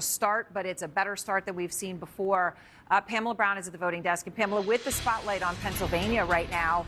start, but it's a better start than we've seen before. Pamela Brown is at the voting desk. And Pamela, with the spotlight on Pennsylvania right now,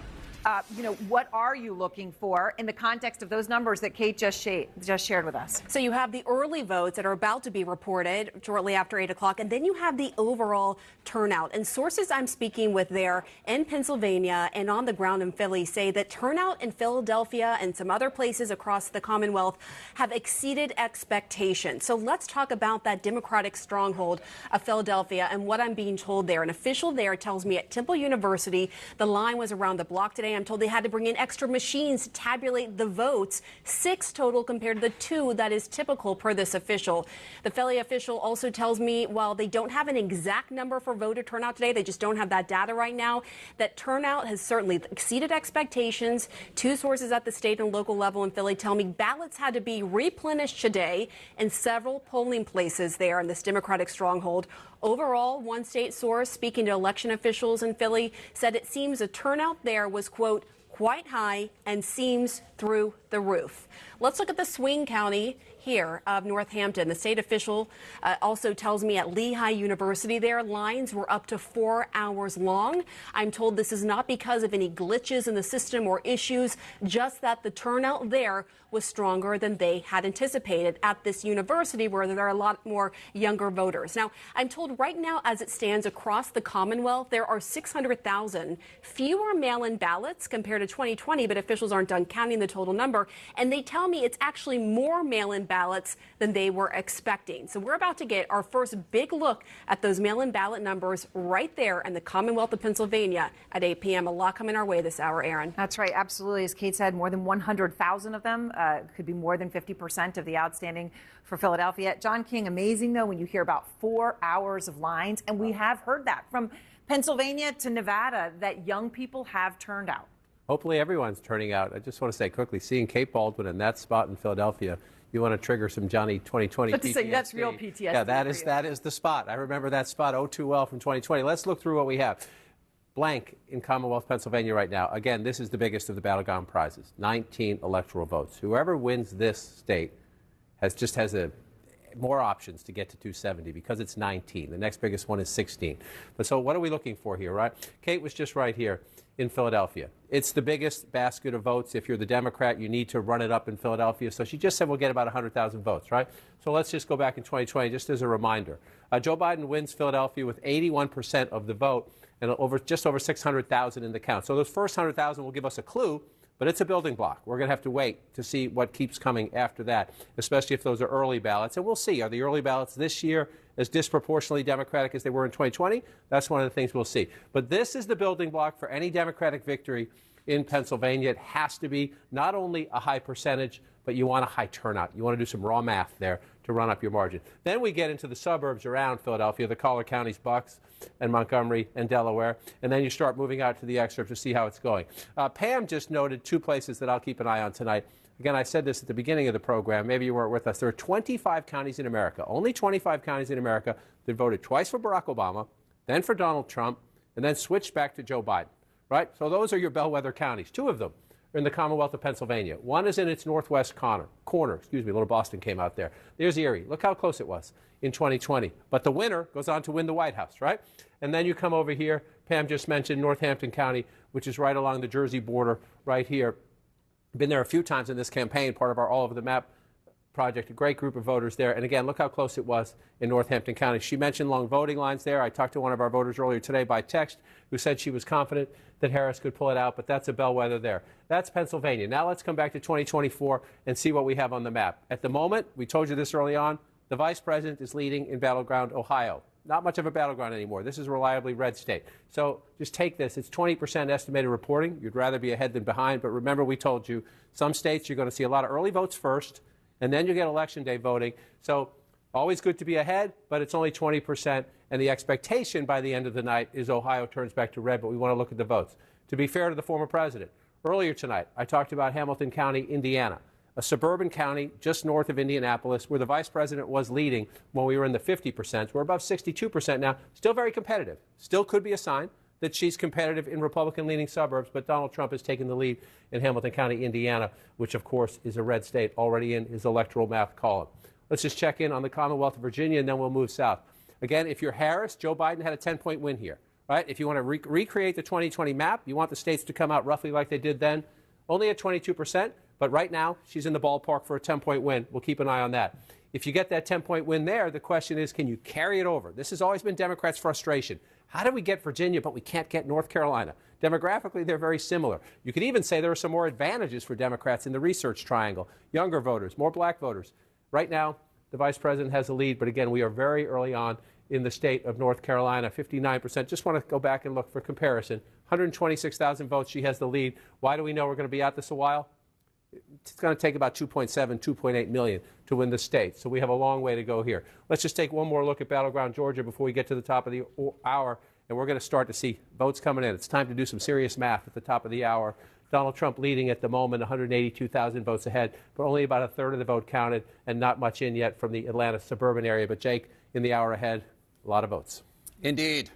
what are you looking for in the context of those numbers that Kate just shared with us? So you have the early votes that are about to be reported shortly after 8 o'clock, and then you have the overall turnout. And sources I'm speaking with there in Pennsylvania and on the ground in Philly say that turnout in Philadelphia and some other places across the Commonwealth have exceeded expectations. So let's talk about that Democratic stronghold of Philadelphia and what I'm being told there. An official there tells me at Temple University the line was around the block today. I'm told they had to bring in extra machines to tabulate the votes, 6 total compared to the 2 that is typical per this official. The Philly official also tells me while they don't have an exact number for voter turnout today, they just don't have that data right now, that turnout has certainly exceeded expectations. 2 sources at the state and local level in Philly tell me ballots had to be replenished today in several polling places there in this Democratic stronghold. Overall, one state source speaking to election officials in Philly said it seems the turnout there was, quote, quite high and seems through the roof. Let's look at the swing county here of Northampton. The state official also tells me at Lehigh University their lines were up to 4 hours long. I'm told this is not because of any glitches in the system or issues, just that the turnout there was stronger than they had anticipated at this university where there are a lot more younger voters. Now, I'm told right now as it stands across the Commonwealth, there are 600,000 fewer mail-in ballots compared to 2020, but officials aren't done counting the total number. And they tell me it's actually more mail-in ballots than they were expecting. So we're about to get our first big look at those mail-in ballot numbers right there in the Commonwealth of Pennsylvania at 8 p.m. A lot coming our way this hour, Aaron. That's right. Absolutely. As Kate said, more than 100,000 of them, could be more than 50% of the outstanding for Philadelphia. John King, amazing, though, when you hear about 4 hours of lines. And we have heard that from Pennsylvania to Nevada, that young people have turned out. Hopefully everyone's turning out. I just want to say quickly, seeing Kate Baldwin in that spot in Philadelphia, you want to trigger some Johnny 2020 PTSD. Say, that's real PTSD. Yeah, that is the spot. I remember that spot oh too well from 2020. Let's look through what we have. Blank in Commonwealth, Pennsylvania right now. Again, this is the biggest of the battleground prizes, 19 electoral votes. Whoever wins this state has more options to get to 270 because it's 19. The next biggest one is 16. But so what are we looking for here, right? Kate was just right here in Philadelphia. It's the biggest basket of votes. If you're the Democrat, you need to run it up in Philadelphia. So she just said we'll get about 100,000 votes, right? So let's just go back in 2020 just as a reminder. Joe Biden wins Philadelphia with 81% of the vote and just over 600,000 in the count. So those first 100,000 will give us a clue, but it's a building block. We're going to have to wait to see what keeps coming after that, especially if those are early ballots. And we'll see. Are the early ballots this year as disproportionately Democratic as they were in 2020? That's one of the things we'll see. But this is the building block for any Democratic victory in Pennsylvania. It has to be not only a high percentage, but you want a high turnout. You want to do some raw math there to run up your margin. Then we get into the suburbs around Philadelphia, the collar counties, Bucks and Montgomery and Delaware, and then you start moving out to the excerpt to see how it's going. Pam just noted 2 places that I'll keep an eye on tonight. Again, I said this at the beginning of the program. Maybe you weren't with us. There are 25 counties in America, only 25 counties in America that voted twice for Barack Obama, then for Donald Trump, and then switched back to Joe Biden, right? So those are your bellwether counties. 2 of them are in the Commonwealth of Pennsylvania. One is in its northwest corner. Little Boston came out there. There's Erie. Look how close it was in 2020. But the winner goes on to win the White House, right? And then you come over here. Pam just mentioned Northampton County, which is right along the Jersey border right here. Been there a few times in this campaign, part of our All Over the Map project, a great group of voters there. And again, look how close it was in Northampton County. She mentioned long voting lines there. I talked to one of our voters earlier today by text who said she was confident that Harris could pull it out, but that's a bellwether there. That's Pennsylvania. Now let's come back to 2024 and see what we have on the map. At the moment, we told you this early on, the vice president is leading in battleground Ohio. Not much of a battleground anymore. This is a reliably red state. So just take this. It's 20% estimated reporting. You'd rather be ahead than behind. But remember, we told you, some states you're going to see a lot of early votes first, and then you get election day voting. So always good to be ahead, but it's only 20%. And the expectation by the end of the night is Ohio turns back to red, but we want to look at the votes. To be fair to the former president, earlier tonight, I talked about Hamilton County, Indiana, a suburban county just north of Indianapolis where the vice president was leading when we were in the 50%. We're above 62% now. Still very competitive. Still could be a sign that she's competitive in Republican-leaning suburbs, but Donald Trump has taken the lead in Hamilton County, Indiana, which, of course, is a red state already in his electoral math column. Let's just check in on the Commonwealth of Virginia, and then we'll move south. Again, if you're Harris, Joe Biden had a 10-point win here, right? If you want to recreate the 2020 map, you want the states to come out roughly like they did then, only at 22%. But right now, she's in the ballpark for a 10-point win. We'll keep an eye on that. If you get that 10-point win there, the question is, can you carry it over? This has always been Democrats' frustration. How do we get Virginia, but we can't get North Carolina? Demographically, they're very similar. You could even say there are some more advantages for Democrats in the research triangle. Younger voters, more black voters. Right now, the vice president has the lead, but again, we are very early on in the state of North Carolina, 59%. Just want to go back and look for comparison. 126,000 votes, she has the lead. Why do we know we're going to be at this a while? It's going to take about 2.7, 2.8 million to win the state. So we have a long way to go here. Let's just take one more look at battleground Georgia before we get to the top of the hour, and we're going to start to see votes coming in. It's time to do some serious math at the top of the hour. Donald Trump leading at the moment, 182,000 votes ahead, but only about a third of the vote counted and not much in yet from the Atlanta suburban area. But Jake, in the hour ahead, a lot of votes. Indeed.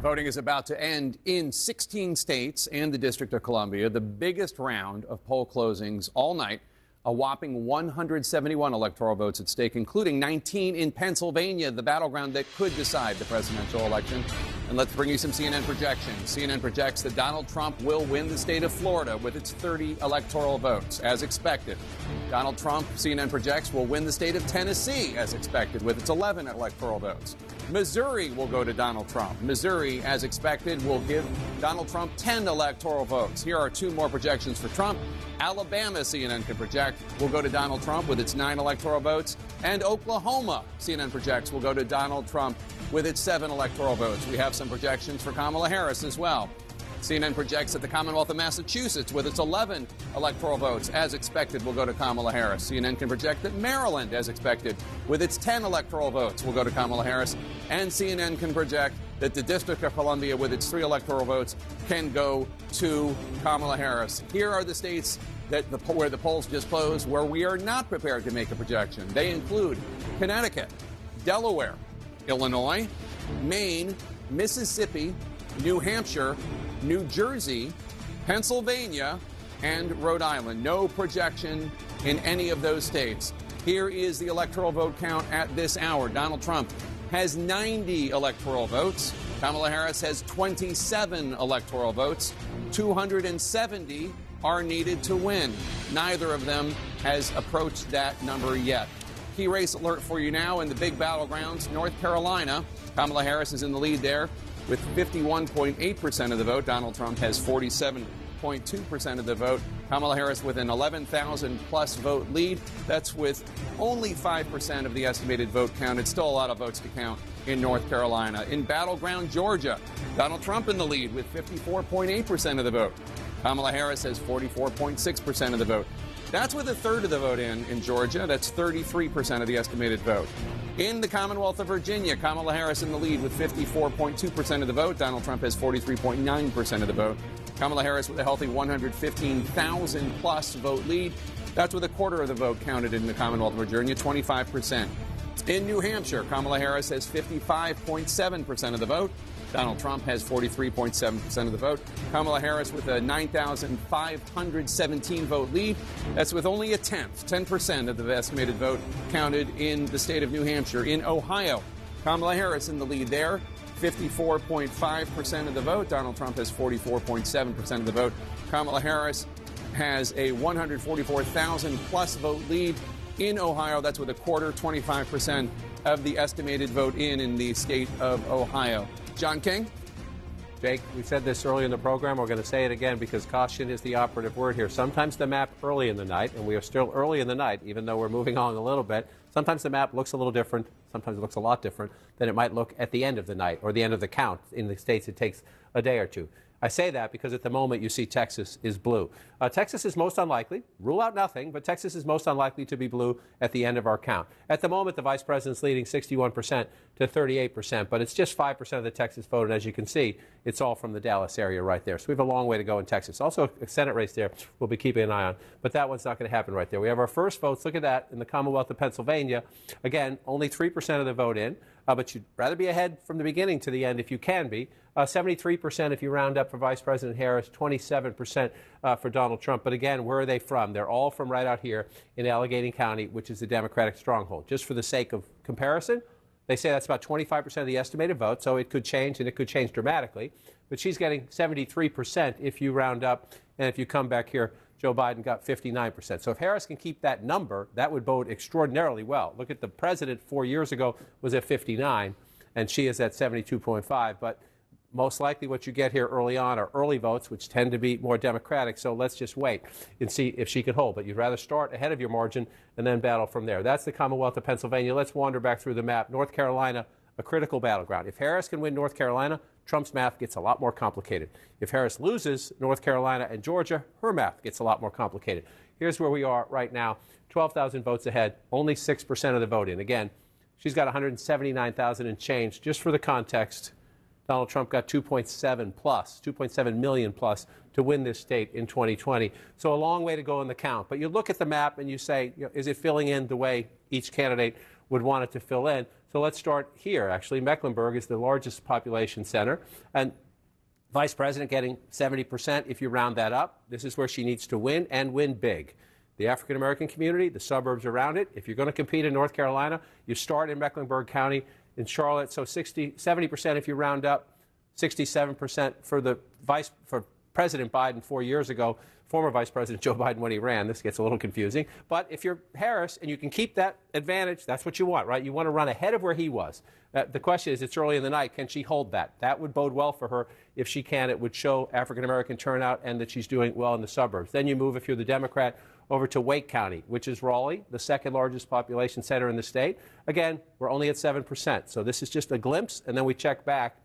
Voting is about to end in 16 states and the District of Columbia, the biggest round of poll closings all night. A whopping 171 electoral votes at stake, including 19 in Pennsylvania, the battleground that could decide the presidential election. And let's bring you some CNN projections. CNN projects that Donald Trump will win the state of Florida with its 30 electoral votes, as expected. Donald Trump, CNN projects, will win the state of Tennessee, as expected, with its 11 electoral votes. Missouri will go to Donald Trump. Missouri, as expected, will give Donald Trump 10 electoral votes. Here are two more projections for Trump. Alabama, CNN can project, will go to Donald Trump with its 9 electoral votes. And Oklahoma, CNN projects, will go to Donald Trump with its 7 electoral votes. We have some projections for Kamala Harris as well. CNN projects that the Commonwealth of Massachusetts, with its 11 electoral votes, as expected, will go to Kamala Harris. CNN can project that Maryland, as expected, with its 10 electoral votes, will go to Kamala Harris. And CNN can project that the District of Columbia, with its 3 electoral votes, can go to Kamala Harris. Here are the states where the polls just closed, where we are not prepared to make a projection. They include Connecticut, Delaware, Illinois, Maine, Mississippi, New Hampshire, New Jersey, Pennsylvania, and Rhode Island. No projection in any of those states. Here is the electoral vote count at this hour. Donald Trump has 90 electoral votes. Kamala Harris has 27 electoral votes. 270 are needed to win. Neither of them has approached that number yet. Key race alert for you now in the big battlegrounds. North Carolina, Kamala Harris is in the lead there with 51.8% of the vote. Donald Trump has 47.2% of the vote. Kamala Harris with an 11,000-plus vote lead. That's with only 5% of the estimated vote counted. Still a lot of votes to count in North Carolina. In battleground Georgia, Donald Trump in the lead with 54.8% of the vote. Kamala Harris has 44.6% of the vote. That's with a third of the vote in Georgia. That's 33% of the estimated vote. In the Commonwealth of Virginia, Kamala Harris in the lead with 54.2% of the vote. Donald Trump has 43.9% of the vote. Kamala Harris with a healthy 115,000-plus vote lead. That's with a quarter of the vote counted in the Commonwealth of Virginia, 25%. In New Hampshire, Kamala Harris has 55.7% of the vote. Donald Trump has 43.7% of the vote. Kamala Harris with a 9,517 vote lead. That's with only a tenth, 10% of the estimated vote counted in the state of New Hampshire. In Ohio, Kamala Harris in the lead there, 54.5% of the vote. Donald Trump has 44.7% of the vote. Kamala Harris has a 144,000-plus vote lead in Ohio. That's with a quarter, 25% of the estimated vote in the state of Ohio. John King? Jake, we said this early in the program. We're going to say it again because caution is the operative word here. Sometimes the map early in the night, and we are still early in the night, even though we're moving on a little bit, sometimes the map looks a little different. Sometimes it looks a lot different than it might look at the end of the night or the end of the count. In the states, it takes a day or two. I say that because at the moment you see Texas is blue. Texas is most unlikely. Rule out nothing, but Texas is most unlikely to be blue at the end of our count. At the moment, the vice president's leading 61% to 38%, but it's just 5% of the Texas vote. And as you can see, it's all from the Dallas area right there. So we have a long way to go in Texas. Also, a Senate race there we'll be keeping an eye on, but that one's not going to happen right there. We have our first votes. Look at that in the Commonwealth of Pennsylvania. Again, only 3% of the vote in. but you'd rather be ahead from the beginning to the end if you can be. 73% if you round up for Vice President Harris, 27% for Donald Trump. But again, where are they from? They're all from right out here in Allegheny County, which is the Democratic stronghold. Just for the sake of comparison, they say that's about 25% of the estimated vote, so it could change, and it could change dramatically. But she's getting 73% if you round up, and if you come back here, Joe Biden got 59%. So if Harris can keep that number, that would bode extraordinarily well. Look at the president 4 years ago was at 59, and she is at 72.5. But most likely what you get here early on are early votes, which tend to be more Democratic. So let's just wait and see if she can hold. But you'd rather start ahead of your margin and then battle from there. That's the Commonwealth of Pennsylvania. Let's wander back through the map. North Carolina, a critical battleground. If Harris can win North Carolina, Trump's math gets a lot more complicated. If Harris loses North Carolina and Georgia, her math gets a lot more complicated. Here's where we are right now, 12,000 votes ahead, only 6% of the vote in. Again, she's got 179,000 and change. Just for the context, Donald Trump got 2.7 million plus to win this state in 2020. So a long way to go in the count. But you look at the map and you say, is it filling in the way each candidate would want it to fill in? So let's start here. Actually, Mecklenburg is the largest population center. And Vice President getting 70% if you round that up. This is where she needs to win and win big. The African-American community, the suburbs around it. If you're going to compete in North Carolina, you start in Mecklenburg County, in Charlotte. So 70% if you round up, 67% for President Biden 4 years ago, former Vice President Joe Biden when he ran. This gets a little confusing. But if you're Harris and you can keep that advantage, that's what you want, right? You want to run ahead of where he was. The question is, it's early in the night. Can she hold that? That would bode well for her. If she can, it would show African-American turnout and that she's doing well in the suburbs. Then you move, if you're the Democrat, over to Wake County, which is Raleigh, the second largest population center in the state. Again, we're only at 7%. So this is just a glimpse, and then we check back.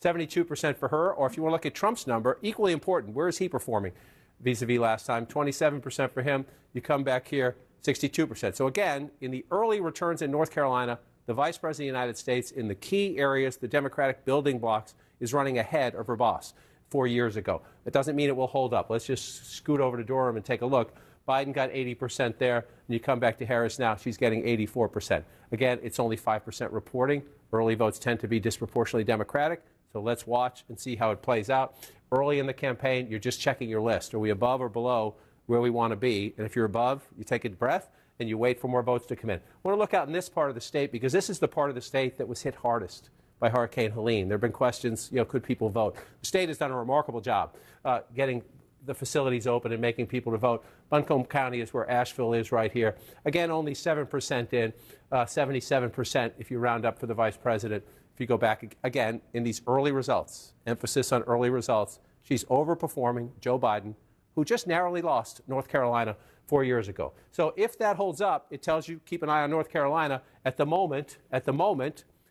72% for her, or if you want to look at Trump's number, equally important, where is he performing vis-a-vis last time? 27% for him. You come back here, 62%. So again, in the early returns in North Carolina, the Vice President of the United States, in the key areas, the Democratic building blocks, is running ahead of her boss 4 years ago. That doesn't mean it will hold up. Let's just scoot over to Durham and take a look. Biden got 80% there, and you come back to Harris now, she's getting 84%. Again, it's only 5% reporting. Early votes tend to be disproportionately Democratic, so let's watch and see how it plays out. Early in the campaign, you're just checking your list. Are we above or below where we want to be? And if you're above, you take a breath and you wait for more votes to come in. I want to look out in this part of the state because this is the part of the state that was hit hardest by Hurricane Helene. There have been questions, could people vote? The state has done a remarkable job getting the facilities open and making people to vote. Buncombe County is where Asheville is right here. Again, only 7% in, 77% if you round up for the vice president. If you go back again in these early results, emphasis on early results, she's overperforming Joe Biden, who just narrowly lost North Carolina 4 years ago. So if that holds up, it tells you keep an eye on North Carolina. At the moment,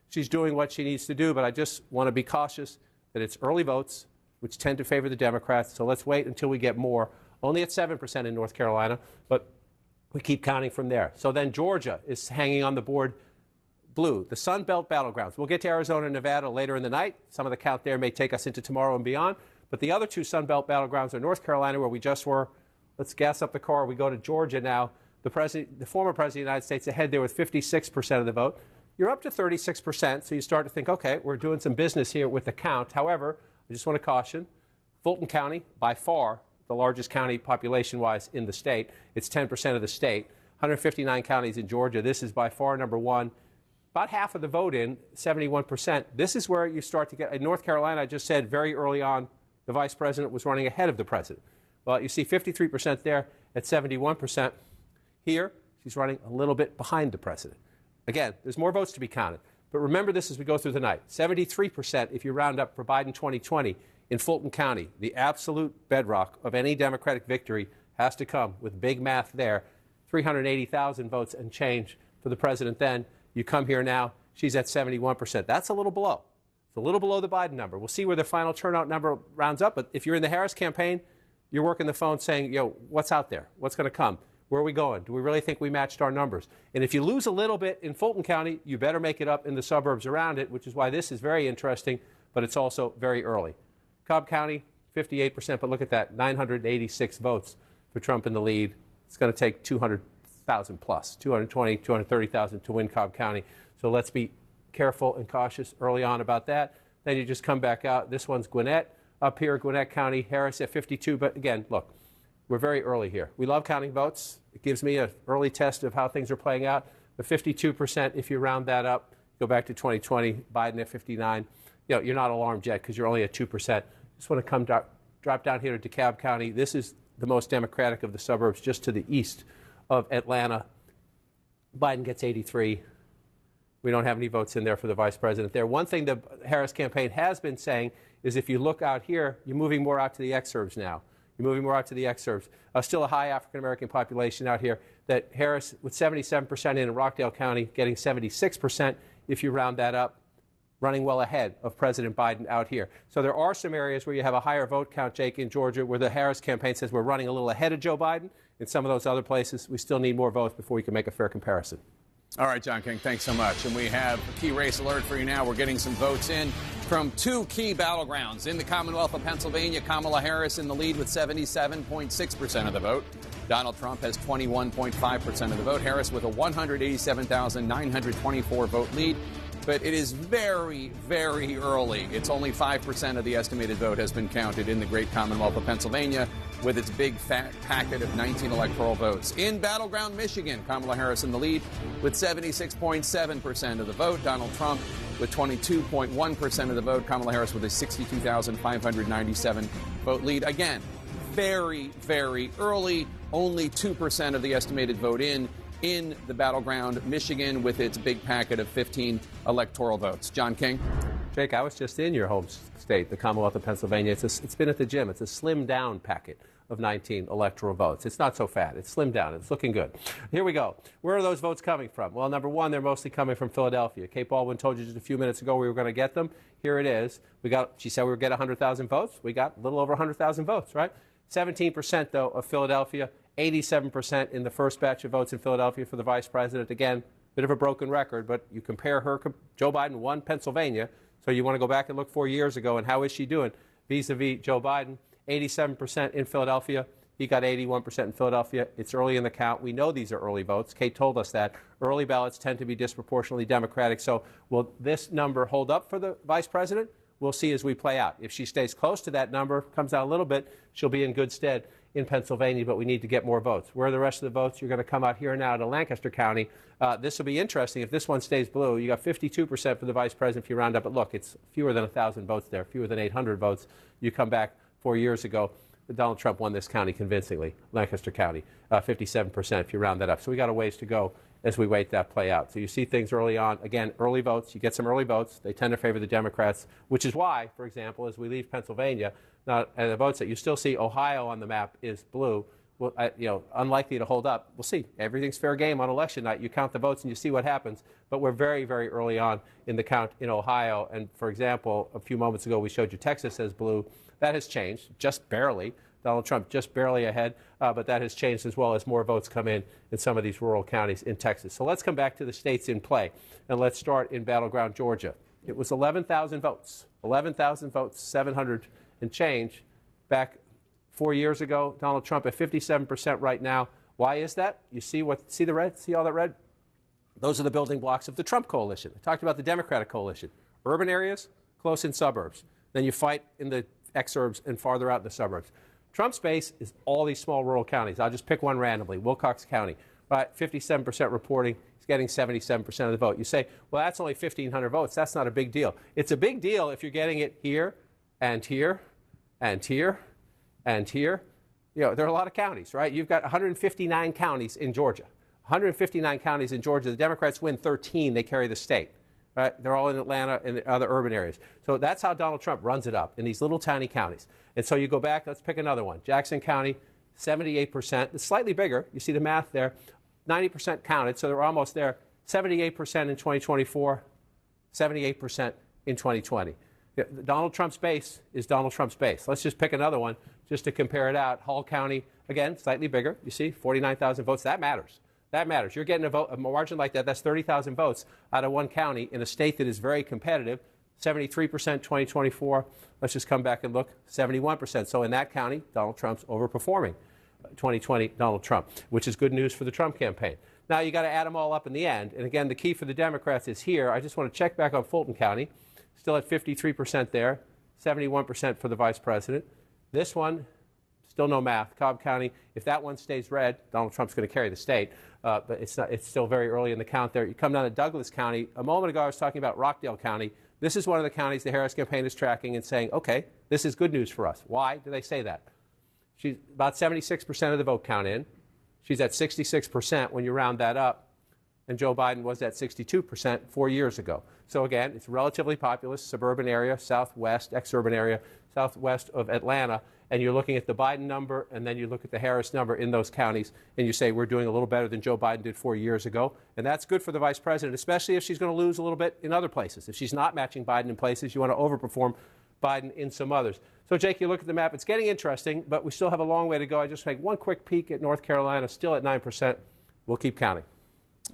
she's doing what she needs to do, but I just want to be cautious that it's early votes, which tend to favor the Democrats. So let's wait until we get more. Only at 7% in North Carolina, but we keep counting from there. So then Georgia is hanging on the board blue, the Sun Belt battlegrounds. We'll get to Arizona and Nevada later in the night. Some of the count there may take us into tomorrow and beyond. But the other two Sun Belt battlegrounds are North Carolina, where we just were. Let's gas up the car. We go to Georgia now. The former president of the United States ahead there with 56% of the vote. You're up to 36%, so you start to think, okay, we're doing some business here with the count. However, I just want to caution, Fulton County, by far the largest county population-wise in the state. It's 10% of the state. 159 counties in Georgia. This is by far number one. About half of the vote in, 71%. This is where you start to get, in North Carolina, I just said very early on, the vice president was running ahead of the president. Well, you see 53% there at 71%. Here, she's running a little bit behind the president. Again, there's more votes to be counted. But remember this as we go through the night. 73% if you round up for Biden 2020 in Fulton County. The absolute bedrock of any Democratic victory has to come with big math there. 380,000 votes and change for the president then. You come here now, she's at 71%. That's a little below. It's a little below the Biden number. We'll see where the final turnout number rounds up. But if you're in the Harris campaign, you're working the phone saying, what's out there? What's going to come? Where are we going? Do we really think we matched our numbers? And if you lose a little bit in Fulton County, you better make it up in the suburbs around it, which is why this is very interesting, but it's also very early. Cobb County, 58%, but look at that, 986 votes for Trump in the lead. It's going to take 200,000 plus, 220, 230,000 to win Cobb County. So let's be careful and cautious early on about that. Then you just come back out. This one's Gwinnett up here, Gwinnett County, Harris at 52. But again, look, we're very early here. We love counting votes. It gives me an early test of how things are playing out. The 52%, if you round that up, go back to 2020, Biden at 59. You're not alarmed yet because you're only at 2%. Just want to drop down here to DeKalb County. This is the most Democratic of the suburbs, just to the east of Atlanta. Biden gets 83. We don't have any votes in there for the vice president there. One thing the Harris campaign has been saying is if you look out here, you're moving more out to the exurbs now. You're moving more out to the exurbs. Still a high African-American population out here. That Harris, with 77% in Rockdale County, getting 76%, if you round that up, running well ahead of President Biden out here. So there are some areas where you have a higher vote count, Jake, in Georgia, where the Harris campaign says we're running a little ahead of Joe Biden. In some of those other places, we still need more votes before we can make a fair comparison. All right, John King, thanks so much. And we have a key race alert for you now. We're getting some votes in from two key battlegrounds. In the Commonwealth of Pennsylvania, Kamala Harris in the lead with 77.6% of the vote. Donald Trump has 21.5% of the vote. Harris with a 187,924 vote lead. But it is very, very early. It's only 5% of the estimated vote has been counted in the great Commonwealth of Pennsylvania with its big fat packet of 19 electoral votes. In battleground Michigan, Kamala Harris in the lead with 76.7% of the vote. Donald Trump with 22.1% of the vote. Kamala Harris with a 62,597 vote lead. Again, very, very early. Only 2% of the estimated vote in the battleground Michigan with its big packet of 15 electoral votes. John King. Jake, I was just in your home state, the Commonwealth of Pennsylvania. It's been at the gym. It's a slimmed down packet of 19 electoral votes. It's not so fat. It's slimmed down. It's looking good. Here we go. Where are those votes coming from? Well, number one, they're mostly coming from Philadelphia. Kate Baldwin told you just a few minutes ago we were going to get them. Here it is. She said we would get 100,000 votes. We got a little over 100,000 votes, right? 17%, though, of Philadelphia. 87% in the first batch of votes in Philadelphia for the vice president. Again, bit of a broken record, but you compare her, Joe Biden won Pennsylvania, so you want to go back and look 4 years ago, and how is she doing vis-a-vis Joe Biden? 87% in Philadelphia. He got 81% in Philadelphia. It's early in the count. We know these are early votes. Kate told us that. Early ballots tend to be disproportionately Democratic. So will this number hold up for the vice president? We'll see as we play out. If she stays close to that number, comes down a little bit, she'll be in good stead in Pennsylvania, but we need to get more votes. Where are the rest of the votes? You're going to come out here now to Lancaster County. This will be interesting. If this one stays blue, you got 52% for the vice president if you round up. But look, it's fewer than 1,000 votes there, fewer than 800 votes. You come back 4 years ago, Donald Trump won this county convincingly, Lancaster County, 57% if you round that up. So we got a ways to go as we wait that play out. So you see things early on. Again, early votes. You get some early votes. They tend to favor the Democrats, which is why, for example, as we leave Pennsylvania, now, and the votes that you still see, Ohio on the map is blue. Well, unlikely to hold up. We'll see. Everything's fair game on election night. You count the votes and you see what happens. But we're very, very early on in the count in Ohio. And, for example, a few moments ago we showed you Texas as blue. That has changed, just barely. Donald Trump just barely ahead, but that has changed as well as more votes come in some of these rural counties in Texas. So let's come back to the states in play, and let's start in battleground Georgia. It was 11,000 votes, 700 and change back 4 years ago. Donald Trump at 57% right now. Why is that? You see the red? See all that red? Those are the building blocks of the Trump coalition. I talked about the Democratic coalition. Urban areas, close in suburbs. Then you fight in the exurbs and farther out in the suburbs. Trump's base is all these small rural counties. I'll just pick one randomly, Wilcox County. 57% reporting. He's getting 77% of the vote. You say, well, that's only 1,500 votes. That's not a big deal. It's a big deal if you're getting it here and here and here and here. There are a lot of counties, right? You've got 159 counties in Georgia. 159 counties in Georgia. The Democrats win 13. They carry the state. Right? They're all in Atlanta and the other urban areas. So that's how Donald Trump runs it up, in these little tiny counties. And so you go back, let's pick another one. Jackson County, 78%. It's slightly bigger. You see the math there. 90% counted, so they're almost there. 78% in 2024, 78% in 2020. Donald Trump's base is Donald Trump's base. Let's just pick another one just to compare it out. Hall County, again, slightly bigger. You see, 49,000 votes. That matters. That matters. You're getting a margin like that. That's 30,000 votes out of one county in a state that is very competitive. 73% 2024. Let's just come back and look. 71%. So in that county, Donald Trump's overperforming 2020 Donald Trump, which is good news for the Trump campaign. Now you got to add them all up in the end. And again, the key for the Democrats is here. I just want to check back on Fulton County. Still at 53% there, 71% for the vice president. This one, still no math. Cobb County, if that one stays red, Donald Trump's going to carry the state. But it's still very early in the count there. You come down to Douglas County. A moment ago, I was talking about Rockdale County. This is one of the counties the Harris campaign is tracking and saying, okay, this is good news for us. Why do they say that? She's about 76% of the vote count in. She's at 66% when you round that up. And Joe Biden was at 62% 4 years ago. So again, it's a relatively populous suburban area, southwest, exurban area, southwest of Atlanta. And you're looking at the Biden number, and then you look at the Harris number in those counties, and you say we're doing a little better than Joe Biden did 4 years ago. And that's good for the vice president, especially if she's going to lose a little bit in other places. If she's not matching Biden in places, you want to overperform Biden in some others. So, Jake, you look at the map, it's getting interesting, but we still have a long way to go. I just make one quick peek at North Carolina, still at 9%. We'll keep counting.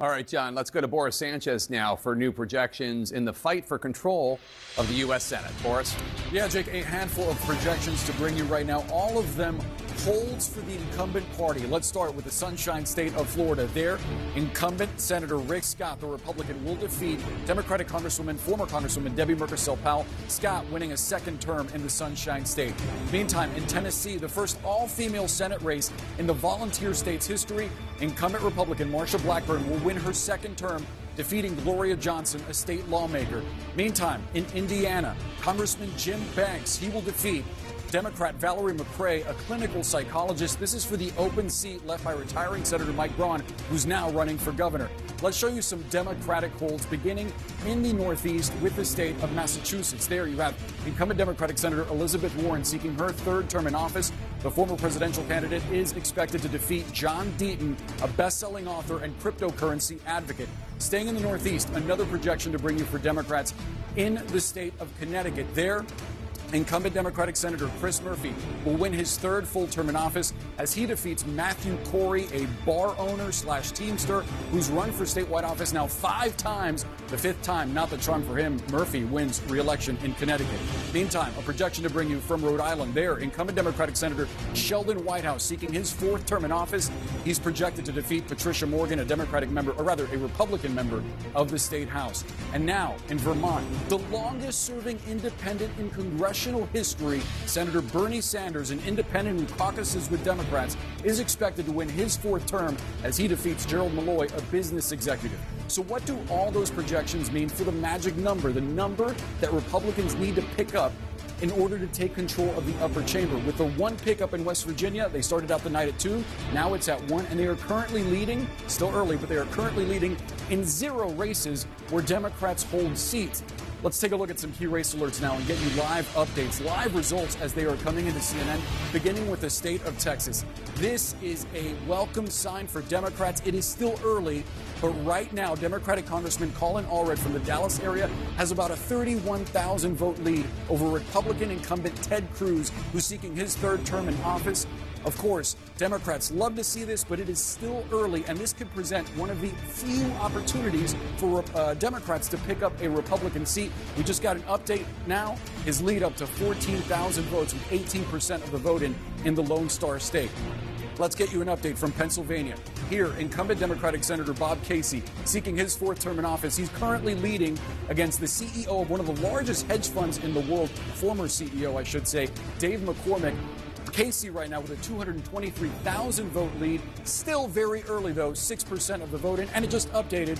All right, John, let's go to Boris Sanchez now for new projections in the fight for control of the U.S. Senate. Boris? Yeah, Jake, a handful of projections to bring you right now. All of them holds for the incumbent party. Let's start with the Sunshine State of Florida. There, incumbent Senator Rick Scott, the Republican, will defeat Democratic Congresswoman, former Congresswoman Debbie Merkersell-Powell. Scott winning a second term in the Sunshine State. Meantime, in Tennessee, the first all-female Senate race in the volunteer state's history, incumbent Republican Marsha Blackburn will win her second term, defeating Gloria Johnson, a state lawmaker. Meantime, in Indiana, Congressman Jim Banks, he will defeat Democrat Valerie McRae, a clinical psychologist. This is for the open seat left by retiring Senator Mike Braun, who's now running for governor. Let's show you some Democratic holds beginning in the Northeast with the state of Massachusetts. There you have incumbent Democratic Senator Elizabeth Warren seeking her third term in office. The former presidential candidate is expected to defeat John Deaton, a best-selling author and cryptocurrency advocate. Staying in the Northeast, another projection to bring you for Democrats in the state of Connecticut. There, incumbent Democratic Senator Chris Murphy will win his third full term in office as he defeats Matthew Corey, a bar owner / teamster who's run for statewide office now 5 times. The 5th time, not the charm for him. Murphy wins re-election in Connecticut. Meantime, a projection to bring you from Rhode Island. There, incumbent Democratic Senator Sheldon Whitehouse seeking his 4th term in office. He's projected to defeat Patricia Morgan, a Democratic member, or rather a Republican member of the state House. And now, in Vermont, the longest-serving independent in congressional history, Senator Bernie Sanders, an independent who caucuses with Democrats, is expected to win his 4th term as he defeats Gerald Malloy, a business executive. So what do all those projections mean for the magic number, the number that Republicans need to pick up in order to take control of the upper chamber? With the 1 pickup in West Virginia, they started out the night at 2. Now it's at 1, and they are currently leading, still early, but they are currently leading in 0 races where Democrats hold seats. Let's take a look at some key race alerts now and get you live updates, live results as they are coming into CNN, beginning with the state of Texas. This is a welcome sign for Democrats. It is still early, but right now, Democratic Congressman Colin Allred from the Dallas area has about a 31,000 vote lead over Republican incumbent Ted Cruz, who's seeking his 3rd term in office. Of course, Democrats love to see this, but it is still early, and this could present one of the few opportunities for Democrats to pick up a Republican seat. We just got an update now. His lead up to 14,000 votes with 18% of the vote in the Lone Star State. Let's get you an update from Pennsylvania. Here, incumbent Democratic Senator Bob Casey, seeking his 4th term in office. He's currently leading against the CEO of one of the largest hedge funds in the world, former CEO, I should say, Dave McCormick. Casey right now with a 223,000 vote lead. Still very early, though, 6% of the vote in. And it just updated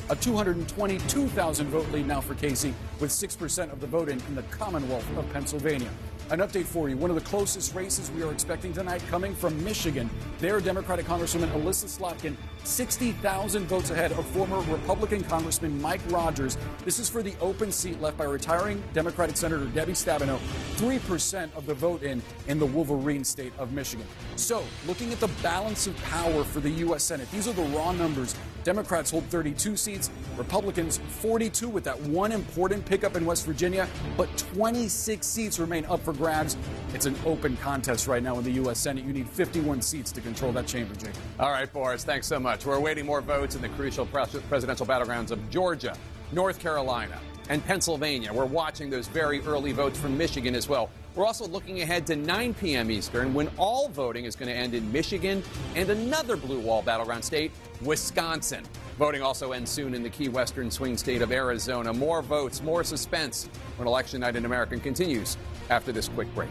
a 222,000 vote lead now for Casey with 6% of the vote in the Commonwealth of Pennsylvania. An update for you. One of the closest races we are expecting tonight coming from Michigan. There, Democratic Congresswoman Alyssa Slotkin, 60,000 votes ahead of former Republican Congressman Mike Rogers. This is for the open seat left by retiring Democratic Senator Debbie Stabenow. 3% of the vote in the Wolverine state of Michigan. So, looking at the balance of power for the U.S. Senate, these are the raw numbers. Democrats hold 32 seats, Republicans 42 with that one important pickup in West Virginia, but 26 seats remain up for grabs. It's an open contest right now in the U.S. Senate. You need 51 seats to control that chamber, Jake. All right, Boris, thanks so much. We're awaiting more votes in the crucial presidential battlegrounds of Georgia, North Carolina, and Pennsylvania. We're watching those very early votes from Michigan as well. We're also looking ahead to 9 p.m. Eastern when all voting is going to end in Michigan and another blue wall battleground state, Wisconsin. Voting also ends soon in the key western swing state of Arizona. More votes, more suspense when Election Night in America continues after this quick break.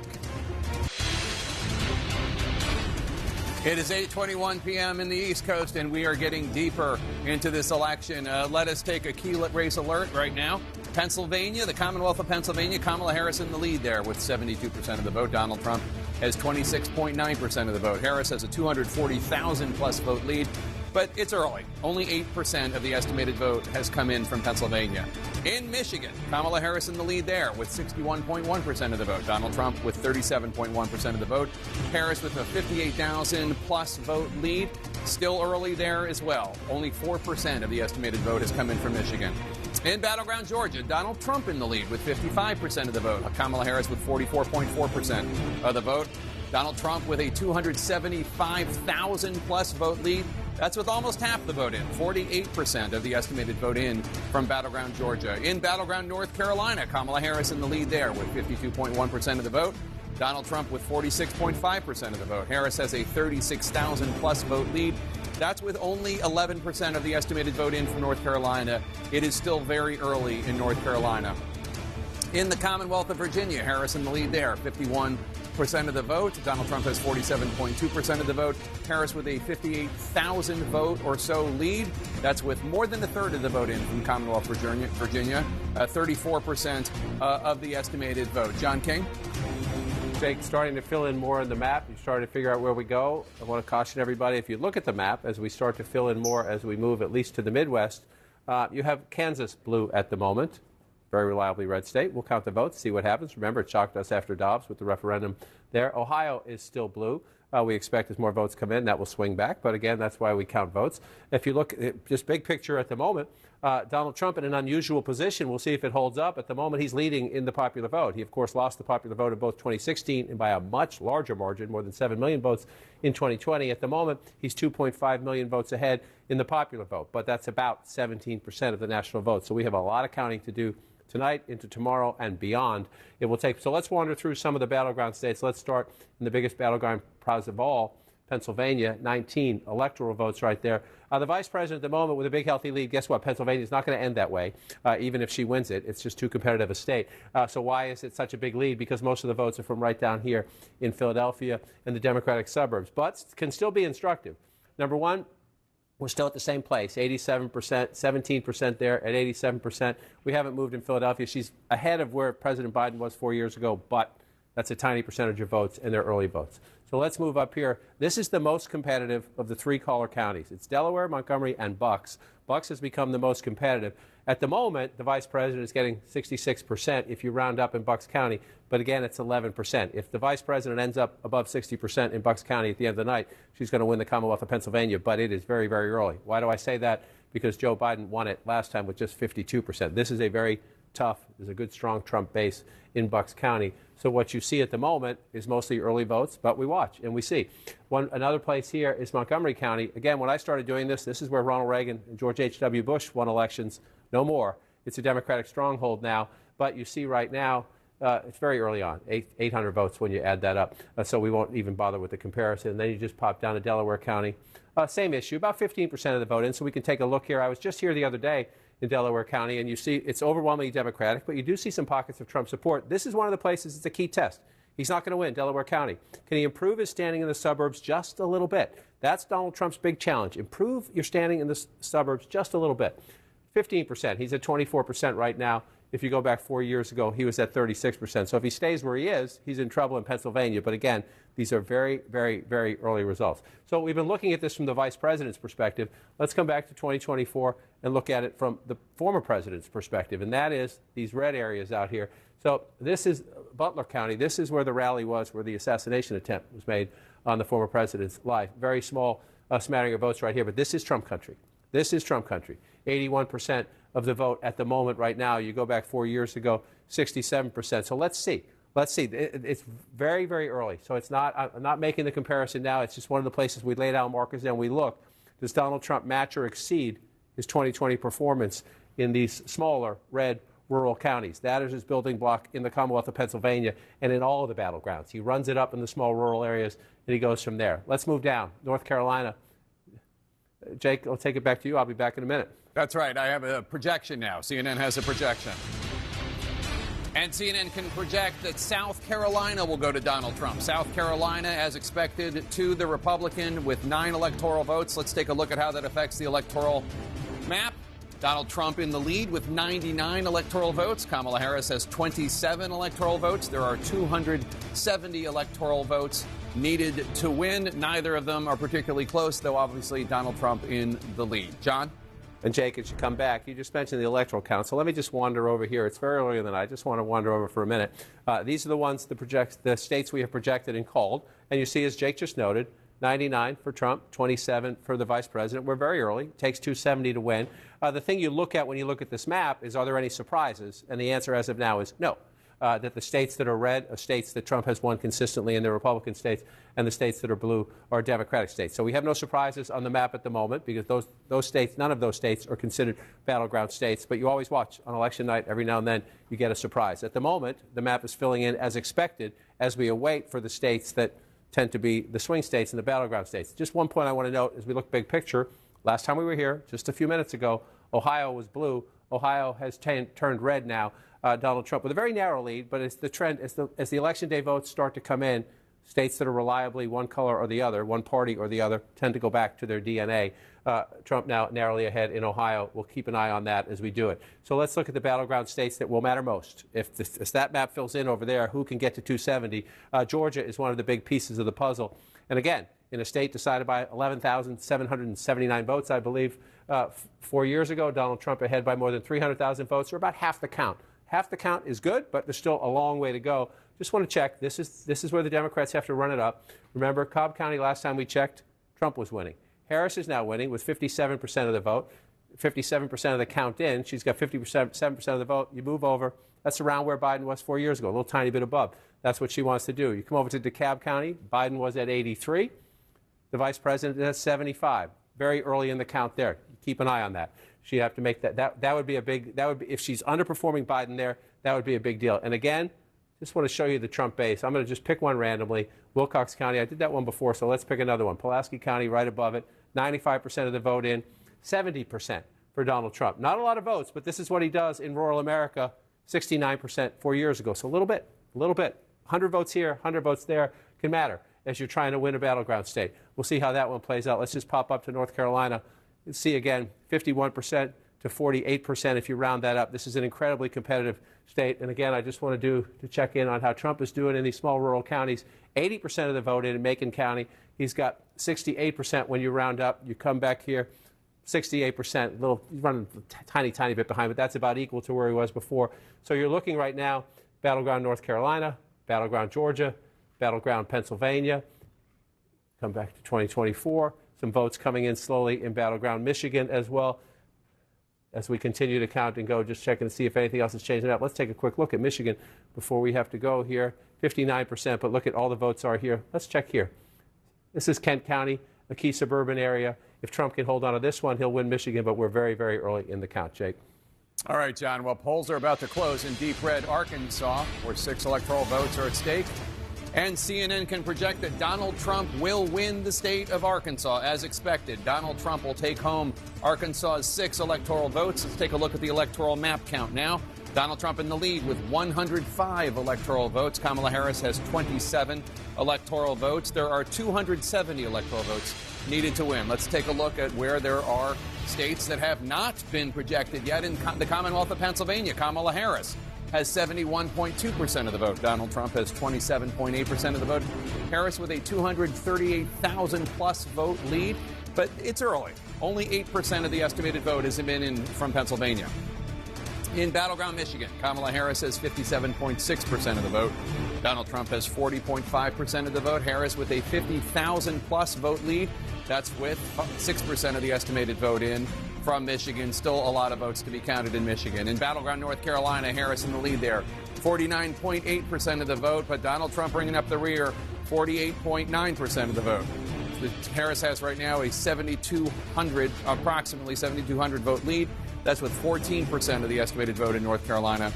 It is 8:21 p.m. in the East Coast, and we are getting deeper into this election. Let us take a key race alert right now. Pennsylvania, the Commonwealth of Pennsylvania, Kamala Harris in the lead there with 72% of the vote. Donald Trump has 26.9% of the vote. Harris has a 240,000-plus vote lead. But it's early. Only 8% of the estimated vote has come in from Pennsylvania. In Michigan, Kamala Harris in the lead there with 61.1% of the vote. Donald Trump with 37.1% of the vote. Harris with a 58,000-plus vote lead. Still early there as well. Only 4% of the estimated vote has come in from Michigan. In battleground Georgia, Donald Trump in the lead with 55% of the vote. Kamala Harris with 44.4% of the vote. Donald Trump with a 275,000-plus vote lead. That's with almost half the vote in, 48% of the estimated vote in from battleground Georgia. In battleground North Carolina, Kamala Harris in the lead there with 52.1% of the vote. Donald Trump with 46.5% of the vote. Harris has a 36,000-plus vote lead. That's with only 11% of the estimated vote in from North Carolina. It is still very early in North Carolina. In the Commonwealth of Virginia, Harris in the lead there, 51% of the vote. Donald Trump has 47.2% of the vote. Harris with a 58,000 vote or so lead. That's with more than a third of the vote in from Commonwealth Virginia, 34% of the estimated vote. John King? Jake, starting to fill in more on the map. You're starting to figure out where we go. I want to caution everybody, if you look at the map, as we start to fill in more, as we move at least to the Midwest, you have Kansas blue at the moment. Very reliably red state. We'll count the votes, see what happens. Remember, it shocked us after Dobbs with the referendum there. Ohio is still blue. We expect as more votes come in, that will swing back. But again, that's why we count votes. If you look at just big picture at the moment, Donald Trump in an unusual position. We'll see if it holds up. At the moment, he's leading in the popular vote. He, of course, lost the popular vote in both 2016 and by a much larger margin, more than 7 million votes in 2020. At the moment, he's 2.5 million votes ahead in the popular vote. But that's about 17% of the national vote. So we have a lot of counting to do tonight, into tomorrow, and beyond. It will take. So let's wander through some of the battleground states. Let's start in the biggest battleground prize of all, Pennsylvania, 19 electoral votes right there. The vice president at the moment with a big, healthy lead. Guess what? Pennsylvania is not going to end that way, even if she wins it. It's just too competitive a state. So why is it such a big lead? Because most of the votes are from right down here in Philadelphia and the Democratic suburbs, but can still be instructive. Number one, we're still at the same place, 87%, 17% there at 87%. We haven't moved in Philadelphia. She's ahead of where President Biden was 4 years ago, but that's a tiny percentage of votes, and they're early votes. So let's move up here. This is the most competitive of the three caller counties. It's Delaware, Montgomery, and Bucks. Bucks has become the most competitive. At the moment, the vice president is getting 66% if you round up in Bucks County. But again, it's 11%. If the vice president ends up above 60% in Bucks County at the end of the night, she's going to win the Commonwealth of Pennsylvania. But it is very, very early. Why do I say that? Because Joe Biden won it last time with just 52%. This is a very tough, there's a good, strong Trump base in Bucks County. So what you see at the moment is mostly early votes, but we watch and we see. Another place here is Montgomery County. Again, when I started doing this is where Ronald Reagan and George H.W. Bush won elections. No more. It's a Democratic stronghold now. But you see right now, it's very early on, 800 votes when you add that up. So we won't even bother with the comparison. And then you just pop down to Delaware County. Same issue, about 15% of the vote in. So we can take a look here. I was just here the other day in Delaware County, and you see it's overwhelmingly Democratic, but you do see some pockets of Trump support. This is one of the places, it's a key test. He's not going to win Delaware County. Can he improve his standing in the suburbs just a little bit? That's Donald Trump's big challenge. Improve your standing in the suburbs just a little bit. 15%. He's at 24% right now. If you go back 4 years ago, he was at 36%. So if he stays where he is, he's in trouble in Pennsylvania. But again, these are very, very, very early results. So we've been looking at this from the vice president's perspective. Let's come back to 2024 and look at it from the former president's perspective, and that is these red areas out here. So this is Butler County. This is where the rally was, where the assassination attempt was made on the former president's life. Very small smattering of votes right here, but this is Trump country. This is Trump country. 81% of the vote at the moment right now. You go back 4 years ago, 67%. So let's see. Let's see. It's very, very early. So it's not. I'm not making the comparison now. It's just one of the places we lay down markers and we look. Does Donald Trump match or exceed his 2020 performance in these smaller red rural counties. That is his building block in the Commonwealth of Pennsylvania and in all of the battlegrounds. He runs it up in the small rural areas, and he goes from there. Let's move down. North Carolina. Jake, I'll take it back to you. I'll be back in a minute. That's right. I have a projection now. CNN has a projection. And CNN can project that South Carolina will go to Donald Trump. South Carolina, as expected, to the Republican with 9 electoral votes. Let's take a look at how that affects the electoral map. Donald Trump in the lead with 99 electoral votes. Kamala Harris has 27 electoral votes. There are 270 electoral votes needed to win. Neither of them are particularly close, though obviously Donald Trump in the lead. John? And Jake, as you come back, you just mentioned the Electoral Council. Let me just wander over here. It's very early in the night. I just want to wander over for a minute. These are the ones, the states we have projected and called. And you see, as Jake just noted, 99 for Trump, 27 for the vice president. We're very early. It takes 270 to win. The thing you look at when you look at this map is, are there any surprises? And the answer as of now is no. That the states that are red are states that Trump has won consistently, and they're Republican states, and the states that are blue are Democratic states. So we have no surprises on the map at the moment, because those states, none of those states are considered battleground states. But you always watch on election night. Every now and then you get a surprise. At the moment, the map is filling in as expected as we await for the states that tend to be the swing states and the battleground states. Just one point I want to note as we look big picture. Last time we were here, just a few minutes ago, Ohio was blue. Ohio has turned red now. Donald Trump with a very narrow lead, but it's the trend as the election day votes start to come in. States that are reliably one color or the other, one party or the other, tend to go back to their DNA. Trump now narrowly ahead in Ohio. We'll keep an eye on that as we do it. So let's look at the battleground states that will matter most. If that map fills in over there, who can get to 270? Georgia is one of the big pieces of the puzzle. And again, in a state decided by 11,779 votes, I believe, 4 years ago, Donald Trump ahead by more than 300,000 votes, or about half the count. Half the count is good, but there's still a long way to go. Just want to check. This is where the Democrats have to run it up. Remember, Cobb County, last time we checked, Trump was winning. Harris is now winning with 57% of the vote, 57% of the count in. She's got 57% of the vote. You move over. That's around where Biden was 4 years ago, a little tiny bit above. That's what she wants to do. You come over to DeKalb County. Biden was at 83. The vice president is at 75. Very early in the count there. Keep an eye on that. She'd have to make that. That would be a big. That would be, if she's underperforming Biden there, that would be a big deal. And again, just want to show you the Trump base. I'm going to just pick one randomly. Wilcox County. I did that one before, so let's pick another one. Pulaski County, right above it. 95% of the vote in. 70% for Donald Trump. Not a lot of votes, but this is what he does in rural America. 69% 4 years ago. So a little bit. 100 votes here, 100 votes there can matter as you're trying to win a battleground state. We'll see how that one plays out. Let's just pop up to North Carolina. You'll see again, 51% to 48% if you round that up. This is an incredibly competitive state. And again, I just want to check in on how Trump is doing in these small rural counties. 80% of the vote in Macon County. He's got 68% when you round up. You come back here, 68%. He's running a tiny bit behind, but that's about equal to where he was before. So you're looking right now, battleground North Carolina, battleground Georgia, battleground Pennsylvania. Come back to 2024. Some votes coming in slowly in battleground Michigan as well. As we continue to count and go, just checking to see if anything else is changing up. Let's take a quick look at Michigan before we have to go here. 59%, but look at all the votes are here. Let's check here. This is Kent County, a key suburban area. If Trump can hold on to this one, he'll win Michigan, but we're very, very early in the count, Jake. All right, John. Well, polls are about to close in deep red Arkansas, where 6 electoral votes are at stake. And CNN can project that Donald Trump will win the state of Arkansas as expected. Donald Trump will take home Arkansas's 6 electoral votes. Let's take a look at the electoral map count now. Donald Trump in the lead with 105 electoral votes. Kamala Harris has 27 electoral votes. There are 270 electoral votes needed to win. Let's take a look at where there are states that have not been projected yet. In the Commonwealth of Pennsylvania, Kamala Harris has 71.2% of the vote. Donald Trump has 27.8% of the vote. Harris with a 238,000-plus vote lead, but it's early. Only 8% of the estimated vote has been in from Pennsylvania. In battleground Michigan, Kamala Harris has 57.6% of the vote. Donald Trump has 40.5% of the vote. Harris with a 50,000-plus vote lead. That's with 6% of the estimated vote in from Michigan. Still a lot of votes to be counted in Michigan. In battleground North Carolina, Harris in the lead there. 49.8% of the vote, but Donald Trump bringing up the rear, 48.9% of the vote. Harris has right now a approximately 7,200 vote lead. That's with 14% of the estimated vote in North Carolina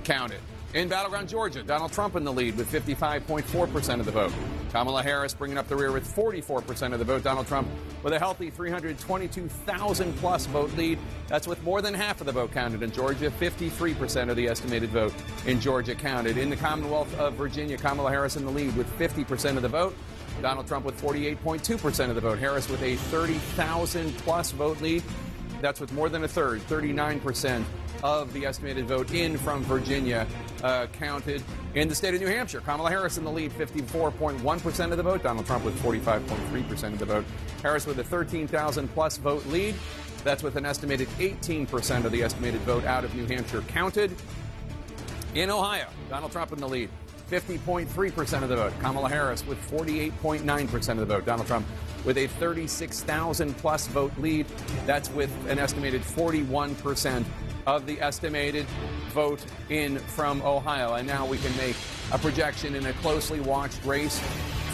counted. In battleground Georgia, Donald Trump in the lead with 55.4% of the vote. Kamala Harris bringing up the rear with 44% of the vote. Donald Trump with a healthy 322,000-plus vote lead. That's with more than half of the vote counted in Georgia. 53% of the estimated vote in Georgia counted. In the Commonwealth of Virginia, Kamala Harris in the lead with 50% of the vote. Donald Trump with 48.2% of the vote. Harris with a 30,000-plus vote lead. That's with more than a third, 39% of the estimated vote in from Virginia counted. In the state of New Hampshire, Kamala Harris in the lead, 54.1% of the vote. Donald Trump with 45.3% of the vote. Harris with a 13,000-plus vote lead. That's with an estimated 18% of the estimated vote out of New Hampshire counted. In Ohio, Donald Trump in the lead, 50.3% of the vote. Kamala Harris with 48.9% of the vote. Donald Trump with a 36,000-plus vote lead. That's with an estimated 41% of the estimated vote in from Ohio. And now we can make a projection in a closely watched race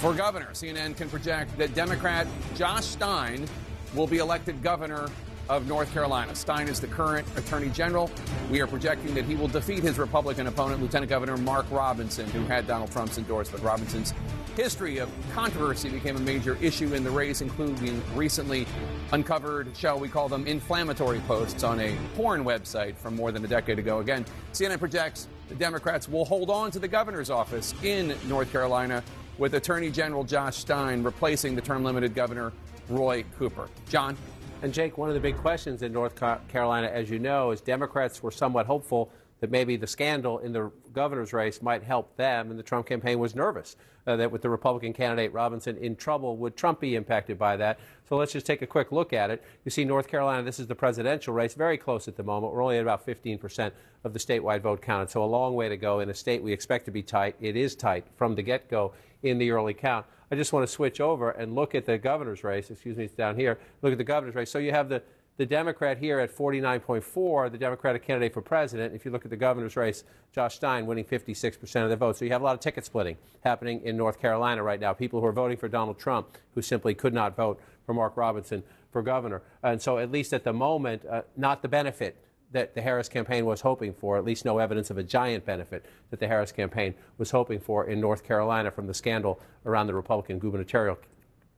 for governor. CNN can project that Democrat Josh Stein will be elected governor of North Carolina. Stein is the current attorney general. We are projecting that he will defeat his Republican opponent, Lieutenant Governor Mark Robinson, who had Donald Trump's endorsement. Robinson's history of controversy became a major issue in the race, including recently uncovered, shall we call them, inflammatory posts on a porn website from more than a decade ago. Again, CNN projects the Democrats will hold on to the governor's office in North Carolina, with Attorney General Josh Stein replacing the term-limited Governor Roy Cooper. John? And Jake, one of the big questions in North Carolina, as you know, is Democrats were somewhat hopeful that maybe the scandal in the governor's race might help them, and the Trump campaign was nervous that with the Republican candidate Robinson in trouble, would Trump be impacted by that? So let's just take a quick look at it. You see North Carolina, this is the presidential race, very close at the moment. We're only at about 15% of the statewide vote counted, so a long way to go in a state we expect to be tight. It is tight from the get-go in the early count. I just want to switch over and look at the governor's race. Excuse me, it's down here. Look at the governor's race. So you have the Democrat here at 49.4, the Democratic candidate for president. If you look at the governor's race, Josh Stein winning 56% of the vote. So you have a lot of ticket splitting happening in North Carolina right now. People who are voting for Donald Trump who simply could not vote for Mark Robinson for governor. And so at least at the moment, not the benefit that the Harris campaign was hoping for, at least no evidence of a giant benefit that the Harris campaign was hoping for in North Carolina from the scandal around the Republican gubernatorial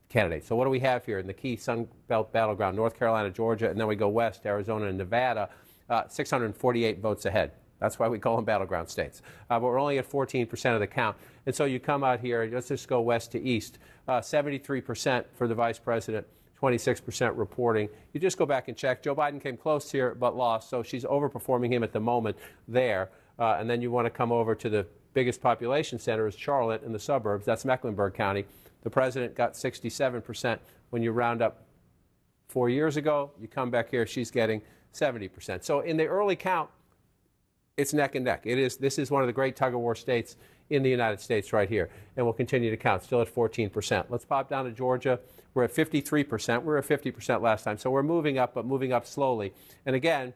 candidate. So what do we have here in the key Sun Belt battleground, North Carolina, Georgia, and then we go west, Arizona and Nevada, 648 votes ahead. That's why we call them battleground states. But we're only at 14% of the count. And so you come out here, let's just go west to east, 73% for the vice president, 26% reporting. You just go back and check. Joe Biden came close here but lost, so she's overperforming him at the moment there. And then you want to come over to the biggest population center is Charlotte in the suburbs. That's Mecklenburg County. The president got 67% when you round up 4 years ago. You come back here, she's getting 70%. So in the early count, it's neck and neck. This is one of the great tug-of-war states in the United States right here. And we'll continue to count, still at 14%. Let's pop down to Georgia. We're at 53%. We were at 50% last time. So we're moving up, but moving up slowly. And again,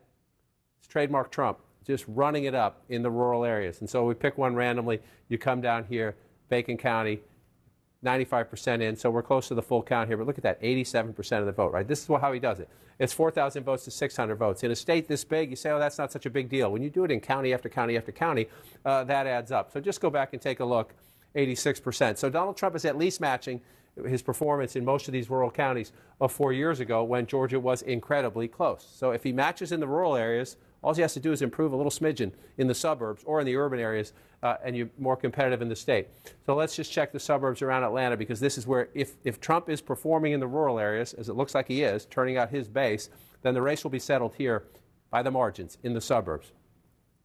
it's trademark Trump, just running it up in the rural areas. And so we pick one randomly. You come down here, Bacon County, 95% in, so we're close to the full count here. But look at that, 87% of the vote, right? This is how he does it. It's 4,000 votes to 600 votes. In a state this big, you say, oh, that's not such a big deal. When you do it in county after county after county, that adds up. So just go back and take a look, 86%. So Donald Trump is at least matching his performance in most of these rural counties of 4 years ago when Georgia was incredibly close. So if he matches in the rural areas, all he has to do is improve a little smidgen in the suburbs or in the urban areas, and you're more competitive in the state. So let's just check the suburbs around Atlanta, because this is where if Trump is performing in the rural areas, as it looks like he is, turning out his base, then the race will be settled here by the margins in the suburbs.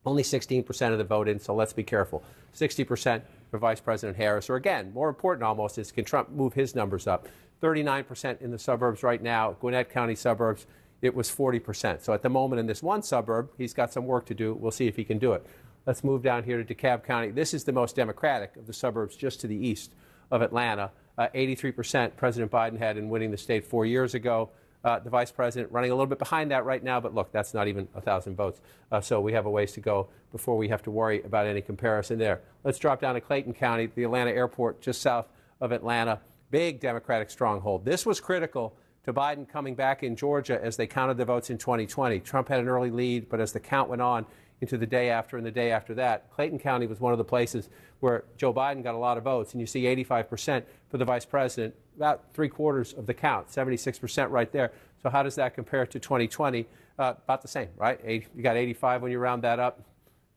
Only 16% of the vote in, so let's be careful. 60% for Vice President Harris, or again, more important almost is, can Trump move his numbers up? 39% in the suburbs right now, Gwinnett County suburbs. It was 40%. So at the moment in this one suburb, he's got some work to do. We'll see if he can do it. Let's move down here to DeKalb County. This is the most Democratic of the suburbs just to the east of Atlanta. 83% President Biden had in winning the state 4 years ago. The vice president running a little bit behind that right now, but look, that's not even 1,000 votes. So we have a ways to go before we have to worry about any comparison there. Let's drop down to Clayton County, the Atlanta airport just south of Atlanta. Big Democratic stronghold. This was critical to Biden coming back in Georgia as they counted the votes in 2020. Trump had an early lead, but as the count went on into the day after and the day after that, Clayton County was one of the places where Joe Biden got a lot of votes. And you see 85% for the vice president, about 3/4 of the count, 76% right there. So how does that compare to 2020? About the same, right? You got 85 when you round that up.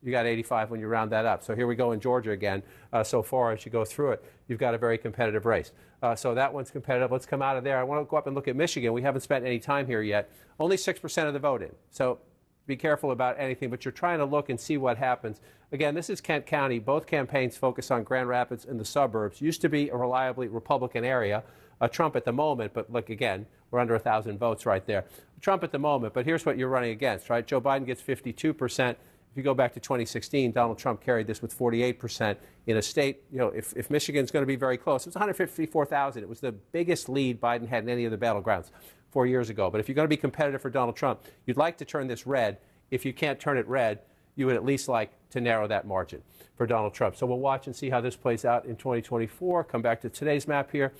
You got 85 when you round that up. So here we go in Georgia again. So far, as you go through it, you've got a very competitive race. So that one's competitive. Let's come out of there. I want to go up and look at Michigan. We haven't spent any time here yet. Only 6% of the vote in. So be careful about anything, but you're trying to look and see what happens. Again, this is Kent County. Both campaigns focus on Grand Rapids and the suburbs. Used to be a reliably Republican area. Trump at the moment, but look, again, we're under 1,000 votes right there. Trump at the moment, but here's what you're running against, right? Joe Biden gets 52%. If you go back to 2016, Donald Trump carried this with 48% in a state. You know, if Michigan's going to be very close, it was 154,000. It was the biggest lead Biden had in any of the battlegrounds 4 years ago. But if you're going to be competitive for Donald Trump, you'd like to turn this red. If you can't turn it red, you would at least like to narrow that margin for Donald Trump. So we'll watch and see how this plays out in 2024. Come back to today's map here.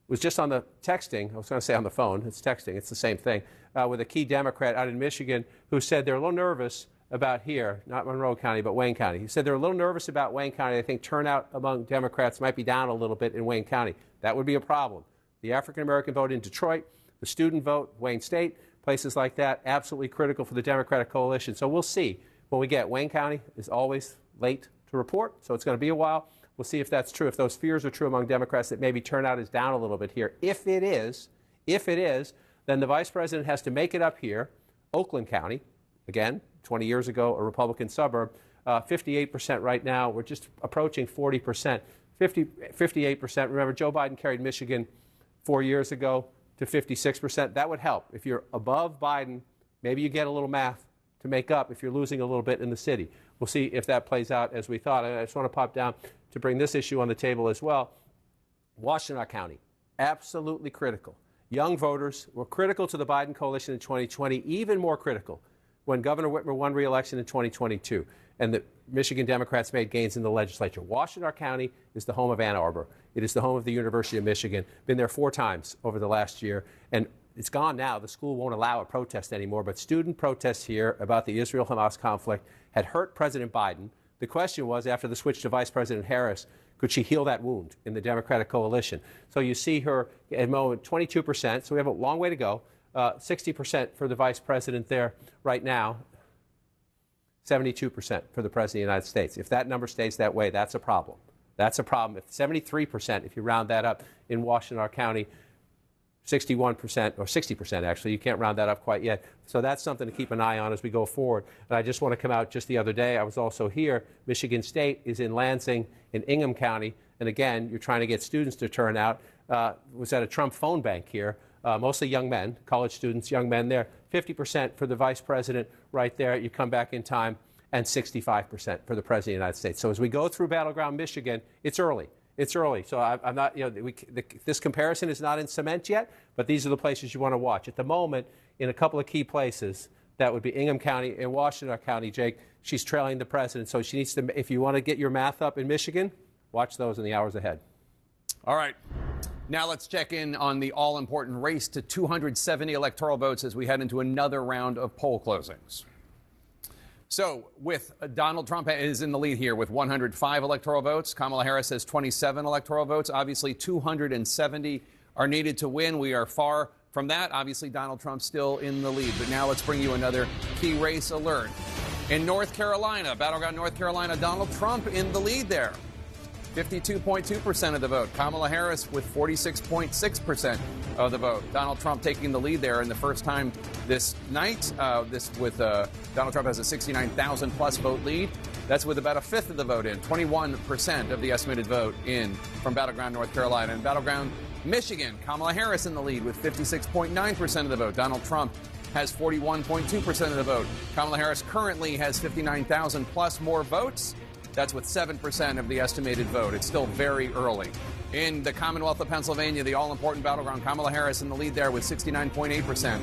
Was just on the texting, I was going to say on the phone, it's texting, it's the same thing, with a key Democrat out in Michigan who said they're a little nervous about here, not Monroe County, but Wayne County. He said they're a little nervous about Wayne County. I think turnout among Democrats might be down a little bit in Wayne County. That would be a problem. The African-American vote in Detroit, the student vote, Wayne State, places like that, absolutely critical for the Democratic coalition. So we'll see when we get. Wayne County is always late to report, so it's going to be a while. We'll see if that's true, if those fears are true among Democrats that maybe turnout is down a little bit here. If it is, then the vice president has to make it up here. Oakland County, again, 20 years ago, a Republican suburb, 58% right now. We're just approaching 40%, 58%. Remember, Joe Biden carried Michigan 4 years ago to 56%. That would help. If you're above Biden, maybe you get a little math to make up if you're losing a little bit in the city. We'll see if that plays out as we thought. And I just want to pop down to bring this issue on the table as well. Washtenaw County, absolutely critical. Young voters were critical to the Biden coalition in 2020, even more critical when Governor Whitmer won re-election in 2022 and the Michigan Democrats made gains in the legislature. Washtenaw County is the home of Ann Arbor. It is the home of the University of Michigan. Been there 4 times over the last year, and it's gone now. The school won't allow a protest anymore, but student protests here about the Israel-Hamas conflict had hurt President Biden. The question was, after the switch to Vice President Harris, could she heal that wound in the Democratic coalition? So you see her at the moment 22%, so we have a long way to go. 60% for the vice president there right now, 72% for the president of the United States. If that number stays that way, that's a problem. That's a problem. If 73%, if you round that up in Washtenaw County, 61% or 60% actually, you can't round that up quite yet. So that's something to keep an eye on as we go forward. And I just want to come out just the other day. I was also here. Michigan State is in Lansing in Ingham County. And again, you're trying to get students to turn out. Was at a Trump phone bank here. Mostly young men, college students, young men there. 50% for the vice president right there. You come back in time, and 65% for the president of the United States. So as we go through battleground Michigan, it's early. It's early. So I'm not, this comparison is not in cement yet, but these are the places you want to watch. At the moment, in a couple of key places, that would be Ingham County and Washtenaw County, Jake. She's trailing the president. So she needs to, if you want to get your math up in Michigan, watch those in the hours ahead. All right. Now let's check in on the all-important race to 270 electoral votes as we head into another round of poll closings. So with Donald Trump is in the lead here with 105 electoral votes. Kamala Harris has 27 electoral votes. Obviously, 270 are needed to win. We are far from that. Obviously, Donald Trump still in the lead. But now let's bring you another key race alert. In North Carolina, battleground North Carolina, Donald Trump in the lead there. 52.2% of the vote. Kamala Harris with 46.6% of the vote. Donald Trump taking the lead there in the first time this night. Donald Trump has a 69,000 plus vote lead. That's with about a fifth of the vote in. 21% of the estimated vote in from battleground North Carolina. And battleground Michigan, Kamala Harris in the lead with 56.9% of the vote. Donald Trump has 41.2% of the vote. Kamala Harris currently has 59,000 plus more votes. That's with 7% of the estimated vote. It's still very early. In the Commonwealth of Pennsylvania, the all-important battleground, Kamala Harris in the lead there with 69.8%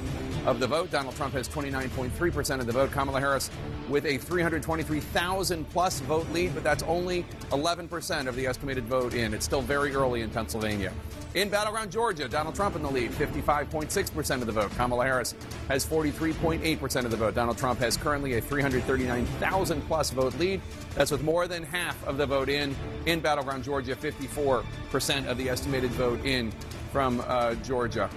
of the vote. Donald Trump has 29.3% of the vote. Kamala Harris with a 323,000-plus vote lead, but that's only 11% of the estimated vote in. It's still very early in Pennsylvania. In battleground Georgia, Donald Trump in the lead, 55.6% of the vote. Kamala Harris has 43.8% of the vote. Donald Trump has currently a 339,000-plus vote lead. That's with more than half of the vote in battleground Georgia, 54% of the estimated vote in from Georgia.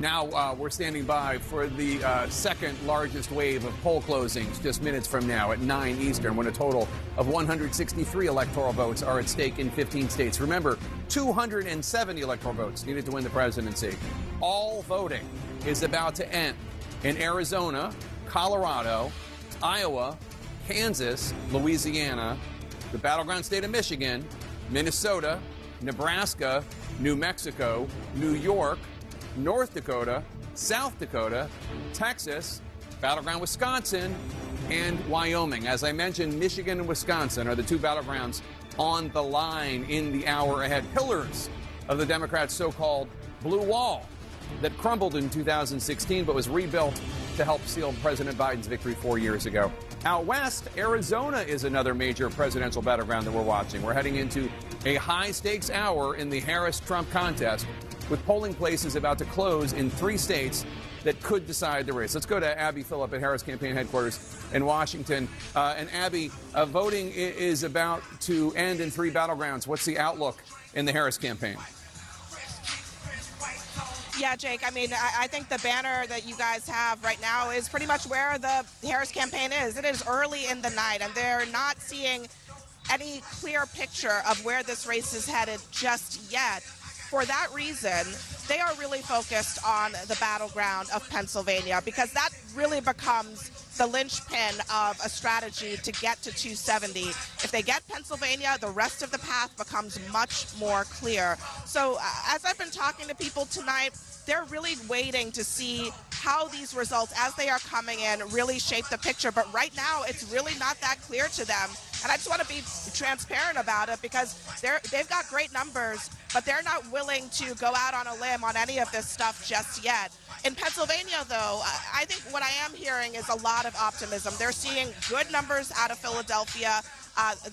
Now we're standing by for the second largest wave of poll closings just minutes from now at 9 Eastern, when a total of 163 electoral votes are at stake in 15 states. Remember, 270 electoral votes needed to win the presidency. All voting is about to end in Arizona, Colorado, Iowa, Kansas, Louisiana, the battleground state of Michigan, Minnesota, Nebraska, New Mexico, New York, North Dakota, South Dakota, Texas, battleground Wisconsin, and Wyoming. As I mentioned, Michigan and Wisconsin are the two battlegrounds on the line in the hour ahead. Pillars of the Democrats' so-called blue wall that crumbled in 2016 but was rebuilt to help seal President Biden's victory 4 years ago. Out west, Arizona is another major presidential battleground that we're watching. We're heading into a high-stakes hour in the Harris-Trump contest, with polling places about to close in 3 states that could decide the race. Let's go to Abby Phillip at Harris Campaign Headquarters in Washington. And Abby, voting is about to end in 3 battlegrounds. What's the outlook in the Harris campaign? Yeah, Jake, I mean, I think the banner that you guys have right now is pretty much where the Harris campaign is. It is early in the night, and they're not seeing any clear picture of where this race is headed just yet. For that reason, they are really focused on the battleground of Pennsylvania, because that really becomes the linchpin of a strategy to get to 270. If they get Pennsylvania, the rest of the path becomes much more clear. So as I've been talking to people tonight, they're really waiting to see how these results, as they are coming in, really shape the picture. But right now, it's really not that clear to them. And I just want to be transparent about it, because they've got great numbers, but they're not willing to go out on a limb on any of this stuff just yet. In Pennsylvania, though, I think what I am hearing is a lot of optimism. They're seeing good numbers out of Philadelphia.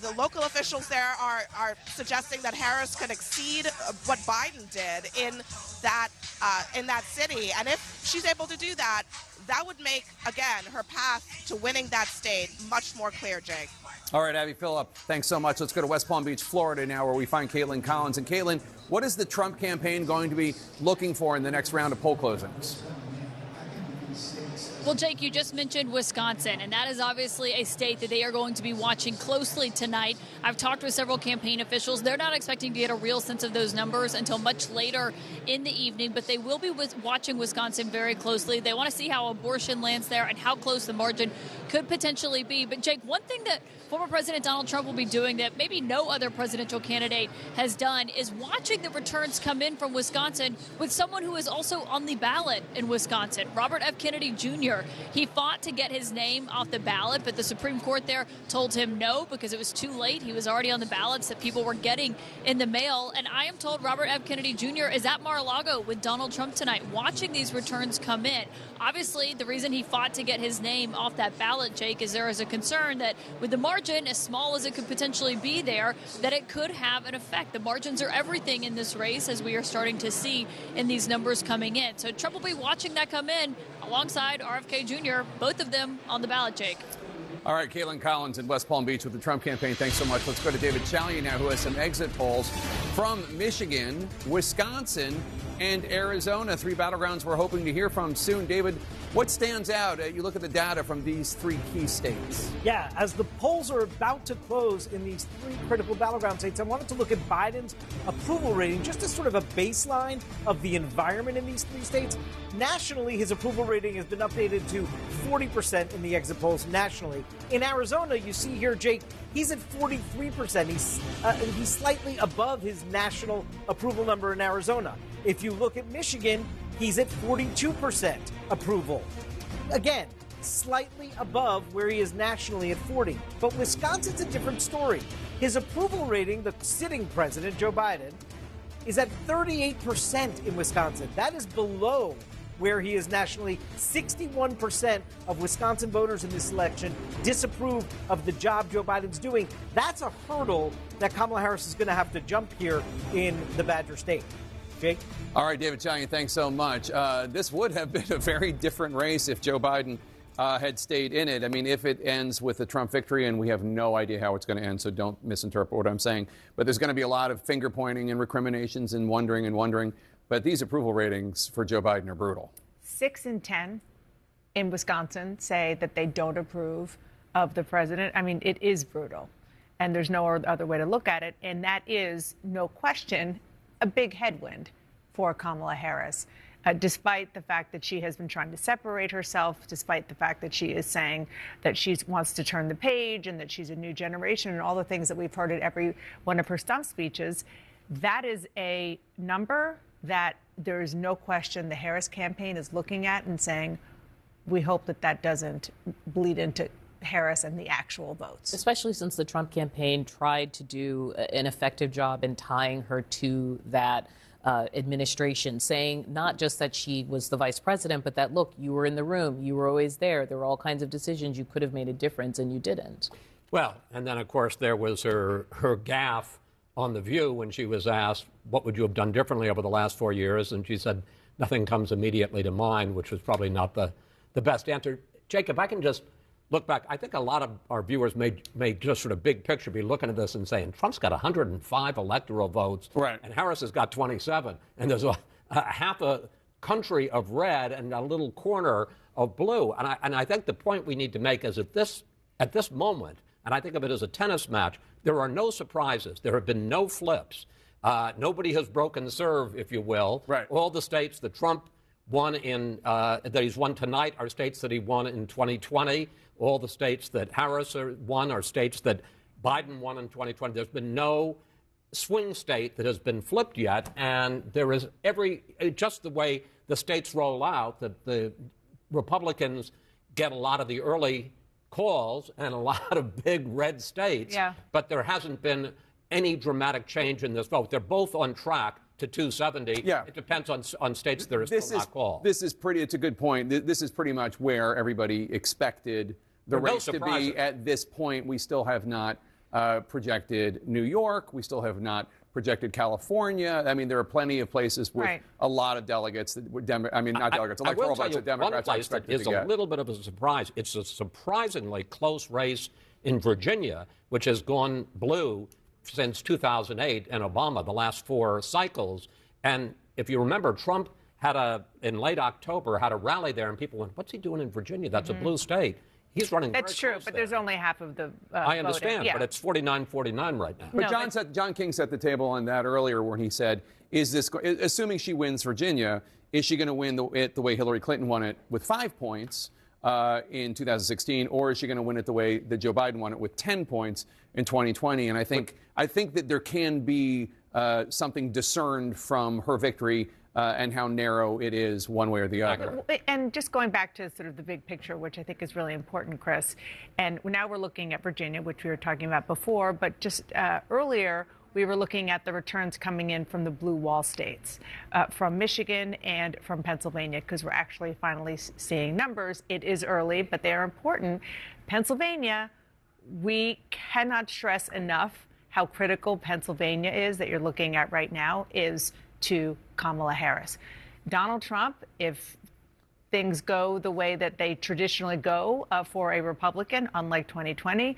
The local officials there are suggesting that Harris could exceed what Biden did in that city. And if she's able to do that, that would make, again, her path to winning that state much more clear, Jake. All right, Abby Phillip, thanks so much. Let's go to West Palm Beach, Florida now, where we find Caitlin Collins. And Caitlin, what is the Trump campaign going to be looking for in the next round of poll closings? Well, Jake, you just mentioned Wisconsin, and that is obviously a state that they are going to be watching closely tonight. I've talked with several campaign officials. They're not expecting to get a real sense of those numbers until much later in the evening, but they will be watching Wisconsin very closely. They want to see how abortion lands there and how close the margin could potentially be. But, Jake, one thing that former President Donald Trump will be doing that maybe no other presidential candidate has done is watching the returns come in from Wisconsin with someone who is also on the ballot in Wisconsin, Robert F. Kennedy Jr. He fought to get his name off the ballot, but the Supreme Court there told him no because it was too late. He was already on the ballots that people were getting in the mail. And I am told Robert F. Kennedy Jr. is at Mar-a-Lago with Donald Trump tonight, watching these returns come in. Obviously, the reason he fought to get his name off that ballot, Jake, is there is a concern that with the margin, as small as it could potentially be there, that it could have an effect. The margins are everything in this race, as we are starting to see in these numbers coming in. So Trump will be watching that come in alongside RFK Jr., both of them on the ballot, Jake. All right, Caitlin Collins in West Palm Beach with the Trump campaign. Thanks so much. Let's go to David Chalier now, who has some exit polls from Michigan, Wisconsin, and Arizona. 3 battlegrounds we're hoping to hear from soon. David, what stands out? You look at the data from these 3 key states. Yeah, as the polls are about to close in these 3 critical battleground states, I wanted to look at Biden's approval rating just as sort of a baseline of the environment in these 3 states. Nationally, his approval rating has been updated to 40% in the exit polls nationally. In Arizona, you see here, Jake, he's at 43%. He's slightly above his national approval number in Arizona. If you look at Michigan, he's at 42% approval. Again, slightly above where he is nationally at 40. But Wisconsin's a different story. His approval rating, the sitting president, Joe Biden, is at 38% in Wisconsin. That is below where he is nationally. 61% of Wisconsin voters in this election disapprove of the job Joe Biden's doing. That's a hurdle that Kamala Harris is going to have to jump here in the Badger State. Jake? All right, David Chang, thanks so much. This would have been a very different race if Joe Biden had stayed in it. I mean, if it ends with a Trump victory, and we have no idea how it's going to end, so don't misinterpret what I'm saying. But there's going to be a lot of finger pointing and recriminations and wondering. But these approval ratings for Joe Biden are brutal. 6 in 10 in Wisconsin say that they don't approve of the president. I mean, it is brutal, and there's no other way to look at it. And that is, no question, a big headwind for Kamala Harris, despite the fact that she has been trying to separate herself, despite the fact that she is saying that she wants to turn the page and that she's a new generation and all the things that we've heard at every one of her stump speeches. That is a number that there is no question the Harris campaign is looking at and saying, we hope that that doesn't bleed into Harris and the actual votes. Especially since the Trump campaign tried to do an effective job in tying her to that administration, saying not just that she was the vice president, but that, look, you were in the room, you were always there. There were all kinds of decisions you could have made a difference, and you didn't. Well, and then, of course, there was her gaffe on The View when she was asked, what would you have done differently over the last 4 years? And she said, nothing comes immediately to mind, which was probably not the best answer. Jake, if I can just look back, I think a lot of our viewers may just sort of big picture be looking at this and saying, Trump's got 105 electoral votes, right, and Harris has got 27. And there's a half a country of red and a little corner of blue. And I think the point we need to make is at this moment, and I think of it as a tennis match, there are no surprises. There have been no flips. Nobody has broken serve, if you will. Right. All the states that Trump won in, that he's won tonight are states that he won in 2020. All the states that Harris won are states that Biden won in 2020. There's been no swing state that has been flipped yet. And there is just the way the states roll out, that the Republicans get a lot of the early calls and a lot of big red states, but there hasn't been any dramatic change in this vote. They're both on track to 270. Yeah. It depends on states that are still not called. It's a good point. This is pretty much where everybody expected the race to be at this point. We still have not projected New York. We still have not projected California. I mean, there are plenty of places with a lot of delegates that would electoral votes that Democrats are expected to get. One place that is a little bit of a surprise. It's a surprisingly close race in Virginia, which has gone blue since 2008 and Obama, the last 4 cycles. And if you remember, Trump in late October, had a rally there, and people went, what's he doing in Virginia? That's a blue state. He's running. That's true, but there's only half of the I understand, but it's 49-49 right now. But John King set the table on that earlier when he said, assuming she wins Virginia, is she going to win it the way Hillary Clinton won it with 5 points in 2016, or is she going to win it the way that Joe Biden won it with 10 points in 2020? And I think that there can be something discerned from her victory and how narrow it is one way or the other. And just going back to sort of the big picture, which I think is really important, Chris, and now we're looking at Virginia, which we were talking about before, but just earlier we were looking at the returns coming in from the blue wall states, from Michigan and from Pennsylvania, because we're actually finally seeing numbers. It is early, but they are important. Pennsylvania, we cannot stress enough how critical Pennsylvania is that you're looking at right now is to Kamala Harris. Donald Trump, if things go the way that they traditionally go for a Republican, unlike 2020,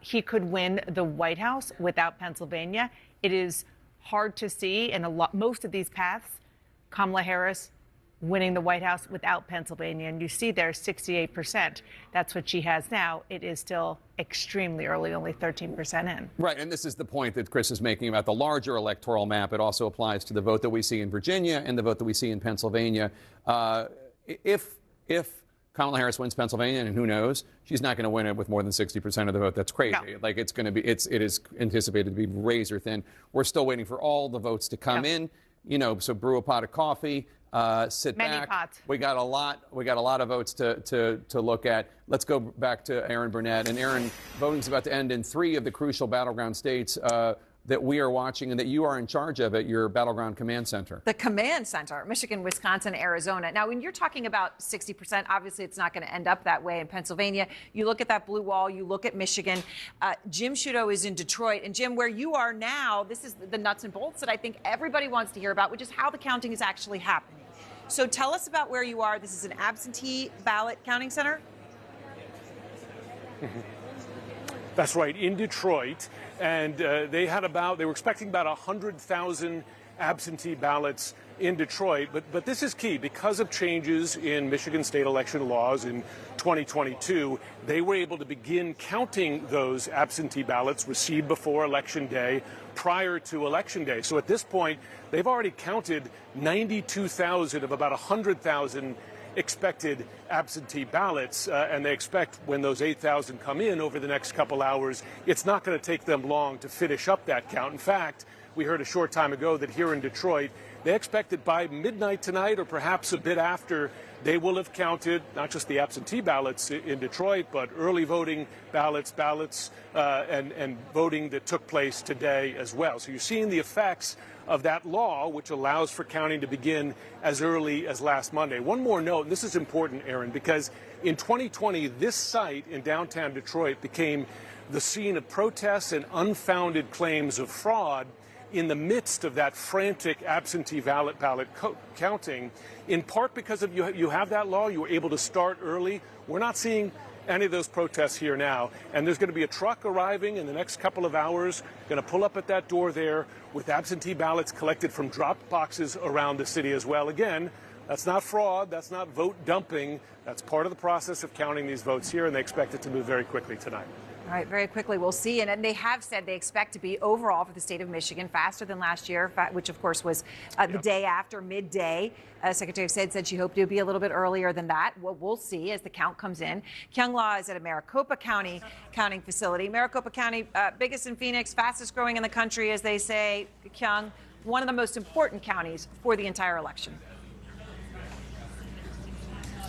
he could win the White House without Pennsylvania. It is hard to see in most of these paths, Kamala Harris winning the White House without Pennsylvania. And you see there 68%. That's what she has now. It is still extremely early, only 13% in. Right. And this is the point that Chris is making about the larger electoral map. It also applies to the vote that we see in Virginia and the vote that we see in Pennsylvania. If Kamala Harris wins Pennsylvania, and who knows, she's not going to win it with more than 60% of the vote. That's crazy. No. Like it is anticipated to be razor thin. We're still waiting for all the votes to come in, so brew a pot of coffee. sit Many back. pots. We got a lot of votes to look at. Let's go back to Aaron Burnett. And Aaron, voting's about to end in 3 of the crucial battleground states that we are watching and that you are in charge of at your Battleground Command Center. The command center, Michigan, Wisconsin, Arizona. Now, when you're talking about 60%, obviously it's not going to end up that way in Pennsylvania. You look at that blue wall, you look at Michigan. Jim Sciutto is in Detroit. And Jim, where you are now, this is the nuts and bolts that I think everybody wants to hear about, which is how the counting is actually happening. So tell us about where you are. This is an absentee ballot counting center? That's right, in Detroit. And they were expecting about 100,000 absentee ballots in Detroit. But this is key. Because of changes in Michigan state election laws in 2022, they were able to begin counting those absentee ballots received before Election Day prior to Election Day. So at this point, they've already counted 92,000 of about 100,000 expected absentee ballots, and they expect when those 8,000 come in over the next couple hours, it's not going to take them long to finish up that count. In fact, we heard a short time ago that here in Detroit, they expect that by midnight tonight or perhaps a bit after, they will have counted not just the absentee ballots in Detroit, but early voting ballots, and voting that took place today as well. So you're seeing the effects of that law, which allows for counting to begin as early as last Monday. One more note, and this is important, Aaron, because in 2020, this site in downtown Detroit became the scene of protests and unfounded claims of fraud in the midst of that frantic absentee ballot counting, in part because of you have that law, you were able to start early. We're not seeing any of those protests here now. And there's going to be a truck arriving in the next couple of hours, going to pull up at that door there with absentee ballots collected from drop boxes around the city as well. Again, that's not fraud. That's not vote dumping. That's part of the process of counting these votes here, and they expect it to move very quickly tonight. All right, very quickly, we'll see. And they have said they expect to be overall for the state of Michigan faster than last year, which, of course, was the day after midday. Secretary of State said she hoped it would be a little bit earlier than that. Well, we'll see as the count comes in. Kyung Law is at a Maricopa County counting facility. Maricopa County, biggest in Phoenix, fastest growing in the country, as they say. Kyung, one of the most important counties for the entire election.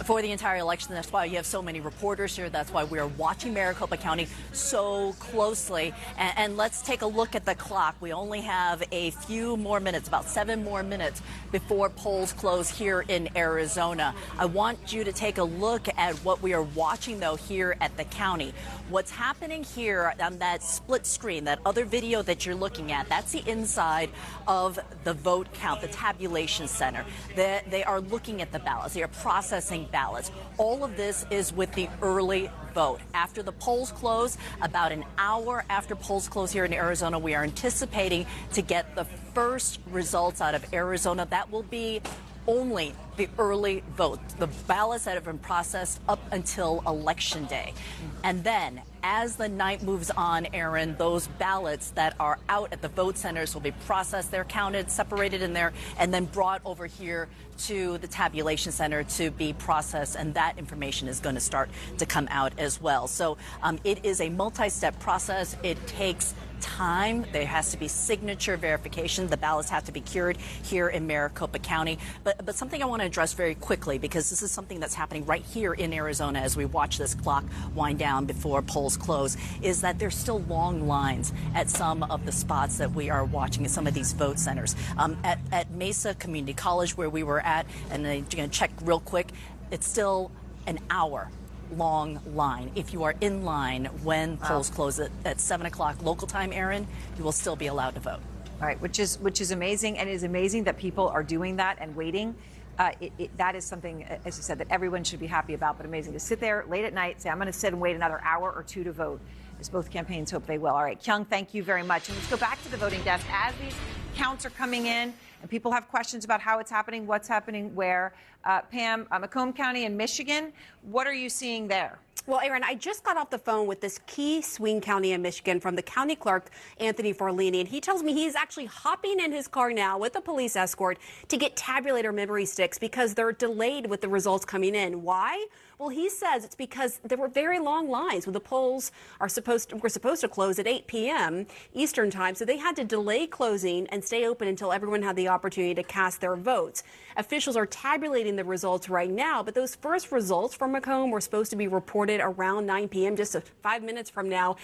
For the entire election. That's why you have so many reporters here. That's why we're watching Maricopa County so closely. And let's take a look at the clock. We only have a few more minutes, about 7 more minutes before polls close here in Arizona. I want you to take a look at what we are watching, though, here at the county. What's happening here on that split screen, that other video that you're looking at, that's the inside of the vote count, the tabulation center. They are looking at the ballots. They are processing ballots. All of this is with the early vote. After the polls close, about an hour after polls close here in Arizona, we are anticipating to get the first results out of Arizona. That will be only the early vote, the ballots that have been processed up until Election Day. And then, as the night moves on, Aaron, those ballots that are out at the vote centers will be processed. They're counted, separated in there, and then brought over here to the tabulation center to be processed. And that information is going to start to come out as well. So it is a multi-step process. It takes time. There has to be signature verification. The ballots have to be cured here in Maricopa County. But something I want to address very quickly, because this is something that's happening right here in Arizona as we watch this clock wind down before polls close, is that there's still long lines at some of the spots that we are watching at some of these vote centers. At Mesa Community College, where we were at, and I'm going to check real quick, it's still an hour long line. If you are in line when polls close at 7 o'clock local time, Aaron, you will still be allowed to vote. All right, which is amazing, and it is amazing that people are doing that and waiting. That is something, as you said, that everyone should be happy about, but amazing to sit there late at night, say, I'm going to sit and wait another hour or two to vote, as both campaigns hope they will. All right, Kyung, thank you very much. And let's go back to the voting desk. As these counts are coming in and people have questions about how it's happening, what's happening where, Pam, Macomb County in Michigan, what are you seeing there? Well, Aaron, I just got off the phone with this key swing county in Michigan from the county clerk, Anthony Forlini, and he tells me he's actually hopping in his car now with a police escort to get tabulator memory sticks because they're delayed with the results coming in. Why? Well, he says it's because there were very long lines when the polls were supposed to close at 8 p.m. Eastern time, so they had to delay closing and stay open until everyone had the opportunity to cast their votes. Officials are tabulating the results right now, but those first results from Macomb were supposed to be reported around 9 p.m., just 5 minutes from now.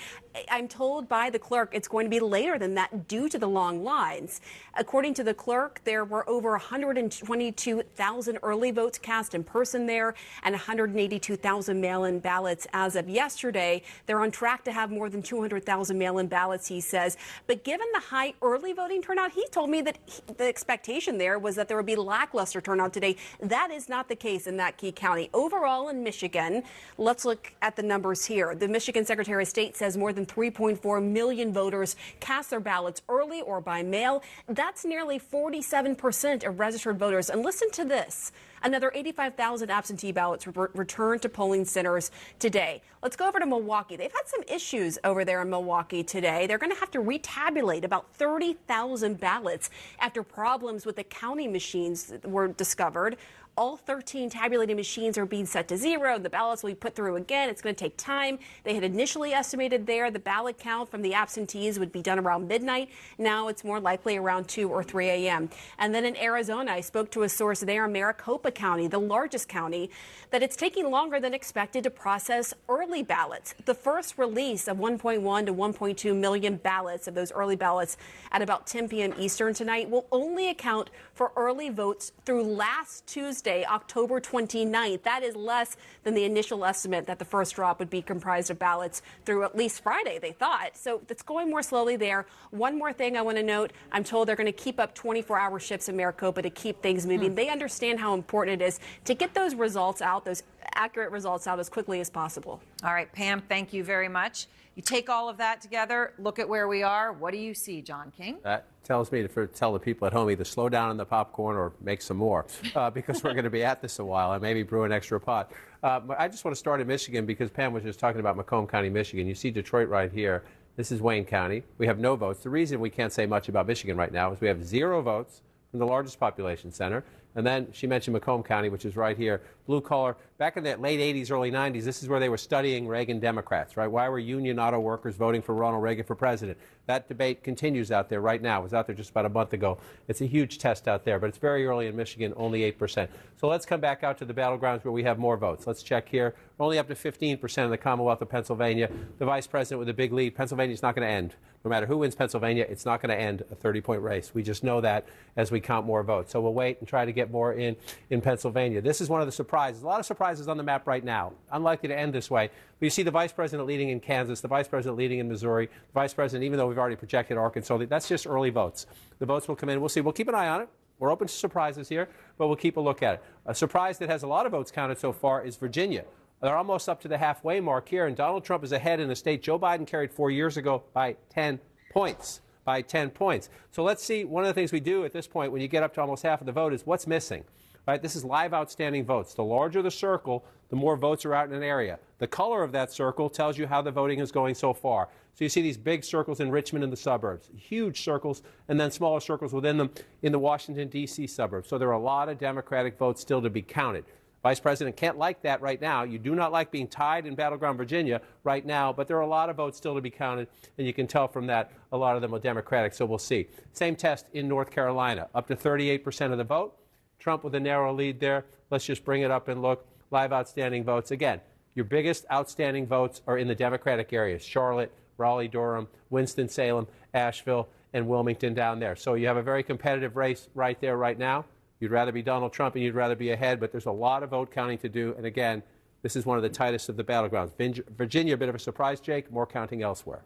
I'm told by the clerk it's going to be later than that due to the long lines. According to the clerk, there were over 122,000 early votes cast in person there and 182,000 mail-in ballots as of yesterday. They're on track to have more than 200,000 mail-in ballots, he says. But given the high early voting turnout, he told me that the expectation there was that there would be lackluster turnout today. That is not the case in that key county. Overall in Michigan, let's look at the numbers here. The Michigan Secretary of State says more than 3.4 million voters cast their ballots early or by mail. That's nearly 47% of registered voters. And listen to this. Another 85,000 absentee ballots returned to polling centers today. Let's go over to Milwaukee. They've had some issues over there in Milwaukee today. They're going to have to retabulate about 30,000 ballots after problems with the counting machines were discovered. All 13 tabulating machines are being set to zero. The ballots will be put through again. It's going to take time. They had initially estimated there the ballot count from the absentees would be done around midnight. Now it's more likely around 2 or 3 a.m. And then in Arizona, I spoke to a source there in Maricopa County, the largest county, that it's taking longer than expected to process early ballots. The first release of 1.1 to 1.2 million ballots of those early ballots at about 10 p.m. Eastern tonight will only account for early votes through last Tuesday, October 29th. That is less than the initial estimate that the first drop would be comprised of ballots through at least Friday, they thought. So it's going more slowly there. One more thing I want to note, I'm told they're going to keep up 24-hour shifts in Maricopa to keep things moving. They understand how important it is to get those results out, those accurate results out as quickly as possible. All right, Pam, thank you very much. You take all of that together, look at where we are. What do you see, John King? That tells me to tell the people at home either slow down on the popcorn or make some more because we're going to be at this a while and maybe brew an extra pot. I just want to start in Michigan because Pam was just talking about Macomb County, Michigan. You see Detroit right here. This is Wayne County. We have no votes. The reason we can't say much about Michigan right now is we have 0 votes from the largest population center. And then she mentioned Macomb County, which is right here, blue collar. Back in the late 80s, early 90s, this is where they were studying Reagan Democrats, right? Why were union auto workers voting for Ronald Reagan for president? That debate continues out there right now. It was out there just about a month ago. It's a huge test out there, but it's very early in Michigan, only 8%. So let's come back out to the battlegrounds where we have more votes. Let's check here. We're only up to 15% in the Commonwealth of Pennsylvania. The vice president with a big lead. Pennsylvania's not going to end. No matter who wins Pennsylvania, it's not going to end a 30-point race. We just know that as we count more votes. So we'll wait and try to get more in Pennsylvania. This is one of the surprises. A lot of surprises on the map right now. Unlikely to end this way. But you see the vice president leading in Kansas, the vice president leading in Missouri, the vice president, even though we've already projected Arkansas, that's just early votes. The votes will come in. We'll see. We'll keep an eye on it. We're open to surprises here, but we'll keep a look at it. A surprise that has a lot of votes counted so far is Virginia. They're almost up to the halfway mark here, and Donald Trump is ahead in a state Joe Biden carried 4 years ago by 10 points. By 10 points. So let's see. One of the things we do at this point when you get up to almost half of the vote is what's missing. Right? This is live outstanding votes. The larger the circle, the more votes are out in an area. The color of that circle tells you how the voting is going so far. So you see these big circles in Richmond and the suburbs, huge circles, and then smaller circles within them in the Washington, D.C. suburbs. So there are a lot of Democratic votes still to be counted. Vice President can't like that right now. You do not like being tied in battleground Virginia right now, but there are a lot of votes still to be counted, and you can tell from that a lot of them are Democratic, so we'll see. Same test in North Carolina, up to 38% of the vote. Trump with a narrow lead there. Let's just bring it up and look. Live outstanding votes. Again, your biggest outstanding votes are in the Democratic areas, Charlotte, Raleigh-Durham, Winston-Salem, Asheville, and Wilmington down there. So you have a very competitive race right there right now. You'd rather be Donald Trump and you'd rather be ahead, but there's a lot of vote counting to do. And again, this is one of the tightest of the battlegrounds. Virginia, a bit of a surprise, Jake, more counting elsewhere.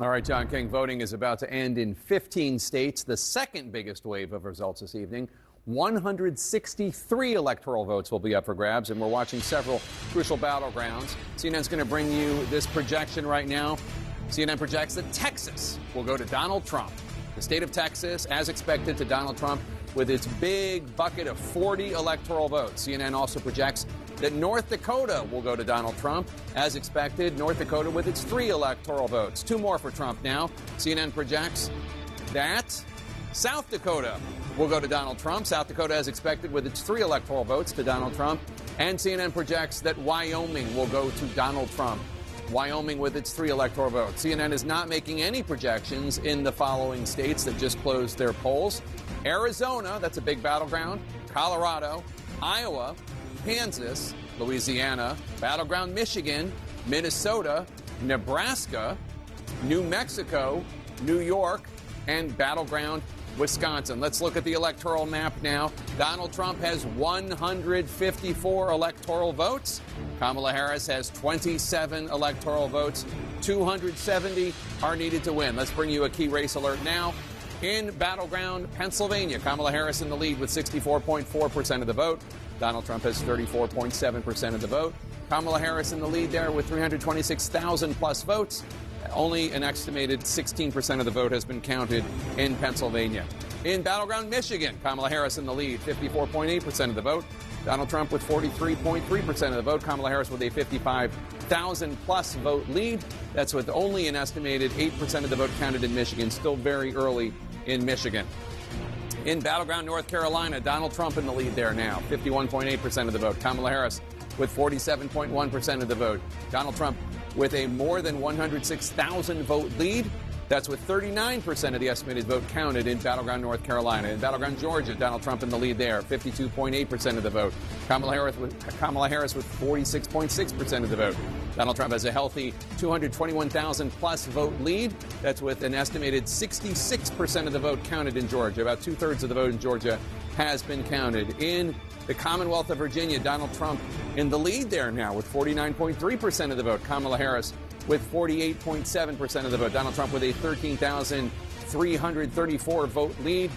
All right, John King, voting is about to end in 15 states, the second biggest wave of results this evening. 163 electoral votes will be up for grabs, and we're watching several crucial battlegrounds. CNN's going to bring you this projection right now. CNN projects that Texas will go to Donald Trump. The state of Texas, as expected, to Donald Trump with its big bucket of 40 electoral votes. CNN also projects that North Dakota will go to Donald Trump. As expected, North Dakota with its 3 electoral votes. 2 more for Trump now. CNN projects that South Dakota will go to Donald Trump. South Dakota, as expected, with its 3 electoral votes to Donald Trump. And CNN projects that Wyoming will go to Donald Trump. Wyoming with its 3 electoral votes. CNN is not making any projections in the following states that just closed their polls. Arizona, that's a big battleground. Colorado, Iowa, Kansas, Louisiana, battleground Michigan, Minnesota, Nebraska, New Mexico, New York, and battleground Wisconsin. Let's look at the electoral map now. Donald Trump has 154 electoral votes. Kamala Harris has 27 electoral votes. 270 are needed to win. Let's bring you a key race alert now. In battleground Pennsylvania, Kamala Harris in the lead with 64.4% of the vote. Donald Trump has 34.7% of the vote. Kamala Harris in the lead there with 326,000 plus votes. Only an estimated 16% of the vote has been counted in Pennsylvania. In battleground Michigan, Kamala Harris in the lead, 54.8% of the vote. Donald Trump with 43.3% of the vote. Kamala Harris with a 55,000 plus vote lead. That's with only an estimated 8% of the vote counted in Michigan. Still very early in Michigan. In battleground North Carolina, Donald Trump in the lead there now, 51.8% of the vote. Kamala Harris with 47.1% of the vote. Donald Trump with a more than 106,000 vote lead. That's with 39% of the estimated vote counted in battleground North Carolina. In battleground Georgia, Donald Trump in the lead there, 52.8% of the vote. Kamala Harris with 46.6% of the vote. Donald Trump has a healthy 221,000 plus vote lead. That's with an estimated 66% of the vote counted in Georgia. About 2/3 of the vote in Georgia has been counted. In the Commonwealth of Virginia, Donald Trump in the lead there now with 49.3% of the vote. Kamala Harris with 48.7% of the vote. Donald Trump with a 13,334 vote lead.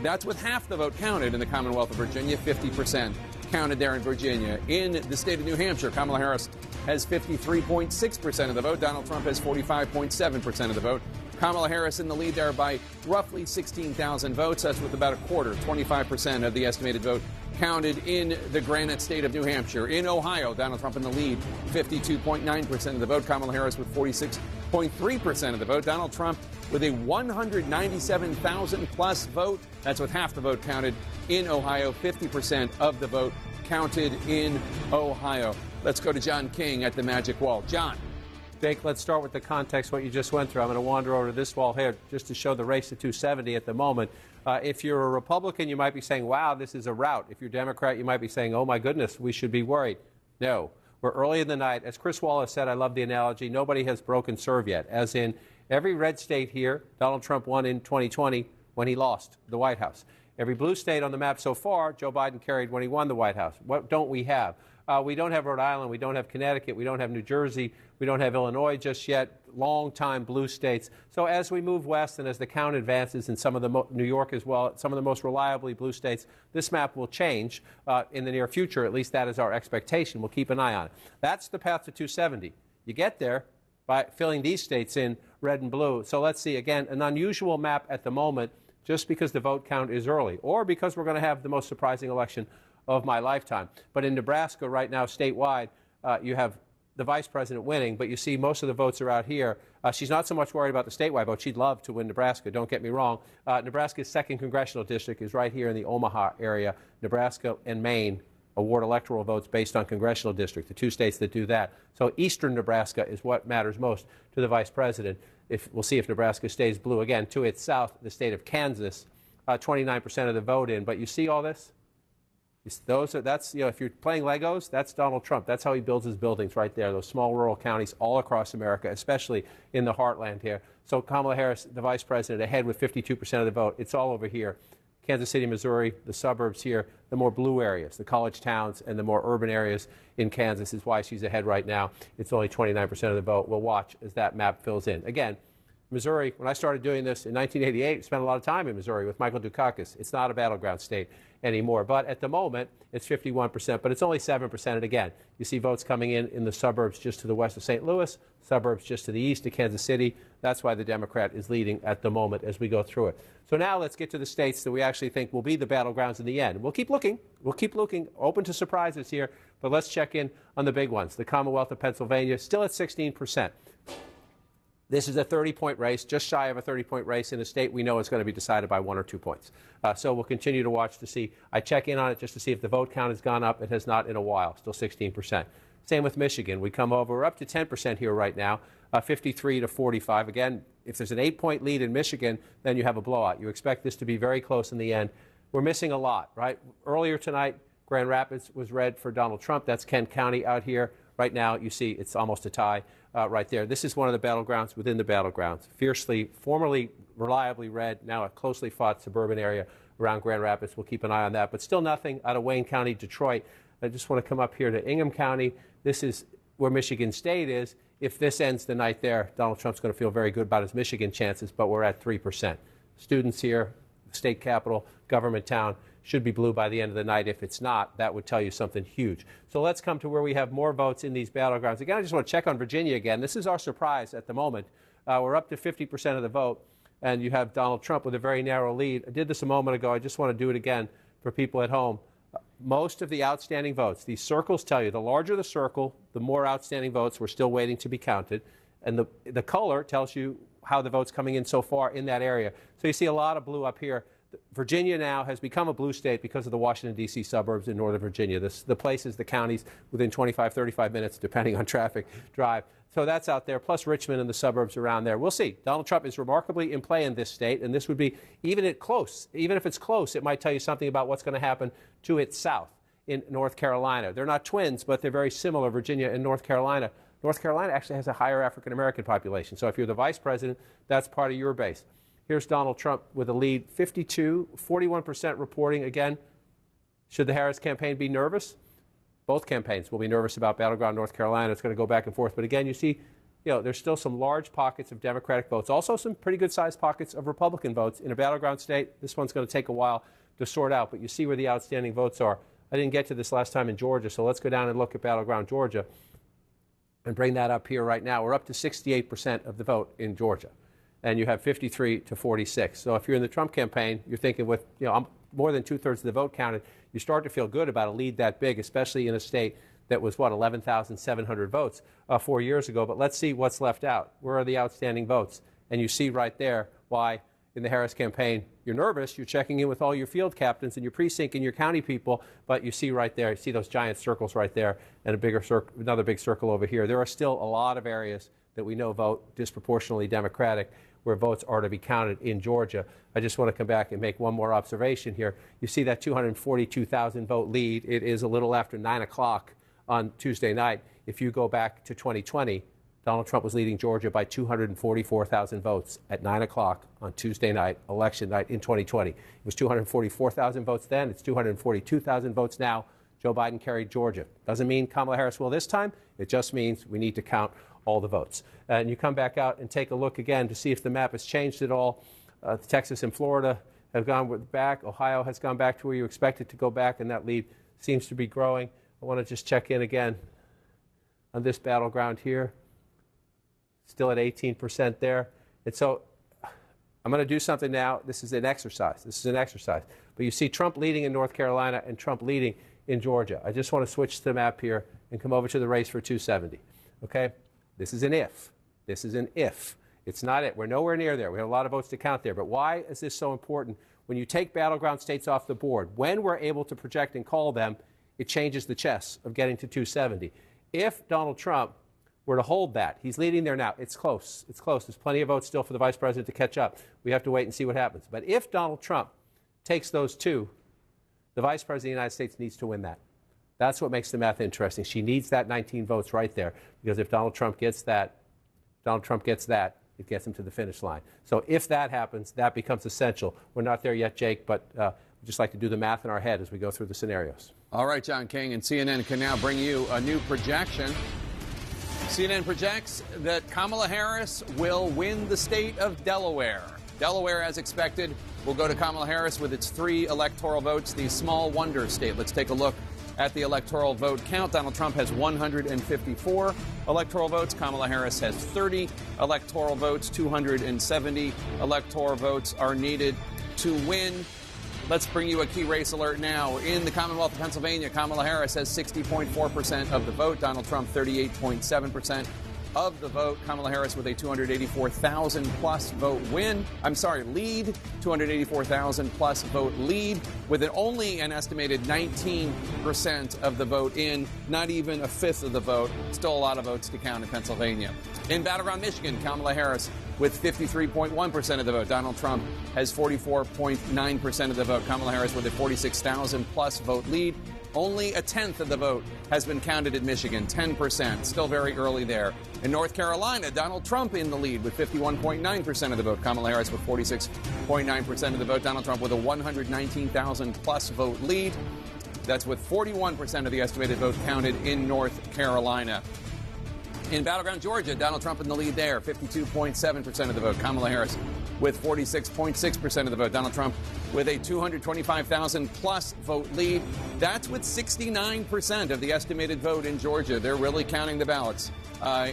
That's with half the vote counted in the Commonwealth of Virginia, 50% counted there in Virginia. In the state of New Hampshire, Kamala Harris has 53.6% of the vote. Donald Trump has 45.7% of the vote. Kamala Harris in the lead there by roughly 16,000 votes. That's with about a quarter, 25% of the estimated vote counted in the granite state of New Hampshire. In Ohio, Donald Trump in the lead, 52.9% of the vote. Kamala Harris with 46.3% of the vote. Donald Trump with a 197,000 plus vote. That's with half the vote counted in Ohio, 50% of the vote counted in Ohio. Let's go to John King at the Magic Wall. John. Jake, let's start with the context, what you just went through. I'm going to wander over to this wall here just to show the race to 270 at the moment. If you're a Republican, you might be saying, wow, this is a rout. If you're Democrat, you might be saying, oh, my goodness, we should be worried. No, we're early in the night. As Chris Wallace said, I love the analogy, nobody has broken serve yet. As in, every red state here, Donald Trump won in 2020 when he lost the White House. Every blue state on the map so far, Joe Biden carried when he won the White House. What don't we have? We don't have Rhode Island. We don't have Connecticut. We don't have New Jersey. We don't have Illinois just yet. Long-time blue states. So as we move west and as the count advances in some of the New York as well, some of the most reliably blue states, this map will change in the near future. At least that is our expectation. We'll keep an eye on it. That's the path to 270. You get there by filling these states in red and blue. So let's see, again, an unusual map at the moment just because the vote count is early or because we're going to have the most surprising election of my lifetime. But in Nebraska right now, statewide, you have the vice president winning, but you see most of the votes are out here. She's not so much worried about the statewide vote. She'd love to win Nebraska, don't get me wrong. Nebraska's second congressional district is right here in the Omaha area. Nebraska and Maine award electoral votes based on congressional district, the two states that do that. So eastern Nebraska is what matters most to the vice president. We'll see if Nebraska stays blue. Again, to its south, the state of Kansas, 29% of the vote in. But you see all this? That's if you're playing Legos, that's Donald Trump. That's how he builds his buildings right there, those small rural counties all across America, especially in the heartland here. So Kamala Harris, the vice president, ahead with 52% of the vote. It's all over here. Kansas City, Missouri, the suburbs here, the more blue areas, the college towns and the more urban areas in Kansas is why she's ahead right now. It's only 29% of the vote. We'll watch as that map fills in. Again, Missouri, when I started doing this in 1988, spent a lot of time in Missouri with Michael Dukakis. It's not a battleground state anymore. But at the moment, it's 51%, but it's only 7%. And again, you see votes coming in the suburbs just to the west of St. Louis, suburbs just to the east of Kansas City. That's why the Democrat is leading at the moment as we go through it. So now let's get to the states that we actually think will be the battlegrounds in the end. We'll keep looking. We'll keep looking, open to surprises here. But let's check in on the big ones. The Commonwealth of Pennsylvania, still at 16%. This is a 30-point race, just shy of a 30-point race in a state we know is going to be decided by 1 or 2 points. So we'll continue to watch to see. I check in on it just to see if the vote count has gone up. It has not in a while, still 16%. Same with Michigan. We come over, we're up to 10% here right now, 53 to 45. Again, if there's an 8-point lead in Michigan, then you have a blowout. You expect this to be very close in the end. We're missing a lot, right? Earlier tonight, Grand Rapids was red for Donald Trump. That's Kent County out here. Right now, you see it's almost a tie right there. This is one of the battlegrounds within the battlegrounds. Fiercely, formerly reliably red, now a closely fought suburban area around Grand Rapids. We'll keep an eye on that. But still nothing out of Wayne County, Detroit. I just want to come up here to Ingham County. This is where Michigan State is. If this ends the night there, Donald Trump's going to feel very good about his Michigan chances, but we're at 3%. Students here, state capital, government town, should be blue by the end of the night. If it's not, that would tell you something huge. So let's come to where we have more votes in these battlegrounds. Again, I just want to check on Virginia again. This is our surprise at the moment. We're up to 50% of the vote, and you have Donald Trump with a very narrow lead. I did this a moment ago. I just want to do it again for people at home. Most of the outstanding votes, these circles tell you, the larger the circle, the more outstanding votes. We're still waiting to be counted. And the color tells you how the vote's coming in so far in that area. So you see a lot of blue up here. Virginia now has become a blue state because of the Washington, D.C. suburbs in Northern Virginia. The places, the counties, within 25, 35 minutes, depending on traffic, drive. So that's out there, plus Richmond and the suburbs around there. We'll see. Donald Trump is remarkably in play in this state, and this would be, even if it's close, it might tell you something about what's going to happen to its south in North Carolina. They're not twins, but they're very similar, Virginia and North Carolina. North Carolina actually has a higher African-American population. So if you're the vice president, that's part of your base. Here's Donald Trump with a lead, 41% reporting. Again, should the Harris campaign be nervous? Both campaigns will be nervous about battleground North Carolina. It's going to go back and forth. But again, you see, there's still some large pockets of Democratic votes, also some pretty good-sized pockets of Republican votes in a battleground state. This one's going to take a while to sort out, but you see where the outstanding votes are. I didn't get to this last time in Georgia, so let's go down and look at battleground Georgia and bring that up here right now. We're up to 68% of the vote in Georgia, and you have 53 to 46. So if you're in the Trump campaign, you're thinking with more than 2/3 of the vote counted, you start to feel good about a lead that big, especially in a state that was, 11,700 votes 4 years ago. But let's see what's left out. Where are the outstanding votes? And you see right there why in the Harris campaign you're nervous. You're checking in with all your field captains and your precinct and your county people. But you see right there, you see those giant circles right there and another big circle over here. There are still a lot of areas that we know vote disproportionately Democratic, where votes are to be counted in Georgia. I just want to come back and make one more observation here. You see that 242,000 vote lead. It is a little after 9 o'clock on Tuesday night. If you go back to 2020, Donald Trump was leading Georgia by 244,000 votes at 9 o'clock on Tuesday night, election night in 2020. It was 244,000 votes then. It's 242,000 votes now. Joe Biden carried Georgia. Doesn't mean Kamala Harris will this time. It just means we need to count all the votes. And you come back out and take a look again to see if the map has changed at all. Texas and Florida have gone back. Ohio has gone back to where you expect it to go back, and that lead seems to be growing. I want to just check in again on this battleground here. Still at 18% there. And so I'm going to do something now. This is an exercise. But you see Trump leading in North Carolina and Trump leading in Georgia. I just want to switch the map here and come over to the race for 270. Okay? This is an if. It's not it. We're nowhere near there. We have a lot of votes to count there. But why is this so important? When you take battleground states off the board, when we're able to project and call them, it changes the chess of getting to 270. If Donald Trump were to hold that, he's leading there now. It's close. There's plenty of votes still for the vice president to catch up. We have to wait and see what happens. But if Donald Trump takes those two, the vice president of the United States needs to win that. That's what makes the math interesting. She needs that 19 votes right there, because if Donald Trump gets that, it gets him to the finish line. So if that happens, that becomes essential. We're not there yet, Jake, but we just like to do the math in our head as we go through the scenarios. All right, John King, and CNN can now bring you a new projection. CNN projects that Kamala Harris will win the state of Delaware. Delaware, as expected, will go to Kamala Harris with its 3 electoral votes, the small wonder state. Let's take a look at the electoral vote count. Donald Trump has 154 electoral votes. Kamala Harris has 30 electoral votes. 270 electoral votes are needed to win. Let's bring you a key race alert now. In the Commonwealth of Pennsylvania, Kamala Harris has 60.4% of the vote. Donald Trump, 38.7%. of the vote. Kamala Harris with a 284,000 plus vote lead, 284,000 plus vote lead, with only an estimated 19% of the vote in, not even a fifth of the vote. Still a lot of votes to count in Pennsylvania. In battleground Michigan, Kamala Harris with 53.1% of the vote. Donald Trump has 44.9% of the vote. Kamala Harris with a 46,000 plus vote lead. Only a tenth of the vote has been counted in Michigan, 10%. Still very early there. In North Carolina, Donald Trump in the lead with 51.9% of the vote. Kamala Harris with 46.9% of the vote. Donald Trump with a 119,000 plus vote lead. That's with 41% of the estimated vote counted in North Carolina. In battleground Georgia, Donald Trump in the lead there, 52.7% of the vote. Kamala Harris with 46.6% of the vote. Donald Trump with a 225,000 plus vote lead. That's with 69% of the estimated vote in Georgia. They're really counting the ballots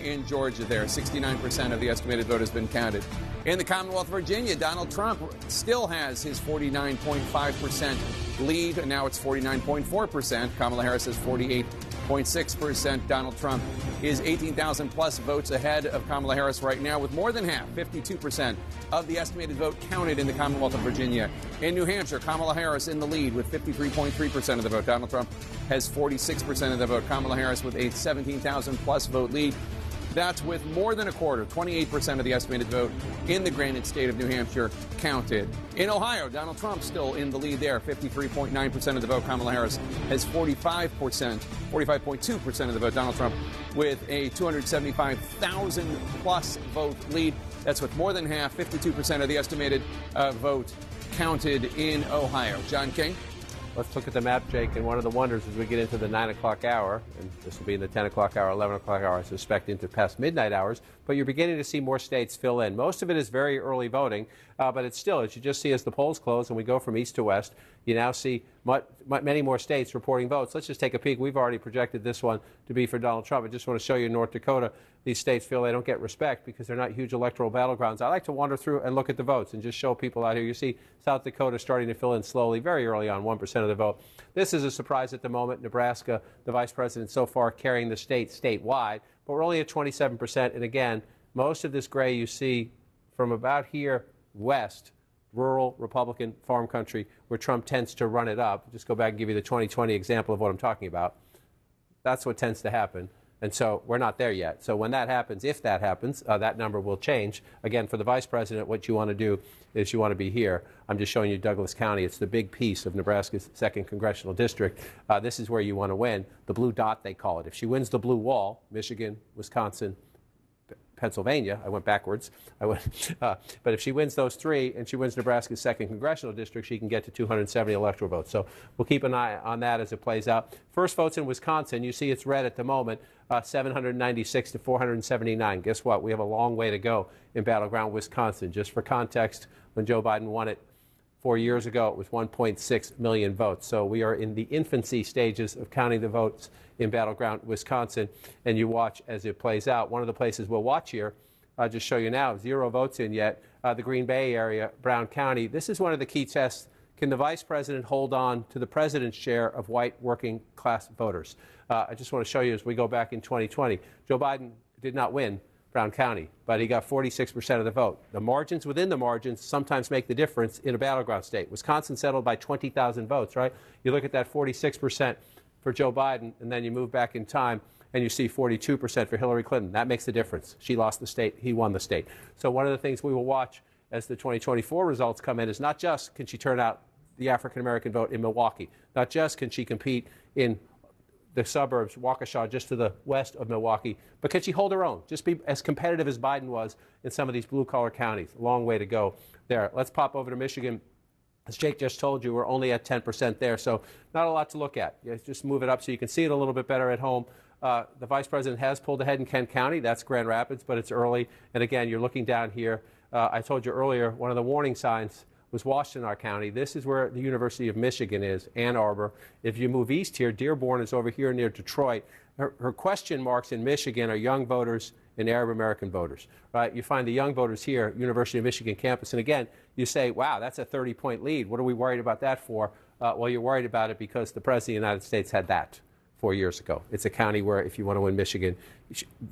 in Georgia there. 69% of the estimated vote has been counted. In the Commonwealth of Virginia, Donald Trump still has his 49.5% lead, and now it's 49.4%. Kamala Harris has 48.6%. Donald Trump is 18,000 plus votes ahead of Kamala Harris right now, with more than half, 52% of the estimated vote counted in the Commonwealth of Virginia. In New Hampshire, Kamala Harris in the lead with 53.3% of the vote. Donald Trump has 46% of the vote. Kamala Harris with a 17,000 plus vote lead. That's with more than a quarter, 28% of the estimated vote in the granite state of New Hampshire counted. In Ohio, Donald Trump still in the lead there, 53.9% of the vote. Kamala Harris has 45.2% of the vote. Donald Trump with a 275,000 plus vote lead. That's with more than half, 52% of the estimated vote counted in Ohio. John King. Let's look at the map, Jake, and one of the wonders as we get into the 9 o'clock hour, and this will be in the 10 o'clock hour, 11 o'clock hour, I suspect, into past midnight hours, but you're beginning to see more states fill in. Most of it is very early voting, but it's still, as you just see as the polls close and we go from east to west, you now see many more states reporting votes. Let's just take a peek. We've already projected this one to be for Donald Trump. I just want to show you in North Dakota, these states feel they don't get respect because they're not huge electoral battlegrounds. I like to wander through and look at the votes and just show people out here. You see South Dakota starting to fill in slowly, very early on, 1% of the vote. This is a surprise at the moment. Nebraska, the vice president so far carrying the state statewide, but we're only at 27%. And again, most of this gray you see from about here west, rural Republican farm country, where Trump tends to run it up. Just go back and give you the 2020 example of what I'm talking about. That's what tends to happen. And so we're not there yet. So when that happens, if that happens, that number will change. Again, for the vice president, what you want to do is you want to be here. I'm just showing you Douglas County. It's the big piece of Nebraska's 2nd congressional district. This is where you want to win. The blue dot, they call it. If she wins the blue wall, Michigan, Wisconsin, Pennsylvania, I went backwards. But if she wins those three and she wins Nebraska's 2nd congressional district, she can get to 270 electoral votes. So we'll keep an eye on that as it plays out. First votes in Wisconsin, you see it's red at the moment, 796 to 479. Guess what? We have a long way to go in battleground Wisconsin. Just for context, when Joe Biden won it 4 years ago, it was 1.6 million votes. So we are in the infancy stages of counting the votes in battleground Wisconsin, and you watch as it plays out. One of the places we'll watch here, I'll just show you now, 0 votes in yet, the Green Bay area, Brown County. This is one of the key tests. Can the vice president hold on to the president's share of white working class voters? I just want to show you as we go back in 2020. Joe Biden did not win Brown County, but he got 46% of the vote. The margins within the margins sometimes make the difference in a battleground state. Wisconsin settled by 20,000 votes, right? You look at that 46% for Joe Biden, and then you move back in time, and you see 42% for Hillary Clinton. That makes the difference. She lost the state. He won the state. So one of the things we will watch as the 2024 results come in is not just can she turn out the African-American vote in Milwaukee, not just can she compete in the suburbs, Waukesha, just to the west of Milwaukee, but can she hold her own? Just be as competitive as Biden was in some of these blue-collar counties. A long way to go there. Let's pop over to Michigan. As Jake just told you, we're only at 10% there, so not a lot to look at. Just move it up so you can see it a little bit better at home. The vice president has pulled ahead in Kent County. That's Grand Rapids, but it's early. And again, you're looking down here. I told you earlier, one of the warning signs was Washtenaw County. This is where the University of Michigan is, Ann Arbor. If you move east here, Dearborn is over here near Detroit. Her question marks in Michigan are young voters and Arab American voters, right? You find the young voters here, University of Michigan campus, and again, you say, wow, that's a 30-point lead. What are we worried about that for? Well, you're worried about it because the President of the United States had that 4 years ago. It's a county where, if you want to win Michigan,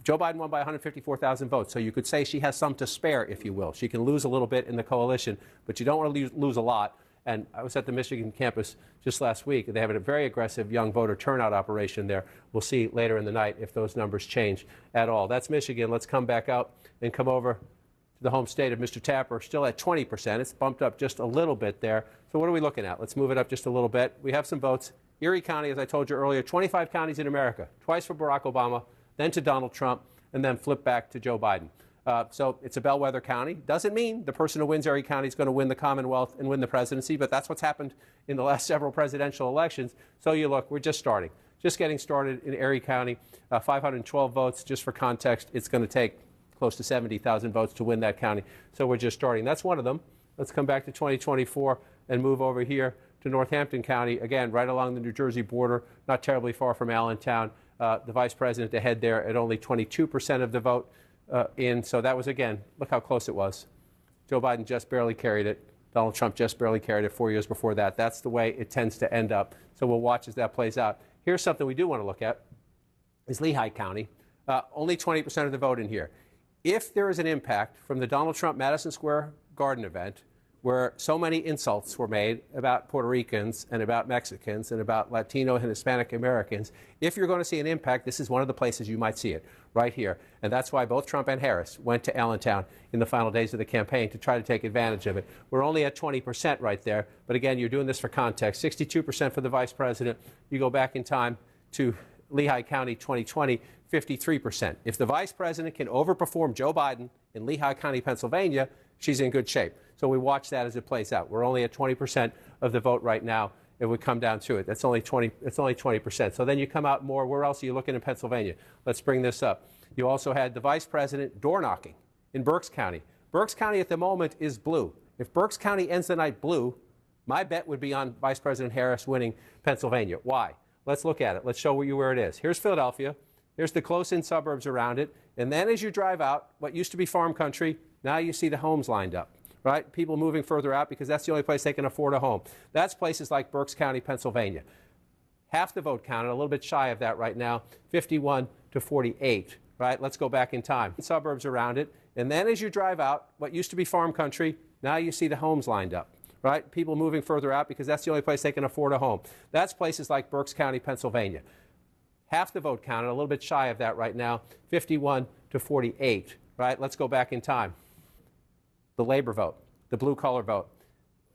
Joe Biden won by 154,000 votes. So you could say she has some to spare, if you will. She can lose a little bit in the coalition, but you don't want to lose a lot. And I was at the Michigan campus just last week. They have a very aggressive young voter turnout operation there. We'll see later in the night if those numbers change at all. That's Michigan. Let's come back out and come over to the home state of Mr. Tapper, still at 20%. It's bumped up just a little bit there. So what are we looking at? Let's move it up just a little bit. We have some votes. Erie County, as I told you earlier, 25 counties in America, twice for Barack Obama, then to Donald Trump, and then flip back to Joe Biden. So it's a bellwether county. Doesn't mean the person who wins Erie County is going to win the Commonwealth and win the presidency, but that's what's happened in the last several presidential elections. So you look, we're just starting. Just getting started in Erie County, 512 votes. Just for context, it's going to take close to 70,000 votes to win that county. So we're just starting. That's one of them. Let's come back to 2024 and move over here to Northampton County, again, right along the New Jersey border, not terribly far from Allentown. The vice president ahead there at only 22% of the vote in. So that was, again, look how close it was. Joe Biden just barely carried it. Donald Trump just barely carried it 4 years before that. That's the way it tends to end up. So we'll watch as that plays out. Here's something we do want to look at, is Lehigh County. Only 20% of the vote in here. If there is an impact from the Donald Trump Madison Square Garden event, where so many insults were made about Puerto Ricans and about Mexicans and about Latino and Hispanic Americans, if you're going to see an impact, this is one of the places you might see it, right here. And that's why both Trump and Harris went to Allentown in the final days of the campaign to try to take advantage of it. We're only at 20% right there. But again, you're doing this for context. 62% for the vice president. You go back in time to Lehigh County 2020, 53%. If the vice president can overperform Joe Biden in Lehigh County, Pennsylvania, she's in good shape. So we watch that as it plays out. We're only at 20% of the vote right now. It would come down to it. That's only 20. It's only 20%. So then you come out more. Where else are you looking in Pennsylvania? Let's bring this up. You also had the vice president door knocking in Berks County. Berks County at the moment is blue. If Berks County ends the night blue, my bet would be on Vice President Harris winning Pennsylvania. Why? Let's look at it. Let's show you where it is. Here's Philadelphia. Here's the close-in suburbs around it. And then as you drive out, what used to be farm country, now you see the homes lined up. Right? People moving further out because that's the only place they can afford a home. That's places like Berks County, Pennsylvania. Half the vote counted, a little bit shy of that right now, 51 to 48. Right? Let's go back in time. Suburbs around it. And then as you drive out, what used to be farm country, now you see the homes lined up. Right? People moving further out because that's the only place they can afford a home. That's places like Berks County, Pennsylvania. Half the vote counted, a little bit shy of that right now, 51 to 48. Right? Let's go back in time. The labor vote, the blue-collar vote,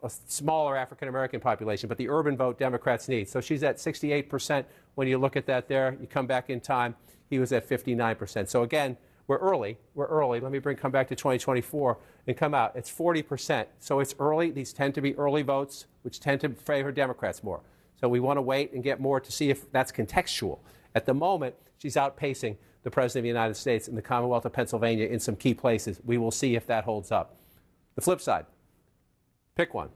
a smaller African-American population, but the urban vote Democrats need. So she's at 68% when you look at that there. You come back in time, he was at 59%. So again, we're early. Let me come back to 2024 and come out. It's 40%. So it's early. These tend to be early votes, which tend to favor Democrats more. So we want to wait and get more to see if that's contextual. At the moment, she's outpacing the President of the United States in the Commonwealth of Pennsylvania in some key places. We will see if that holds up. The flip side, pick one.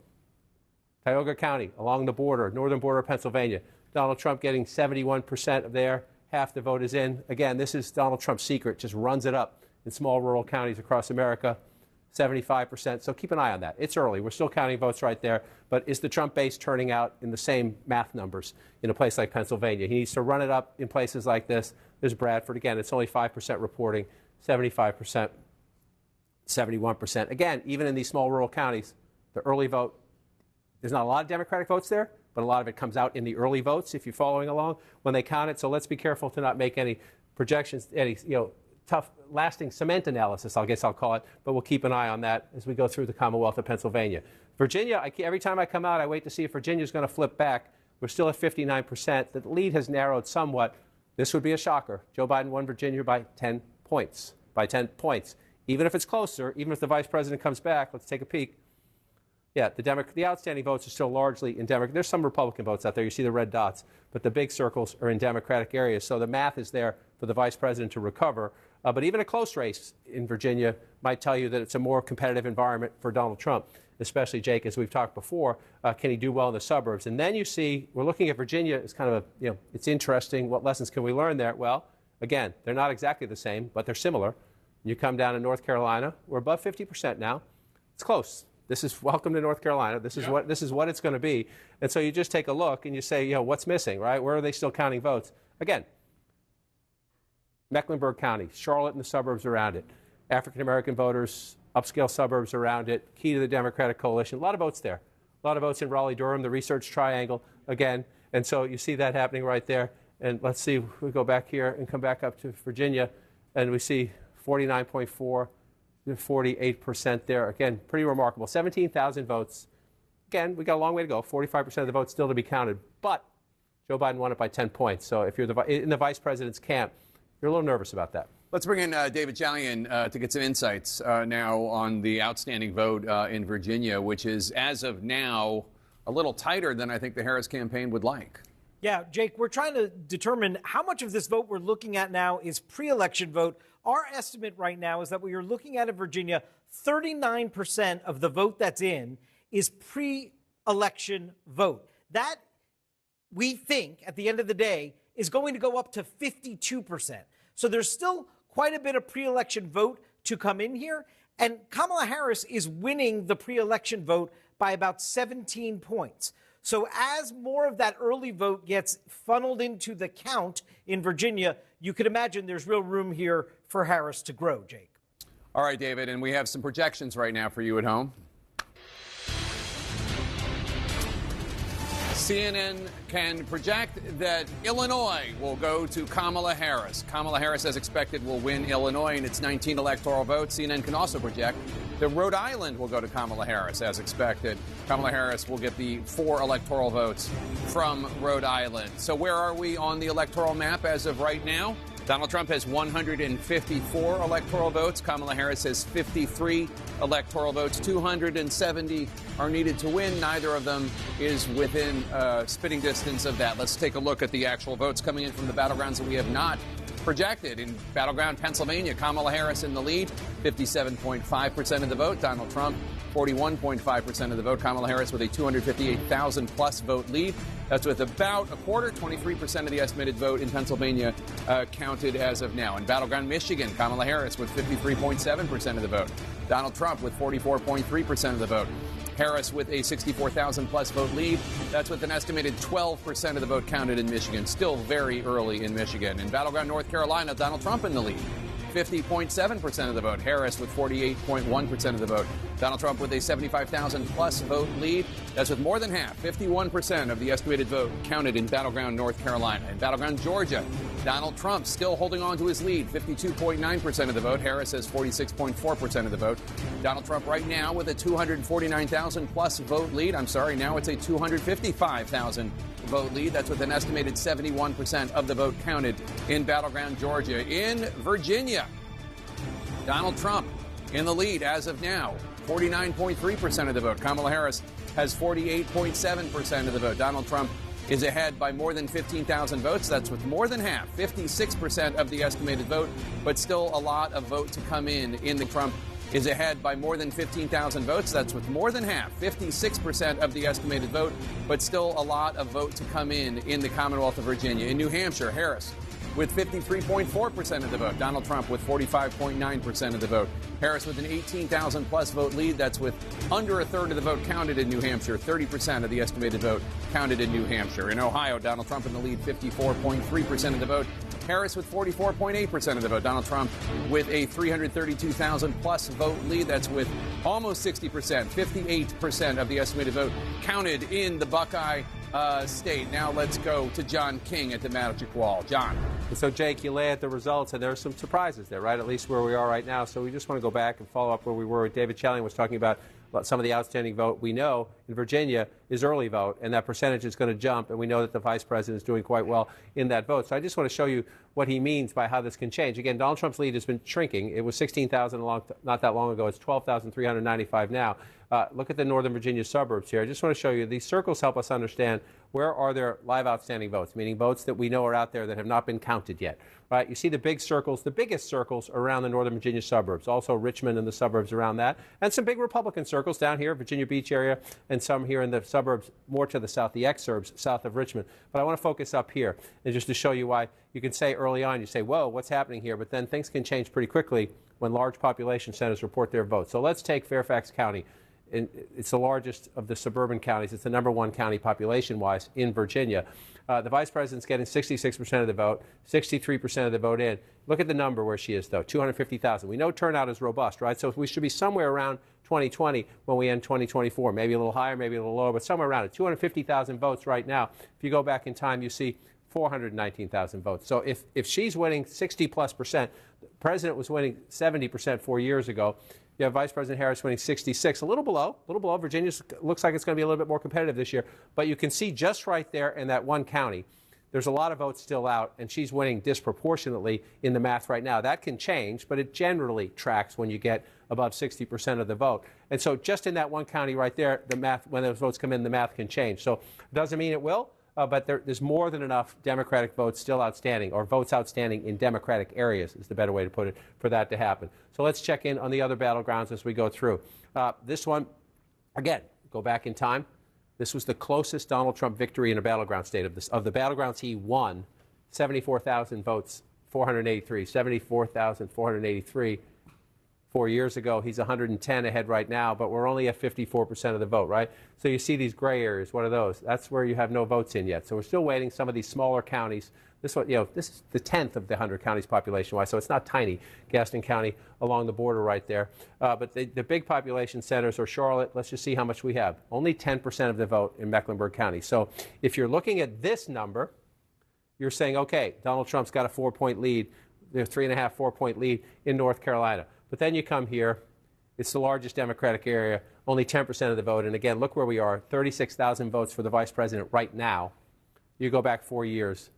Tioga County, along the border, northern border of Pennsylvania. Donald Trump getting 71% of there. Half the vote is in. Again, this is Donald Trump's secret. Just runs it up in small rural counties across America. 75%. So keep an eye on that. It's early. We're still counting votes right there. But is the Trump base turning out in the same math numbers in a place like Pennsylvania? He needs to run it up in places like this. There's Bradford. Again, it's only 5% reporting, 75%. 71%. Again, even in these small rural counties, the early vote, there's not a lot of Democratic votes there, but a lot of it comes out in the early votes if you're following along when they count it. So let's be careful to not make any projections, any tough, lasting cement analysis, I guess I'll call it, but we'll keep an eye on that as we go through the Commonwealth of Pennsylvania. Virginia, every time I come out, I wait to see if Virginia's going to flip back. We're still at 59%. The lead has narrowed somewhat. This would be a shocker. Joe Biden won Virginia by 10 points. Even if it's closer, even if the vice president comes back, let's take a peek. Yeah, the outstanding votes are still largely in Democrat. There's some Republican votes out there. You see the red dots, but the big circles are in Democratic areas. So the math is there for the vice president to recover. But even a close race in Virginia might tell you that it's a more competitive environment for Donald Trump, especially, Jake, as we've talked before. Can he do well in the suburbs? And then you see, we're looking at Virginia as kind of it's interesting. What lessons can we learn there? Well, again, they're not exactly the same, but they're similar. You come down to North Carolina, we're above 50% now. It's close. This is welcome to North Carolina. This is what it's going to be. And so you just take a look and you say, what's missing, right? Where are they still counting votes? Again, Mecklenburg County, Charlotte and the suburbs around it, African-American voters, upscale suburbs around it, key to the Democratic coalition. A lot of votes there. A lot of votes in Raleigh-Durham, the Research Triangle, again. And so you see that happening right there. And let's see, we go back here and come back up to Virginia, and we see 49.4, 48% there. Again, pretty remarkable. 17,000 votes. Again, we got a long way to go. 45% of the votes still to be counted. But Joe Biden won it by 10 points. So if you're in the vice president's camp, you're a little nervous about that. Let's bring in David Chalian to get some insights now on the outstanding vote in Virginia, which is, as of now, a little tighter than I think the Harris campaign would like. Yeah, Jake, we're trying to determine how much of this vote we're looking at now is pre-election vote. Our estimate right now is that we are looking at in Virginia, 39% of the vote that's in is pre-election vote. That, we think, at the end of the day, is going to go up to 52%. So there's still quite a bit of pre-election vote to come in here. And Kamala Harris is winning the pre-election vote by about 17 points. So as more of that early vote gets funneled into the count in Virginia, you could imagine there's real room here for Harris to grow, Jake. All right, David, and we have some projections right now for you at home. CNN can project that Illinois will go to Kamala Harris. Kamala Harris, as expected, will win Illinois in its 19 electoral votes. CNN can also project that Rhode Island will go to Kamala Harris, as expected. Kamala Harris will get the 4 electoral votes from Rhode Island. So where are we on the electoral map as of right now? Donald Trump has 154 electoral votes. Kamala Harris has 53 electoral votes. 270 are needed to win. Neither of them is within spitting distance of that. Let's take a look at the actual votes coming in from the battlegrounds that we have not projected. In battleground Pennsylvania, Kamala Harris in the lead, 57.5% of the vote. Donald Trump, 41.5% of the vote. Kamala Harris with a 258,000 plus vote lead. That's with about a quarter, 23% of the estimated vote in Pennsylvania counted as of now. In battleground Michigan, Kamala Harris with 53.7% of the vote. Donald Trump with 44.3% of the vote. Harris with a 64,000 plus vote lead. That's with an estimated 12% of the vote counted in Michigan. Still very early in Michigan. In battleground North Carolina, Donald Trump in the lead. 50.7% of the vote. Harris with 48.1% of the vote. Donald Trump with a 75,000 plus vote lead. That's with more than half, 51% of the estimated vote counted in battleground North Carolina. In battleground Georgia, Donald Trump still holding on to his lead, 52.9% of the vote. Harris has 46.4% of the vote. Donald Trump right now with a 249,000 plus vote lead. Now it's a 255,000 vote lead. That's with an estimated 71% of the vote counted in battleground Georgia. In Virginia, Donald Trump in the lead as of now, 49.3% of the vote. Kamala Harris has 48.7% of the vote. Donald Trump is ahead by more than 15,000 votes. That's with more than half, 56% of the estimated vote, but still a lot of vote to come in the Trump is ahead by more than 15,000 votes. That's with more than half, 56% of the estimated vote, but still a lot of vote to come in the Commonwealth of Virginia. In New Hampshire, Harris with 53.4% of the vote. Donald Trump with 45.9% of the vote. Harris with an 18,000 plus vote lead. That's with under a third of the vote counted in New Hampshire. 30% of the estimated vote counted in New Hampshire. In Ohio, Donald Trump in the lead, 54.3% of the vote. Harris with 44.8% of the vote. Donald Trump with a 332,000 plus vote lead. That's with almost 60%, 58% of the estimated vote counted in the Buckeye state. Now let's go to John King at the Magic Wall. John. So, Jake, you lay out the results, and there are some surprises there, right? At least where we are right now. So we just want to go back and follow up where we were. David Chalian was talking about some of the outstanding vote. We know in Virginia is early vote, and that percentage is going to jump, and we know that the vice president is doing quite well in that vote. So I just want to show you what he means by how this can change. Again, Donald Trump's lead has been shrinking. It was 16,000 not that long ago. It's 12,395 now. Look at the Northern Virginia suburbs here. I just want to show you these circles help us understand where are there live outstanding votes, meaning votes that we know are out there that have not been counted yet. Right? You see the big circles, the biggest circles around the Northern Virginia suburbs, also Richmond and the suburbs around that, and some big Republican circles down here, Virginia Beach area, and some here in the suburbs more to the south, the exurbs south of Richmond. But I want to focus up here, and just to show you why you can say early on, you say, whoa, what's happening here? But then things can change pretty quickly when large population centers report their votes. So let's take Fairfax County. It's the largest of the suburban counties. It's the #1 county population-wise in Virginia. The vice president's getting 66% of the vote, 63% of the vote in. Look at the number where she is, though, 250,000. We know turnout is robust, right? So we should be somewhere around 2020 when we end 2024. Maybe a little higher, maybe a little lower, but somewhere around it. 250,000 votes right now. If you go back in time, you see 419,000 votes. So if she's winning 60+%, the president was winning 70% 4 years ago. You have Vice President Harris winning 66, a little below. Virginia looks like it's going to be a little bit more competitive this year. But you can see just right there in that one county, there's a lot of votes still out, and she's winning disproportionately in the math right now. That can change, but it generally tracks when you get above 60% of the vote. And so just in that one county right there, the math, when those votes come in, the math can change. So it doesn't mean it will. But there's more than enough Democratic votes still outstanding, or votes outstanding in Democratic areas is the better way to put it, for that to happen. So let's check in on the other battlegrounds as we go through. This one, again, go back in time. This was the closest Donald Trump victory in a battleground state of the battlegrounds he won. 74,000 votes, 483, 74,483. 4 years ago. He's 110 ahead right now, but we're only at 54% of the vote, right? So you see these gray areas. What are those? That's where you have no votes in yet. So we're still waiting. Some of these smaller counties. This one, this is the 10th of the 100 counties population-wise, so it's not tiny. Gaston County along the border right there. But the big population centers are Charlotte. Let's just see how much we have. Only 10% of the vote in Mecklenburg County. So if you're looking at this number, you're saying, okay, Donald Trump's got a 4-point lead, 3.5, 4-point lead in North Carolina. But then you come here, it's the largest Democratic area, only 10% of the vote. And again, look where we are, 36,000 votes for the vice president right now. You go back 4 years,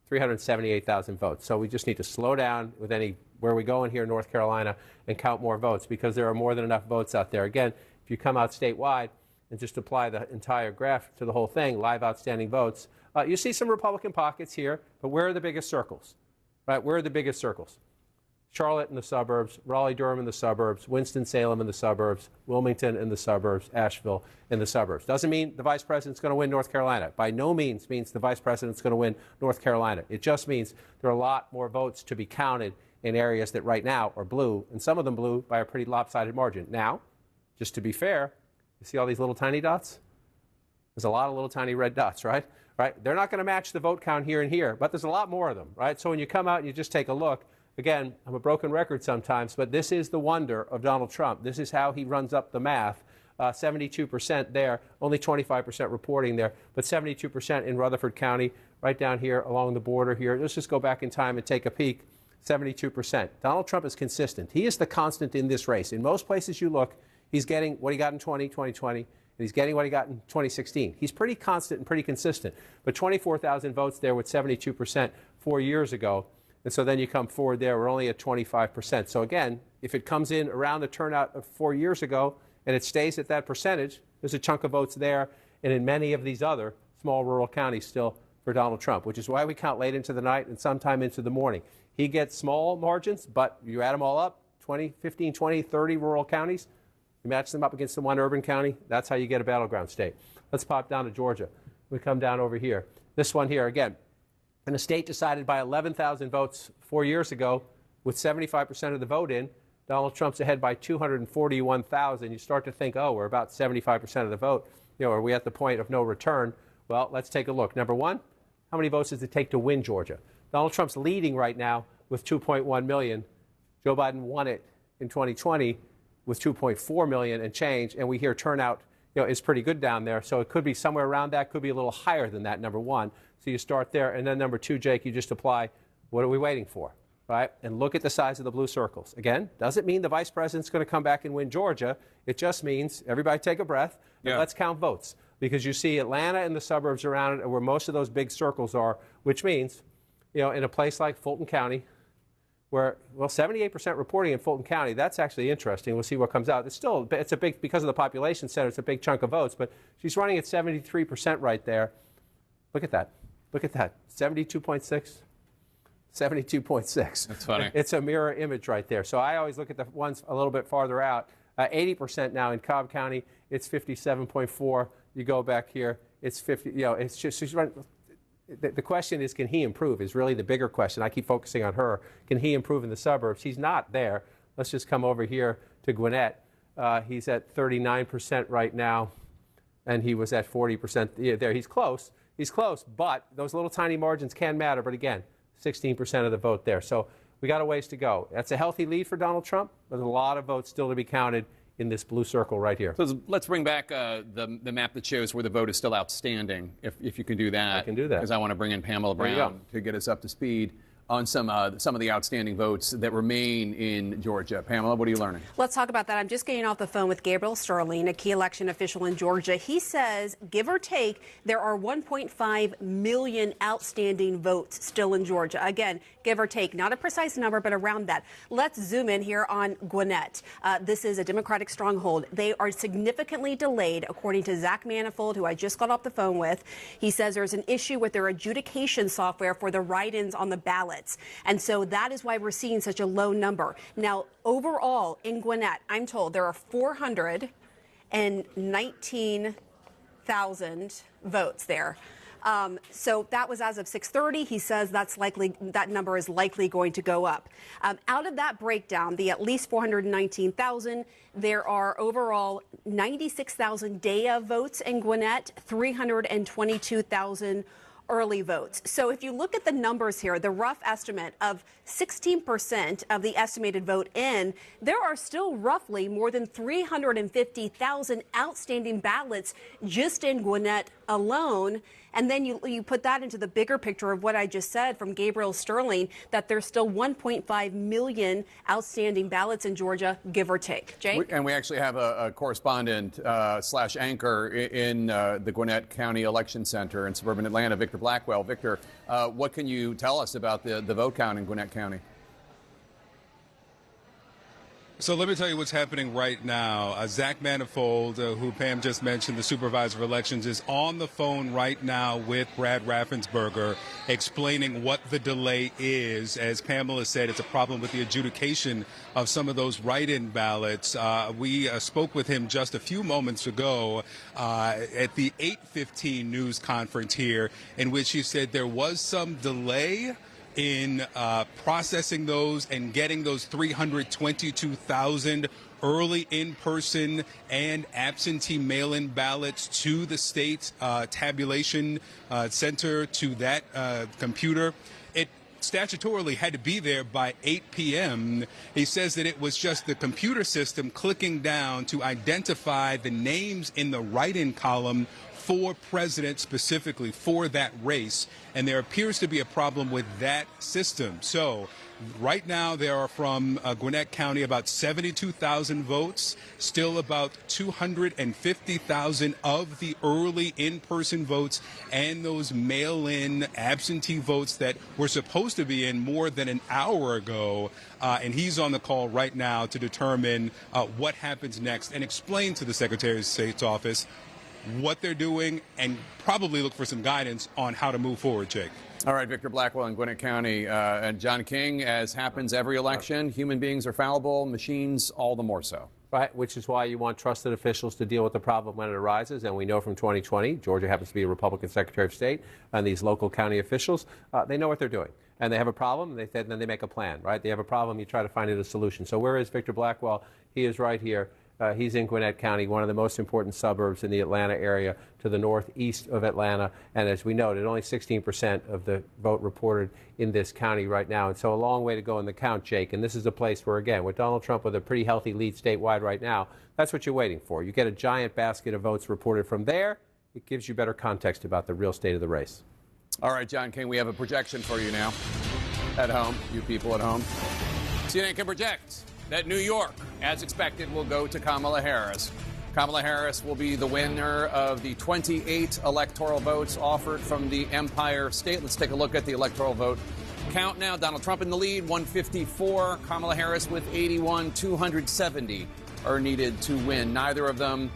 378,000 votes. So we just need to slow down with where we go in here in North Carolina and count more votes, because there are more than enough votes out there. Again, if you come out statewide and just apply the entire graph to the whole thing, live outstanding votes, you see some Republican pockets here, but where are the biggest circles? Right? Where are the biggest circles? Charlotte in the suburbs, Raleigh-Durham in the suburbs, Winston-Salem in the suburbs, Wilmington in the suburbs, Asheville in the suburbs. Doesn't mean the vice president's going to win North Carolina. By no means means the vice president's going to win North Carolina. It just means there are a lot more votes to be counted in areas that right now are blue, and some of them blue by a pretty lopsided margin. Now, just to be fair, you see all these little tiny dots? There's a lot of little tiny red dots, right? They're not going to match the vote count here and here, but there's a lot more of them, right? So when you come out and you just take a look, again, I'm a broken record sometimes, but this is the wonder of Donald Trump. This is how he runs up the math. 72% there, only 25% reporting there, but 72% in Rutherford County, right down here along the border here. Let's just go back in time and take a peek. 72%. Donald Trump is consistent. He is the constant in this race. In most places you look, he's getting what he got in 2020, and he's getting what he got in 2016. He's pretty constant and pretty consistent. But 24,000 votes there with 72% 4 years ago. And so then you come forward there, we're only at 25%. So again, if it comes in around the turnout of 4 years ago and it stays at that percentage, there's a chunk of votes there and in many of these other small rural counties still for Donald Trump, which is why we count late into the night and sometime into the morning. He gets small margins, but you add them all up, 20, 15, 20, 30 rural counties, you match them up against the one urban county, that's how you get a battleground state. Let's pop down to Georgia. We come down over here. This one here, again, in a state decided by 11,000 votes 4 years ago, with 75% of the vote in, Donald Trump's ahead by 241,000. You start to think, oh, we're about 75% of the vote. Are we at the point of no return? Well, let's take a look. Number one, how many votes does it take to win Georgia? Donald Trump's leading right now with 2.1 million. Joe Biden won it in 2020 with 2.4 million and change, and we hear turnout is pretty good down there. So it could be somewhere around that, could be a little higher than that, number one. So you start there. And then number two, Jake, you just apply, what are we waiting for, right? And look at the size of the blue circles. Again, doesn't mean the vice president's going to come back and win Georgia. It just means everybody take a breath and let's count votes. Because you see Atlanta and the suburbs around it are where most of those big circles are, which means, in a place like Fulton County, where, 78% reporting in Fulton County, that's actually interesting. We'll see what comes out. It's a big, because of the population center, it's a big chunk of votes, but she's running at 73% right there. Look at that. Look at that. 72.6. 72.6. That's funny. It's a mirror image right there. So I always look at the ones a little bit farther out. 80% now in Cobb County. It's 57.4. You go back here. It's 50. It's just, she's running. The question is, can he improve, is really the bigger question. I keep focusing on her. Can he improve in the suburbs? He's not there. Let's just come over here to Gwinnett. He's at 39% right now, and he was at 40% there. He's close. He's close, but those little tiny margins can matter. But again, 16% of the vote there. So we got a ways to go. That's a healthy lead for Donald Trump, but there's a lot of votes still to be counted in this blue circle right here. So let's bring back the map that shows where the vote is still outstanding, if you can do that. I can do that. Because I want to bring in Pamela Brown to get us up to speed on some of the outstanding votes that remain in Georgia. Pamela, what are you learning? Let's talk about that. I'm just getting off the phone with Gabriel Sterling, a key election official in Georgia. He says, give or take, there are 1.5 million outstanding votes still in Georgia. Again, give or take, not a precise number, but around that. Let's zoom in here on Gwinnett. This is a Democratic stronghold. They are significantly delayed, according to Zach Manifold, who I just got off the phone with. He says there's an issue with their adjudication software for the write-ins on the ballot. And so that is why we're seeing such a low number. Now, overall in Gwinnett, I'm told there are 419,000 votes there. So that was as of 6:30. He says that number is likely going to go up. Out of that breakdown, the at least 419,000, there are overall 96,000 day-of votes in Gwinnett, 322,000 early votes. So if you look at the numbers here, the rough estimate of 16% of the estimated vote in, there are still roughly more than 350,000 outstanding ballots just in Gwinnett alone. And then you put that into the bigger picture of what I just said from Gabriel Sterling, that there's still 1.5 million outstanding ballots in Georgia, give or take. Jake? And we actually have a correspondent / anchor in the Gwinnett County Election Center in suburban Atlanta, Victor Blackwell. Victor, what can you tell us about the vote count in Gwinnett County? So let me tell you what's happening right now. Zach Manifold, who Pam just mentioned, the supervisor of elections, is on the phone right now with Brad Raffensperger, explaining what the delay is. As Pamela said, it's a problem with the adjudication of some of those write-in ballots. We spoke with him just a few moments ago at the 8:15 news conference here, in which he said there was some delay in processing those and getting those 322,000 early in-person and absentee mail-in ballots to the state tabulation center, to that computer. It statutorily had to be there by 8 p.m. He says that it was just the computer system clicking down to identify the names in the write-in column for president, specifically for that race, and there appears to be a problem with that system. So right now there are from Gwinnett County about 72,000 votes, still about 250,000 of the early in-person votes and those mail-in absentee votes that were supposed to be in more than an hour ago. And he's on the call right now to determine what happens next and explain to the Secretary of State's office what they're doing and probably look for some guidance on how to move forward, Jake. All right, Victor Blackwell in Gwinnett County. And John King, as happens every election, human beings are fallible, machines all the more so. Right, which is why you want trusted officials to deal with the problem when it arises. And we know from 2020, Georgia happens to be a Republican Secretary of State, and these local county officials, they know what they're doing. And they have a problem, then they make a plan, right? They have a problem, you try to find it a solution. So where is Victor Blackwell? He is right here. He's in Gwinnett County, one of the most important suburbs in the Atlanta area, to the northeast of Atlanta. And as we noted, only 16% of the vote reported in this county right now. And so a long way to go in the count, Jake. And this is a place where, again, with Donald Trump with a pretty healthy lead statewide right now, that's what you're waiting for. You get a giant basket of votes reported from there. It gives you better context about the real state of the race. All right, John King, we have a projection for you now at home, you people at home. CNN can project that New York, as expected, will go to Kamala Harris. Kamala Harris will be the winner of the 28 electoral votes offered from the Empire State. Let's take a look at the electoral vote count now. Donald Trump in the lead, 154. Kamala Harris with 81. 270 are needed to win. Neither of them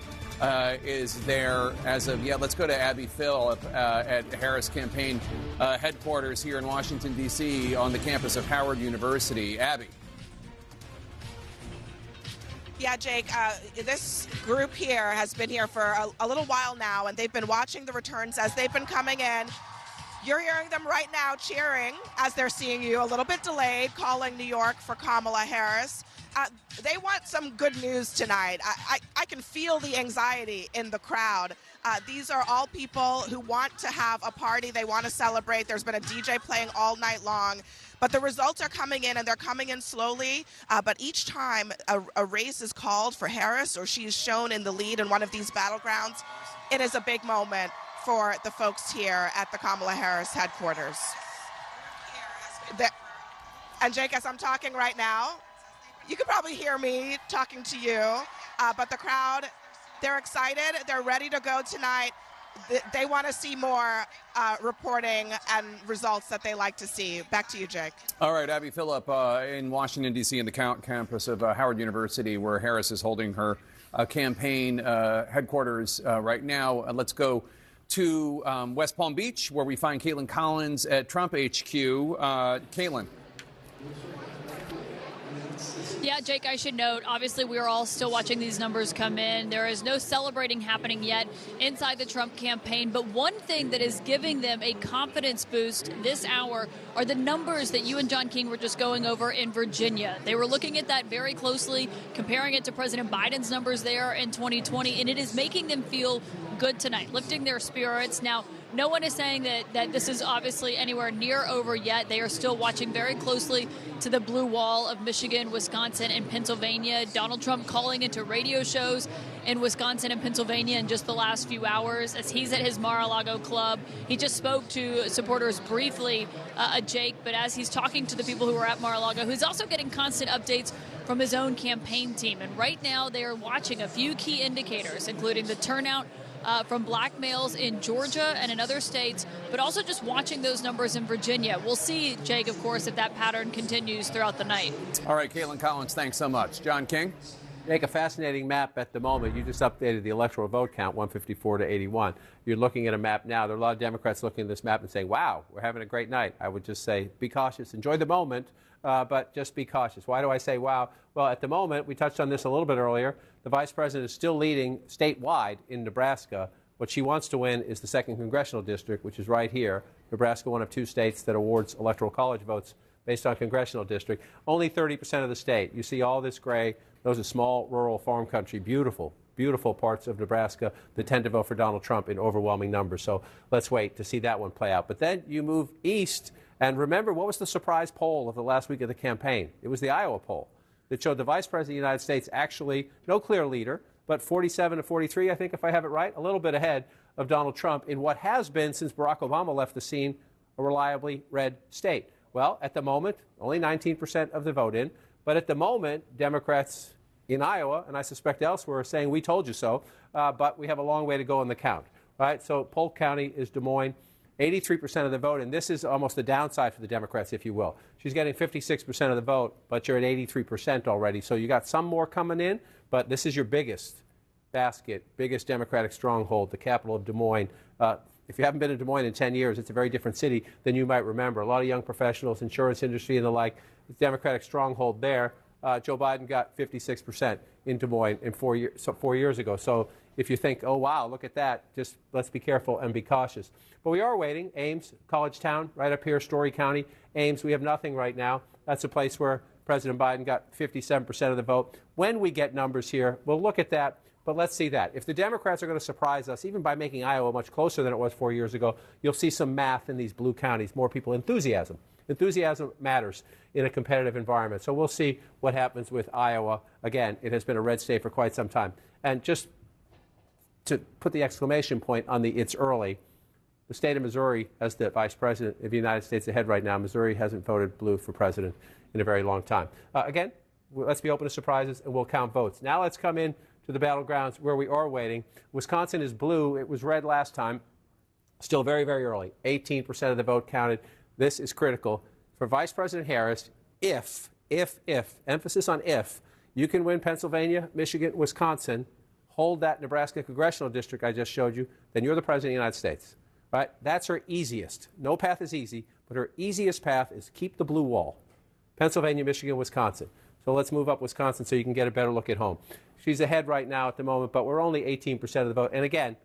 is there as of yet. Let's go to Abby Phil at Harris campaign headquarters here in Washington, D.C. on the campus of Howard University. Abby. Yeah, Jake, this group here has been here for a little while now, and they've been watching the returns as they've been coming in. You're hearing them right now cheering as they're seeing you, a little bit delayed, calling New York for Kamala Harris. They want some good news tonight. I can feel the anxiety in the crowd. These are all people who want to have a party. They want to celebrate. There's been a DJ playing all night long. But the results are coming in, and they're coming in slowly. But each time a race is called for Harris, or she is shown in the lead in one of these battlegrounds, it is a big moment for the folks here at the Kamala Harris headquarters. And Jake, as I'm talking right now, you can probably hear me talking to you, but the crowd, they're excited. They're ready to go tonight. They want to see more reporting and results that they like to see. Back to you, Jake. All right, Abby Phillip in Washington, D.C., in the campus of Howard University, where Harris is holding her campaign headquarters right now. Let's go to West Palm Beach, where we find Caitlin Collins at Trump HQ. Caitlin. Yeah, Jake, I should note, obviously we are all still watching these numbers come in. There is no celebrating happening yet inside the Trump campaign. But one thing that is giving them a confidence boost this hour are the numbers that you and John King were just going over in Virginia. They were looking at that very closely, comparing it to President Biden's numbers there in 2020, and it is making them feel good tonight, lifting their spirits. Now, no one is saying that this is obviously anywhere near over yet. They are still watching very closely to the blue wall of Michigan, Wisconsin, and Pennsylvania. Donald Trump calling into radio shows in Wisconsin and Pennsylvania in just the last few hours as he's at his Mar-a-Lago club. He just spoke to supporters briefly, Jake, but as he's talking to the people who are at Mar-a-Lago, who's also getting constant updates from his own campaign team. And right now they are watching a few key indicators, including the turnout from black males in Georgia and in other states, but also just watching those numbers in Virginia. We'll see, Jake, of course, if that pattern continues throughout the night. All right, Caitlin Collins, thanks so much. John King? Make a fascinating map at the moment. You just updated the electoral vote count, 154 to 81. You're looking at a map now. There are a lot of Democrats looking at this map and saying, wow, we're having a great night. I would just say, be cautious. Enjoy the moment, but just be cautious. Why do I say wow? Well, at the moment, we touched on this a little bit earlier, the vice president is still leading statewide in Nebraska. What she wants to win is the 2nd congressional district, which is right here. Nebraska, one of 2 states that awards electoral college votes based on congressional district. Only 30% of the state. You see all this gray. Those are small, rural, farm country, beautiful, beautiful parts of Nebraska that tend to vote for Donald Trump in overwhelming numbers. So let's wait to see that one play out. But then you move east, and remember, what was the surprise poll of the last week of the campaign? It was the Iowa poll that showed the vice president of the United States actually no clear leader, but 47 to 43, I think, if I have it right, a little bit ahead of Donald Trump in what has been, since Barack Obama left the scene, a reliably red state. Well, at the moment, only 19% of the vote in, but at the moment, Democrats in Iowa, and I suspect elsewhere, are saying, we told you so, but we have a long way to go in the count. Right? So Polk County is Des Moines, 83% of the vote, and this is almost the downside for the Democrats, if you will. She's getting 56% of the vote, but you're at 83% already. So you got some more coming in, but this is your biggest basket, biggest Democratic stronghold, the capital of Des Moines. If you haven't been to Des Moines in 10 years, it's a very different city than you might remember. A lot of young professionals, insurance industry and the like, Democratic stronghold there. Joe Biden got 56% in Des Moines in 4 years ago. So if you think, oh, wow, look at that, just let's be careful and be cautious. But we are waiting. Ames, college town, right up here, Story County. Ames, we have nothing right now. That's a place where President Biden got 57% of the vote. When we get numbers here, we'll look at that. But let's see that. If the Democrats are going to surprise us, even by making Iowa much closer than it was 4 years ago, you'll see some math in these blue counties, more people, enthusiasm. Enthusiasm matters in a competitive environment. So we'll see what happens with Iowa. Again, it has been a red state for quite some time. And just to put the exclamation point on the it's early, the state of Missouri has the vice president of the United States ahead right now. Missouri hasn't voted blue for president in a very long time. Again, let's be open to surprises, and we'll count votes. Now let's come in to the battlegrounds where we are waiting. Wisconsin is blue. It was red last time. Still very, very early. 18% of the vote counted. This is critical for Vice President Harris. If, emphasis on if, you can win Pennsylvania, Michigan, Wisconsin, hold that Nebraska congressional district I just showed you, then you're the President of the United States. Right? That's her easiest. No path is easy, but her easiest path is keep the blue wall. Pennsylvania, Michigan, Wisconsin. So let's move up Wisconsin so you can get a better look at home. She's ahead right now at the moment, but we're only 18% of the vote. And again,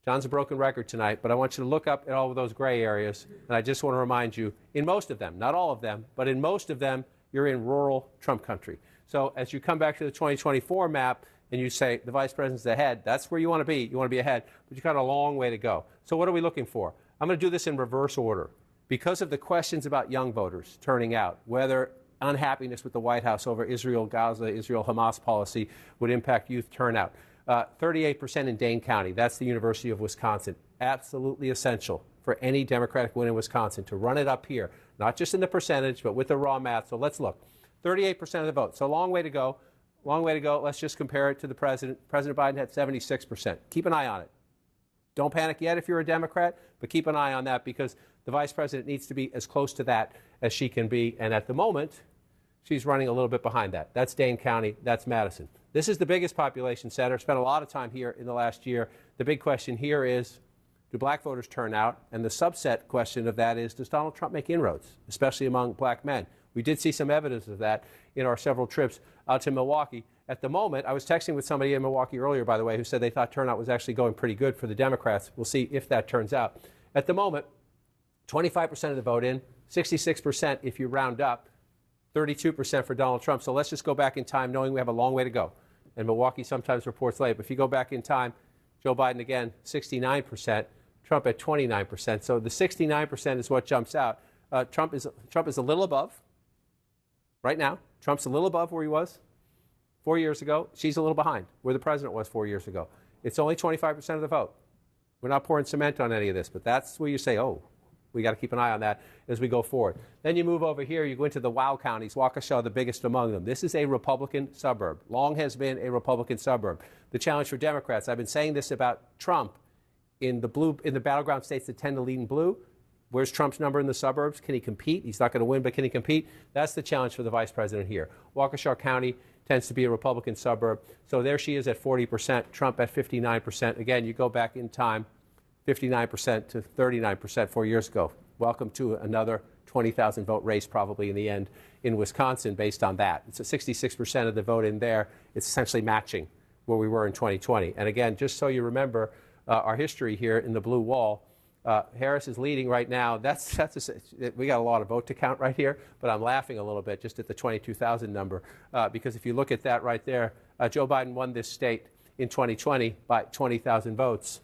John's a broken record tonight, but I want you to look up at all of those gray areas. And I just want to remind you, in most of them, not all of them, but in most of them, you're in rural Trump country. So as you come back to the 2024 map and you say the vice president's ahead, that's where you want to be. You want to be ahead, but you've got a long way to go. So what are we looking for? I'm going to do this in reverse order. Because of the questions about young voters turning out, whether unhappiness with the White House over Israel-Gaza, Israel-Hamas policy would impact youth turnout. 38% in Dane County. That's the University of Wisconsin. Absolutely essential for any Democratic win in Wisconsin to run it up here, not just in the percentage, but with the raw math. So let's look. 38% of the vote. So a long way to go. Long way to go. Let's just compare it to the president. President Biden had 76%. Keep an eye on it. Don't panic yet if you're a Democrat, but keep an eye on that because the vice president needs to be as close to that as she can be. And at the moment, she's running a little bit behind that. That's Dane County. That's Madison. This is the biggest population center. Spent a lot of time here in the last year. The big question here is, do black voters turn out? And the subset question of that is, does Donald Trump make inroads, especially among black men? We did see some evidence of that in our several trips out to Milwaukee. At the moment, I was texting with somebody in Milwaukee earlier, by the way, who said they thought turnout was actually going pretty good for the Democrats. We'll see if that turns out. At the moment, 25% of the vote in, 66% if you round up, 32% for Donald Trump. So let's just go back in time knowing we have a long way to go. And Milwaukee sometimes reports late. But if you go back in time, Joe Biden again, 69%, Trump at 29%. So the 69% is what jumps out. Trump is a little above right now. Trump's a little above where he was 4 years ago. She's a little behind where the president was 4 years ago. It's only 25% of the vote. We're not pouring cement on any of this, but that's where you say, oh, we got to keep an eye on that as we go forward. Then you move over here, you go into the WOW counties, Waukesha, the biggest among them. This is a Republican suburb. Long has been a Republican suburb. The challenge for Democrats, I've been saying this about Trump in the battleground states that tend to lead in blue. Where's Trump's number in the suburbs? Can he compete? He's not going to win, but can he compete? That's the challenge for the vice president here. Waukesha County tends to be a Republican suburb. So there she is at 40%, Trump at 59%. Again, you go back in time, 59% to 39% 4 years ago. Welcome to another 20,000 vote race probably in the end in Wisconsin based on that. It's a 66% of the vote in there. It's essentially matching where we were in 2020. And again, just so you remember our history here in the blue wall, Harris is leading right now. We got a lot of vote to count right here, but I'm laughing a little bit just at the 22,000 number because if you look at that right there, Joe Biden won this state in 2020 by 20,000 votes.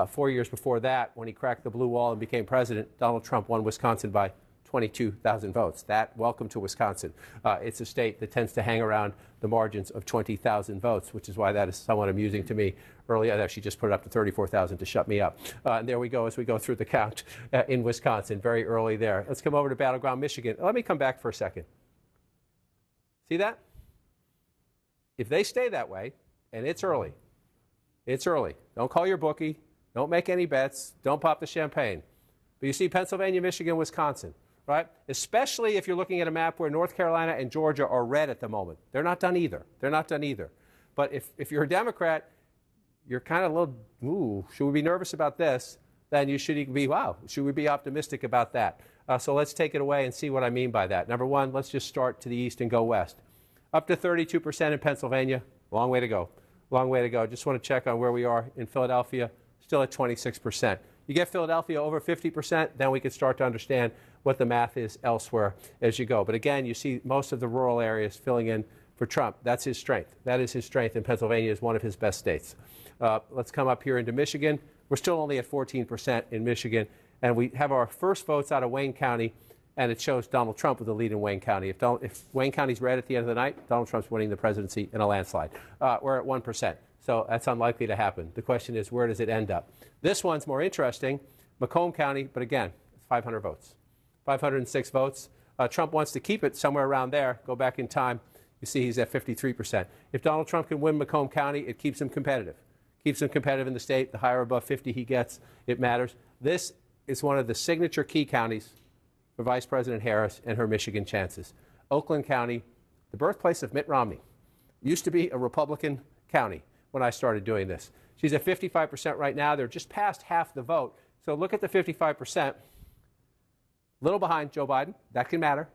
4 years before that, when he cracked the blue wall and became president, Donald Trump won Wisconsin by 22,000 votes. Welcome to Wisconsin. It's a state that tends to hang around the margins of 20,000 votes, which is why that is somewhat amusing to me. Earlier, she just put it up to 34,000 to shut me up. And there we go as we go through the count in Wisconsin, very early there. Let's come over to battleground Michigan. Let me come back for a second. See that? If they stay that way, and it's early. Don't call your bookie. Don't make any bets. Don't pop the champagne. But you see Pennsylvania, Michigan, Wisconsin, right? Especially if you're looking at a map where North Carolina and Georgia are red at the moment. They're not done either. But if you're a Democrat, you're kind of a little, ooh, should we be nervous about this? Then you should be, wow, should we be optimistic about that? So let's take it away and see what I mean by that. Number one, let's just start to the east and go west. Up to 32% in Pennsylvania. Long way to go. Just want to check on where we are in Philadelphia. Still at 26%. You get Philadelphia over 50%, then we can start to understand what the math is elsewhere as you go. But again, you see most of the rural areas filling in for Trump. That's his strength. That is his strength, and Pennsylvania is one of his best states. Let's come up here into Michigan. We're still only at 14% in Michigan, and we have our first votes out of Wayne County, and it shows Donald Trump with the lead in Wayne County. If Wayne County's red at the end of the night, Donald Trump's winning the presidency in a landslide. We're at 1%. So that's unlikely to happen. The question is, where does it end up? This one's more interesting. Macomb County, but again, it's 500 votes. 506 votes. Trump wants to keep it somewhere around there. Go back in time. You see he's at 53%. If Donald Trump can win Macomb County, it keeps him competitive. Keeps him competitive in the state. The higher above 50 he gets, it matters. This is one of the signature key counties for Vice President Harris and her Michigan chances. Oakland County, the birthplace of Mitt Romney, used to be a Republican county when I started doing this. She's at 55% right now. They're just past half the vote. So look at the 55%. A little behind Joe Biden. That can matter.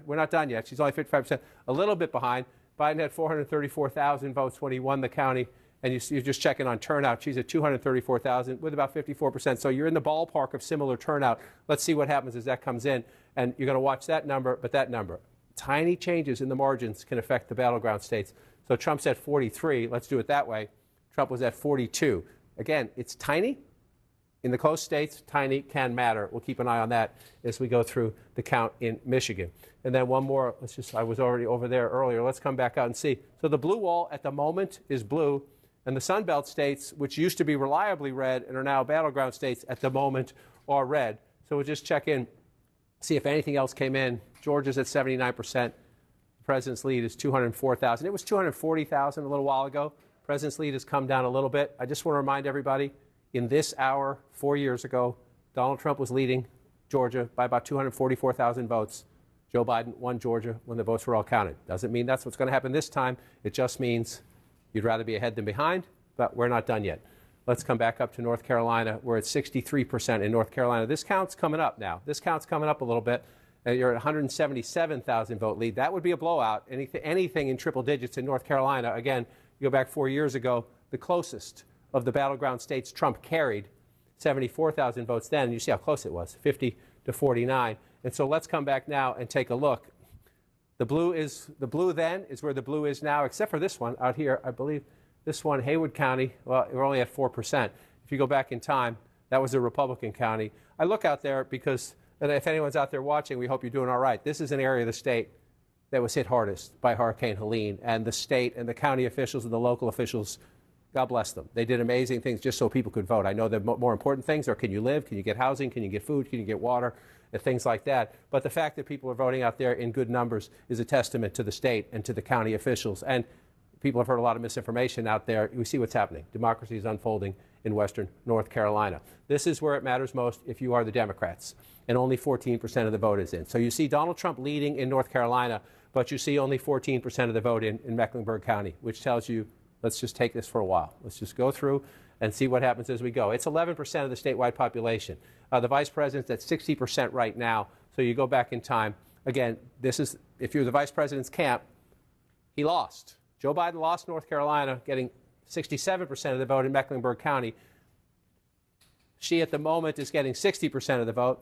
We're not done yet. She's only 55%. A little bit behind. Biden had 434,000 votes when he won the county. And you're just checking on turnout. She's at 234,000 with about 54%. So you're in the ballpark of similar turnout. Let's see what happens as that comes in. And you're going to watch that number, but that number. tiny changes in the margins can affect the battleground states. So Trump's at 43. Let's do it that way. Trump was at 42. Again, it's tiny. In the close states, tiny can matter. We'll keep an eye on that as we go through the count in Michigan. And then one more. I was already over there earlier. Let's come back out and see. So the blue wall at the moment is blue, and the Sun Belt states, which used to be reliably red and are now battleground states, at the moment are red. So we'll just check in, see if anything else came in. Georgia's at 79%. The president's lead is 204,000. It was 240,000 a little while ago. President's lead has come down a little bit. I just want to remind everybody, in this hour, 4 years ago, Donald Trump was leading Georgia by about 244,000 votes. Joe Biden won Georgia when the votes were all counted. Doesn't mean that's what's going to happen this time. It just means you'd rather be ahead than behind, but we're not done yet. Let's come back up to North Carolina. We're at 63% in North Carolina. This count's coming up now. This count's coming up a little bit. You're at 177,000 vote lead. That would be a blowout. Anything in triple digits in North Carolina. Again, you go back 4 years ago, the closest of the battleground states Trump carried, 74,000 votes then. You see how close it was, 50 to 49. And so let's come back now and take a look. The blue then is where the blue is now, except for this one out here. I believe this one, Haywood County, well, we're only at 4%. If you go back in time, that was a Republican county. I look out there because, and if anyone's out there watching, we hope you're doing all right. This is an area of the state that was hit hardest by Hurricane Helene, and the state and the county officials and the local officials, God bless them. They did amazing things just so people could vote. I know the more important things are, can you live, can you get housing, can you get food, can you get water, and things like that. But the fact that people are voting out there in good numbers is a testament to the state and to the county officials. And people have heard a lot of misinformation out there. We see what's happening. Democracy is unfolding in western North Carolina. This is where it matters most if you are the Democrats, and only 14% of the vote is in. So you see Donald Trump leading in North Carolina, but you see only 14% of the vote in Mecklenburg County, which tells you, let's just take this for a while. Let's just go through and see what happens as we go. It's 11% of the statewide population. The vice president's at 60% right now. So you go back in time. Again, this is, if you're the vice president's camp, he lost. Joe Biden lost North Carolina, getting 67% of the vote in Mecklenburg County. She, at the moment, is getting 60% of the vote.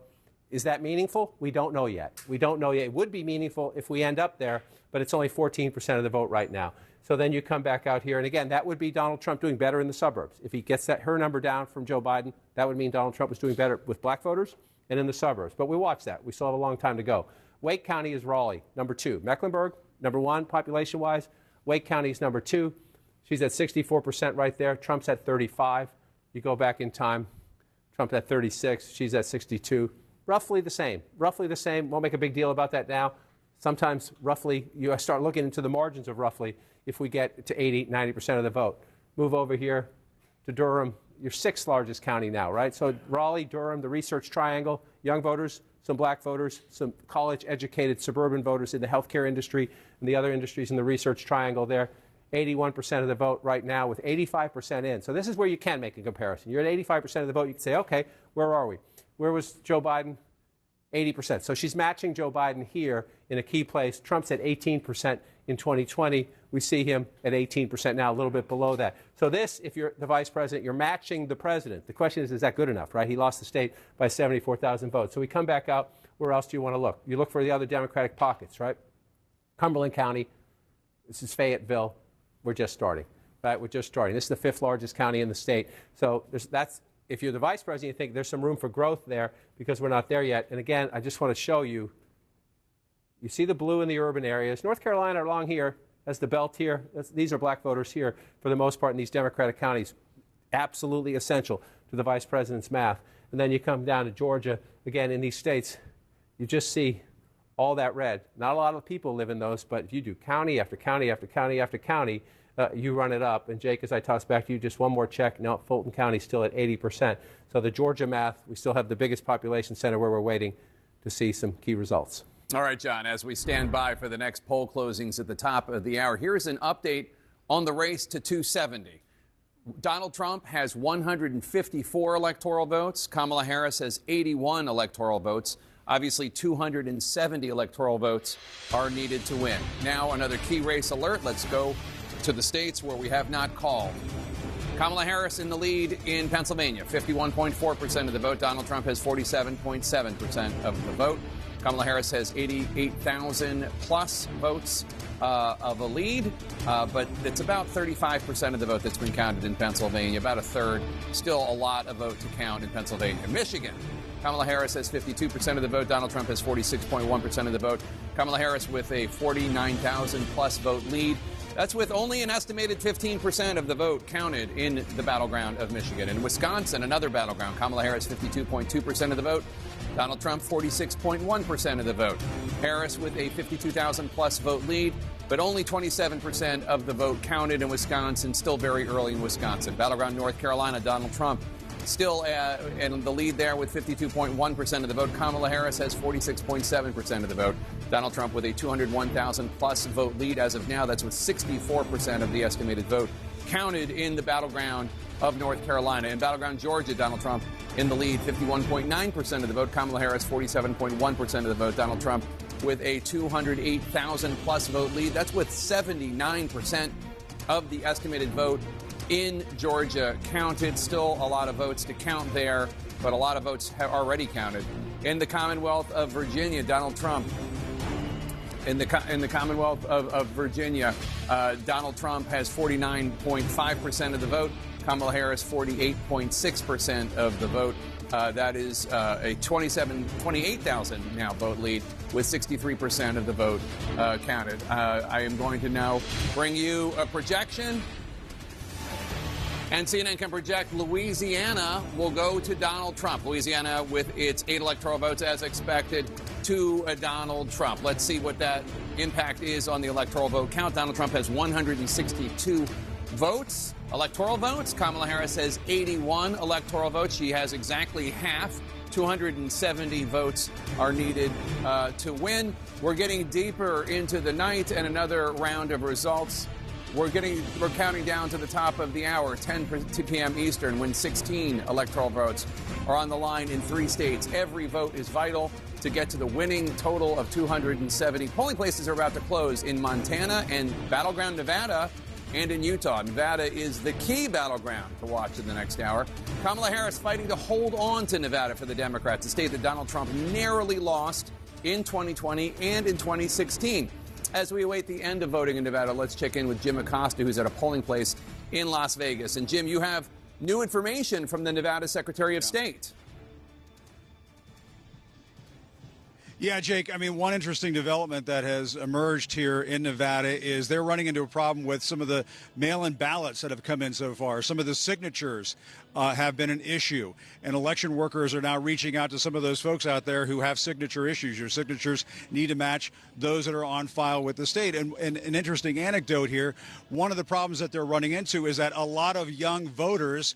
Is that meaningful? We don't know yet. We don't know yet. It would be meaningful if we end up there, but it's only 14% of the vote right now. So then you come back out here, and again, that would be Donald Trump doing better in the suburbs. If he gets her number down from Joe Biden, that would mean Donald Trump was doing better with black voters and in the suburbs. But we watch that. We still have a long time to go. Wake County is Raleigh, number 2. Mecklenburg, number 1 population-wise. Wake County is number 2. She's at 64% right there. Trump's at 35. You go back in time, Trump's at 36. She's at 62. Roughly the same. Roughly the same. Won't make a big deal about that now. Sometimes roughly, you start looking into the margins of roughly if we get to 80, 90% of the vote. Move over here to Durham, your 6th largest county now, right? So Raleigh, Durham, the Research Triangle, young voters, some black voters, some college-educated suburban voters in the healthcare industry and the other industries in the Research Triangle there. 81% of the vote right now with 85% in. So this is where you can make a comparison. You're at 85% of the vote. You can say, okay, where are we? Where was Joe Biden? 80%. So she's matching Joe Biden here in a key place. Trump's at 18% in 2020. We see him at 18% now, a little bit below that. So this, if you're the vice president, you're matching the president. The question is that good enough, right? He lost the state by 74,000 votes. So we come back out. Where else do you want to look? You look for the other Democratic pockets, right? Cumberland County. This is Fayetteville. We're just starting, right? We're just starting. This is the 5th largest county in the state. So if you're the vice president, you think there's some room for growth there because we're not there yet. And again, I just want to show you, you see the blue in the urban areas. North Carolina along here has the belt here. These are black voters here for the most part in these Democratic counties. Absolutely essential to the vice president's math. And then you come down to Georgia. Again, in these states, you just see all that red. Not a lot of people live in those, but if you do county after county after county after county, you run it up. And Jake, as I toss back to you, just one more check. Now, Fulton County is still at 80%. So the Georgia math, we still have the biggest population center where we're waiting to see some key results. All right, John, as we stand by for the next poll closings at the top of the hour, here's an update on the race to 270. Donald Trump has 154 electoral votes. Kamala Harris has 81 electoral votes. Obviously, 270 electoral votes are needed to win. Now, another key race alert. Let's go to the states where we have not called. Kamala Harris in the lead in Pennsylvania, 51.4% of the vote. Donald Trump has 47.7% of the vote. Kamala Harris has 88,000 plus votes of a lead, but it's about 35% of the vote that's been counted in Pennsylvania, about a third. Still a lot of vote to count in Pennsylvania. Michigan, Kamala Harris has 52% of the vote. Donald Trump has 46.1% of the vote. Kamala Harris with a 49,000 plus vote lead. That's with only an estimated 15% of the vote counted in the battleground of Michigan. In Wisconsin, another battleground, Kamala Harris 52.2% of the vote. Donald Trump 46.1% of the vote. Harris with a 52,000 plus vote lead, but only 27% of the vote counted in Wisconsin. Still very early in Wisconsin. Battleground North Carolina, Donald Trump still in the lead there with 52.1% of the vote. Kamala Harris has 46.7% of the vote. Donald Trump with a 201,000 plus vote lead as of now. That's with 64% of the estimated vote counted in the battleground of North Carolina. In battleground Georgia, Donald Trump in the lead, 51.9% of the vote. Kamala Harris, 47.1% of the vote. Donald Trump with a 208,000 plus vote lead. That's with 79% of the estimated vote in Georgia counted. Still a lot of votes to count there, but a lot of votes have already counted. In the Commonwealth of Virginia, Donald Trump. In the Commonwealth of Virginia, Donald Trump has 49.5% of the vote. Kamala Harris, 48.6% of the vote. That is a 28,000 now vote lead with 63% of the vote counted. I am going to now bring you a projection. And CNN can project Louisiana will go to Donald Trump. Louisiana with its 8 electoral votes as expected to Donald Trump. Let's see what that impact is on the electoral vote count. Donald Trump has 162 votes, electoral votes. Kamala Harris has 81 electoral votes. She has exactly half. 270 votes are needed to win. We're getting deeper into the night and another round of results. We're counting down to the top of the hour, 10 p.m. Eastern, when 16 electoral votes are on the line in 3 states. Every vote is vital to get to the winning total of 270. Polling places are about to close in Montana and battleground Nevada and in Utah. Nevada is the key battleground to watch in the next hour. Kamala Harris fighting to hold on to Nevada for the Democrats, a state that Donald Trump narrowly lost in 2020 and in 2016. As we await the end of voting in Nevada, let's check in with Jim Acosta, who's at a polling place in Las Vegas. And Jim, you have new information from the Nevada Secretary of State. Yeah, Jake, I mean, one interesting development that has emerged here in Nevada is they're running into a problem with some of the mail-in ballots that have come in so far. Some of the signatures have been an issue, and election workers are now reaching out to some of those folks out there who have signature issues. Your signatures need to match those that are on file with the state. And an interesting anecdote here, one of the problems that they're running into is that a lot of young voters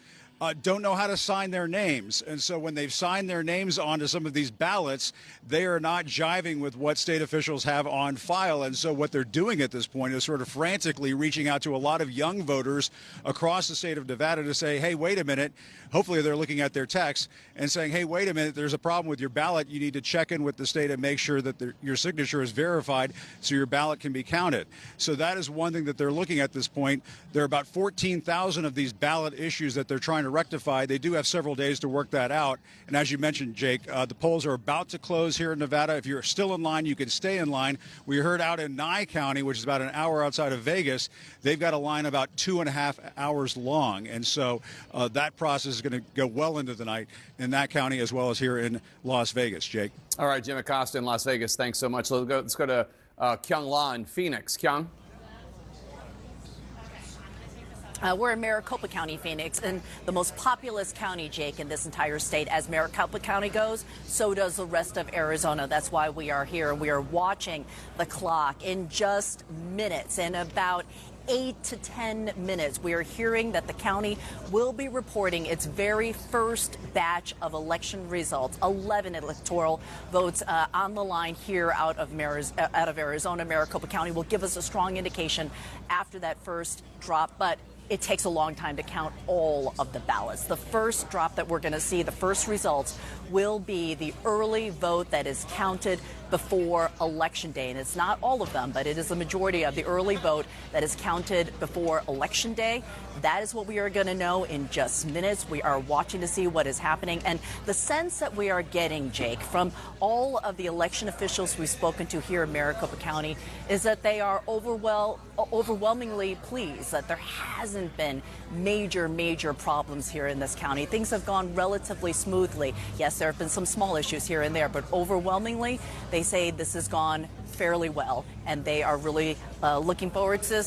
don't know how to sign their names. And so when they've signed their names onto some of these ballots, they are not jiving with what state officials have on file. And so what they're doing at this point is sort of frantically reaching out to a lot of young voters across the state of Nevada to say, hey, wait a minute. Hopefully they're looking at their texts and saying, hey, wait a minute, there's a problem with your ballot. You need to check in with the state and make sure that your signature is verified so your ballot can be counted. So that is one thing that they're looking at this point. There are about 14,000 of these ballot issues that they're trying to rectify. They do have several days to work that out. And as you mentioned, Jake, the polls are about to close here in Nevada. If you're still in line, you can stay in line. We heard out in Nye County, which is about an hour outside of Vegas, they've got a line about 2.5 hours long. And so that process is going to go well into the night in that county as well as here in Las Vegas, Jake. All right, Jim Acosta in Las Vegas, thanks so much. Let's go to Kyung La in Phoenix. Kyung? We're in Maricopa County, Phoenix, and the most populous county, Jake, in this entire state. As Maricopa County goes, so does the rest of Arizona. That's why we are here. We are watching the clock in just minutes. In about 8 to 10 minutes, we are hearing that the county will be reporting its very first batch of election results. 11 electoral votes on the line here out of Arizona. Maricopa County will give us a strong indication after that first drop, but it takes a long time to count all of the ballots. The first drop that we're going to see, the first results, will be the early vote that is counted before Election Day. And it's not all of them, but it is the majority of the early vote that is counted before Election Day. That is what we are going to know in just minutes. We are watching to see what is happening. And the sense that we are getting, Jake, from all of the election officials we've spoken to here in Maricopa County is that they are overwhelmingly pleased that there hasn't been major problems here in this county. Things have gone relatively smoothly. Yes, there have been some small issues here and there, but overwhelmingly, they say this has gone fairly well, and they are really looking forward to,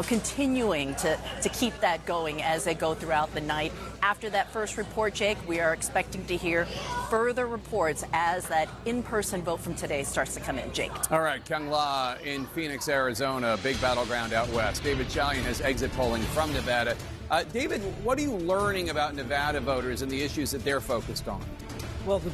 continuing to keep that going as they go throughout the night. After that first report, Jake, we are expecting to hear further reports as that in-person vote from today starts to come in. Jake. All right, Kyung La in Phoenix, Arizona, big battleground out west. David Chalian has exit polling from Nevada. David, what are you learning about Nevada voters and the issues that they're focused on? Well, the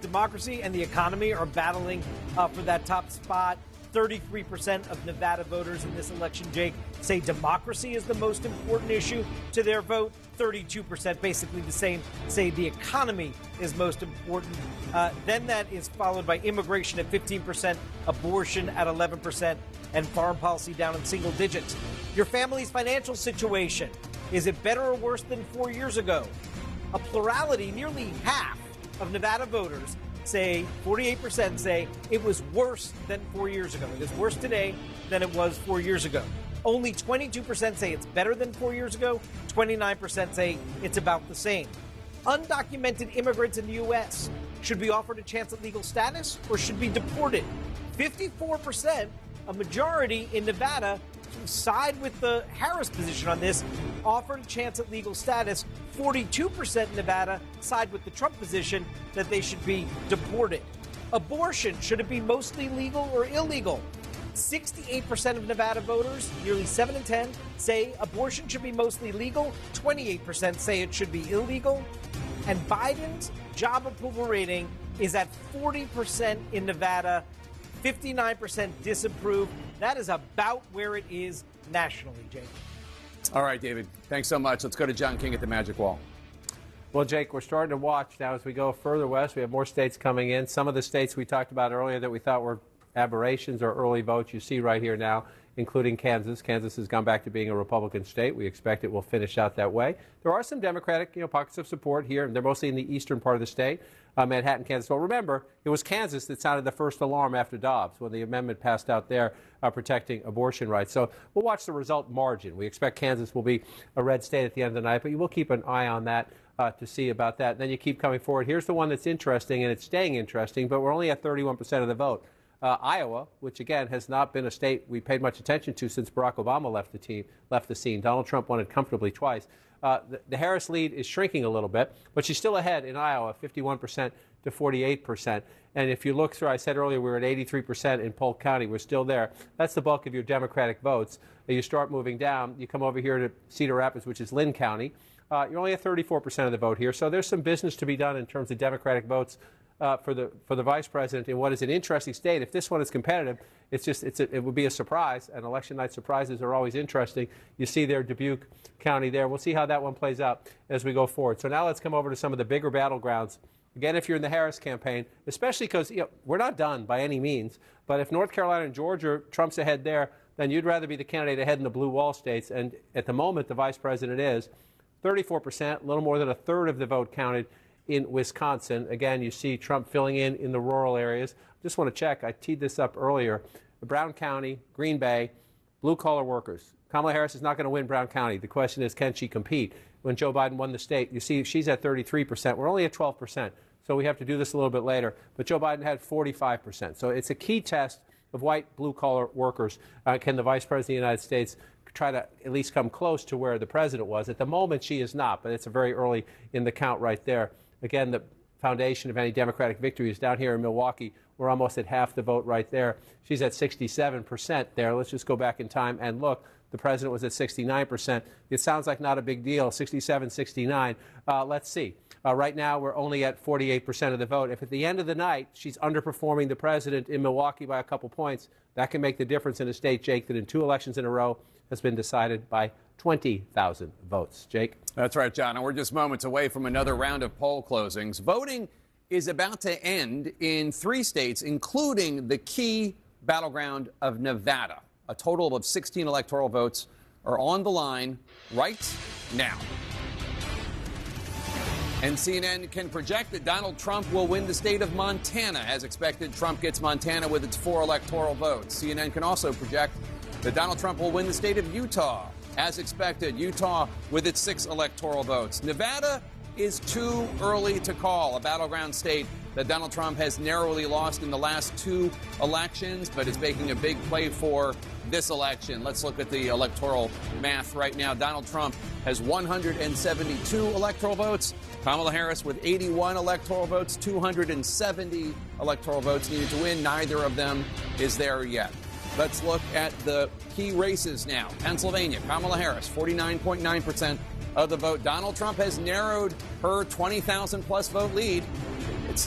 democracy and the economy are battling for that top spot. 33% of Nevada voters in this election, Jake, say democracy is the most important issue to their vote. 32%, basically the same, say the economy is most important. Then that is followed by immigration at 15%, abortion at 11%, and foreign policy down in single digits. Your family's financial situation, is it better or worse than 4 years ago? A plurality, nearly half of Nevada voters say, 48% say it was worse than 4 years ago. It is worse today than it was 4 years ago. Only 22% say it's better than 4 years ago. 29% say it's about the same. Undocumented immigrants in the U.S. should be offered a chance at legal status or should be deported. 54%, a majority in Nevada, side with the Harris position on this, offered a chance at legal status. 42% in Nevada side with the Trump position that they should be deported. Abortion, should it be mostly legal or illegal? 68% of Nevada voters, nearly 7 in 10, say abortion should be mostly legal. 28% say it should be illegal. And Biden's job approval rating is at 40% in Nevada, 59% disapprove. That is about where it is nationally, Jake. All right, David. Thanks so much. Let's go to John King at the Magic Wall. Well, Jake, we're starting to watch now as we go further west. We have more states coming in. Some of the states we talked about earlier that we thought were aberrations or early votes, you see right here now, including Kansas. Kansas has gone back to being a Republican state. We expect it will finish out that way. There are some Democratic, pockets of support here, and they're mostly in the eastern part of the state, Manhattan, Kansas. Well, remember, it was Kansas that sounded the first alarm after Dobbs when the amendment passed out there protecting abortion rights. So we'll watch the result margin. We expect Kansas will be a red state at the end of the night, but you will keep an eye on that to see about that. And then you keep coming forward. Here's the one that's interesting, and it's staying interesting, but we're only at 31% of the vote. Iowa, which again has not been a state we paid much attention to since Barack Obama left the scene. Donald Trump won it comfortably twice. The Harris lead is shrinking a little bit, but she's still ahead in Iowa, 51% to 48%. And if you look through, I said earlier we were at 83% in Polk County. We're still there. That's the bulk of your Democratic votes. You start moving down. You come over here to Cedar Rapids, which is Lynn County. You're only at 34% of the vote here. So there's some business to be done in terms of Democratic votes for the vice president in what is an interesting state. If this one is competitive, it would be a surprise, and election night surprises are always interesting. You see there Dubuque County there. We'll see how that one plays out as we go forward. So now let's come over to some of the bigger battlegrounds. Again, if you're in the Harris campaign, especially because we're not done by any means, but if North Carolina and Georgia, Trump's ahead there, then you'd rather be the candidate ahead in the blue wall states. And at the moment, the vice president is 34%, a little more than a third of the vote counted in Wisconsin. Again, you see Trump filling in the rural areas. Just want to check. I teed this up earlier. Brown County, Green Bay, blue-collar workers. Kamala Harris is not going to win Brown County. The question is, can she compete? When Joe Biden won the state, you see she's at 33%. We're only at 12%, so we have to do this a little bit later. But Joe Biden had 45%. So it's a key test of white blue-collar workers. Can the vice president of the United States try to at least come close to where the president was? At the moment, she is not, but it's very early in the count right there. Again, the foundation of any Democratic victory is down here in Milwaukee. We're almost at half the vote right there. She's at 67% there. Let's just go back in time and look. The president was at 69%. It sounds like not a big deal, 67, 69. Let's see. Right now, we're only at 48% of the vote. If at the end of the night she's underperforming the president in Milwaukee by a couple points, that can make the difference in a state, Jake, that in 2 elections in a row has been decided by 20,000 votes. Jake? That's right, John. And we're just moments away from another round of poll closings. Voting is about to end in 3 states, including the key battleground of Nevada. A total of 16 electoral votes are on the line right now. And CNN can project that Donald Trump will win the state of Montana. As expected, Trump gets Montana with its 4 electoral votes. CNN can also project that Donald Trump will win the state of Utah. As expected, Utah with its 6 electoral votes. Nevada is too early to call, a battleground state that Donald Trump has narrowly lost in the last 2 elections, but is making a big play for this election. Let's look at the electoral math right now. Donald Trump has 172 electoral votes. Kamala Harris with 81 electoral votes, 270 electoral votes needed to win. Neither of them is there yet. Let's look at the key races now. Pennsylvania, Kamala Harris, 49.9% of the vote. Donald Trump has narrowed her 20,000 plus vote lead.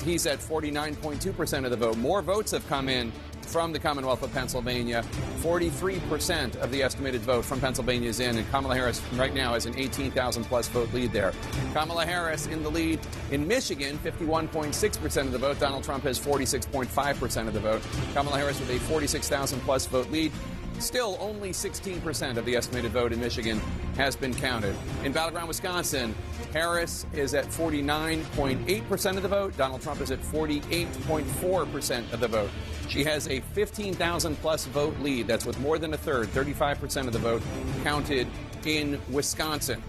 He's at 49.2% of the vote. More votes have come in from the Commonwealth of Pennsylvania. 43% of the estimated vote from Pennsylvania is in, and Kamala Harris right now has an 18,000 plus vote lead there. Kamala Harris in the lead in Michigan, 51.6% of the vote. Donald Trump has 46.5% of the vote. Kamala Harris with a 46,000 plus vote lead. Still, only 16% of the estimated vote in Michigan has been counted. In battleground Wisconsin, Harris is at 49.8% of the vote. Donald Trump is at 48.4% of the vote. She has a 15,000 plus vote lead. That's with more than a third, 35% of the vote counted in Wisconsin.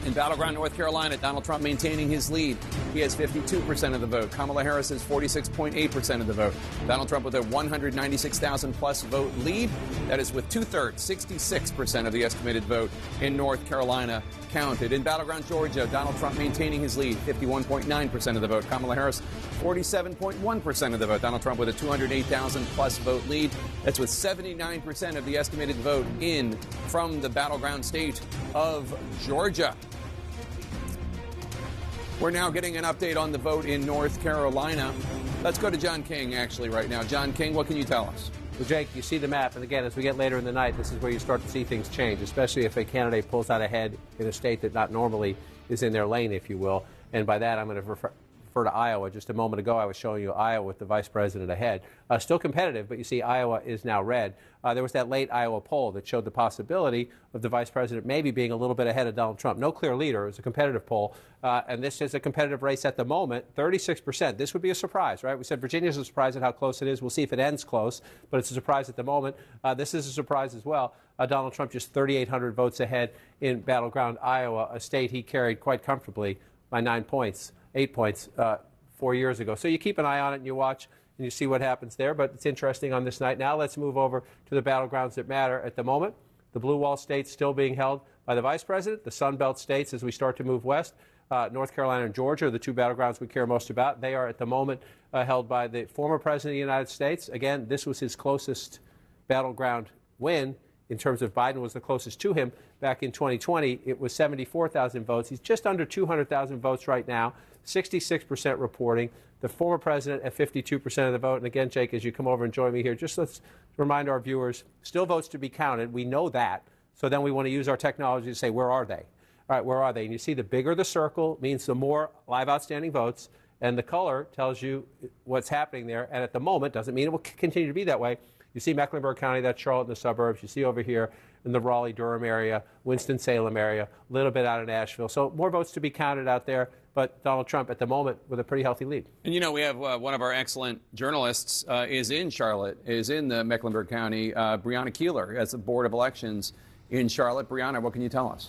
In battleground North Carolina, Donald Trump maintaining his lead. He has 52% of the vote. Kamala Harris has 46.8% of the vote. Donald Trump with a 196,000 plus vote lead. That is with 2/3, 66% of the estimated vote in North Carolina counted. In battleground Georgia, Donald Trump maintaining his lead, 51.9% of the vote. Kamala Harris, 47.1% of the vote. Donald Trump with a 208,000 plus vote lead. That's with 79% of the estimated vote in from the battleground state of Georgia. We're now getting an update on the vote in North Carolina. Let's go to John King, actually, right now. John King, what can you tell us? Well, Jake, you see the map, and again, as we get later in the night, this is where you start to see things change, especially if a candidate pulls out ahead in a state that not normally is in their lane, if you will. And by that, I'm going to refer to Iowa. Just a moment ago, I was showing you Iowa with the vice president ahead. Still competitive, but you see Iowa is now red. There was that late Iowa poll that showed the possibility of the vice president maybe being a little bit ahead of Donald Trump. No clear leader. It was a competitive poll. And this is a competitive race at the moment, 36%. This would be a surprise, right? We said Virginia's a surprise at how close it is. We'll see if it ends close, but it's a surprise at the moment. This is a surprise as well. Donald Trump just 3,800 votes ahead in battleground Iowa, a state he carried quite comfortably by 8 points 4 years ago. So you keep an eye on it and you watch and you see what happens there. But it's interesting on this night. Now let's move over to the battlegrounds that matter at the moment. The blue wall states still being held by the vice president. The Sun Belt states, as we start to move west, North Carolina and Georgia are the 2 battlegrounds we care most about. They are at the moment held by the former president of the United States. Again, this was his closest battleground win in terms of Biden was the closest to him back in 2020. It was 74,000 votes. He's just under 200,000 votes right now, 66% reporting. The former president at 52% of the vote. And again, Jake, as you come over and join me here, just let's remind our viewers, still votes to be counted. We know that. So then we want to use our technology to say, where are they? All right, where are they? And you see the bigger the circle means the more live outstanding votes. And the color tells you what's happening there. And at the moment, doesn't mean it will continue to be that way. You see Mecklenburg County, that's Charlotte and the suburbs. You see over here in the Raleigh-Durham area, Winston-Salem area, a little bit out of Nashville. So more votes to be counted out there, but Donald Trump at the moment with a pretty healthy lead. And, you know, we have one of our excellent journalists is in Charlotte, is in the Mecklenburg County, Brianna Keeler, as the Board of Elections in Charlotte. Brianna, what can you tell us?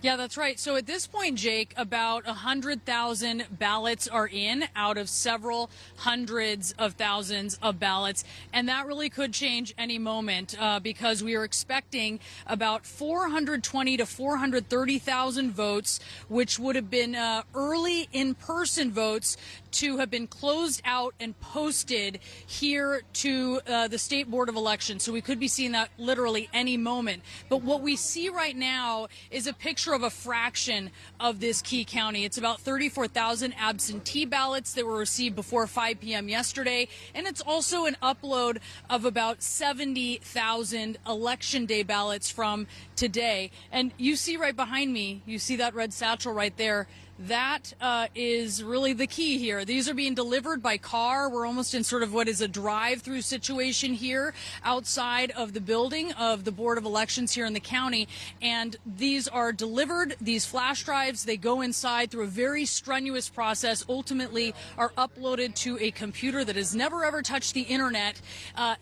Yeah, that's right. So at this point, Jake, about 100,000 ballots are in out of several hundreds of thousands of ballots. And that really could change any moment because we are expecting about 420 to 430,000 votes, which would have been early in-person votes, to have been closed out and posted here to the State Board of Elections. So we could be seeing that literally any moment. But what we see right now is a picture of a fraction of this key county. It's about 34,000 absentee ballots that were received before 5 p.m. yesterday. And it's also an upload of about 70,000 Election Day ballots from today. And you see right behind me, you see that red satchel right there. That is really the key here. These are being delivered by car. We're almost in sort of what is a drive-through situation here outside of the building of the Board of Elections here in the county. And these are delivered, these flash drives, they go inside through a very strenuous process, ultimately are uploaded to a computer that has never ever touched the internet,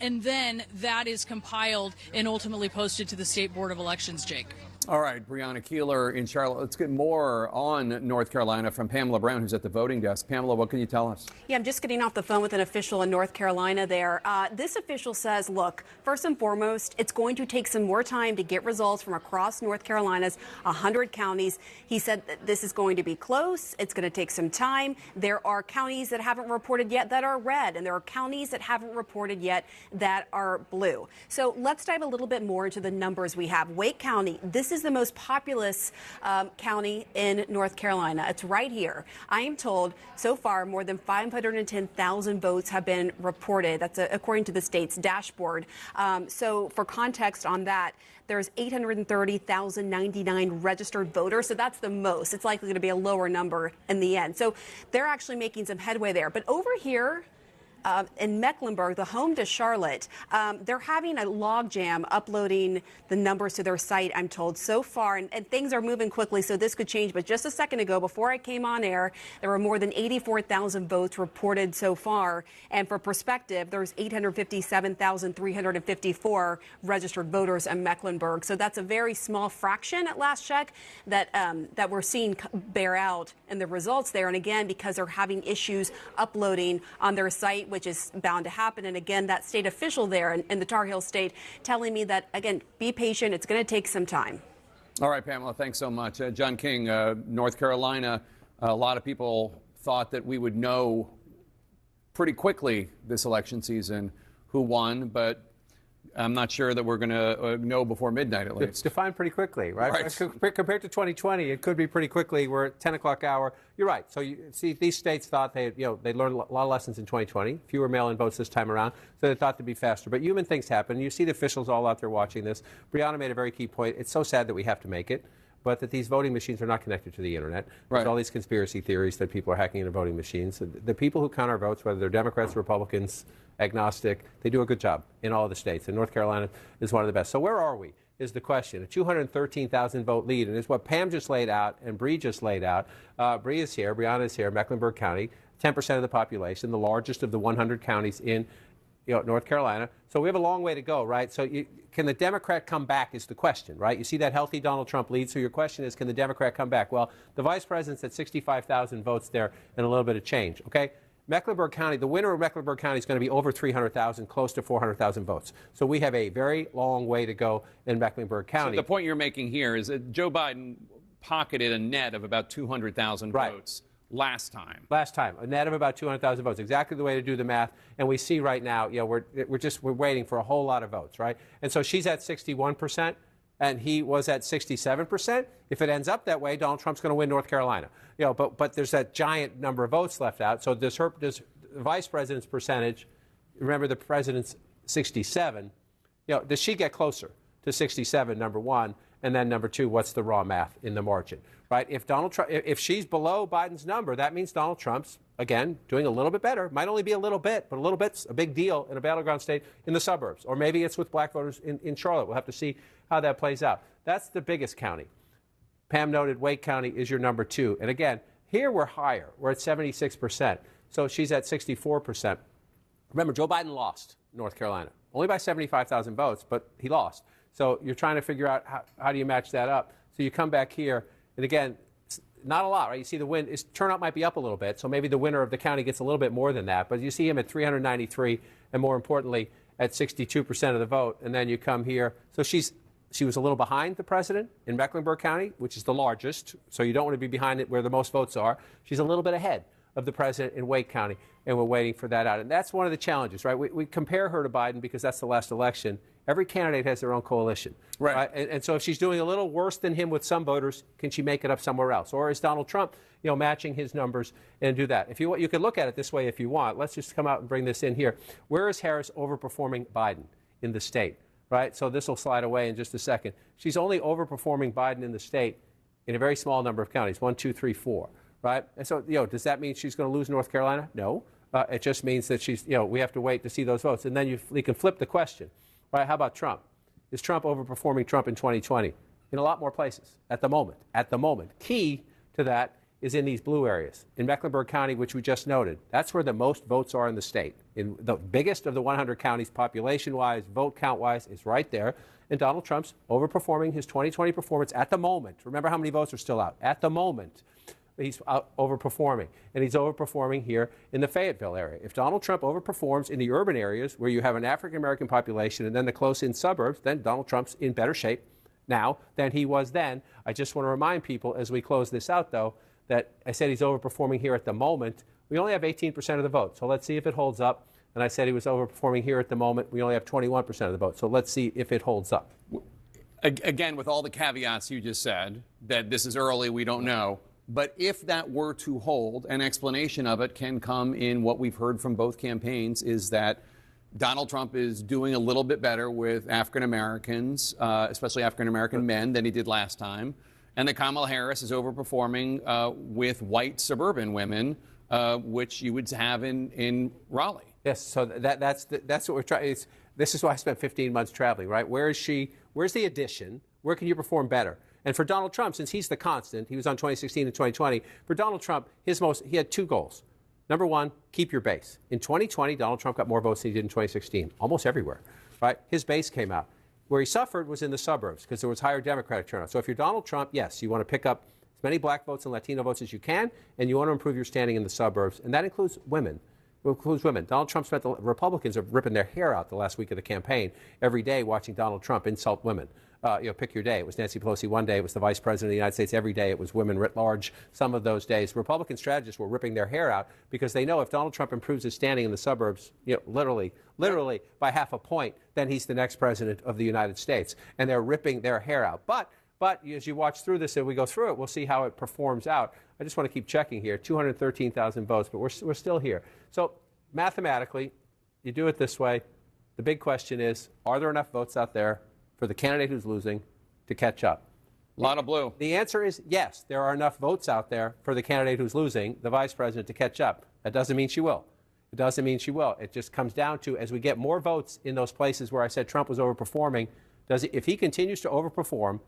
and then that is compiled and ultimately posted to the State Board of Elections, Jake. All right, Brianna Keeler in Charlotte. Let's get more on North Carolina from Pamela Brown, who's at the voting desk. Pamela, what can you tell us? Yeah, I'm just getting off the phone with an official in North Carolina there. This official says, look, first and foremost, it's going to take some more time to get results from across North Carolina's 100 counties. He said that this is going to be close. It's going to take some time. There are counties that haven't reported yet that are red, and there are counties that haven't reported yet that are blue. So let's dive a little bit more into the numbers we have. Wake County, this is the most populous county in North Carolina. It's right here. I am told so far more than 510,000 votes have been reported. That's according to the state's dashboard. So for context on that, there's 830,099 registered voters. So that's the most. It's likely going to be a lower number in the end. So they're actually making some headway there. But over here, in Mecklenburg, the home to Charlotte, they're having a logjam uploading the numbers to their site, I'm told, so far. And things are moving quickly, so this could change. But just a second ago, before I came on air, there were more than 84,000 votes reported so far. And for perspective, there's 857,354 registered voters in Mecklenburg. So that's a very small fraction at last check that we're seeing bear out in the results there. And again, because they're having issues uploading on their site, which is bound to happen. And again, that state official there in the Tar Heel state telling me that, again, be patient. It's going to take some time. All right, Pamela, thanks so much. John King, North Carolina, a lot of people thought that we would know pretty quickly this election season who won, but I'm not sure that we're going to know before midnight at least. It's defined pretty quickly, right? Compared to 2020, it could be pretty quickly. We're at 10 o'clock hour. You're right. So you see, these states thought they learned a lot of lessons in 2020, fewer mail-in votes this time around, so they thought to be faster. But human things happen. You see the officials all out there watching this. Brianna made a very key point. It's so sad that we have to make it, but that these voting machines are not connected to the internet. There's all these conspiracy theories that people are hacking into voting machines. The people who count our votes, whether they're Democrats, Republicans, agnostic, they do a good job in all the states. And North Carolina is one of the best. So where are we is the question. A 213,000 vote lead. And it's what Pam just laid out and Bree just laid out. Bree is here, Brianna is here, Mecklenburg County, 10% of the population, the largest of the 100 counties in North Carolina. So we have a long way to go, right? So can the Democrat come back is the question, right? You see that healthy Donald Trump lead. So your question is, can the Democrat come back? Well, the vice president's at 65,000 votes there and a little bit of change, okay? Mecklenburg County, the winner of Mecklenburg County is going to be over 300,000, close to 400,000 votes. So we have a very long way to go in Mecklenburg County. So the point you're making here is that Joe Biden pocketed a net of about 200,000 votes last time. Last time, a net of about 200,000 votes. Exactly the way to do the math. And we see right now, we're waiting for a whole lot of votes, right? And so she's at 61%. And he was at 67%. If it ends up that way, Donald Trump's going to win North Carolina. But there's that giant number of votes left out. So does the vice president's percentage? Remember, the president's 67. Does she get closer to 67? Number one, and then number two, what's the raw math in the margin, right? If Donald Trump, if she's below Biden's number, that means Donald Trump's again doing a little bit better. Might only be a little bit, but a little bit's a big deal in a battleground state in the suburbs, or maybe it's with black voters in Charlotte. We'll have to see how that plays out. That's the biggest county. Pam noted Wake County is your number two. And again, here we're higher. We're at 76%. So she's at 64%. Remember, Joe Biden lost North Carolina, only by 75,000 votes, but he lost. So you're trying to figure out how do you match that up. So you come back here, and again, not a lot, right? You see the win, turnout might be up a little bit, so maybe the winner of the county gets a little bit more than that. But you see him at 393, and more importantly, at 62% of the vote. And then you come here. So she was a little behind the president in Mecklenburg County, which is the largest. So you don't want to be behind it where the most votes are. She's a little bit ahead of the president in Wake County, and we're waiting for that out. And that's one of the challenges, right? We compare her to Biden because that's the last election. Every candidate has their own coalition. Right. And so if she's doing a little worse than him with some voters, can she make it up somewhere else? Or is Donald Trump, matching his numbers and do that? If you could look at it this way if you want. Let's just come out and bring this in here. Where is Harris overperforming Biden in the state? Right? So this will slide away in just a second. She's only overperforming Biden in the state in a very small number of counties, 1, 2, 3, 4. right? And so, does that mean she's going to lose North Carolina? No. It just means that she's, we have to wait to see those votes. And then you can flip the question, right? How about Trump? Is Trump overperforming Trump in 2020? In a lot more places at the moment. At the moment. Key to that is in these blue areas. In Mecklenburg County, which we just noted, that's where the most votes are in the state. In the biggest of the 100 counties, population-wise, vote count-wise, is right there. And Donald Trump's overperforming his 2020 performance at the moment. Remember how many votes are still out? At the moment. He's overperforming. And he's overperforming here in the Fayetteville area. If Donald Trump overperforms in the urban areas where you have an African-American population and then the close-in suburbs, then Donald Trump's in better shape now than he was then. I just want to remind people as we close this out, though, that I said he's overperforming here at the moment. We only have 18% of the vote. So let's see if it holds up. And I said he was overperforming here at the moment. We only have 21% of the vote. So let's see if it holds up. Again, with all the caveats you just said, that this is early, we don't know. But if that were to hold, an explanation of it can come in what we've heard from both campaigns is that Donald Trump is doing a little bit better with African Americans, especially African American men, than he did last time. And that Kamala Harris is overperforming with white suburban women, which you would have in Raleigh. Yes, so that's what we're trying. This is why I spent 15 months traveling, right? Where is she? Where's the addition? Where can you perform better? And for Donald Trump, since he's the constant, he was on 2016 and 2020. For Donald Trump, he had two goals. Number one, keep your base. In 2020, Donald Trump got more votes than he did in 2016, almost everywhere, right? His base came out. Where he suffered was in the suburbs because there was higher Democratic turnout. So if you're Donald Trump, yes, you want to pick up as many black votes and Latino votes as you can, and you want to improve your standing in the suburbs, and that includes women. Donald Trump spent the Republicans are ripping their hair out the last week of the campaign every day watching Donald Trump insult women. Pick your day. It was Nancy Pelosi one day. It was the Vice President of the United States every day. It was women writ large some of those days. Republican strategists were ripping their hair out because they know if Donald Trump improves his standing in the suburbs, literally by half a point, then he's the next president of the United States. And they're ripping their hair out. But as you watch through this and we go through it, we'll see how it performs out. I just want to keep checking here. 213,000 votes, but we're still here. So mathematically, you do it this way. The big question is, are there enough votes out there for the candidate who's losing to catch up? A lot of blue. The answer is yes, there are enough votes out there for the candidate who's losing, the vice president, to catch up. That doesn't mean she will. It doesn't mean she will. It just comes down to, as we get more votes in those places where I said Trump was overperforming, if he continues to overperform,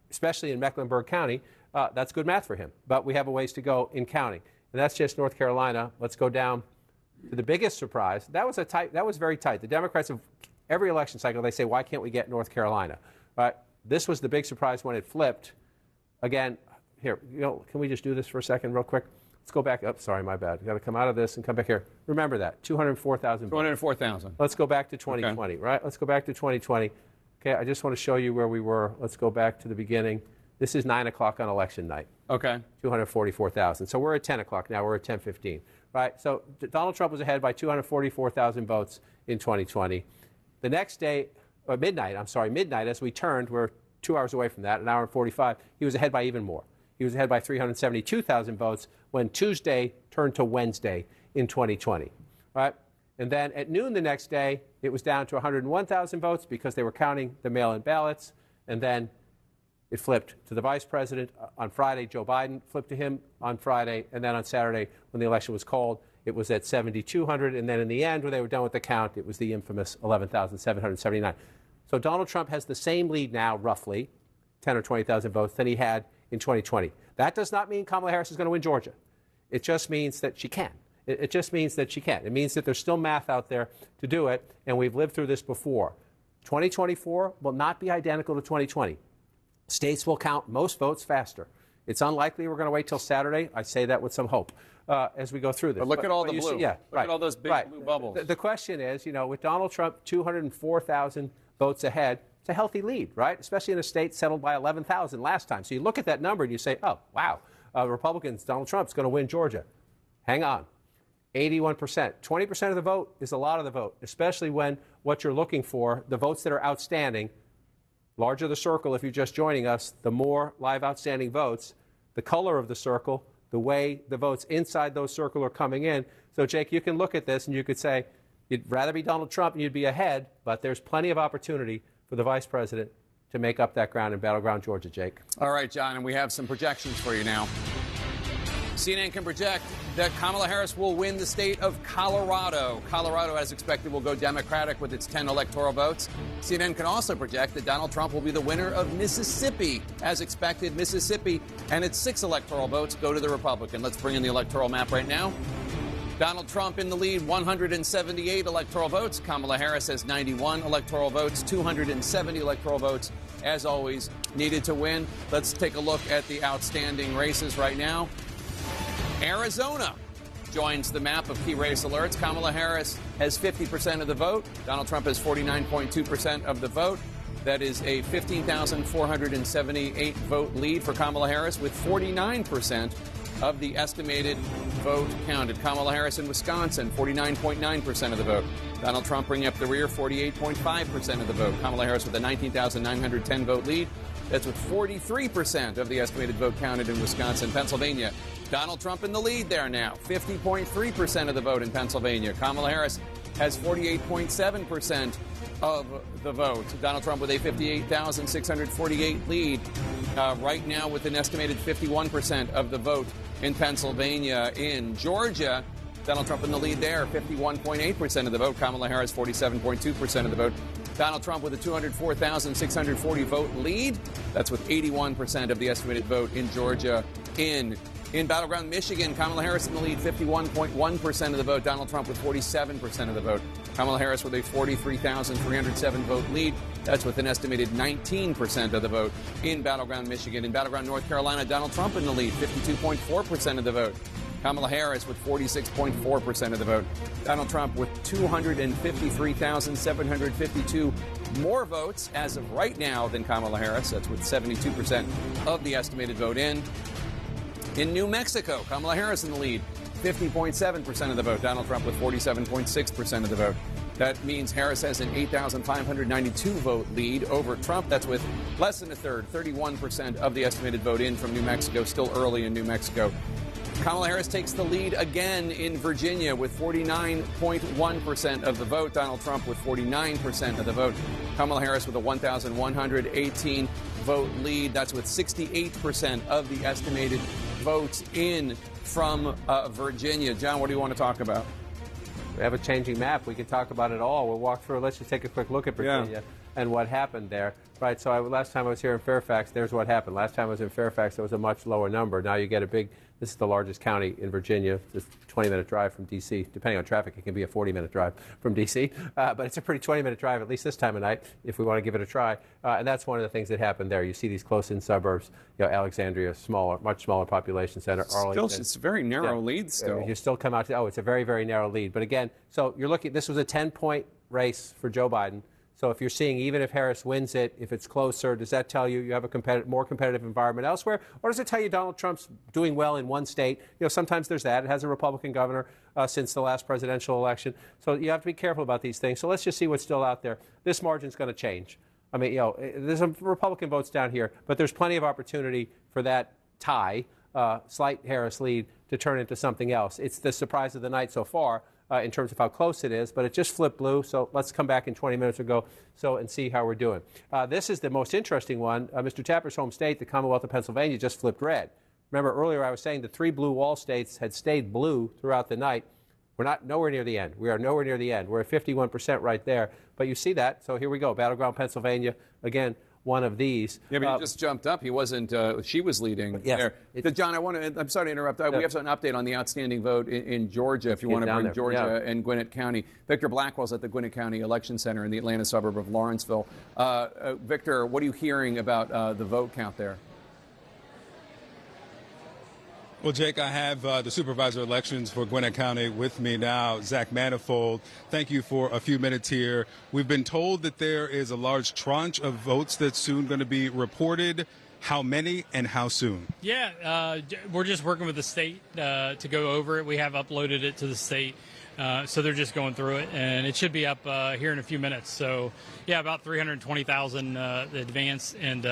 especially in Mecklenburg County, that's good math for him. But we have a ways to go in counting. And that's just North Carolina. Let's go down to the biggest surprise. That was very tight. The Democrats have every election cycle, they say, why can't we get North Carolina? This was the big surprise when it flipped. Again, here, can we just do this for a second real quick? Let's go back. Oh, sorry, my bad. We've got to come out of this and come back here. Remember that, 204,000. 204,000. Let's go back to 2020, okay. Right? Let's go back to 2020. Okay, I just want to show you where we were. Let's go back to the beginning. This is 9 o'clock on election night. Okay. 244,000. So we're at 10 o'clock now. We're at 10:15. Right? So Donald Trump was ahead by 244,000 votes in 2020. The next day, midnight, as we turned, we're 2 hours away from that, an hour and 45, he was ahead by even more. He was ahead by 372,000 votes when Tuesday turned to Wednesday in 2020. Right? And then at noon the next day, it was down to 101,000 votes because they were counting the mail-in ballots. And then it flipped to the vice president on Friday. Joe Biden flipped to him on Friday. And then on Saturday, when the election was called, it was at 7,200. And then in the end, when they were done with the count, it was the infamous 11,779. So Donald Trump has the same lead now, roughly, 10 or 20,000 votes, than he had in 2020. That does not mean Kamala Harris is going to win Georgia. It just means that she can. It just means that she can. It means that there's still math out there to do it, and we've lived through this before. 2024 will not be identical to 2020. States will count most votes faster. It's unlikely we're going to wait till Saturday. I say that with some hope as we go through this. But look at all the blue. Look at all those big blue bubbles. The question is, with Donald Trump 204,000 votes ahead, it's a healthy lead, right? Especially in a state settled by 11,000 last time. So you look at that number and you say, oh, wow, Republicans, Donald Trump's going to win Georgia. Hang on. 81%. 20% of the vote is a lot of the vote, especially when what you're looking for, the votes that are outstanding, larger the circle if you're just joining us, the more live outstanding votes, the color of the circle, the way the votes inside those circles are coming in. So, Jake, you can look at this and you could say you'd rather be Donald Trump and you'd be ahead, but there's plenty of opportunity for the vice president to make up that ground in battleground Georgia, Jake. All right, John, and we have some projections for you now. CNN can project that Kamala Harris will win the state of Colorado. Colorado, as expected, will go Democratic with its 10 electoral votes. CNN can also project that Donald Trump will be the winner of Mississippi. As expected, Mississippi and its 6 electoral votes go to the Republican. Let's bring in the electoral map right now. Donald Trump in the lead, 178 electoral votes. Kamala Harris has 91 electoral votes, 270 electoral votes, as always, needed to win. Let's take a look at the outstanding races right now. Arizona joins the map of key race alerts. Kamala Harris has 50% of the vote. Donald Trump has 49.2% of the vote. That is a 15,478 vote lead for Kamala Harris, with 49% of the estimated vote counted. Kamala Harris in Wisconsin, 49.9% of the vote. Donald Trump bringing up the rear, 48.5% of the vote. Kamala Harris with a 19,910 vote lead. That's with 43% of the estimated vote counted in Wisconsin. Pennsylvania, Donald Trump in the lead there now, 50.3% of the vote in Pennsylvania. Kamala Harris has 48.7% of the vote. Donald Trump with a 58,648 lead right now, with an estimated 51% of the vote in Pennsylvania. In Georgia, Donald Trump in the lead there, 51.8% of the vote. Kamala Harris, 47.2% of the vote. Donald Trump with a 204,640 vote lead. That's with 81% of the estimated vote in Georgia. In battleground Michigan, Kamala Harris in the lead, 51.1% of the vote. Donald Trump with 47% of the vote. Kamala Harris with a 43,307 vote lead. That's with an estimated 19% of the vote in battleground Michigan. In battleground North Carolina, Donald Trump in the lead, 52.4% of the vote. Kamala Harris with 46.4% of the vote. Donald Trump with 253,752 more votes as of right now than Kamala Harris. That's with 72% of the estimated vote in. In New Mexico, Kamala Harris in the lead, 50.7% of the vote. Donald Trump with 47.6% of the vote. That means Harris has an 8,592 vote lead over Trump. That's with less than a third, 31% of the estimated vote in from New Mexico, still early in New Mexico. Kamala Harris takes the lead again in Virginia with 49.1% of the vote. Donald Trump with 49% of the vote. Kamala Harris with a 1,118 vote lead. That's with 68% of the estimated votes in from Virginia. John, what do you want to talk about? We have a changing map. We can talk about it all. We'll walk through. Let's just take a quick look at Virginia and what happened there. Right, so last time I was here in Fairfax, there's what happened. Last time I was in Fairfax, there was a much lower number. Now you get a big, this is the largest county in Virginia. It's a 20-minute drive from D.C. Depending on traffic, it can be a 40-minute drive from D.C. But it's a pretty 20-minute drive, at least this time of night, if we want to give it a try. And that's one of the things that happened there. You see these close-in suburbs, Alexandria, smaller, much smaller population center. Arlington. Still, it's a very narrow lead still. You still come out to, it's a very, very narrow lead. But again, so you're looking, this was a 10-point race for Joe Biden. So if you're seeing, even if Harris wins it, if it's closer, does that tell you you have a more competitive environment elsewhere? Or does it tell you Donald Trump's doing well in one state? Sometimes there's that. It has a Republican governor since the last presidential election. So you have to be careful about these things. So let's just see what's still out there. This margin's going to change. I mean, there's some Republican votes down here, but there's plenty of opportunity for that tie, slight Harris lead, to turn into something else. It's the surprise of the night so far. In terms of how close it is, but it just flipped blue, so let's come back in 20 minutes or go and see how we're doing. This is the most interesting one. Mr. Tapper's home state, the Commonwealth of Pennsylvania, just flipped red. Remember earlier I was saying the 3 blue wall states had stayed blue throughout the night. We're nowhere near the end. We are nowhere near the end. We're at 51% right there, but you see that, so here we go. Battleground Pennsylvania, again, one of these. Yeah, but he just jumped up. He wasn't, she was leading there. John, I'm sorry to interrupt. We have an update on the outstanding vote in Georgia, if you want to bring Georgia and Gwinnett County. Victor Blackwell's at the Gwinnett County Election Center in the Atlanta suburb of Lawrenceville. Victor, what are you hearing about the vote count there? Well, Jake, I have the supervisor of elections for Gwinnett County with me now, Zach Manifold. Thank you for a few minutes here. We've been told that there is a large tranche of votes that's soon going to be reported. How many and how soon? Yeah, we're just working with the state to go over it. We have uploaded it to the state, so they're just going through it, and it should be up here in a few minutes. So, yeah, about 320,000 advance and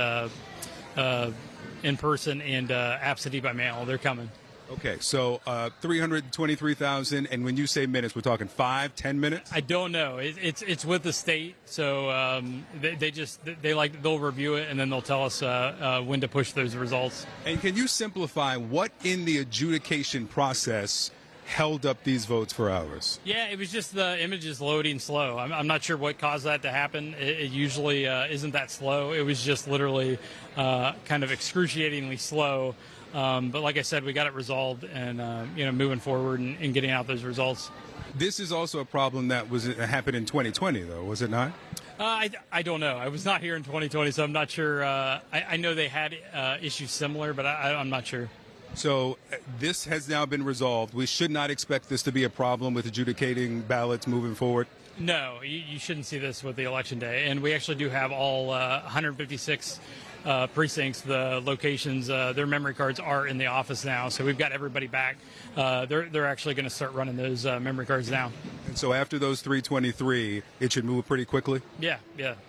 in person and absentee by mail. They're coming. Okay, so 323,000, and when you say minutes, we're talking 5-10 minutes? I don't know. It's with the state, so they'll review it and then they'll tell us when to push those results. And can you simplify what in the adjudication process held up these votes for hours? Yeah, it was just the images loading slow. I'm not sure what caused that to happen. It usually isn't that slow. It was just literally kind of excruciatingly slow. But like I said, we got it resolved and, moving forward and getting out those results. This is also a problem that happened in 2020, though, was it not? I don't know. I was not here in 2020, so I'm not sure. I know they had issues similar, but I'm not sure. So this has now been resolved. We should not expect this to be a problem with adjudicating ballots moving forward? No, you shouldn't see this with the election day. And we actually do have all 156 precincts, the locations, their memory cards are in the office now. So we've got everybody back. They're actually going to start running those memory cards now. And so after those 323, it should move pretty quickly? Yeah.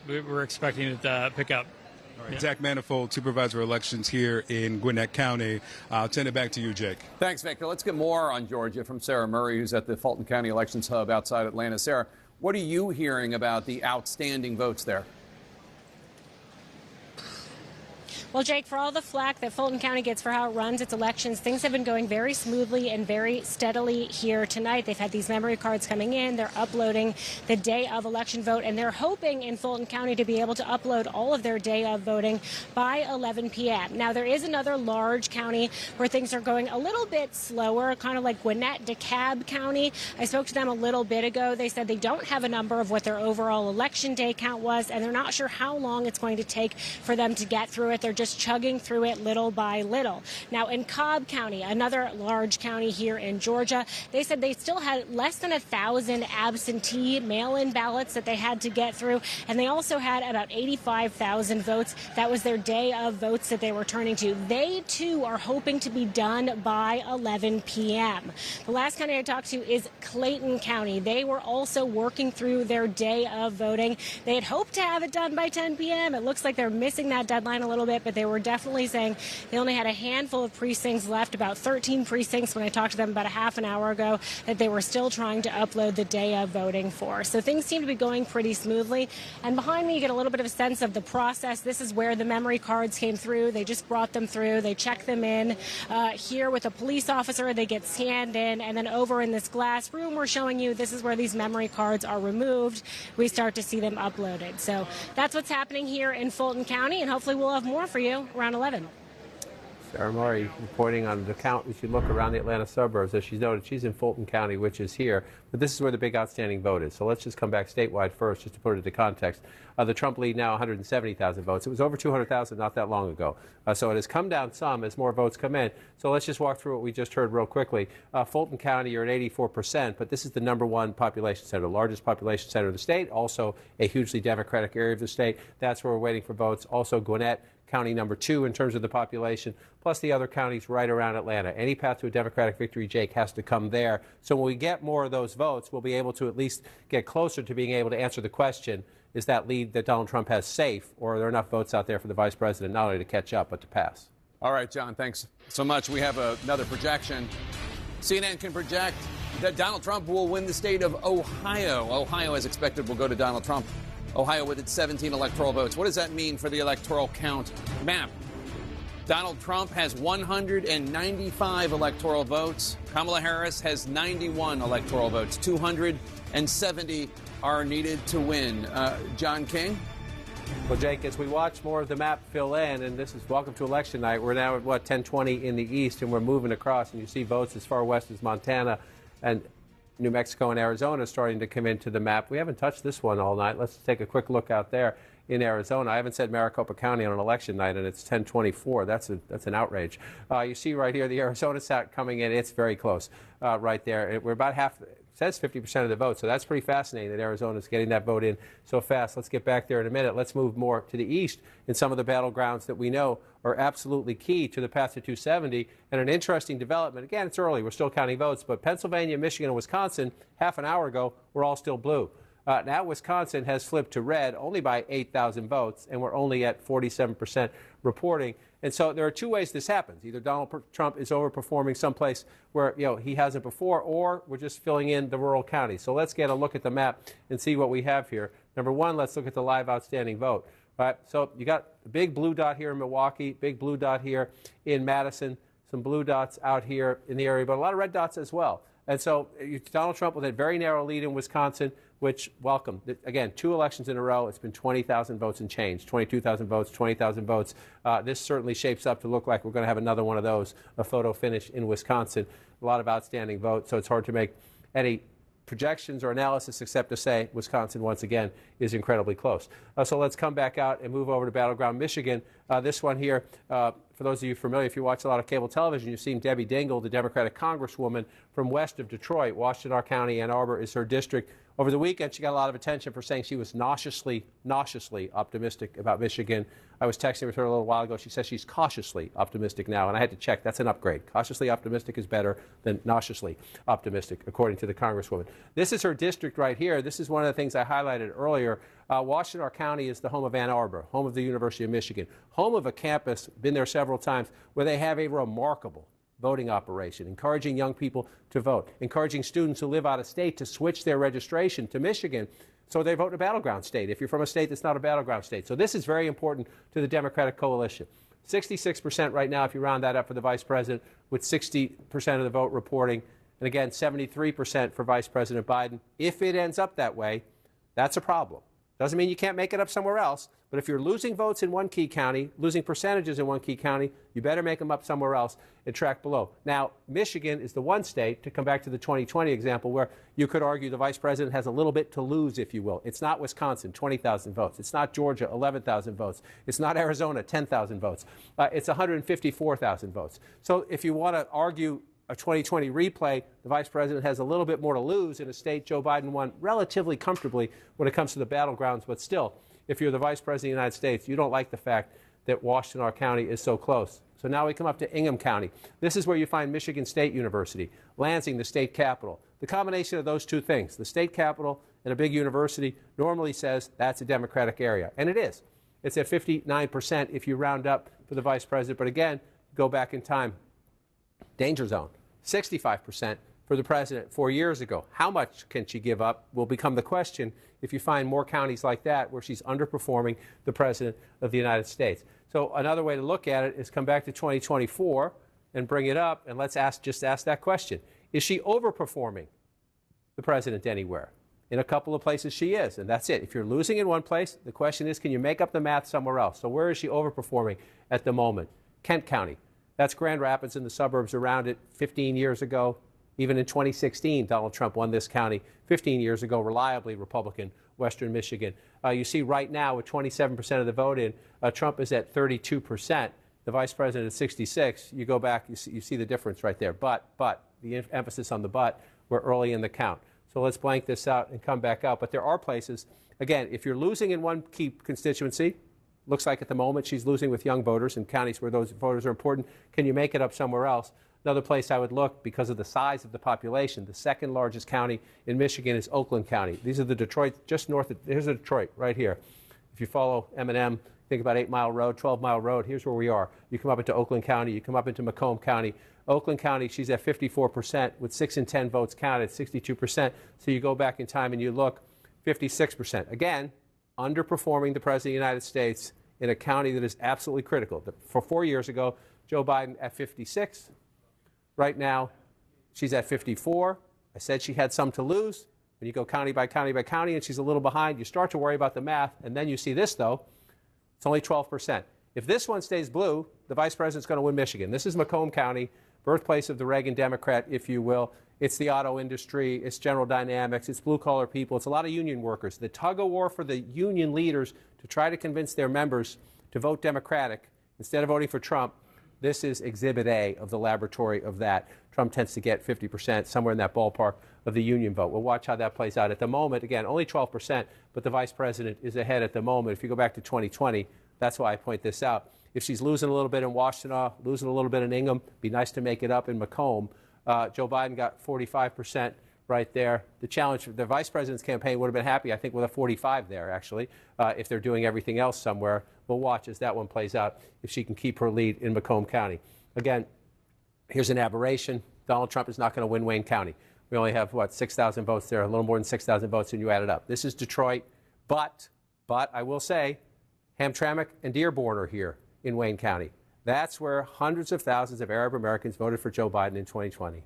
We're expecting it to pick up. All right, yeah. Zach Manifold, Supervisor of Elections here in Gwinnett County. I'll send it back to you, Jake. Thanks, Victor. Let's get more on Georgia from Sarah Murray, who's at the Fulton County Elections Hub outside Atlanta. Sarah, what are you hearing about the outstanding votes there? Well, Jake, for all the flack that Fulton County gets for how it runs its elections, things have been going very smoothly and very steadily here tonight. They've had these memory cards coming in. They're uploading the day of election vote, and they're hoping in Fulton County to be able to upload all of their day of voting by 11 p.m. Now, there is another large county where things are going a little bit slower, kind of like Gwinnett, DeKalb County. I spoke to them a little bit ago. They said they don't have a number of what their overall election day count was, and they're not sure how long it's going to take for them to get through it. They're just chugging through it little by little. Now, in Cobb County, another large county here in Georgia, they said they still had less than 1,000 absentee mail-in ballots that they had to get through, and they also had about 85,000 votes. That was their day of votes that they were turning to. They, too, are hoping to be done by 11 p.m. The last county I talked to is Clayton County. They were also working through their day of voting. They had hoped to have it done by 10 p.m. It looks like they're missing that deadline a little bit, but they were definitely saying they only had a handful of precincts left, about 13 precincts when I talked to them about a half an hour ago, that they were still trying to upload the day of voting for. So things seem to be going pretty smoothly. And behind me, you get a little bit of a sense of the process. This is where the memory cards came through. They just brought them through. They check them in. Here with a police officer, they get scanned in. And then over in this glass room we're showing you, this is where these memory cards are removed. We start to see them uploaded. So that's what's happening here in Fulton County, and hopefully we'll have more for you around 11. Sarah Murray reporting on the count as you look around the Atlanta suburbs. As she's noted, she's in Fulton County, which is here. But this is where the big outstanding vote is. So let's just come back statewide first, just to put it into context. The Trump lead now 170,000 votes. It was over 200,000 not that long ago. So it has come down some as more votes come in. So let's just walk through what we just heard real quickly. Fulton County, you're at 84%, but this is the #1 population center, the largest population center of the state, also a hugely Democratic area of the state. That's where we're waiting for votes. Also Gwinnett, county #2 in terms of the population, plus the other counties right around Atlanta. Any path to a Democratic victory, Jake, has to come there. So when we get more of those votes, we'll be able to at least get closer to being able to answer the question, is that lead that Donald Trump has safe, or are there enough votes out there for the vice president not only to catch up, but to pass? All right, John, thanks so much. We have another projection. CNN can project that Donald Trump will win the state of Ohio. Ohio, as expected, will go to Donald Trump. Ohio with its 17 electoral votes. What does that mean for the electoral count map? Donald Trump has 195 electoral votes. Kamala Harris has 91 electoral votes. 270 are needed to win. John King? Well, Jake, as we watch more of the map fill in, and this is welcome to election night, we're now at, 10:20 in the east, and we're moving across, and you see votes as far west as Montana and New Mexico and Arizona starting to come into the map. We haven't touched this one all night. Let's take a quick look out there in Arizona. I haven't said Maricopa County on an election night, and it's 10:24. That's an outrage. You see right here the Arizona stat coming in. It's very close right there. We're about half. It says 50% of the vote, so that's pretty fascinating that Arizona's getting that vote in so fast. Let's get back there in a minute. Let's move more to the east in some of the battlegrounds that we know are absolutely key to the path to 270. And an interesting development, again, it's early, we're still counting votes, but Pennsylvania, Michigan, and Wisconsin, half an hour ago, were all still blue. Now Wisconsin has flipped to red only by 8,000 votes, and we're only at 47% reporting. And so there are two ways this happens. Either Donald Trump is overperforming someplace where he hasn't before, or we're just filling in the rural counties. So let's get a look at the map and see what we have here. Number one, let's look at the live outstanding vote. Right, so you got a big blue dot here in Milwaukee, big blue dot here in Madison, some blue dots out here in the area, but a lot of red dots as well. And so Donald Trump with a very narrow lead in Wisconsin, which, welcome. Again, 2 elections in a row. It's been 20,000 votes and change, 22,000 votes, 20,000 votes. This certainly shapes up to look like we're going to have another one of those, a photo finish in Wisconsin. A lot of outstanding votes, so it's hard to make any projections or analysis except to say Wisconsin, once again, is incredibly close. So let's come back out and move over to battleground Michigan. This one here, for those of you familiar, if you watch a lot of cable television, you've seen Debbie Dingell, the Democratic Congresswoman from west of Detroit. Washtenaw County, Ann Arbor is her district. Over the weekend, she got a lot of attention for saying she was nauseously optimistic about Michigan. I was texting with her a little while ago. She says she's cautiously optimistic now, and I had to check. That's an upgrade. Cautiously optimistic is better than nauseously optimistic, according to the Congresswoman. This is her district right here. This is one of the things I highlighted earlier. Washtenaw County is the home of Ann Arbor, home of the University of Michigan, home of a campus, been there several times, where they have a remarkable voting operation, encouraging young people to vote, encouraging students who live out of state to switch their registration to Michigan so they vote in a battleground state if you're from a state that's not a battleground state. So this is very important to the Democratic coalition. 66% right now, if you round that up for the vice president, with 60% of the vote reporting, and again, 73% for Vice President Biden. If it ends up that way, that's a problem. Doesn't mean you can't make it up somewhere else, but if you're losing votes in one key county, losing percentages in one key county, you better make them up somewhere else and track below. Now, Michigan is the one state, to come back to the 2020 example, where you could argue the vice president has a little bit to lose, if you will. It's not Wisconsin, 20,000 votes. It's not Georgia, 11,000 votes. It's not Arizona, 10,000 votes. It's 154,000 votes. So if you want to argue a 2020 replay, the vice president has a little bit more to lose in a state Joe Biden won relatively comfortably when it comes to the battlegrounds. But still, if you're the vice president of the United States, you don't like the fact that Washtenaw County is so close. So now we come up to Ingham County. This is where you find Michigan State University, Lansing, the state capital. The combination of those two things, the state capital and a big university, normally says that's a Democratic area. And it is. It's at 59% if you round up for the vice president. But again, go back in time. Danger zone. 65% for the president 4 years ago. How much can she give up will become the question if you find more counties like that where she's underperforming the president of the United States. So another way to look at it is come back to 2024 and bring it up, and let's just ask that question. Is she overperforming the president anywhere? In a couple of places she is, and that's it. If you're losing in one place, the question is, can you make up the math somewhere else? So where is she overperforming at the moment? Kent County. That's Grand Rapids and the suburbs around it 15 years ago. Even in 2016, Donald Trump won this county. 15 years ago, reliably Republican, Western Michigan. You see right now with 27% of the vote in, Trump is at 32%. The vice president at 66. You go back, you see the difference right there. But, the emphasis on the but, we're early in the count. So let's blank this out and come back out. But there are places, again, if you're losing in one key constituency, looks like at the moment she's losing with young voters in counties where those voters are important. Can you make it up somewhere else? Another place I would look, because of the size of the population, the second largest county in Michigan is Oakland County. These are the Detroit, just north of, here's Detroit right here. If you follow M&M, think about 8 Mile Road, 12 Mile Road, here's where we are. You come up into Oakland County, you come up into Macomb County. Oakland County, she's at 54% with 6 in 10 votes counted, 62%. So you go back in time and you look, 56%. Again, underperforming the President of the United States in a county that is absolutely critical. For 4 years ago, Joe Biden at 56. Right now, she's at 54. I said she had some to lose. When you go county by county by county and she's a little behind, you start to worry about the math. And then you see this, though. It's only 12%. If this one stays blue, the vice president's going to win Michigan. This is Macomb County, birthplace of the Reagan Democrat, if you will. It's the auto industry. It's General Dynamics. It's blue-collar people. It's a lot of union workers. The tug-of-war for the union leaders to try to convince their members to vote Democratic instead of voting for Trump. This is Exhibit A of the laboratory of that. Trump tends to get 50%, somewhere in that ballpark, of the union vote. We'll watch how that plays out. At the moment, again, only 12%, but the vice president is ahead at the moment. If you go back to 2020, that's why I point this out. If she's losing a little bit in Washtenaw, losing a little bit in Ingham, be nice to make it up in Macomb. Joe Biden got 45% right there. The challenge for the vice president's campaign would have been happy, I think, with a 45 there, actually, if they're doing everything else somewhere. We'll watch as that one plays out, if she can keep her lead in Macomb County. Again, here's an aberration. Donald Trump is not going to win Wayne County. We only have, 6,000 votes there, a little more than 6,000 votes when you add it up. This is Detroit, but I will say Hamtramck and Dearborn are here in Wayne County. That's where hundreds of thousands of Arab Americans voted for Joe Biden in 2020.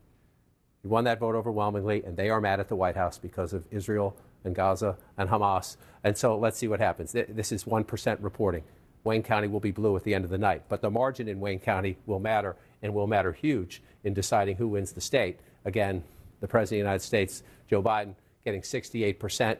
He won that vote overwhelmingly, and they are mad at the White House because of Israel and Gaza and Hamas. And so let's see what happens. This is 1% reporting. Wayne County will be blue at the end of the night. But the margin in Wayne County will matter, and will matter huge in deciding who wins the state. Again, the President of the United States, Joe Biden, getting 68%,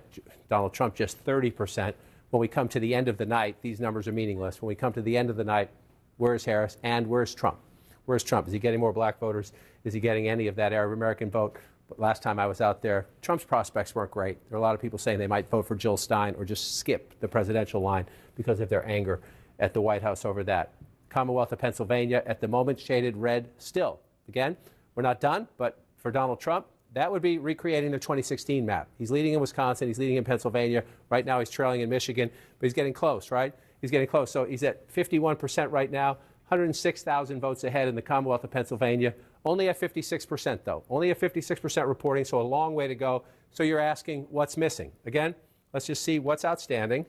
Donald Trump just 30%. When we come to the end of the night, these numbers are meaningless. When we come to the end of the night, where's Harris and where's Trump? Where's Trump? Is he getting more black voters? Is he getting any of that Arab American vote? But last time I was out there, Trump's prospects weren't great. There are a lot of people saying they might vote for Jill Stein or just skip the presidential line because of their anger at the White House over that. Commonwealth of Pennsylvania, at the moment, shaded red still. Again, we're not done, but for Donald Trump, that would be recreating the 2016 map. He's leading in Wisconsin. He's leading in Pennsylvania. Right now, he's trailing in Michigan, but he's getting close, right? He's getting close. So he's at 51% right now, 106,000 votes ahead in the Commonwealth of Pennsylvania. Only at 56%, though. Only at 56% reporting, so a long way to go. So you're asking what's missing. Again, let's just see what's outstanding.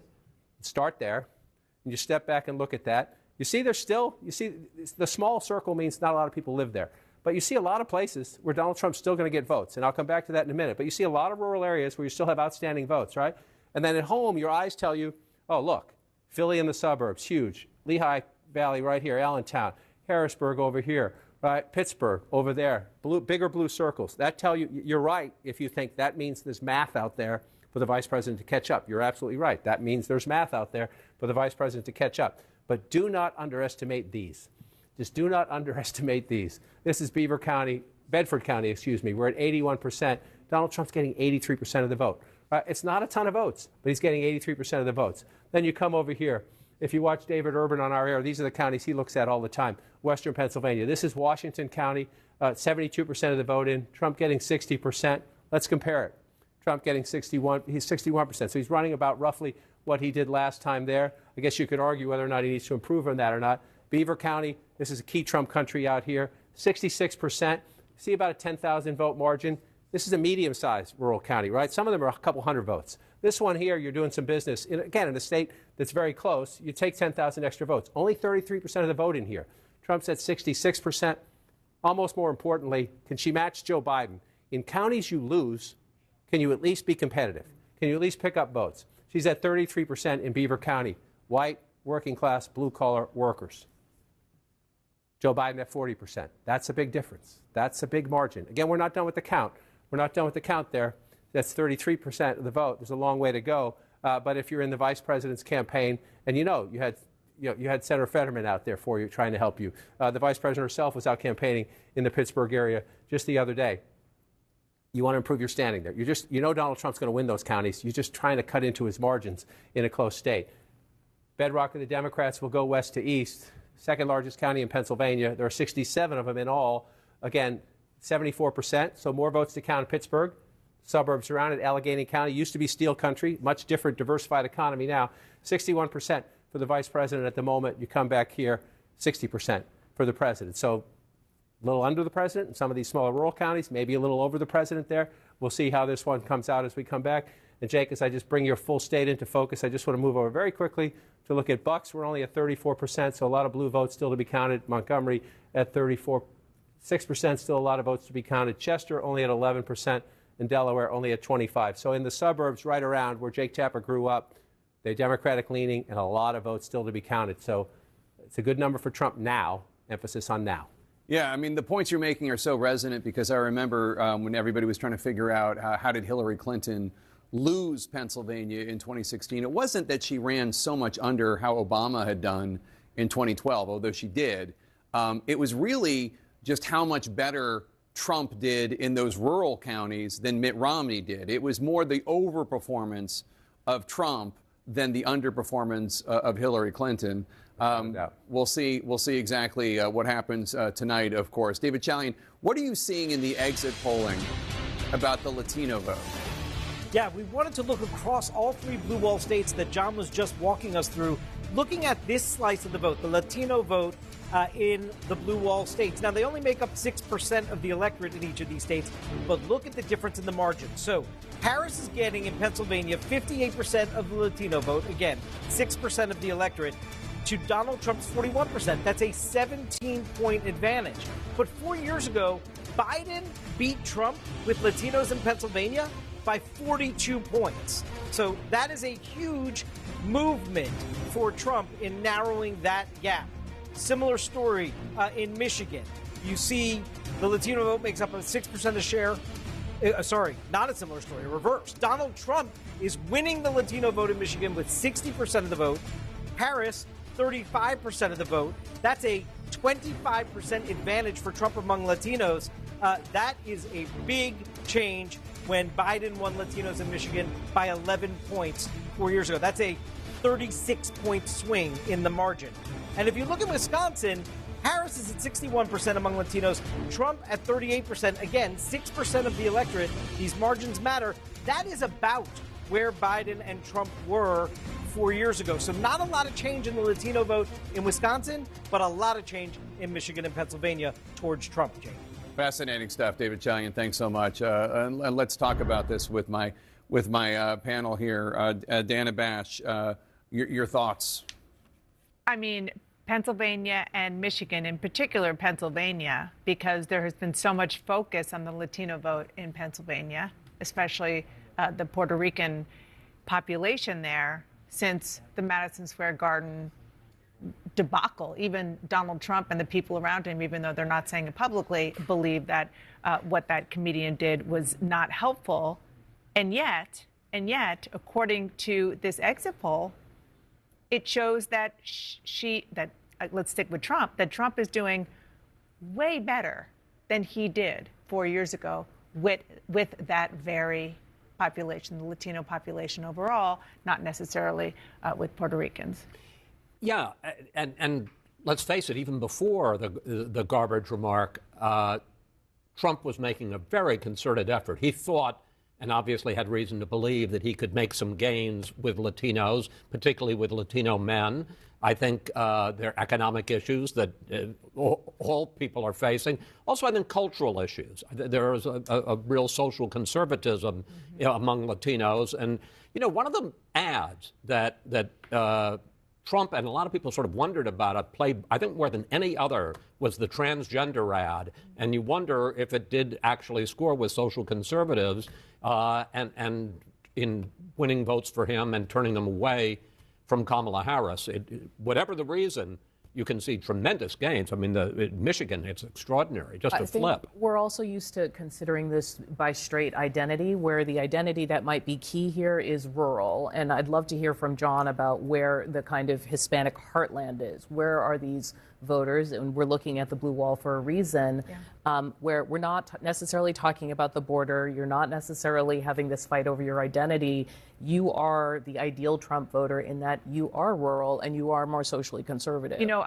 Start there. And you step back and look at that. You see the small circle means not a lot of people live there. But you see a lot of places where Donald Trump's still going to get votes, and I'll come back to that in a minute. But you see a lot of rural areas where you still have outstanding votes, right? And then at home, your eyes tell you, oh, look, Philly in the suburbs, huge. Lehigh Valley right here, Allentown, Harrisburg over here, right? Pittsburgh over there, bigger blue circles. That tell you, you're right if you think that means there's math out there for the vice president to catch up. You're absolutely right. That means there's math out there for the vice president to catch up. But do not underestimate these. Just do not underestimate these. This is Bedford County, We're at 81%. Donald Trump's getting 83% of the vote. It's not a ton of votes, but he's getting 83% of the votes. Then you come over here. If you watch David Urban on our air, these are the counties he looks at all the time. Western Pennsylvania. This is Washington County, 72% of the vote in. Trump getting 60%. Let's compare it. Trump getting 61. He's 61%. So he's running about roughly what he did last time there. I guess you could argue whether or not he needs to improve on that or not. Beaver County, this is a key Trump country out here, 66%. See about a 10,000 vote margin. This is a medium-sized rural county, right? Some of them are a couple hundred votes. This one here, you're doing some business, in a state that's very close. You take 10,000 extra votes. Only 33% of the vote in here. Trump's at 66%. Almost more importantly, can she match Joe Biden? In counties you lose, can you at least be competitive? Can you at least pick up votes? She's at 33% in Beaver County. White, working class, blue-collar workers. Joe Biden at 40%. That's a big difference. That's a big margin. Again, we're not done with the count. We're not done with the count there. That's 33% of the vote. There's a long way to go. But if you're in the vice president's campaign, and you had Senator Fetterman out there for you, trying to help you. The vice president herself was out campaigning in the Pittsburgh area just the other day. You want to improve your standing there. Donald Trump's going to win those counties. You're just trying to cut into his margins in a close state. Bedrock of the Democrats will go west to east. Second largest county in Pennsylvania. There are 67 of them in all. Again, 74%, so more votes to count in Pittsburgh. Suburbs around it, Allegheny County, used to be steel country, much different, diversified economy now. 61% for the vice president at the moment. You come back here, 60% for the president. So a little under the president in some of these smaller rural counties, maybe a little over the president there. We'll see how this one comes out as we come back. And Jake, as I just bring your full state into focus, I just want to move over very quickly to look at Bucks. We're only at 34%, so a lot of blue votes still to be counted. Montgomery at 6%, still a lot of votes to be counted. Chester only at 11%, and Delaware only at 25%. So in the suburbs right around where Jake Tapper grew up, they're Democratic leaning and a lot of votes still to be counted. So it's a good number for Trump now, emphasis on now. Yeah, I mean, the points you're making are so resonant because I remember when everybody was trying to figure out how did Hillary Clinton lose Pennsylvania in 2016. It wasn't that she ran so much under how Obama had done in 2012, although she did. It was really just how much better Trump did in those rural counties than Mitt Romney did. It was more the overperformance of Trump than the underperformance of Hillary Clinton. We'll see exactly what happens tonight, of course. David Chalian, what are you seeing in the exit polling about the Latino vote. Yeah, we wanted to look across all three blue wall states that John was just walking us through, looking at this slice of the vote, the Latino vote in the blue wall states. Now, they only make up 6% of the electorate in each of these states, but look at the difference in the margin. So Harris is getting in Pennsylvania 58% of the Latino vote, again, 6% of the electorate, to Donald Trump's 41%. That's a 17-point advantage. But 4 years ago, Biden beat Trump with Latinos in Pennsylvania by 42 points. So that is a huge movement for Trump in narrowing that gap. Similar story in Michigan. You see the Latino vote makes up a 6% of the share. Sorry, not a similar story, reverse. Donald Trump is winning the Latino vote in Michigan with 60% of the vote. Harris, 35% of the vote. That's a 25% advantage for Trump among Latinos. That is a big change when Biden won Latinos in Michigan by 11 points 4 years ago. That's a 36-point swing in the margin. And if you look at Wisconsin, Harris is at 61% among Latinos, Trump at 38%. Again, 6% of the electorate. These margins matter. That is about where Biden and Trump were 4 years ago. So not a lot of change in the Latino vote in Wisconsin, but a lot of change in Michigan and Pennsylvania towards Trump, Jake. Fascinating stuff, David Chalian. Thanks so much. And let's talk about this with my panel here. Dana Bash, your thoughts? I mean, Pennsylvania and Michigan, in particular Pennsylvania, because there has been so much focus on the Latino vote in Pennsylvania, especially the Puerto Rican population there, since the Madison Square Garden debacle. Even Donald Trump and the people around him, even though they're not saying it publicly, believe that what that comedian did was not helpful. And yet, according to this exit poll, it shows that let's stick with Trump, that Trump is doing way better than he did 4 years ago with that very population, the Latino population overall, not necessarily with Puerto Ricans. Yeah, and let's face it, even before the garbage remark, Trump was making a very concerted effort. He thought, and obviously had reason to believe, that he could make some gains with Latinos, particularly with Latino men. I think there are economic issues that all people are facing. Also, I think cultural issues. There is a real social conservatism among Latinos. And, you know, one of the ads that Trump and a lot of people sort of wondered about it, played, I think, more than any other, was the transgender ad. And you wonder if it did actually score with social conservatives and in winning votes for him and turning them away from Kamala Harris. Whatever the reason, you can see tremendous gains. I mean, in Michigan, it's extraordinary, just a flip. We're also used to considering this by straight identity, where the identity that might be key here is rural. And I'd love to hear from John about where the kind of Hispanic heartland is. Where are these voters? And we're looking at the blue wall for a reason, where we're not necessarily talking about the border. You're not necessarily having this fight over your identity. You are the ideal Trump voter in that you are rural and you are more socially conservative. You know,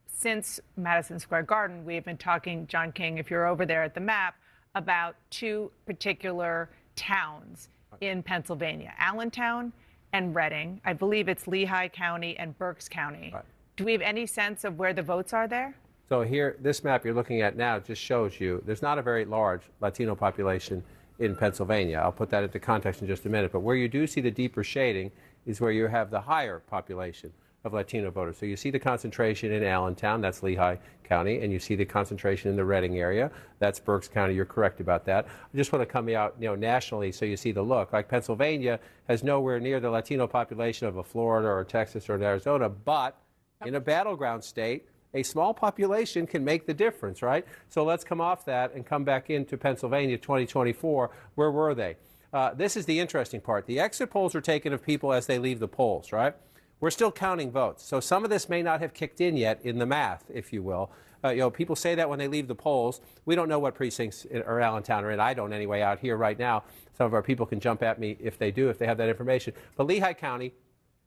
since Madison Square Garden, we've been talking, John King, if you're over there at the map, about two particular towns in Pennsylvania, Allentown and Reading. I believe it's Lehigh County and Berks County. Right. Do we have any sense of where the votes are there? So here, this map you're looking at now just shows you there's not a very large Latino population in Pennsylvania. I'll put that into context in just a minute. But where you do see the deeper shading is where you have the higher population of Latino voters. So you see the concentration in Allentown, that's Lehigh County, and you see the concentration in the Reading area, that's Berks County. You're correct about that. I just want to come out, nationally so you see the look. Like Pennsylvania has nowhere near the Latino population of a Florida or Texas or Arizona, but in a battleground state, a small population can make the difference, right? So let's come off that and come back into Pennsylvania 2024. Where were they? This is the interesting part. The exit polls are taken of people as they leave the polls, right? We're still counting votes. So some of this may not have kicked in yet in the math, if you will. People say that when they leave the polls. We don't know what precincts or Allentown are in. I don't anyway out here right now. Some of our people can jump at me if they do, if they have that information. But Lehigh County,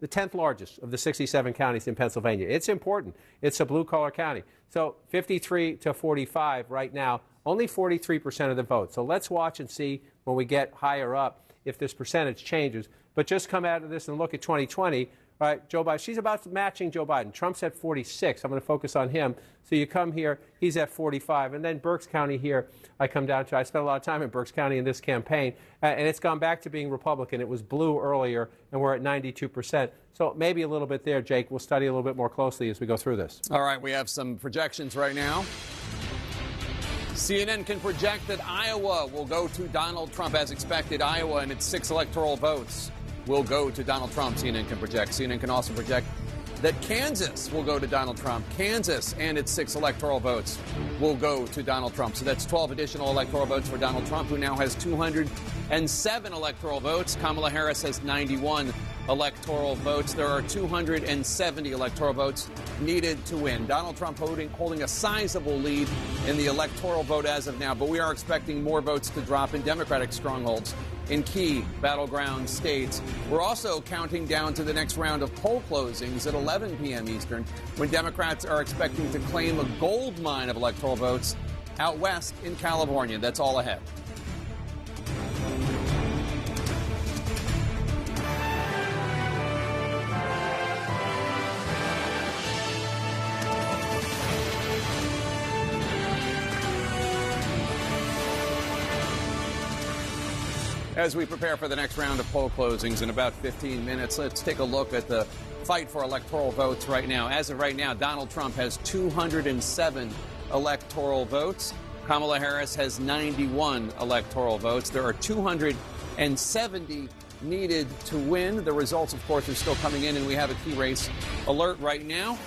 the 10th largest of the 67 counties in Pennsylvania. It's important. It's a blue-collar county. So 53 to 45 right now, only 43% of the vote. So let's watch and see when we get higher up if this percentage changes. But just come out of this and look at 2020. Right, Joe Biden, she's about matching Joe Biden. Trump's at 46. I'm going to focus on him. So you come here, he's at 45. And then Berks County here, I come down to. I spent a lot of time in Berks County in this campaign, and it's gone back to being Republican. It was blue earlier, and we're at 92%. So maybe a little bit there, Jake. We'll study a little bit more closely as we go through this. All right, we have some projections right now. CNN can project that Iowa will go to Donald Trump as expected. Iowa and its 6 electoral votes will go to Donald Trump, CNN can project. CNN can also project that Kansas will go to Donald Trump. Kansas and its 6 electoral votes will go to Donald Trump. So that's 12 additional electoral votes for Donald Trump, who now has 207 electoral votes. Kamala Harris has 91 electoral votes. There are 270 electoral votes needed to win. Donald Trump holding a sizable lead in the electoral vote as of now, but we are expecting more votes to drop in Democratic strongholds in key battleground states. We're also counting down to the next round of poll closings at 11 p.m. Eastern, when Democrats are expecting to claim a gold mine of electoral votes out west in California. That's all ahead. As we prepare for the next round of poll closings in about 15 minutes, let's take a look at the fight for electoral votes right now. As of right now, Donald Trump has 207 electoral votes. Kamala Harris has 91 electoral votes. There are 270 needed to win. The results, of course, are still coming in, and we have a key race alert right now.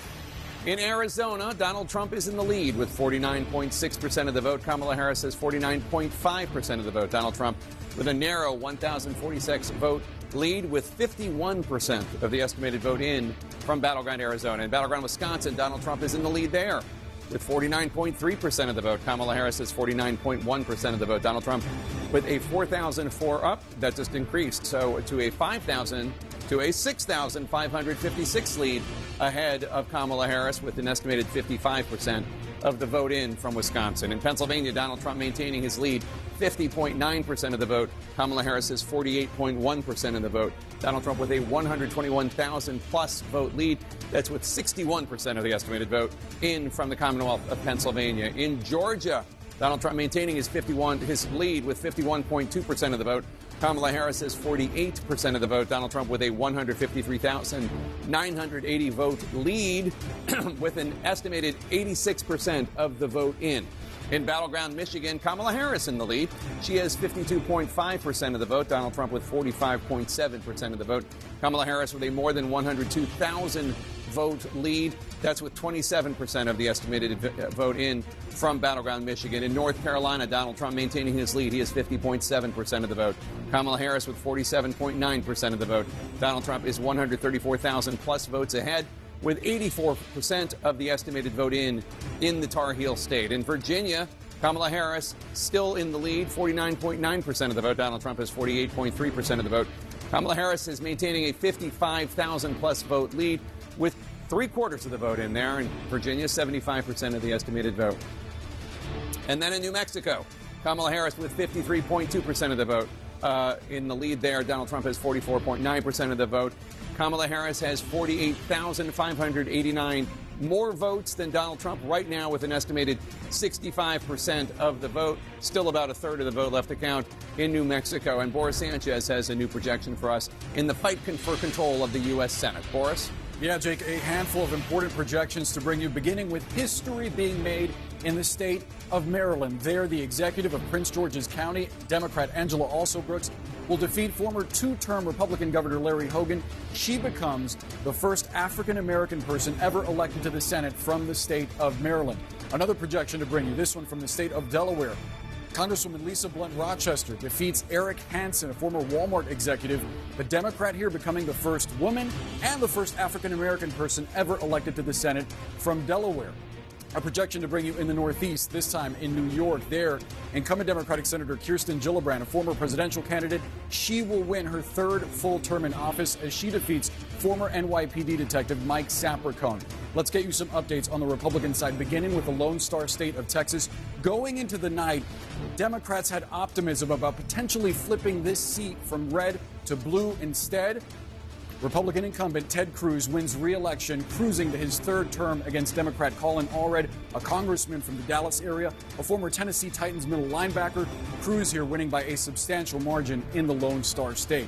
In Arizona, Donald Trump is in the lead with 49.6% of the vote. Kamala Harris has 49.5% of the vote. Donald Trump with a narrow 1,046 vote lead with 51% of the estimated vote in from battleground Arizona. In battleground Wisconsin, Donald Trump is in the lead there with 49.3% of the vote. Kamala Harris has 49.1% of the vote. Donald Trump with a 4,004 up. That just increased. So to a 6,556 lead ahead of Kamala Harris with an estimated 55% of the vote in from Wisconsin. In Pennsylvania, Donald Trump maintaining his lead, 50.9% of the vote. Kamala Harris has 48.1% of the vote. Donald Trump with a 121,000 plus vote lead. That's with 61% of the estimated vote in from the Commonwealth of Pennsylvania. In Georgia, Donald Trump maintaining his lead with 51.2% of the vote. Kamala Harris has 48% of the vote. Donald Trump with a 153,980 vote lead with an estimated 86% of the vote in. In battleground Michigan, Kamala Harris in the lead. She has 52.5% of the vote. Donald Trump with 45.7% of the vote. Kamala Harris with a more than 102,000 vote lead. That's with 27% of the estimated vote in from battleground Michigan. In North Carolina, Donald Trump maintaining his lead. He has 50.7% of the vote. Kamala Harris with 47.9% of the vote. Donald Trump is 134,000 plus votes ahead with 84% of the estimated vote in the Tar Heel state. In Virginia, Kamala Harris still in the lead, 49.9% of the vote. Donald Trump has 48.3% of the vote. Kamala Harris is maintaining a 55,000 plus vote lead with 3/4 of the vote in there. In Virginia, 75% of the estimated vote. And then in New Mexico, Kamala Harris with 53.2% of the vote in the lead there. Donald Trump has 44.9% of the vote. Kamala Harris has 48,589 more votes than Donald Trump right now with an estimated 65% of the vote. Still about a third of the vote left to count in New Mexico. And Boris Sanchez has a new projection for us in the fight for control of the U.S. Senate. Boris? Yeah, Jake, a handful of important projections to bring you, beginning with history being made in the state of Maryland. There, the executive of Prince George's County, Democrat Angela Alsobrooks, will defeat former two-term Republican Governor Larry Hogan. She becomes the first African-American person ever elected to the Senate from the state of Maryland. Another projection to bring you, this one from the state of Delaware. Congresswoman Lisa Blunt Rochester defeats Eric Hansen, a former Walmart executive, the Democrat here becoming the first woman and the first African-American person ever elected to the Senate from Delaware. A projection to bring you in the Northeast, this time in New York. There, incumbent Democratic Senator Kirsten Gillibrand, a former presidential candidate, she will win her third full term in office as she defeats former NYPD detective Mike Sapricone. Let's get you some updates on the Republican side, beginning with the Lone Star State of Texas. Going into the night, Democrats had optimism about potentially flipping this seat from red to blue. Instead, Republican incumbent Ted Cruz wins re-election, cruising to his third term against Democrat Colin Allred, a congressman from the Dallas area, a former Tennessee Titans middle linebacker. Cruz here winning by a substantial margin in the Lone Star State.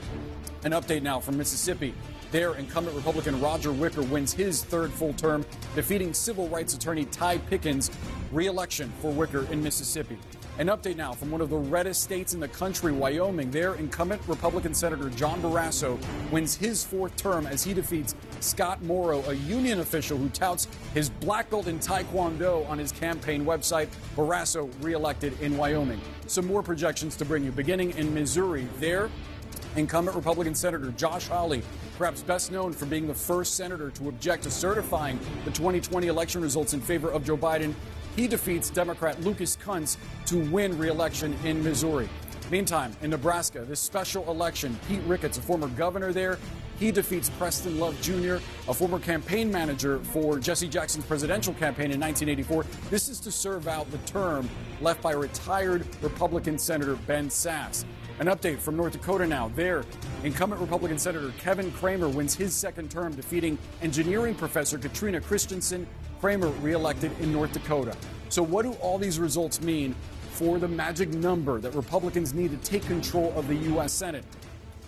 An update now from Mississippi. There, incumbent Republican Roger Wicker wins his third full term, defeating civil rights attorney Ty Pickens. Re-election for Wicker in Mississippi. An update now from one of the reddest states in the country, Wyoming. There, incumbent Republican Senator John Barrasso wins his fourth term as he defeats Scott Morrow, a union official who touts his black belt in Taekwondo on his campaign website. Barrasso reelected in Wyoming. Some more projections to bring you, beginning in Missouri. There, incumbent Republican Senator Josh Hawley, perhaps best known for being the first senator to object to certifying the 2020 election results in favor of Joe Biden, he defeats Democrat Lucas Kunz to win re-election in Missouri. Meantime, in Nebraska, this special election, Pete Ricketts, a former governor there, he defeats Preston Love Jr., a former campaign manager for Jesse Jackson's presidential campaign in 1984. This is to serve out the term left by retired Republican Senator Ben Sasse. An update from North Dakota now. There, incumbent Republican Senator Kevin Cramer wins his second term, defeating engineering professor Katrina Christensen. Cramer reelected in North Dakota. So what do all these results mean for the magic number that Republicans need to take control of the U.S. Senate?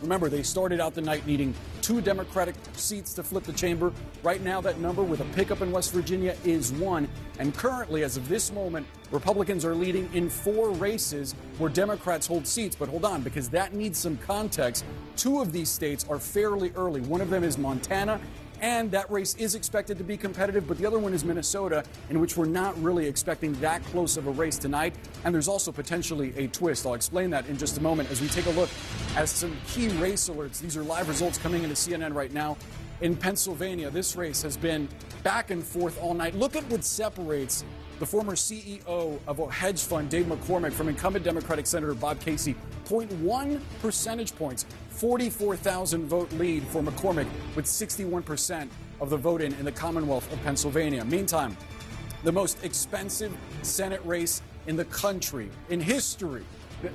Remember, they started out the night needing 2 Democratic seats to flip the chamber. Right now, that number with a pickup in West Virginia is 1. And currently, as of this moment, Republicans are leading in 4 races where Democrats hold seats. But hold on, because that needs some context. 2 of these states are fairly early. One of them is Montana, and that race is expected to be competitive, but the other one is Minnesota, in which we're not really expecting that close of a race tonight. And there's also potentially a twist. I'll explain that in just a moment as we take a look at some key race alerts. These are live results coming into CNN right now. In Pennsylvania, this race has been back and forth all night. Look at what separates the former CEO of a hedge fund, Dave McCormick, from incumbent Democratic Senator Bob Casey. 0.1 percentage points, 44,000 vote lead for McCormick, with 61% of the vote in the Commonwealth of Pennsylvania. Meantime, the most expensive Senate race in the country, in history.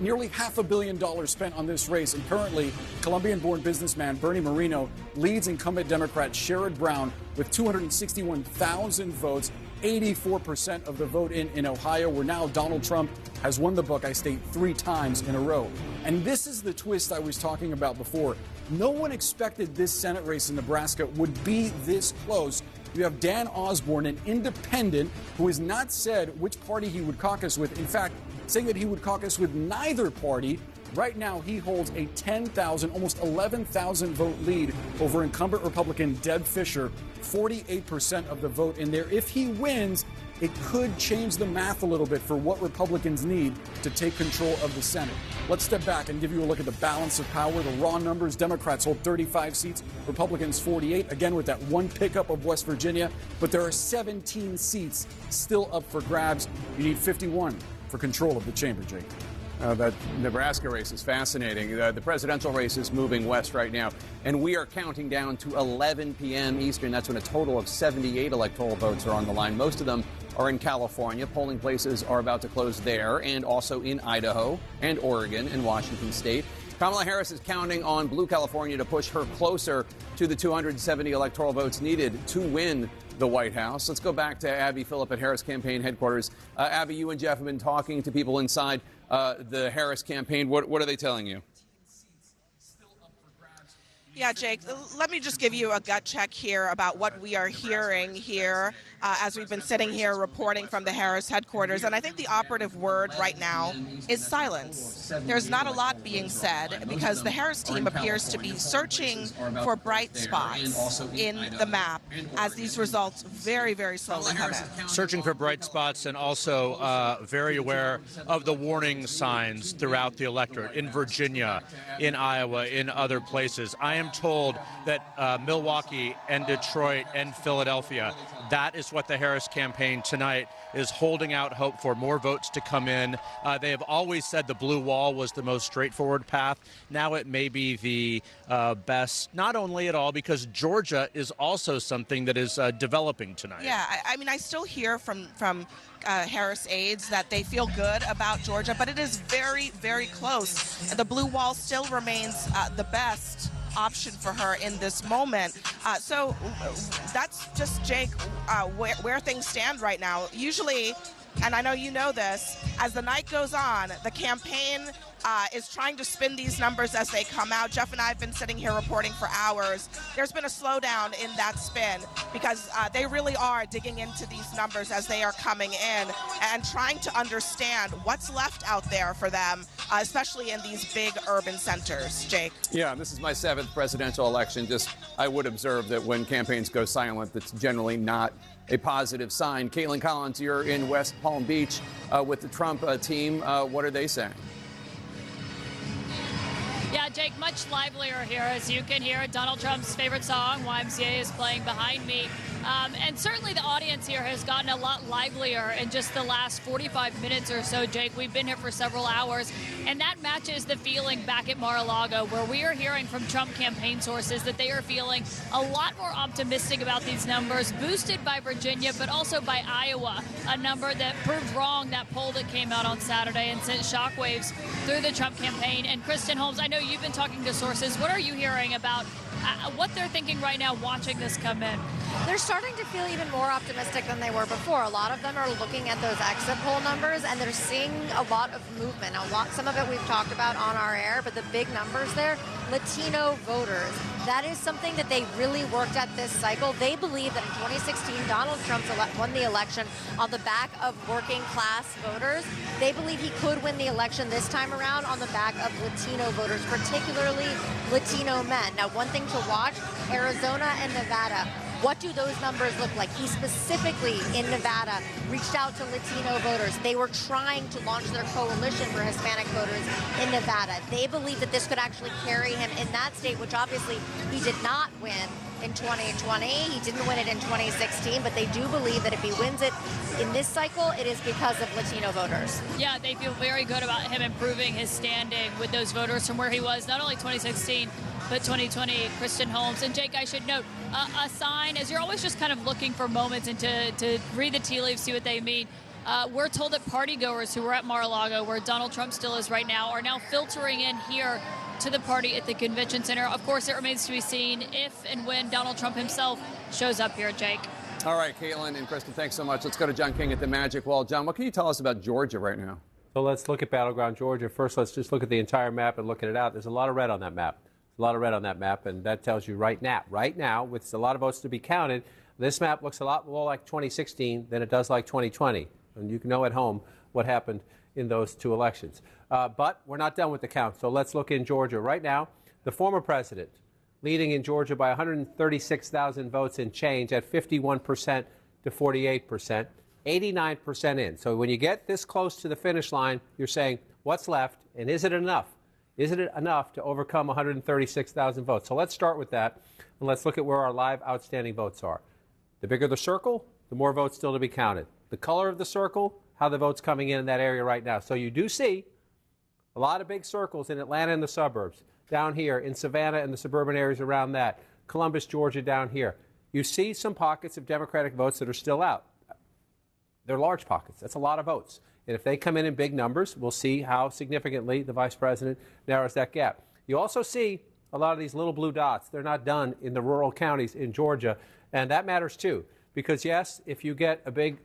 Nearly $500 million spent on this race, and currently Colombian-born businessman Bernie Moreno leads incumbent Democrat Sherrod Brown with 261,000 votes, 84% of the vote in Ohio, where now Donald Trump has won the Buckeye State 3 times in a row. And this is the twist I was talking about before. No one expected this Senate race in Nebraska would be this close. You have Dan Osborne, an independent, who has not said which party he would caucus with. In fact, saying that he would caucus with neither party. Right now, he holds a 10,000, almost 11,000 vote lead over incumbent Republican Deb Fischer, 48% of the vote in there. If he wins, it could change the math a little bit for what Republicans need to take control of the Senate. Let's step back and give you a look at the balance of power. The raw numbers: Democrats hold 35 seats, Republicans 48, again with that one pickup of West Virginia. But there are 17 seats still up for grabs. You need 51 for control of the chamber, Jake. That Nebraska race is fascinating. The presidential race is moving west right now, and we are counting down to 11 p.m. Eastern. That's when a total of 78 electoral votes are on the line. Most of them are in California. Polling places are about to close there, and also in Idaho and Oregon and Washington State. Kamala Harris is counting on Blue California to push her closer to the 270 electoral votes needed to win the White House. Let's go back to Abby Phillip at Harris campaign headquarters. Abby, you and Jeff have been talking to people inside the Harris campaign. What are they telling you? Yeah, Jake, let me just give you a gut check here about what we are hearing here as we've been sitting here reporting from the Harris headquarters. And I think the operative word right now is silence. There's not a lot being said because the Harris team appears to be searching for bright spots in the map as these results very, very slowly come in. Searching for bright spots and also very aware of the warning signs throughout the electorate in Virginia, in Iowa, in other places. I am told that Milwaukee and Detroit and Philadelphia, that is what the Harris campaign tonight is holding out hope for, more votes to come in. They have always said the blue wall was the most straightforward path. Now it may be the best, not only at all, because Georgia is also something that is developing tonight. Yeah, I mean, I still hear from Harris aides that they feel good about Georgia, but it is very, very close. The blue wall still remains the best option for her in this moment. So that's just, Jake, where things stand right now. Usually, and I know you know this, as the night goes on, the campaign is trying to spin these numbers as they come out. Jeff and I have been sitting here reporting for hours. There's been a slowdown in that spin because they really are digging into these numbers as they are coming in and trying to understand what's left out there for them, especially in these big urban centers. Jake? Yeah, this is my 7th presidential election. I would observe that when campaigns go silent, that's generally not a positive sign. Caitlin Collins, you're in West Palm Beach with the Trump team. What are they saying? Yeah, Jake, much livelier here. As you can hear, Donald Trump's favorite song, YMCA, is playing behind me. And certainly the audience here has gotten a lot livelier in just the last 45 minutes or so, Jake. We've been here for several hours, and that matches the feeling back at Mar-a-Lago, where we are hearing from Trump campaign sources that they are feeling a lot more optimistic about these numbers, boosted by Virginia, but also by Iowa, a number that proved wrong that poll that came out on Saturday and sent shockwaves through the Trump campaign. And Kristen Holmes, I know you've been talking to sources. What are you hearing about what they're thinking right now watching this come in? They're starting to feel even more optimistic than they were before. A lot of them are looking at those exit poll numbers, and they're seeing a lot of movement. Some of it we've talked about on our air, but the big numbers there, Latino voters. That is something that they really worked at this cycle. They believe that in 2016, Donald Trump won the election on the back of working class voters. They believe he could win the election this time around on the back of Latino voters, particularly Latino men. Now, one thing to watch, Arizona and Nevada. What do those numbers look like? He specifically, in Nevada, reached out to Latino voters. They were trying to launch their coalition for Hispanic voters in Nevada. They believe that this could actually carry him in that state, which obviously he did not win in 2020. He didn't win it in 2016, but they do believe that if he wins it in this cycle, it is because of Latino voters. Yeah, they feel very good about him improving his standing with those voters from where he was, not only 2016, but 2020, Kristen Holmes. And Jake, I should note, a sign, as you're always just kind of looking for moments and to read the tea leaves, see what they mean. We're told that partygoers who were at Mar-a-Lago, where Donald Trump still is right now, are now filtering in here to the party at the convention center. Of course, it remains to be seen if and when Donald Trump himself shows up here, Jake. All right, Caitlin and Kristen, thanks so much. Let's go to John King at the Magic Wall. John, what can you tell us about Georgia right now? So let's look at battleground Georgia. First, let's just look at the entire map and look at it out. There's a lot of red on that map. A lot of red on that map, and that tells you right now, with a lot of votes to be counted, this map looks a lot more like 2016 than it does like 2020. And you can know at home what happened in those two elections. But we're not done with the count, so let's look in Georgia. Right now, the former president leading in Georgia by 136,000 votes and change at 51% to 48%, 89% in. So when you get this close to the finish line, you're saying, what's left, and is it enough? Is it enough to overcome 136,000 votes? So let's start with that, and let's look at where our live outstanding votes are. The bigger the circle, the more votes still to be counted. The color of the circle, how the votes coming in that area right now. So you do see a lot of big circles in Atlanta and the suburbs, down here in Savannah and the suburban areas around that, Columbus, Georgia down here. You see some pockets of Democratic votes that are still out. They're large pockets. That's a lot of votes. And if they come in big numbers, we'll see how significantly the vice president narrows that gap. You also see a lot of these little blue dots. They're not done in the rural counties in Georgia, and that matters too. Because, yes, if you get a big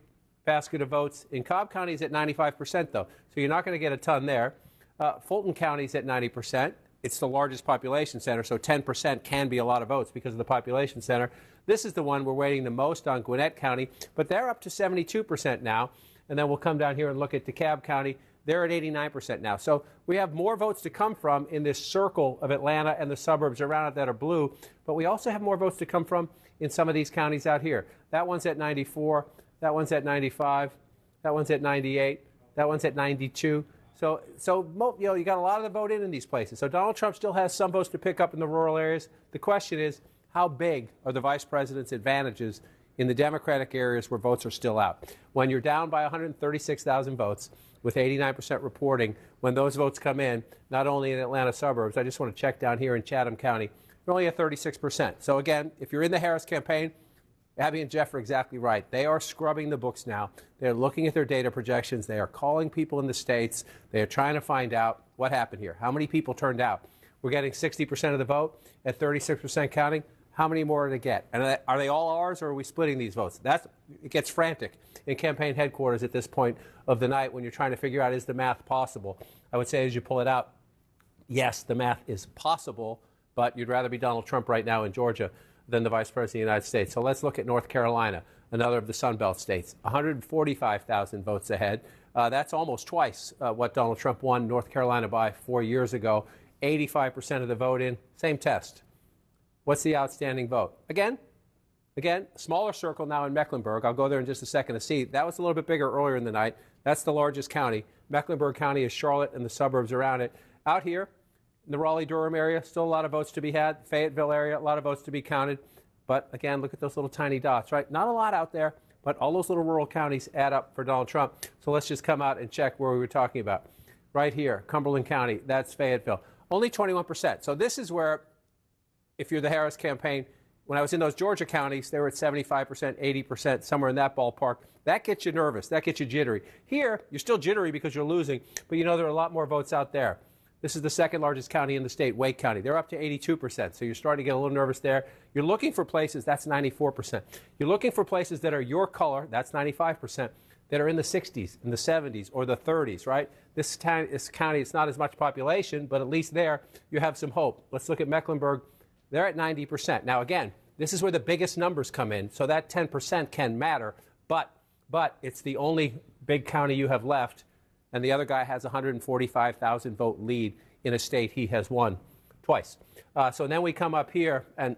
basket of votes, in Cobb County is at 95%, though, so you're not going to get a ton there. Fulton County is at 90%. It's the largest population center, so 10% can be a lot of votes because of the population center. This is the one we're waiting the most on, Gwinnett County, but they're up to 72% now. And then we'll come down here and look at DeKalb County. They're at 89% now. So we have more votes to come from in this circle of Atlanta and the suburbs around it that are blue. But we also have more votes to come from in some of these counties out here. That one's at 94. That one's at 95. That one's at 98. That one's at 92. So you got a lot of the vote in these places. So Donald Trump still has some votes to pick up in the rural areas. The question is, how big are the vice president's advantages in the Democratic areas where votes are still out. When you're down by 136,000 votes, with 89% reporting, when those votes come in, not only in Atlanta suburbs, I just want to check down here in Chatham County, we're only at 36%. So again, if you're in the Harris campaign, Abby and Jeff are exactly right. They are scrubbing the books now. They're looking at their data projections. They are calling people in the states. They are trying to find out what happened here. How many people turned out? We're getting 60% of the vote at 36% counting. How many more to get? And are they all ours, or are we splitting these votes? It gets frantic in campaign headquarters at this point of the night when you're trying to figure out, is the math possible? I would say as you pull it out, yes, the math is possible, but you'd rather be Donald Trump right now in Georgia than the Vice President of the United States. So let's look at North Carolina, another of the Sun Belt states. 145,000 votes ahead. That's almost twice what Donald Trump won North Carolina by 4 years ago. 85% of the vote in. Same test. What's the outstanding vote? Again, smaller circle now in Mecklenburg. I'll go there in just a second to see. That was a little bit bigger earlier in the night. That's the largest county. Mecklenburg County is Charlotte and the suburbs around it. Out here in the Raleigh-Durham area, still a lot of votes to be had. Fayetteville area, a lot of votes to be counted. But again, look at those little tiny dots, right? Not a lot out there, but all those little rural counties add up for Donald Trump. So let's just come out and check where we were talking about. Right here, Cumberland County, that's Fayetteville. Only 21%. So this is where, if you're the Harris campaign, when I was in those Georgia counties, they were at 75%, 80%, somewhere in that ballpark. That gets you nervous. That gets you jittery. Here, you're still jittery because you're losing, but you know there are a lot more votes out there. This is the second largest county in the state, Wake County. They're up to 82%, so you're starting to get a little nervous there. You're looking for places, that's 94%. You're looking for places that are your color, that's 95%, that are in the 60s, in the 70s, or the 30s, right? This county, it's not as much population, but at least there you have some hope. Let's look at Mecklenburg. They're at 90%. Now, again, this is where the biggest numbers come in, so that 10% can matter, but it's the only big county you have left, and the other guy has a 145,000 vote lead in a state he has won twice. So then we come up here, and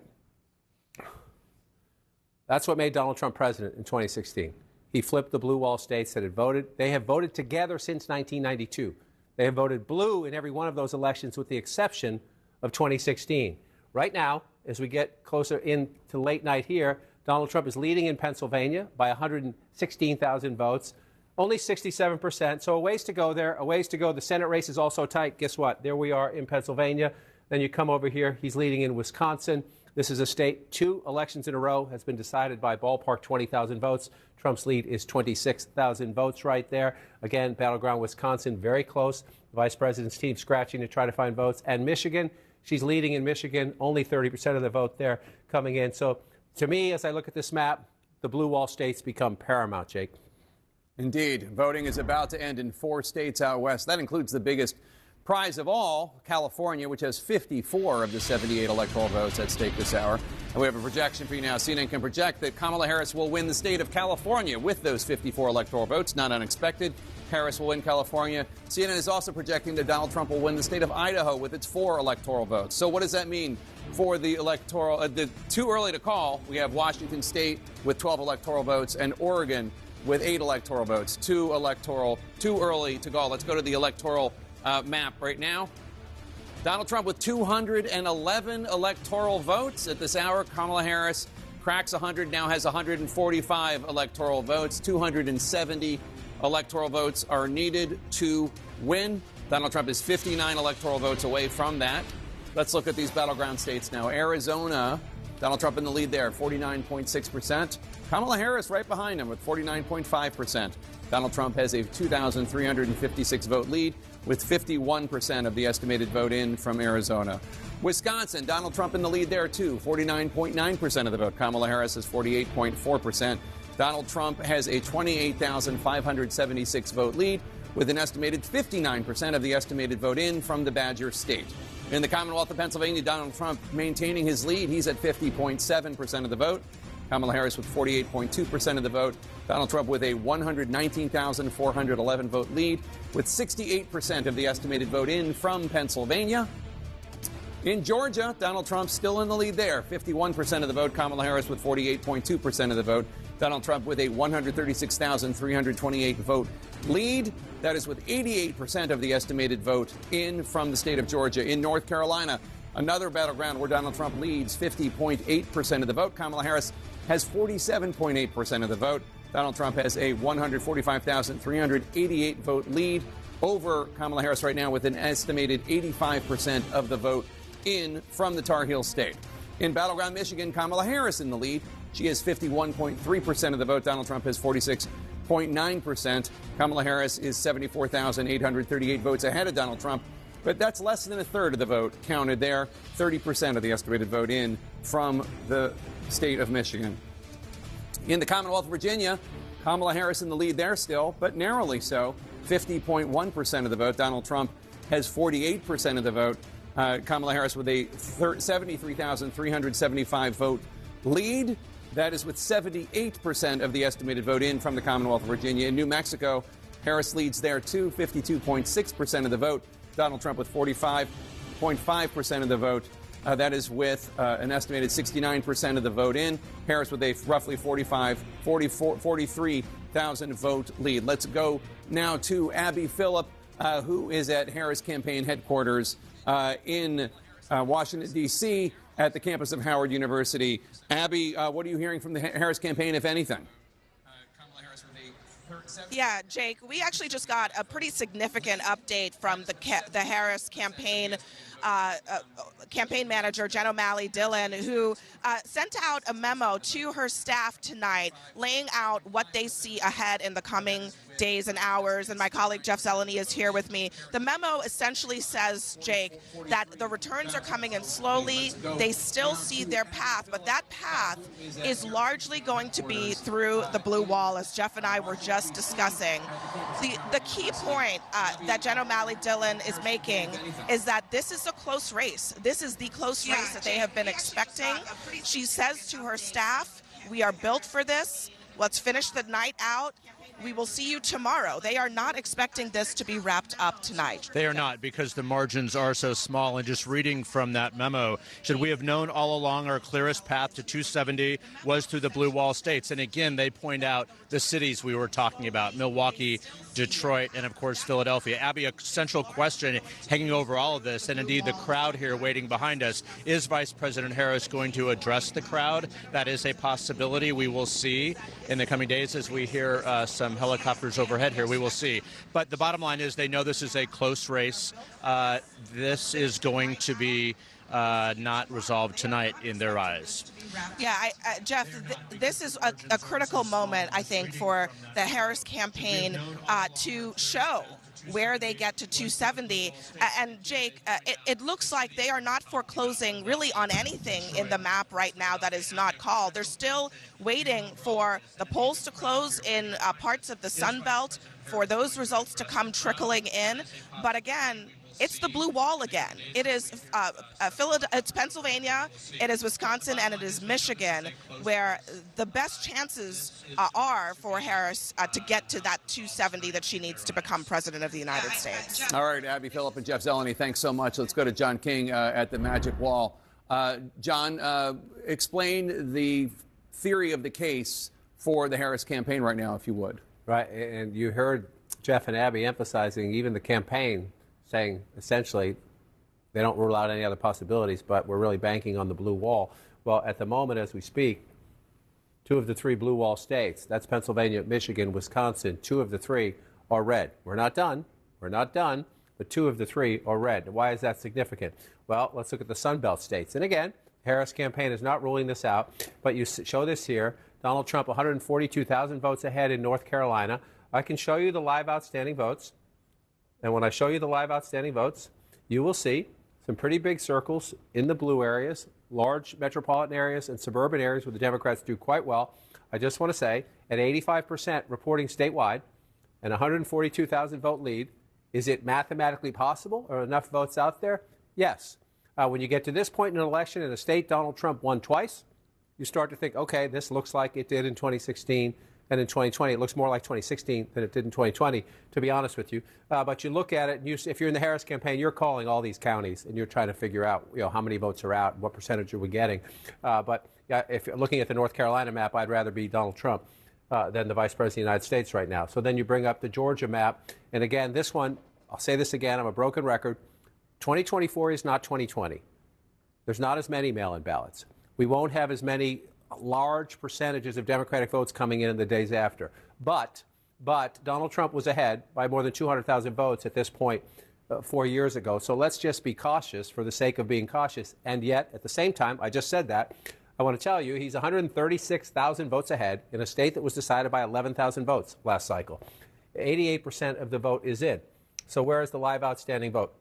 that's what made Donald Trump president in 2016. He flipped the blue wall states that had voted. They have voted together since 1992. They have voted blue in every one of those elections with the exception of 2016. Right now, as we get closer into late night here, Donald Trump is leading in Pennsylvania by 116,000 votes, only 67%. So a ways to go there, a ways to go. The Senate race is also tight. Guess what? There we are in Pennsylvania. Then you come over here. He's leading in Wisconsin. This is a state, 2 elections in a row has been decided by ballpark 20,000 votes. Trump's lead is 26,000 votes right there. Again, battleground Wisconsin, very close. The vice president's team scratching to try to find votes. And Michigan, she's leading in Michigan, only 30% of the vote there coming in. So to me, as I look at this map, the blue wall states become paramount, Jake. Indeed. Voting is about to end in 4 states out west. That includes the biggest prize of all, California, which has 54 of the 78 electoral votes at stake this hour. And we have a projection for you now. CNN can project that Kamala Harris will win the state of California with those 54 electoral votes. Not unexpected. Harris will win California. CNN is also projecting that Donald Trump will win the state of Idaho with its 4 electoral votes. So what does that mean for the electoral? Too early to call. We have Washington State with 12 electoral votes and Oregon with 8 electoral votes. Too early to call. Let's go to the electoral map right now. Donald Trump with 211 electoral votes at this hour. Kamala Harris cracks 100, now has 145 electoral votes. 270 electoral votes are needed to win. Donald Trump is 59 electoral votes away from that. Let's look at these battleground states now. Arizona, Donald Trump in the lead there, 49.6%. Kamala Harris right behind him with 49.5%. Donald Trump has a 2,356 vote lead with 51% of the estimated vote in from Arizona. Wisconsin, Donald Trump in the lead there too, 49.9% of the vote. Kamala Harris is 48.4%. Donald Trump has a 28,576 vote lead with an estimated 59% of the estimated vote in from the Badger State. In the Commonwealth of Pennsylvania, Donald Trump maintaining his lead. He's at 50.7% of the vote. Kamala Harris with 48.2% of the vote. Donald Trump with a 119,411 vote lead with 68% of the estimated vote in from Pennsylvania. In Georgia, Donald Trump still in the lead there, 51% of the vote. Kamala Harris with 48.2% of the vote. Donald Trump with a 136,328 vote lead. That is with 88% of the estimated vote in from the state of Georgia. In North Carolina, Another battleground where Donald Trump leads 50.8% of the vote. Kamala Harris has 47.8% of the vote. Donald Trump has a 145,388 vote lead over Kamala Harris right now, with an estimated 85% of the vote in from the Tar Heel state. In battleground Michigan, Kamala Harris in the lead. She has 51.3% of the vote. Donald Trump has 46.9%. Kamala Harris is 74,838 votes ahead of Donald Trump. But that's less than a third of the vote counted there. 30% of the estimated vote in from the state of Michigan. In the Commonwealth of Virginia, Kamala Harris in the lead there still, but narrowly so. 50.1% of the vote. Donald Trump has 48% of the vote. Kamala Harris with a 73,375 vote lead. That is with 78% of the estimated vote in from the Commonwealth of Virginia. In New Mexico, Harris leads there too, 52.6% of the vote. Donald Trump with 45.5% of the vote. That is with an estimated 69% of the vote in. Harris with a roughly 43,000 vote lead. Let's go now to Abby Phillip, who is at Harris campaign headquarters in Washington, D.C., at the campus of Howard University. Abby, what are you hearing from the Harris campaign, if anything? Yeah, Jake, we actually just got a pretty significant update from the Harris campaign campaign manager, Jen O'Malley Dillon, who sent out a memo to her staff tonight laying out what they see ahead in the coming days and hours, and my colleague Jeff Zeleny is here with me. The memo essentially says, Jake, that the returns are coming in slowly. They still see their path, but that path is largely going to be through the blue wall, as Jeff and I were just discussing. The key point that Jen O'Malley Dillon is making is that this is a close race. This is the close race that they have been expecting. She says to her staff, we are built for this. Let's finish the night out. We will see you tomorrow. They are not expecting this to be wrapped up tonight. They are not, because the margins are so small. And just reading from that memo, should we have known all along our clearest path to 270 was through the blue wall states. And again, they point out the cities we were talking about, Milwaukee, Detroit, and of course Philadelphia. Abby, a central question hanging over all of this, and indeed the crowd here waiting behind us, is Vice President Harris going to address the crowd? That is a possibility. We will see in the coming days as we hear some helicopters overhead here. We will see. But the bottom line is they know this is a close race. This is going to be not resolved tonight in their eyes. Yeah, Jeff, this is a critical moment, I think, for the Harris campaign to show where they get to 270. And Jake, it looks like they are not foreclosing really on anything in the map right now that is not called. They're still waiting for the polls to close in parts of the Sun Belt, for those results to come trickling in. But again, it's the blue wall again. It is it's Pennsylvania, it is Wisconsin, and it is Michigan, where the best chances are for Harris to get to that 270 that she needs to become president of the United States. All right, Abby Phillip and Jeff Zeleny, thanks so much. Let's go to John King at the Magic Wall. John, explain the theory of the case for the Harris campaign right now, if you would. Right, and you heard Jeff and Abby emphasizing even the campaign, saying essentially they don't rule out any other possibilities, but we're really banking on the blue wall. Well, at the moment as we speak, 2 of the 3 blue wall states, that's Pennsylvania, Michigan, Wisconsin, 2 of the 3 are red. We're not done, but 2 of the 3 are red. Why is that significant? Well, let's look at the Sun Belt states. And again, Harris campaign is not ruling this out, but you show this here. Donald Trump, 142,000 votes ahead in North Carolina. I can show you the live outstanding votes. And when I show you the live outstanding votes, you will see some pretty big circles in the blue areas, large metropolitan areas and suburban areas where the Democrats do quite well. I just want to say, at 85% reporting statewide and 142,000 vote lead, is it mathematically possible? Are enough votes out there? Yes. When you get to this point in an election in a state Donald Trump won twice, you start to think, okay, this looks like it did in 2016. And in 2020, it looks more like 2016 than it did in 2020, to be honest with you. But you look at it, and if you're in the Harris campaign, you're calling all these counties, and you're trying to figure out, how many votes are out, and what percentage are we getting. But if you're looking at the North Carolina map, I'd rather be Donald Trump than the Vice President of the United States right now. So then you bring up the Georgia map. And again, this one, I'll say this again, I'm a broken record. 2024 is not 2020. There's not as many mail-in ballots. We won't have as many large percentages of Democratic votes coming in the days after. But Donald Trump was ahead by more than 200,000 votes at this point 4 years ago. So let's just be cautious for the sake of being cautious. And yet, at the same time, I just said that, I want to tell you he's 136,000 votes ahead in a state that was decided by 11,000 votes last cycle. 88% of the vote is in. So where is the live outstanding vote?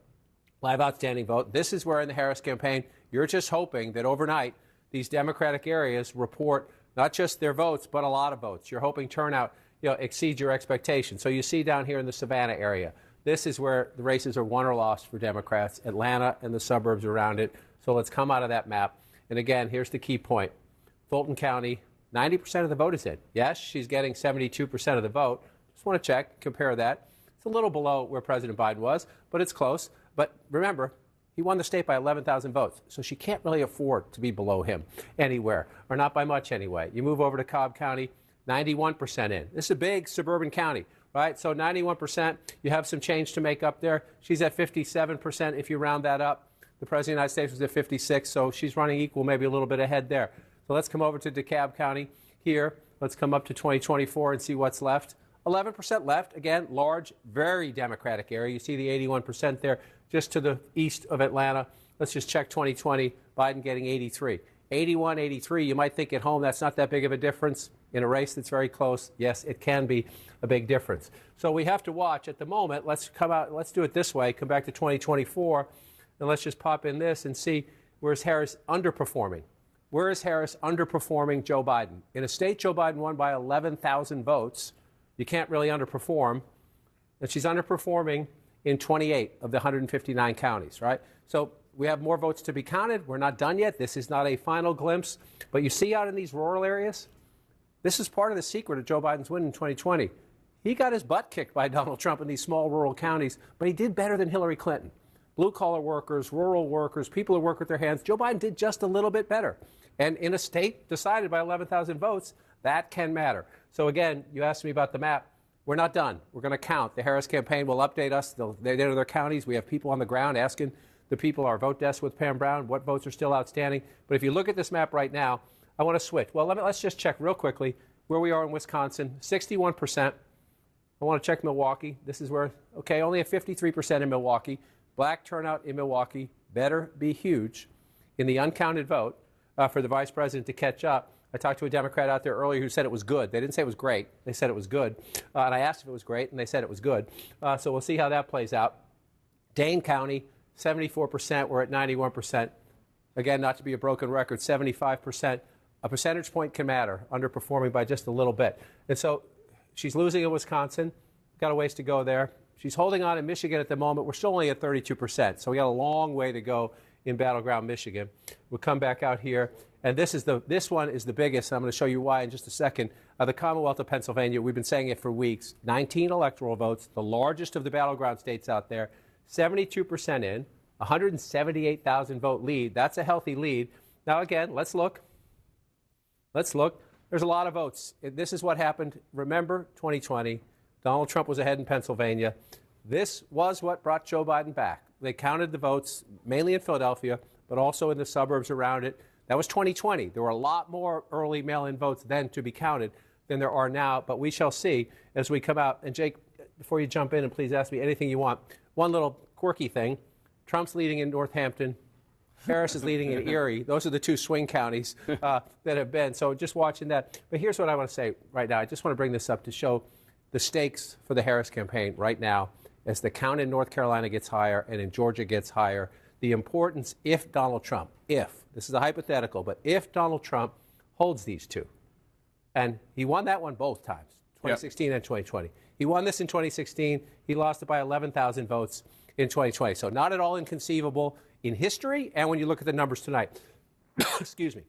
Live outstanding vote. This is where in the Harris campaign, you're just hoping that overnight these Democratic areas report not just their votes, but a lot of votes. You're hoping turnout exceeds your expectations. So you see down here in the Savannah area, this is where the races are won or lost for Democrats, Atlanta and the suburbs around it. So let's come out of that map. And again, here's the key point. Fulton County, 90% of the vote is in. Yes, she's getting 72% of the vote. Just want to check, compare that. It's a little below where President Biden was, but it's close. But remember, he won the state by 11,000 votes, so she can't really afford to be below him anywhere, or not by much anyway. You move over to Cobb County, 91% in. This is a big suburban county, right? So 91%, you have some change to make up there. She's at 57% if you round that up. The President of the United States was at 56, so she's running equal, maybe a little bit ahead there. So let's come over to DeKalb County here. Let's come up to 2024 and see what's left. 11% left. Again, large, very Democratic area. You see the 81% there just to the east of Atlanta. Let's just check 2020. Biden getting 83. 81, 83. You might think at home that's not that big of a difference. In a race that's very close, yes, it can be a big difference. So we have to watch at the moment. Let's come out. Let's do it this way. Come back to 2024. And let's just pop in this and see where's Harris underperforming. Where is Harris underperforming Joe Biden? In a state Joe Biden won by 11,000 votes, you can't really underperform. And she's underperforming in 28 of the 159 counties, right? So we have more votes to be counted. We're not done yet. This is not a final glimpse. But you see out in these rural areas, this is part of the secret of Joe Biden's win in 2020. He got his butt kicked by Donald Trump in these small rural counties, but he did better than Hillary Clinton. Blue-collar workers, rural workers, people who work with their hands, Joe Biden did just a little bit better. And in a state decided by 11,000 votes, that can matter. So again, you asked me about the map. We're not done. We're going to count. The Harris campaign will update us. They go to their counties. We have people on the ground asking the people, our vote desk with Pam Brown, what votes are still outstanding. But if you look at this map right now, I want to switch. Well, let's just check real quickly where we are in Wisconsin, 61%. I want to check Milwaukee. This is where, okay, only a 53% in Milwaukee. Black turnout in Milwaukee better be huge in the uncounted vote for the vice president to catch up. I talked to a Democrat out there earlier who said it was good. They didn't say it was great. They said it was good. And I asked if it was great, and they said it was good. So we'll see how that plays out. Dane County, 74%. We're at 91%. Again, not to be a broken record, 75%. A percentage point can matter, underperforming by just a little bit. And so she's losing in Wisconsin. Got a ways to go there. She's holding on in Michigan at the moment. We're still only at 32%. So we got a long way to go in battleground Michigan. We'll come back out here. And this one is the biggest. I'm going to show you why in just a second. The Commonwealth of Pennsylvania, we've been saying it for weeks. 19 electoral votes, the largest of the battleground states out there. 72% in, 178,000 vote lead. That's a healthy lead. Now, again, let's look. Let's look. There's a lot of votes. This is what happened. Remember 2020. Donald Trump was ahead in Pennsylvania. This was what brought Joe Biden back. They counted the votes, mainly in Philadelphia, but also in the suburbs around it. That was 2020. There were a lot more early mail-in votes then to be counted than there are now, but we shall see as we come out. And Jake, before you jump in, and please ask me anything you want, one little quirky thing. Trump's leading in Northampton. Harris is leading in Erie. Those are the two swing counties that have been. So just watching that. But here's what I want to say right now. I just want to bring this up to show the stakes for the Harris campaign right now as the count in North Carolina gets higher and in Georgia gets higher. The importance if Donald Trump, this is a hypothetical, but if Donald Trump holds these two, and he won that one both times, 2016 and 2020. He won this in 2016. He lost it by 11,000 votes in 2020. So not at all inconceivable in history and when you look at the numbers tonight. Excuse me.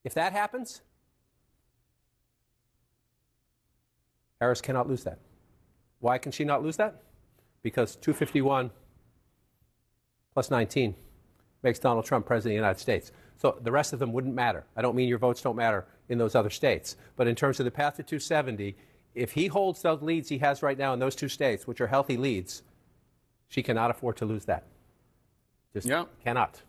If that happens, Harris cannot lose that. Why can she not lose that? Because 251 plus 19 makes Donald Trump president of the United States. So the rest of them wouldn't matter. I don't mean your votes don't matter in those other states. But in terms of the path to 270, if he holds those leads he has right now in those two states, which are healthy leads, she cannot afford to lose that. Just cannot.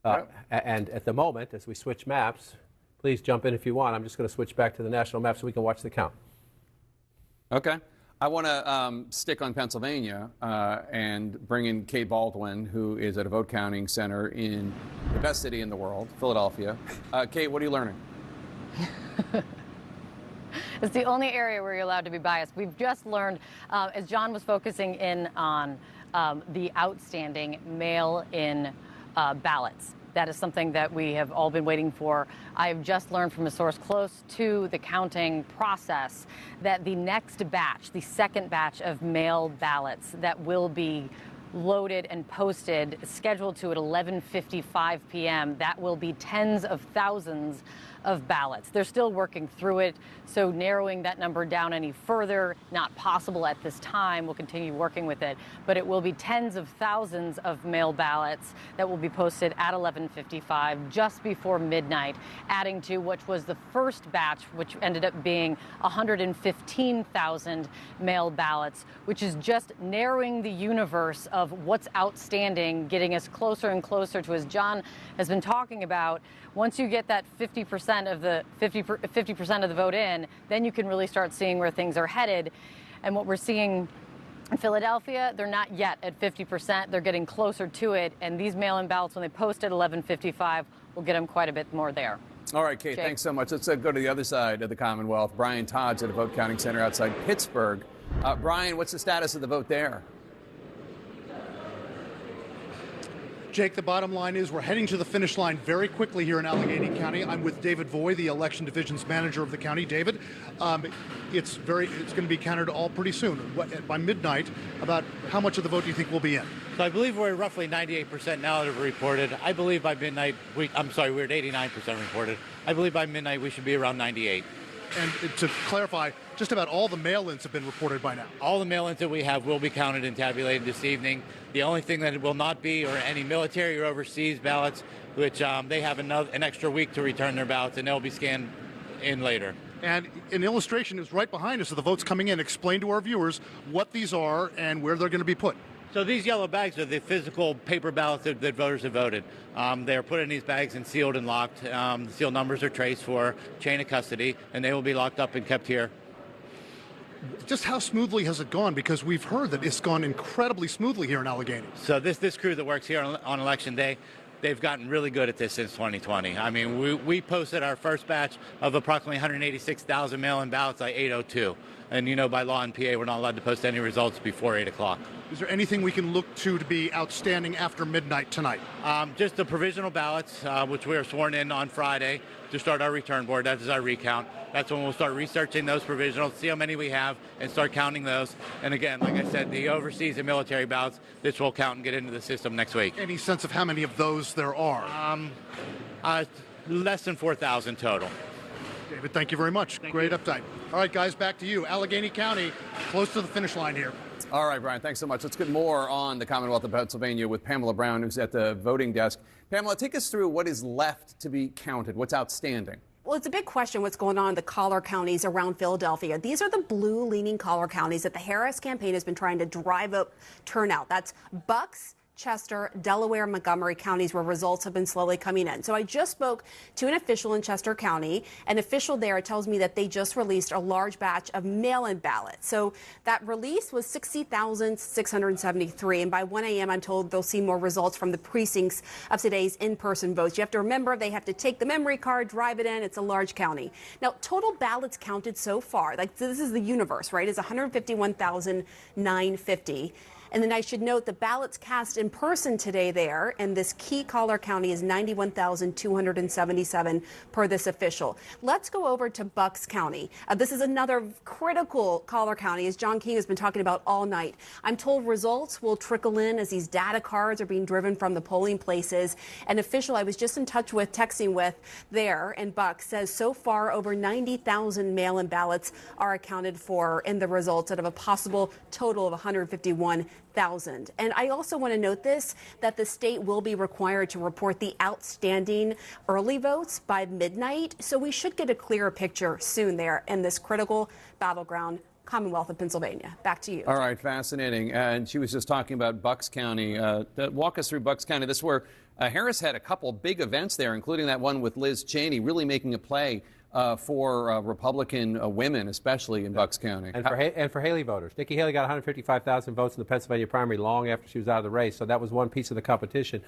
And at the moment, as we switch maps, please jump in if you want. I'm just going to switch back to the national map so we can watch the count. Okay. I want to stick on Pennsylvania and bring in Kate Baldwin, who is at a vote counting center in the best city in the world, Philadelphia. Kate, what are you learning? It's the only area where you're allowed to be biased. We've just learned, as John was focusing in on the outstanding mail-in ballots. That is something that we have all been waiting for. I've just learned from a source close to the counting process that the next batch, the second batch of mail ballots that will be loaded and posted, scheduled to at 11:55 p.m., that will be tens of thousands of ballots. They're still working through it, so narrowing that number down any further, not possible at this time. We'll continue working with it, but it will be tens of thousands of mail ballots that will be posted at 11:55, just before midnight, adding to which was the first batch, which ended up being 115,000 mail ballots, which is just narrowing the universe of what's outstanding, getting us closer and closer to, as John has been talking about, once you get that 50% of the 50% of the vote in, then you can really start seeing where things are headed. And what we're seeing in Philadelphia, they're not yet at 50%. They're getting closer to it. And these mail-in ballots, when they post at 11:55, will get them quite a bit more there. All right, Kate, thanks so much. Let's go to the other side of the Commonwealth. Brian Todd's at a vote counting center outside Pittsburgh. Brian, what's the status of the vote there? Jake, the bottom line is we're heading to the finish line very quickly here in Allegheny County. I'm with David Voy, the election division's manager of the county. David, it's going to be counted all pretty soon. By midnight, about how much of the vote do you think will be in? So I believe we're roughly 98% now that have reported. I believe by midnight, we're at 89% reported. I believe by midnight we should be around 98. And to clarify, just about all the mail-ins have been reported by now. All the mail-ins that we have will be counted and tabulated this evening. The only thing that it will not be are any military or overseas ballots, which they have an extra week to return their ballots, and they'll be scanned in later. And an illustration is right behind us of the votes coming in. Explain to our viewers what these are and where they're going to be put. So these yellow bags are the physical paper ballots that voters have voted. They're put in these bags and sealed and locked. The seal numbers are traced for chain of custody, and they will be locked up and kept here. Just how smoothly has it gone? Because we've heard that it's gone incredibly smoothly here in Allegheny. So this crew that works here on Election Day, they've gotten really good at this since 2020. I mean, we posted our first batch of approximately 186,000 mail-in ballots by 8:02. And, you know, by law in PA, we're not allowed to post any results before 8 o'clock. Is there anything we can look to be outstanding after midnight tonight? Just the provisional ballots, which we are sworn in on Friday to start our return board. That is our recount. That's when we'll start researching those provisionals, see how many we have, and start counting those. And again, like I said, the overseas and military ballots, this will count and get into the system next week. Any sense of how many of those there are? Less than 4,000 total. David, thank you very much. Great update. All right, guys, back to you. Allegheny County, close to the finish line here. All right, Brian, thanks so much. Let's get more on the Commonwealth of Pennsylvania with Pamela Brown, who's at the voting desk. Pamela, take us through what is left to be counted, what's outstanding. Well, it's a big question what's going on in the collar counties around Philadelphia. These are the blue-leaning collar counties that the Harris campaign has been trying to drive up turnout. That's Bucks, Chester, Delaware, Montgomery counties where results have been slowly coming in. So I just spoke to an official in Chester County. An official there tells me that they just released a large batch of mail-in ballots. So that release was 60,673. And by 1 a.m., I'm told they'll see more results from the precincts of today's in-person votes. You have to remember they have to take the memory card, drive it in. It's a large county. Now, total ballots counted so far, like this is the universe, right, is 151,950. And then I should note the ballots cast in person today there in this key collar county is 91,277 per this official. Let's go over to Bucks County. This is another critical collar county, as John King has been talking about all night. I'm told results will trickle in as these data cards are being driven from the polling places. An official I was just in touch with, texting with there in Bucks, says so far over 90,000 mail-in ballots are accounted for in the results out of a possible total of 151,000. And I also want to note this, that the state will be required to report the outstanding early votes by midnight. So we should get a clearer picture soon there in this critical battleground Commonwealth of Pennsylvania. Back to you. All right, fascinating. And she was just talking about Bucks County. Walk us through Bucks County. This is where Harris had a couple big events there, including that one with Liz Cheney, really making a play for Republican women, especially in Bucks County. And for Haley voters. Nikki Haley got 155,000 votes in the Pennsylvania primary long after she was out of the race, so that was one piece of the competition.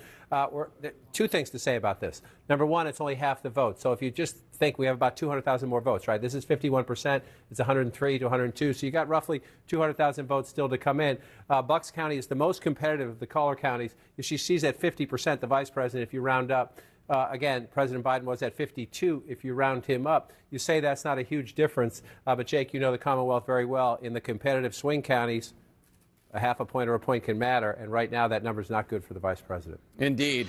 Two things to say about this. Number one, it's only half the vote. So if you just think we have about 200,000 more votes, right? This is 51%. It's 103 to 102. So you got roughly 200,000 votes still to come in. Bucks County is the most competitive of the caller counties. She's at 50%, the vice president, if you round up. Again, President Biden was at 52 if you round him up. You say that's not a huge difference, but Jake, you know the Commonwealth very well. In the competitive swing counties, a half a point or a point can matter, and right now that number is not good for the vice president. Indeed.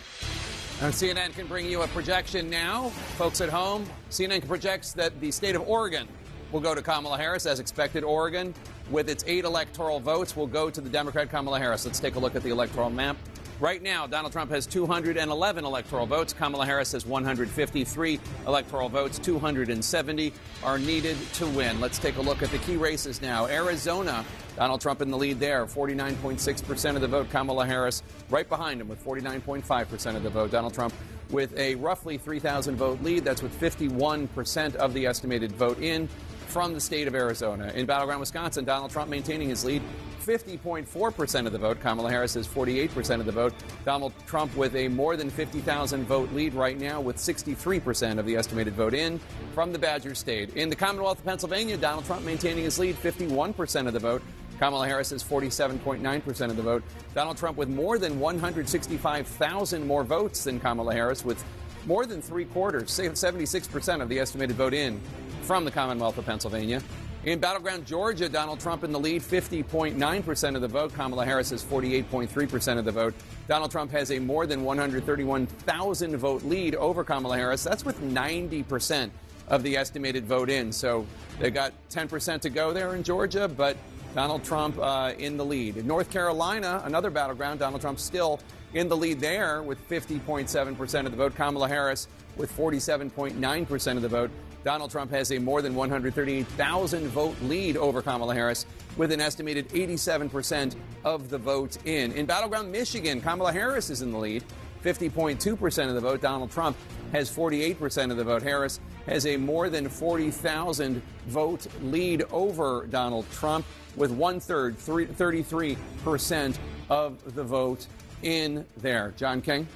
And CNN can bring you a projection now. Folks at home, CNN projects that the state of Oregon will go to Kamala Harris. As expected, Oregon, with its 8 electoral votes, will go to the Democrat Kamala Harris. Let's take a look at the electoral map. Right now, Donald Trump has 211 electoral votes. Kamala Harris has 153 electoral votes. 270 are needed to win. Let's take a look at the key races now. Arizona, Donald Trump in the lead there, 49.6% of the vote. Kamala Harris right behind him with 49.5% of the vote. Donald Trump with a roughly 3,000 vote lead. That's with 51% of the estimated vote in from the state of Arizona. In battleground Wisconsin, Donald Trump maintaining his lead. 50.4% of the vote. Kamala Harris has 48% of the vote. Donald Trump with a more than 50,000 vote lead right now with 63% of the estimated vote in from the Badger State. In the Commonwealth of Pennsylvania, Donald Trump maintaining his lead, 51% of the vote. Kamala Harris has 47.9% of the vote. Donald Trump with more than 165,000 more votes than Kamala Harris, with more than 3/4, 76% of the estimated vote in from the Commonwealth of Pennsylvania. In battleground Georgia, Donald Trump in the lead, 50.9% of the vote. Kamala Harris has 48.3% of the vote. Donald Trump has a more than 131,000 vote lead over Kamala Harris. That's with 90% of the estimated vote in. So they got 10% to go there in Georgia, but Donald Trump in the lead. In North Carolina, another battleground, Donald Trump still in the lead there with 50.7% of the vote. Kamala Harris with 47.9% of the vote. Donald Trump has a more than 138,000 vote lead over Kamala Harris with an estimated 87% of the vote in. In battleground Michigan, Kamala Harris is in the lead, 50.2% of the vote. Donald Trump has 48% of the vote. Harris has a more than 40,000 vote lead over Donald Trump with 1/3, 33% of the vote in there. John King?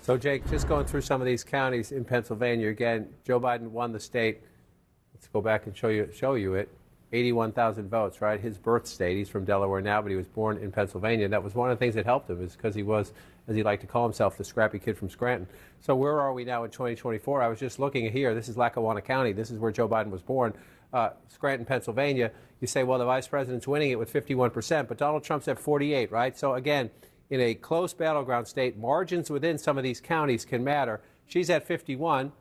So, Jake, just going through some of these counties in Pennsylvania, again, Joe Biden won the state. Let's go back and show you it. 81,000 votes, right? His birth state. He's from Delaware now, but he was born in Pennsylvania. That was one of the things that helped him, is because he was, as he liked to call himself, the scrappy kid from Scranton. So where are we now in 2024? I was just looking here. This is Lackawanna County. This is where Joe Biden was born, Scranton, Pennsylvania. You say, well, the vice president's winning it with 51%, but Donald Trump's at 48, right? So, again, in a close battleground state, margins within some of these counties can matter. She's at 51.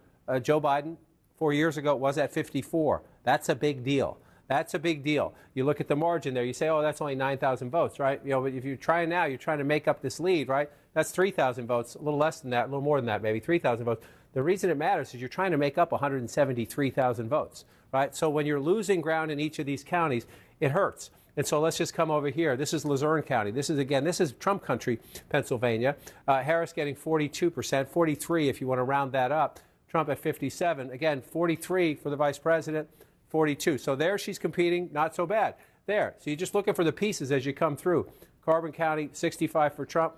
Joe Biden, 4 years ago, was at 54. That's a big deal. That's a big deal. You look at the margin there. You say, oh, that's only 9,000 votes, right? You know, but if you're trying now, you're trying to make up this lead, right? That's 3,000 votes, a little less than that, a little more than that, maybe 3,000 votes. The reason it matters is you're trying to make up 173,000 votes, right? So when you're losing ground in each of these counties, it hurts. And so let's just come over here. This is Luzerne County. This is Trump country, Pennsylvania. Harris getting 42%, 43 if you want to round that up. Trump at 57. Again, 43 for the vice president, 42. So there she's competing, not so bad. There. So you're just looking for the pieces as you come through. Carbon County, 65 for Trump.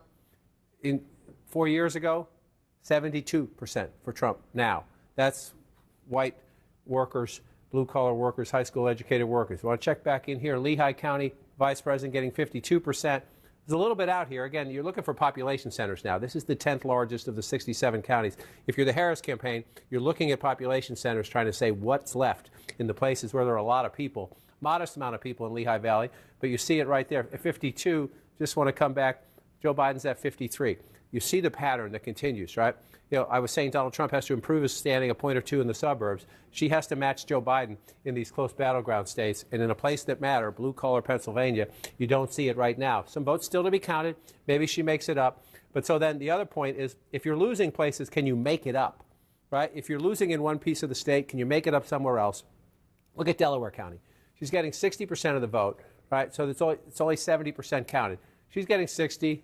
4 years ago, 72% for Trump now. That's white workers, blue-collar workers, high school educated workers. You want to check back in here. Lehigh County, vice president getting 52%. There's a little bit out here. Again, you're looking for population centers now. This is the 10th largest of the 67 counties. If you're the Harris campaign, you're looking at population centers trying to say what's left in the places where there are a lot of people. Modest amount of people in Lehigh Valley, but you see it right there. At 52, just want to come back. Joe Biden's at 53. You see the pattern that continues, right? You know, I was saying Donald Trump has to improve his standing a point or two in the suburbs. She has to match Joe Biden in these close battleground states. And in a place that matter, blue-collar Pennsylvania, you don't see it right now. Some votes still to be counted. Maybe she makes it up. But so then the other point is, if you're losing places, can you make it up, right? If you're losing in one piece of the state, can you make it up somewhere else? Look at Delaware County. She's getting 60% of the vote, right? So it's only 70% counted. She's getting 60.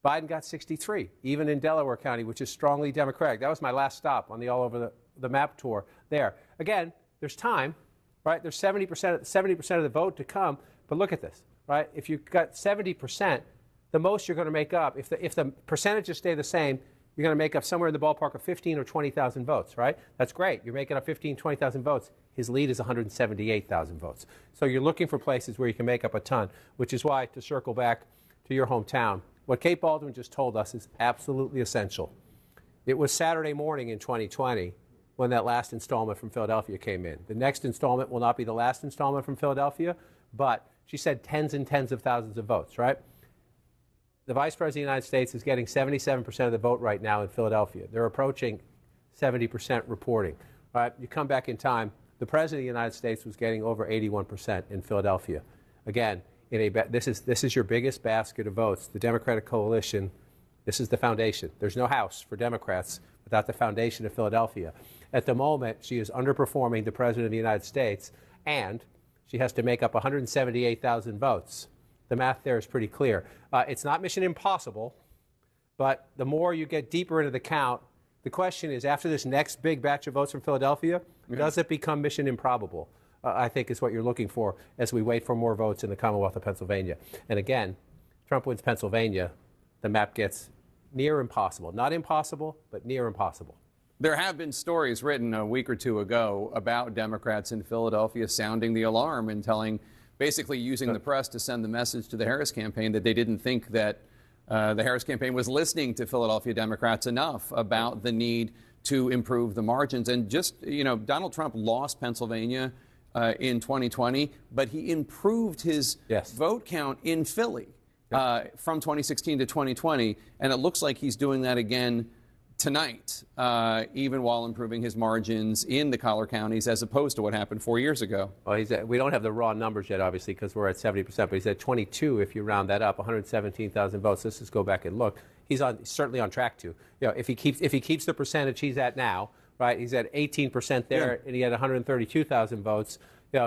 Biden got 63, even in Delaware County, which is strongly Democratic. That was my last stop on the all over the map tour there. Again, there's time, right? There's 70% of the vote to come. But look at this, right? If you've got 70%, the most you're going to make up, if the percentages stay the same, you're going to make up somewhere in the ballpark of 15 or 20,000 votes, right? That's great. You're making up 15, 20,000 votes. His lead is 178,000 votes. So you're looking for places where you can make up a ton, which is why, to circle back to your hometown, what Kate Baldwin just told us is absolutely essential. It was Saturday morning in 2020 when that last installment from Philadelphia came in. The next installment will not be the last installment from Philadelphia, but she said tens and tens of thousands of votes, right? The Vice President of the United States is getting 77% of the vote right now in Philadelphia. They're approaching 70% reporting, right? You come back in time, the President of the United States was getting over 81% in Philadelphia. Again, this is your biggest basket of votes. The Democratic coalition, this is the foundation. There's no house for Democrats without the foundation of Philadelphia. At the moment, she is underperforming the President of the United States, and she has to make up 178,000 votes. The math there is pretty clear. It's not mission impossible, but the more you get deeper into the count, the question is, after this next big batch of votes from Philadelphia, does it become mission improbable? I think is what you're looking for as we wait for more votes in the Commonwealth of Pennsylvania. And again, Trump wins Pennsylvania, the map gets near impossible. Not impossible, but near impossible. There have been stories written a week or two ago about Democrats in Philadelphia sounding the alarm and basically using the press to send the message to the Harris campaign that they didn't think that the Harris campaign was listening to Philadelphia Democrats enough about the need to improve the margins. And just, Donald Trump lost Pennsylvania in 2020, but he improved his vote count in Philly from 2016 to 2020. And it looks like he's doing that again tonight, even while improving his margins in the collar counties, as opposed to what happened 4 years ago. Well, we don't have the raw numbers yet, obviously, because we're at 70%, but he's at 22 if you round that up, 117,000 votes. Let's just go back and look. He's certainly on track to. If he keeps the percentage he's at now, right? He's at 18% there, and he had 132,000 votes.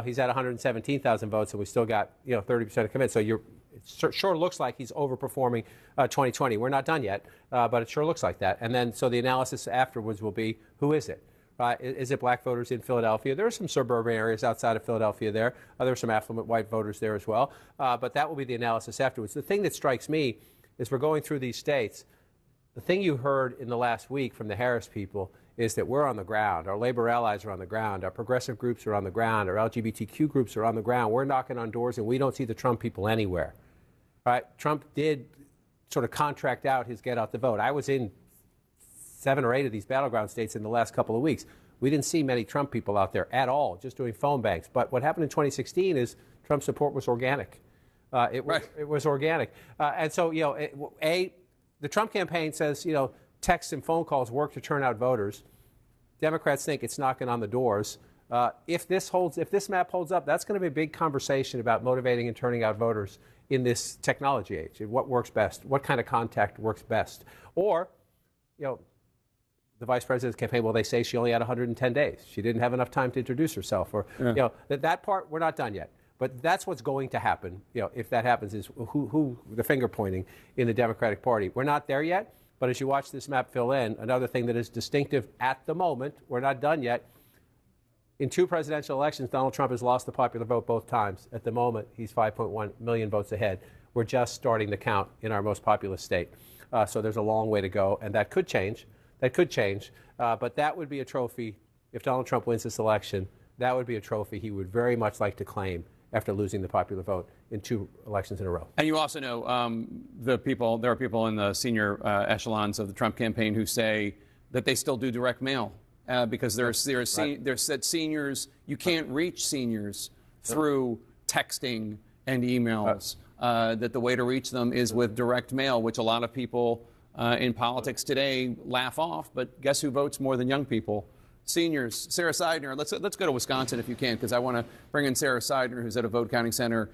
He's at 117,000 votes, and we still got 30% of commit. So it sure looks like he's overperforming 2020. We're not done yet, but it sure looks like that. And then so the analysis afterwards will be, who is it? Right? Is it black voters in Philadelphia? There are some suburban areas outside of Philadelphia there. There are some affluent white voters there as well. But that will be the analysis afterwards. The thing that strikes me is we're going through these states. The thing you heard in the last week from the Harris people is that we're on the ground. Our labor allies are on the ground. Our progressive groups are on the ground. Our LGBTQ groups are on the ground. We're knocking on doors, and we don't see the Trump people anywhere. Right? Trump did sort of contract out his get out the vote. I was in 7 or 8 of these battleground states in the last couple of weeks. We didn't see many Trump people out there at all, just doing phone banks. But what happened in 2016 is Trump's support was organic. It was organic. And so, the Trump campaign says, texts and phone calls work to turn out voters. Democrats think it's knocking on the doors. If this map holds up, that's going to be a big conversation about motivating and turning out voters in this technology age. What works best? What kind of contact works best? Or, the vice president's campaign, well, they say she only had 110 days. She didn't have enough time to introduce herself. Or, that part, we're not done yet. But that's what's going to happen. If that happens, is who the finger pointing in the Democratic Party. We're not there yet. But as you watch this map fill in, another thing that is distinctive at the moment, we're not done yet. In 2 presidential elections, Donald Trump has lost the popular vote both times. At the moment, he's 5.1 million votes ahead. We're just starting the count in our most populous state. So there's a long way to go, and that could change. But that would be a trophy. If Donald Trump wins this election, that would be a trophy he would very much like to claim after losing the popular vote in 2 elections in a row. And you also know there are people in the senior echelons of the Trump campaign who say that they still do direct mail because there's said seniors, you can't reach seniors through texting and emails, that the way to reach them is with direct mail, which a lot of people in politics today laugh off. But guess who votes more than young people? Seniors. Sarah Seidner, let's go to Wisconsin if you can, because I want to bring in Sarah Seidner, who's at a vote counting center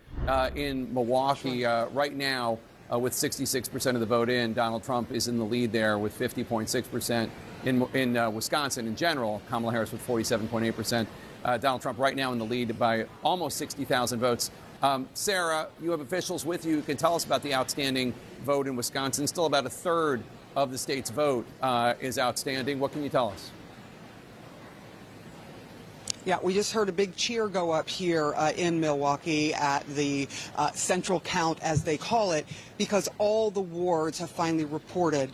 in Milwaukee right now with 66% of the vote in. Donald Trump is in the lead there with 50.6% in Wisconsin in general. Kamala Harris with 47.8%. Donald Trump right now in the lead by almost 60,000 votes. Sarah, you have officials with you who can tell us about the outstanding vote in Wisconsin. Still about a third of the state's vote is outstanding. What can you tell us? Yeah, we just heard a big cheer go up here in Milwaukee at the central count, as they call it, because all the wards have finally reported.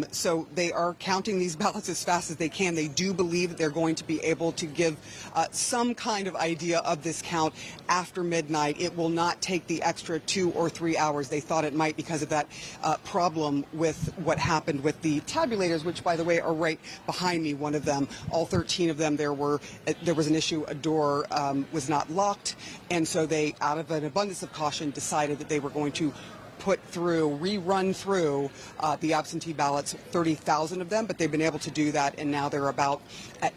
So they are counting these ballots as fast as they can. They do believe that they're going to be able to give some kind of idea of this count after midnight. It will not take the extra 2 or 3 hours they thought it might because of that problem with what happened with the tabulators, which, by the way, are right behind me, one of them. All 13 of them, there was an issue. A door was not locked, and so they, out of an abundance of caution, decided that they were going to rerun through the absentee ballots, 30,000 of them, but they've been able to do that, and now they're about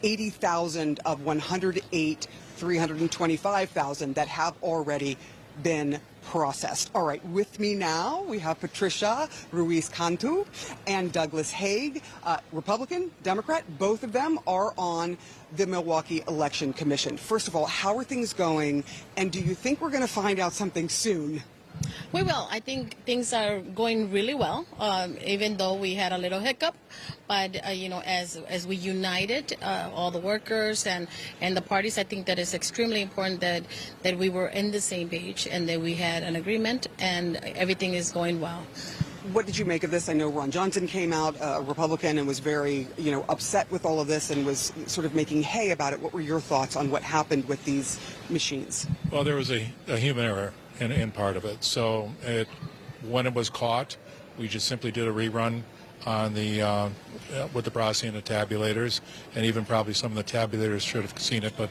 80,000 of 325,000 that have already been processed. All right, with me now, we have Patricia Ruiz-Cantu and Douglas Haig, Republican, Democrat. Both of them are on the Milwaukee Election Commission. First of all, how are things going, and do you think we're going to find out something soon? We will. I think things are going really well, even though we had a little hiccup. But, as we united, all the workers and the parties, I think that it's extremely important that we were in the same page and that we had an agreement and everything is going well. What did you make of this? I know Ron Johnson came out, a Republican, and was very, upset with all of this and was sort of making hay about it. What were your thoughts on what happened with these machines? Well, there was a human error in part of it. So when it was caught, we just simply did a rerun on the with the processing and the tabulators, and even probably some of the tabulators should have seen it, but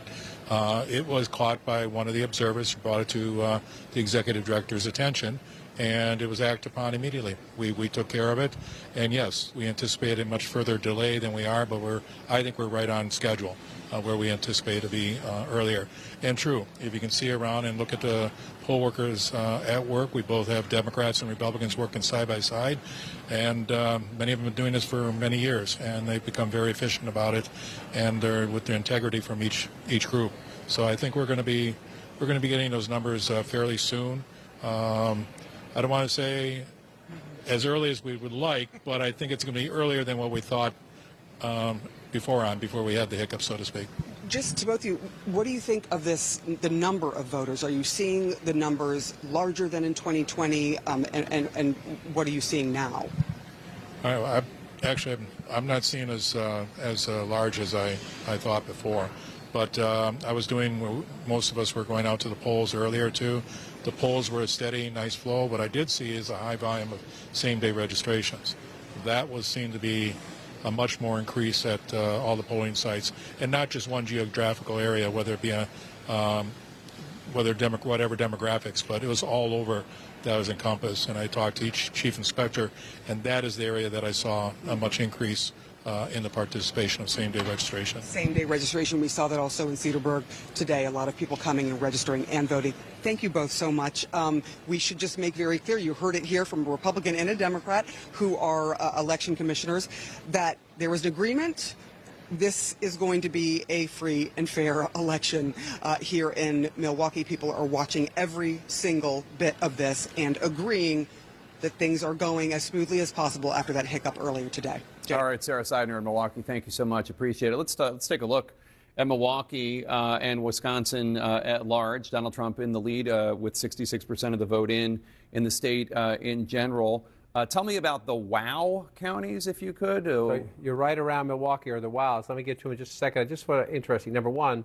it was caught by one of the observers who brought it to the executive director's attention, and it was acted upon immediately. We took care of it, and yes, we anticipate a much further delay than we are, but I think we're right on schedule where we anticipate to be earlier. And true, if you can see around and look at the poll workers at work, we both have Democrats and Republicans working side by side, and many of them have been doing this for many years, and they've become very efficient about it, and they're with their integrity from each group. So I think we're going to be getting those numbers fairly soon. I don't want to say as early as we would like, but I think it's going to be earlier than what we thought before we had the hiccup, so to speak. Just to both of you, what do you think of this, the number of voters? Are you seeing the numbers larger than in 2020, and what are you seeing now? I'm not seeing as large as I thought before. But I was doing, most of us were going out to the polls earlier too. The polls were a steady, nice flow. What I did see is a high volume of same-day registrations. That was seen to be a much more increase at all the polling sites, and not just one geographical area, whether it be whatever demographics, but it was all over that was encompassed. And I talked to each chief inspector, and that is the area that I saw a much increase in the participation of same-day registration. Same-day registration. We saw that also in Cedarburg today. A lot of people coming and registering and voting. Thank you both so much. We should just make very clear, you heard it here from a Republican and a Democrat who are election commissioners, that there was an agreement. This is going to be a free and fair election here in Milwaukee. People are watching every single bit of this and agreeing that things are going as smoothly as possible after that hiccup earlier today. All right, Sarah Seidner in Milwaukee, thank you so much. Appreciate it. Let's take a look at Milwaukee and Wisconsin at large. Donald Trump in the lead with 66% of the vote in the state in general. Tell me about the WOW counties, if you could. So you're right around Milwaukee, or the WOWs. Let me get to them in just a second. I just want to, interesting. Number one,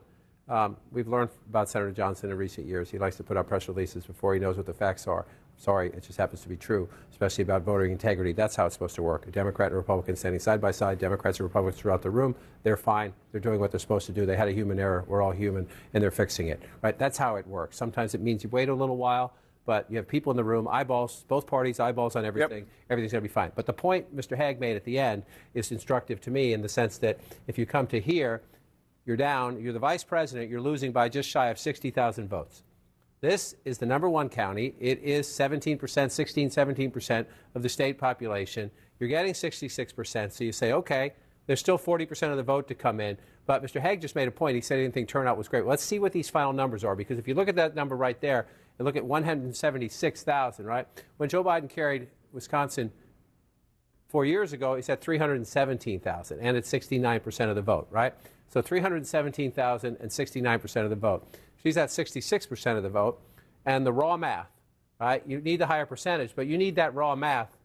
we've learned about Senator Johnson in recent years. He likes to put out press releases before he knows what the facts are. Sorry, it just happens to be true, especially about voting integrity. That's how it's supposed to work. A Democrat and a Republican standing side by side, Democrats and Republicans throughout the room, they're fine. They're doing what they're supposed to do. They had a human error. We're all human, and they're fixing it. Right? That's how it works. Sometimes it means you wait a little while, but you have people in the room, eyeballs, both parties, eyeballs on everything. Yep. Everything's going to be fine. But the point Mr. Haig made at the end is instructive to me in the sense that if you come to here, you're down, you're the vice president, you're losing by just shy of 60,000 votes. This is the number one county. It is 17%, 17% of the state population. You're getting 66%. So you say, okay, There's still 40% of the vote to come in. But Mr. Hague just made a point. He said he didn't think turnout was great. Well, let's see what these final numbers are, because if you look at that number right there and look at 176,000, right? When Joe Biden carried Wisconsin 4 years ago, he said 317,000, and it's 69% of the vote, right? So 317,000 and 69% of the vote. She's at 66% of the vote. And the raw math, right? You need the higher percentage, but you need that raw math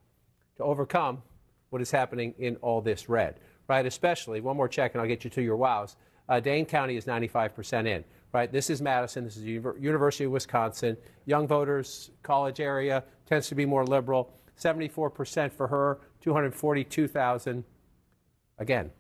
to overcome what is happening in all this red, right? Especially, one more check and I'll get you to your wows. Dane County is 95% in, right? This is Madison. This is University of Wisconsin. Young voters, college area, tends to be more liberal. 74% for her, 242,000. Again,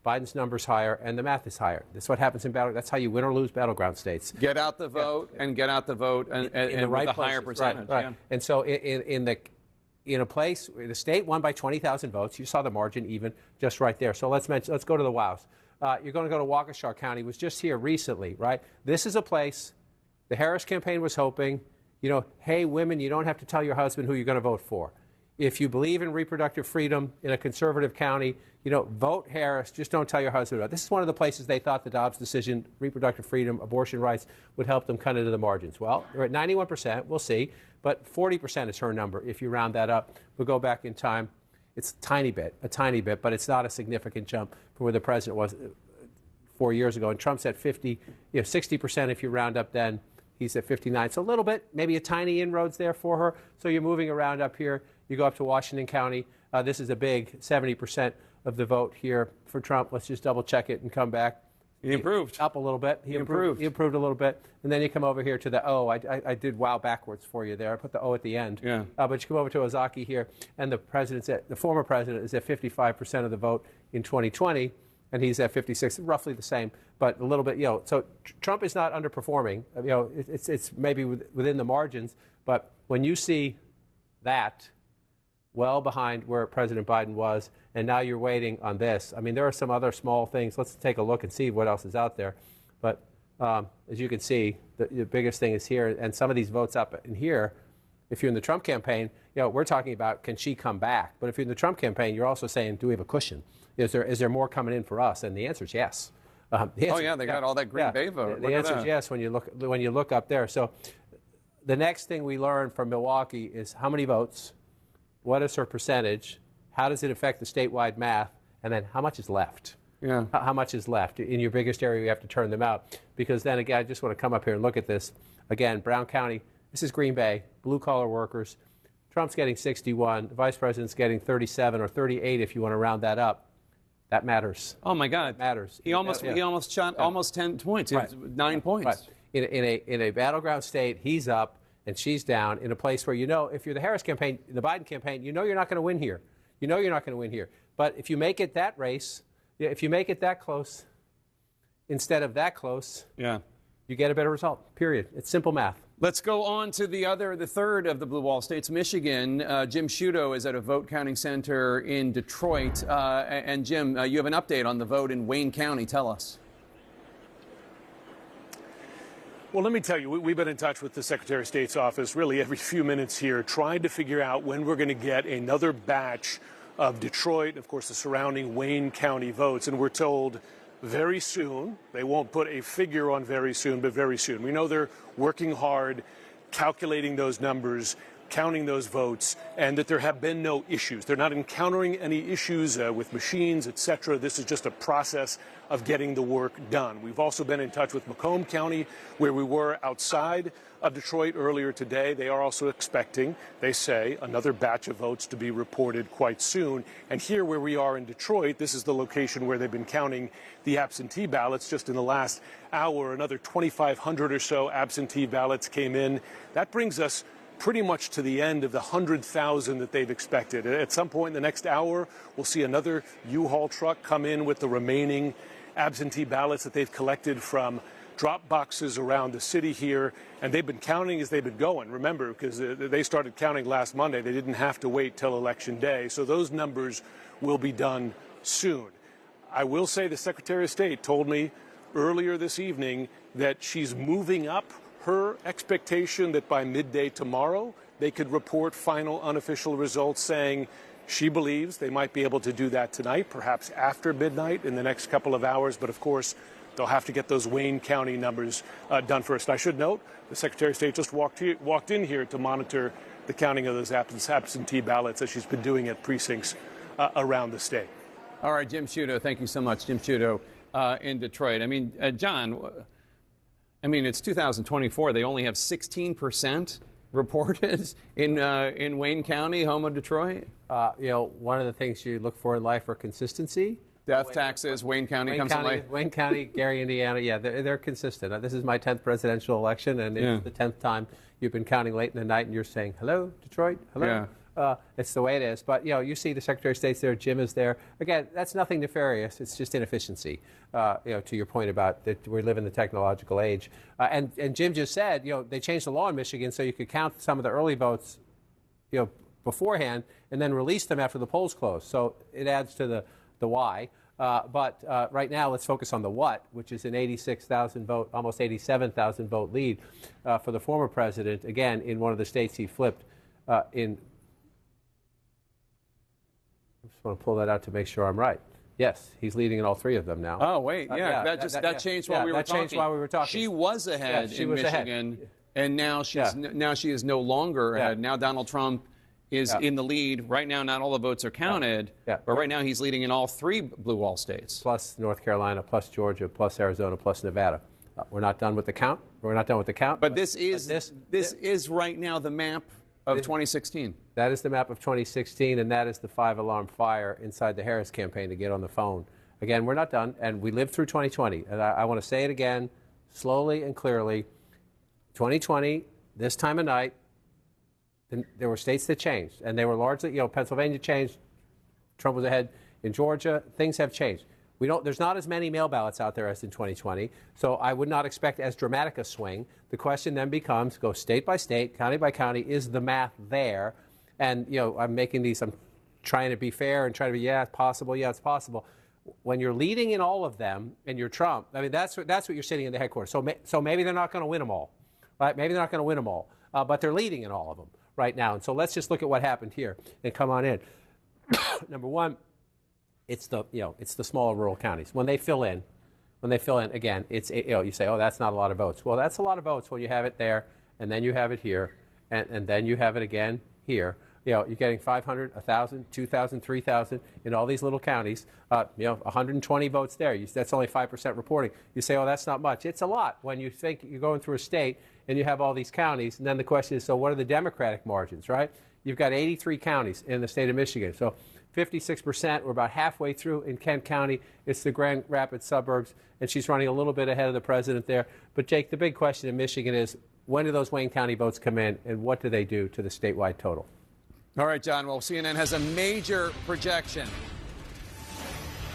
Biden's number's higher and the math is higher. That's what happens in that's how you win or lose battleground states. Get out the vote and get out the vote and the right with a higher places. percentage. Right. Yeah. And so in a place, the state won by 20,000 votes. You saw the margin even just right there. So let's go to the wows. You're going to go to Waukesha County. Was just here recently, right? This is a place the Harris campaign was hoping, hey, women, you don't have to tell your husband who you're going to vote for. If you believe in reproductive freedom in a conservative county, vote Harris. Just don't tell your husband about it. This is one of the places they thought the Dobbs decision, reproductive freedom, abortion rights, would help them cut into the margins. Well, they're at 91%. We'll see. But 40% is her number if you round that up. We'll go back in time. It's a tiny bit, but it's not a significant jump from where the president was 4 years ago. And Trump's at 60% if you round up then. He's at 59. So a little bit, maybe a tiny inroads there for her. So you're moving around up here. You go up to Washington County. This is a big 70% of the vote here for Trump. Let's just double check it and come back. He improved. Up a little bit. He improved a little bit. And then you come over here to the O. I did wow backwards for you there. I put the O at the end. Yeah. But you come over to Ozaki here, and the former president is at 55% of the vote in 2020, and he's at 56, roughly the same, but a little bit, So Trump is not underperforming. It's maybe within the margins, but when you see that well behind where President Biden was, and now you're waiting on this. I mean, there are some other small things. Let's take a look and see what else is out there. But as you can see, the biggest thing is here, and some of these votes up in here, if you're in the Trump campaign, we're talking about, can she come back? But if you're in the Trump campaign, you're also saying, do we have a cushion? Is there more coming in for us? And the answer is yes. They got all that Green Bay vote. The answer is yes when you look up there. So the next thing we learned from Milwaukee is how many votes, what is her percentage, how does it affect the statewide math, and then how much is left? Yeah. How much is left? In your biggest area, you have to turn them out. Because then again, I just want to come up here and look at this. Again, Brown County, this is Green Bay, blue-collar workers. Trump's getting 61. The vice president's getting 37 or 38 if you want to round that up. That matters. Oh, my God. It matters. He almost shot almost 10 points. Right. 9 points. Right. In a battleground state, he's up and she's down in a place where if you're the Harris campaign, the Biden campaign, you're not going to win here. You're not going to win here. But if you make it that race, if you make it that close instead of that close, you get a better result, period. It's simple math. Let's go on to the third of the Blue Wall states, Michigan. Jim Sciutto is at a vote counting center in Detroit. And Jim, you have an update on the vote in Wayne County. Tell us. Well, let me tell you, we've been in touch with the Secretary of State's office really every few minutes here, trying to figure out when we're going to get another batch of Detroit, of course, the surrounding Wayne County votes. And we're told very soon. They won't put a figure on very soon, but very soon. We know they're working hard, calculating those numbers, counting those votes, and that there have been no issues. They're not encountering any issues with machines, etc. This is just a process of getting the work done. We've also been in touch with Macomb County, where we were outside of Detroit earlier today. They are also expecting, they say, another batch of votes to be reported quite soon. And here where we are in Detroit, this is the location where they've been counting the absentee ballots. Just in the last hour, another 2,500 or so absentee ballots came in. That brings us pretty much to the end of the 100,000 that they've expected. At some point in the next hour, we'll see another U-Haul truck come in with the remaining absentee ballots that they've collected from drop boxes around the city here, and they've been counting as they've been going. Remember, because they started counting last Monday, they didn't have to wait till Election Day, so those numbers will be done soon. I will say the Secretary of State told me earlier this evening that she's moving up her expectation that by midday tomorrow they could report final unofficial results, saying She believes they might be able to do that tonight, perhaps after midnight in the next couple of hours. But of course, they'll have to get those Wayne County numbers done first. I should note, the Secretary of State just walked in here to monitor the counting of those absentee ballots as she's been doing at precincts around the state. All right, Jim Sciutto, thank you so much. Jim Sciutto in Detroit. I mean, John, it's 2024. They only have 16% reported in Wayne County, home of Detroit. One of the things you look for in life are consistency. Death taxes, Wayne County comes in late. Wayne County, Gary, Indiana, yeah, they're consistent. This is my 10th presidential election, and it's the 10th time you've been counting late in the night, and you're saying, hello, Detroit, hello. Yeah. It's the way it is. But, you see the Secretary of State's there, Jim is there. Again, that's nothing nefarious. It's just inefficiency, to your point about that we live in the technological age. And Jim just said, they changed the law in Michigan so you could count some of the early votes, beforehand and then release them after the polls close. So it adds to the why. But right now, let's focus on the what, which is an 86,000 vote, almost 87,000 vote lead for the former president, again, in one of the states he flipped in. I just want to pull that out to make sure I'm right. Yes, he's leading in all three of them now. Oh, wait, that changed while we were talking. That changed while we were talking. She was ahead in Michigan, and now she is no longer ahead. Now Donald Trump is in the lead. Right now, not all the votes are counted, but right now he's leading in all three blue wall states. Plus North Carolina, plus Georgia, plus Arizona, plus Nevada. We're not done with the count. But this is right now the map of 2016. That is the map of 2016, and that is the 5-alarm fire inside the Harris campaign to get on the phone. Again, we're not done, and we lived through 2020. And I want to say it again, slowly and clearly. 2020, this time of night, there were states that changed, and they were largely, Pennsylvania changed. Trump was ahead in Georgia. Things have changed. There's not as many mail ballots out there as in 2020, so I would not expect as dramatic a swing. The question then becomes, go state by state, county by county, is the math there? And, I'm trying to be fair and trying to be, it's possible, it's possible. When you're leading in all of them and you're Trump, that's what you're sitting in the headquarters. So maybe they're not going to win them all, right? Maybe they're not going to win them all, but they're leading in all of them right now. And so let's just look at what happened here and come on in. Number one, it's the smaller rural counties. When they fill in, again, it's, you say, that's not a lot of votes. Well, that's a lot of votes when you have it there, and then you have it here, and then you have it again here. You're getting 500, 1,000, 2,000, 3,000 in all these little counties. 120 votes there. That's only 5% reporting. You say, that's not much. It's a lot when you think you're going through a state and you have all these counties. And then the question is, so what are the Democratic margins, right? You've got 83 counties in the state of Michigan. So 56%, we're about halfway through in Kent County. It's the Grand Rapids suburbs, and she's running a little bit ahead of the president there. But, Jake, the big question in Michigan is, when do those Wayne County votes come in, and what do they do to the statewide total? All right, John. Well, CNN has a major projection.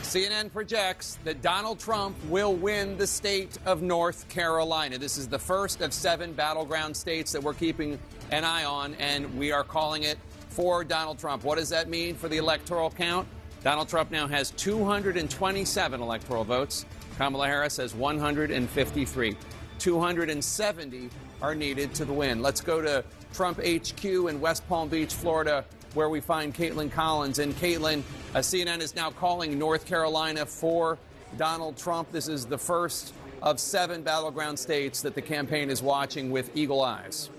CNN projects that Donald Trump will win the state of North Carolina. This is the first of 7 battleground states that we're keeping an eye on, and we are calling it for Donald Trump. What does that mean for the electoral count? Donald Trump now has 227 electoral votes. Kamala Harris has 153. 270 are needed to the win. Let's go to Trump HQ in West Palm Beach, Florida, where we find Caitlin Collins. And Caitlin, CNN is now calling North Carolina for Donald Trump. This is the first of 7 battleground states that the campaign is watching with eagle eyes.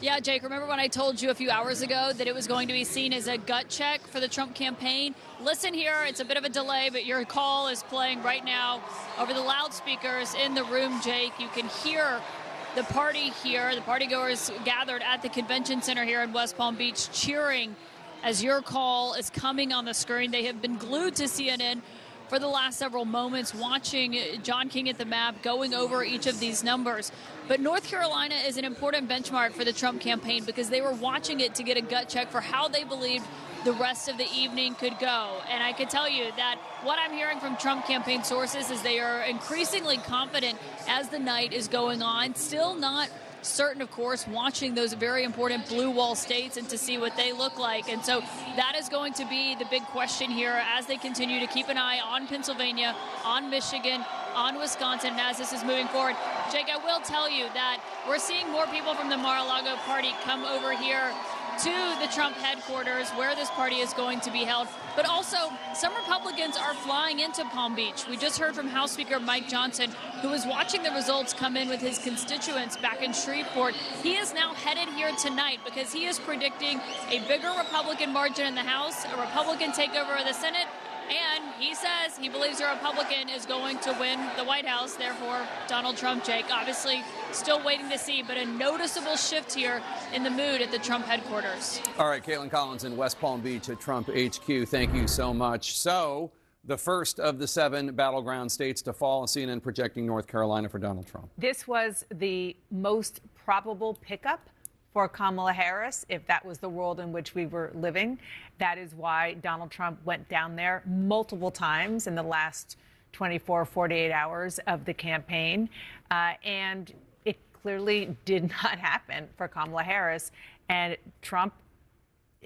Yeah, Jake, remember when I told you a few hours ago that it was going to be seen as a gut check for the Trump campaign? Listen here, it's a bit of a delay, but your call is playing right now over the loudspeakers in the room, Jake. You can hear the party here, the partygoers gathered at the convention center here in West Palm Beach cheering as your call is coming on the screen. They have been glued to CNN for the last several moments, watching John King at the map, going over each of these numbers. But North Carolina is an important benchmark for the Trump campaign because they were watching it to get a gut check for how they believed the rest of the evening could go. And I can tell you that what I'm hearing from Trump campaign sources is they are increasingly confident as the night is going on. Still not certain, of course, watching those very important blue wall states and to see what they look like. And so that is going to be the big question here as they continue to keep an eye on Pennsylvania, on Michigan, on Wisconsin, and as this is moving forward. Jake, I will tell you that we're seeing more people from the Mar-a-Lago party come over here to the Trump headquarters where this party is going to be held. But also, some Republicans are flying into Palm Beach. We just heard from House Speaker Mike Johnson, who was watching the results come in with his constituents back in Shreveport. He is now headed here tonight because he is predicting a bigger Republican margin in the House, a Republican takeover of the Senate, and he says he believes a Republican is going to win the White House, therefore Donald Trump, Jake. Obviously, still waiting to see, but a noticeable shift here in the mood at the Trump headquarters. All right, Caitlin Collins in West Palm Beach at Trump HQ. Thank you so much. So, the first of the 7 battleground states to fall, CNN projecting North Carolina for Donald Trump. This was the most probable pickup for Kamala Harris, if that was the world in which we were living. That is why Donald Trump went down there multiple times in the last 24, 48 hours of the campaign. And it clearly did not happen for Kamala Harris. And Trump,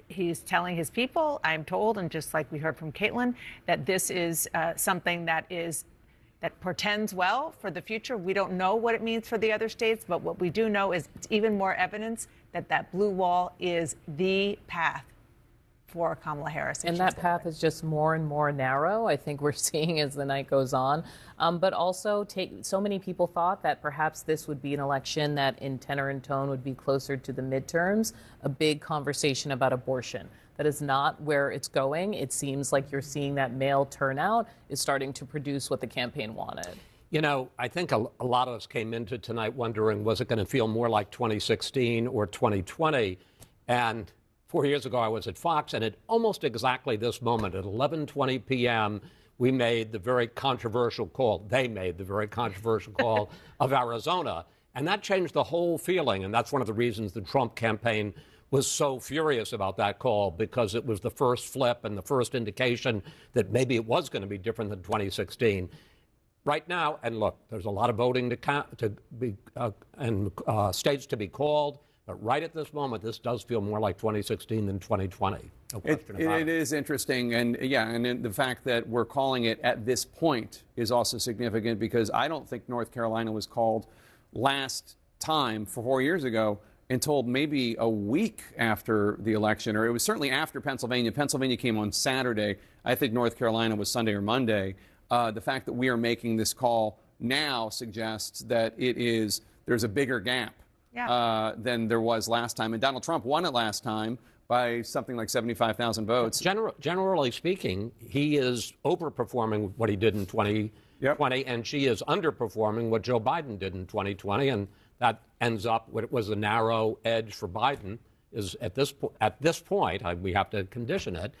he's telling his people, I'm told, and just like we heard from Caitlin, that this is something that portends well for the future. We don't know what it means for the other states, but what we do know is it's even more evidence that that blue wall is the path for Kamala Harris. And that path is just more and more narrow, I think we're seeing as the night goes on. But also, so many people thought that perhaps this would be an election that in tenor and tone would be closer to the midterms, a big conversation about abortion. That is not where it's going. It seems like you're seeing that male turnout is starting to produce what the campaign wanted. You know, I think a lot of us came into tonight wondering, was it going to feel more like 2016 or 2020? And 4 years ago, I was at Fox, and at almost exactly this moment, at 11:20 p.m., we made the very controversial call. They made the very controversial call of Arizona. And that changed the whole feeling. And that's one of the reasons the Trump campaign was so furious about that call, because it was the first flip and the first indication that maybe it was going to be different than 2016. Right now, and look, there's a lot of voting and states to be called, but right at this moment, this does feel more like 2016 than 2020. No question about it. It is interesting, and the fact that we're calling it at this point is also significant, because I don't think North Carolina was called last time 4 years ago until maybe a week after the election, or it was certainly after Pennsylvania. Pennsylvania came on Saturday. I think North Carolina was Sunday or Monday. The fact that we are making this call now suggests that there's a bigger gap than there was last time. And Donald Trump won it last time by something like 75,000 votes. Generally speaking, he is overperforming what he did in 2020, and she is underperforming what Joe Biden did in 2020. And that ends up, what was a narrow edge for Biden, is at this point, we have to condition it,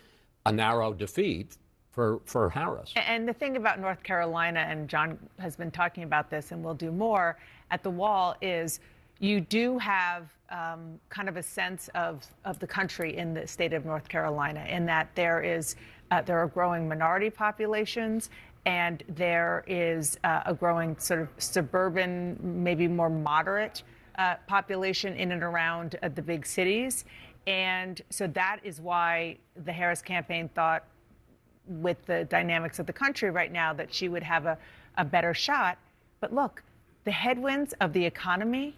a narrow defeat for Harris. And the thing about North Carolina, and John has been talking about this and will do more at the wall, is you do have kind of a sense of the country in the state of North Carolina, in that there are growing minority populations, and there is a growing sort of suburban, maybe more moderate population in and around the big cities. And so that is why the Harris campaign thought, with the dynamics of the country right now, that she would have a better shot. But look, the headwinds of the economy,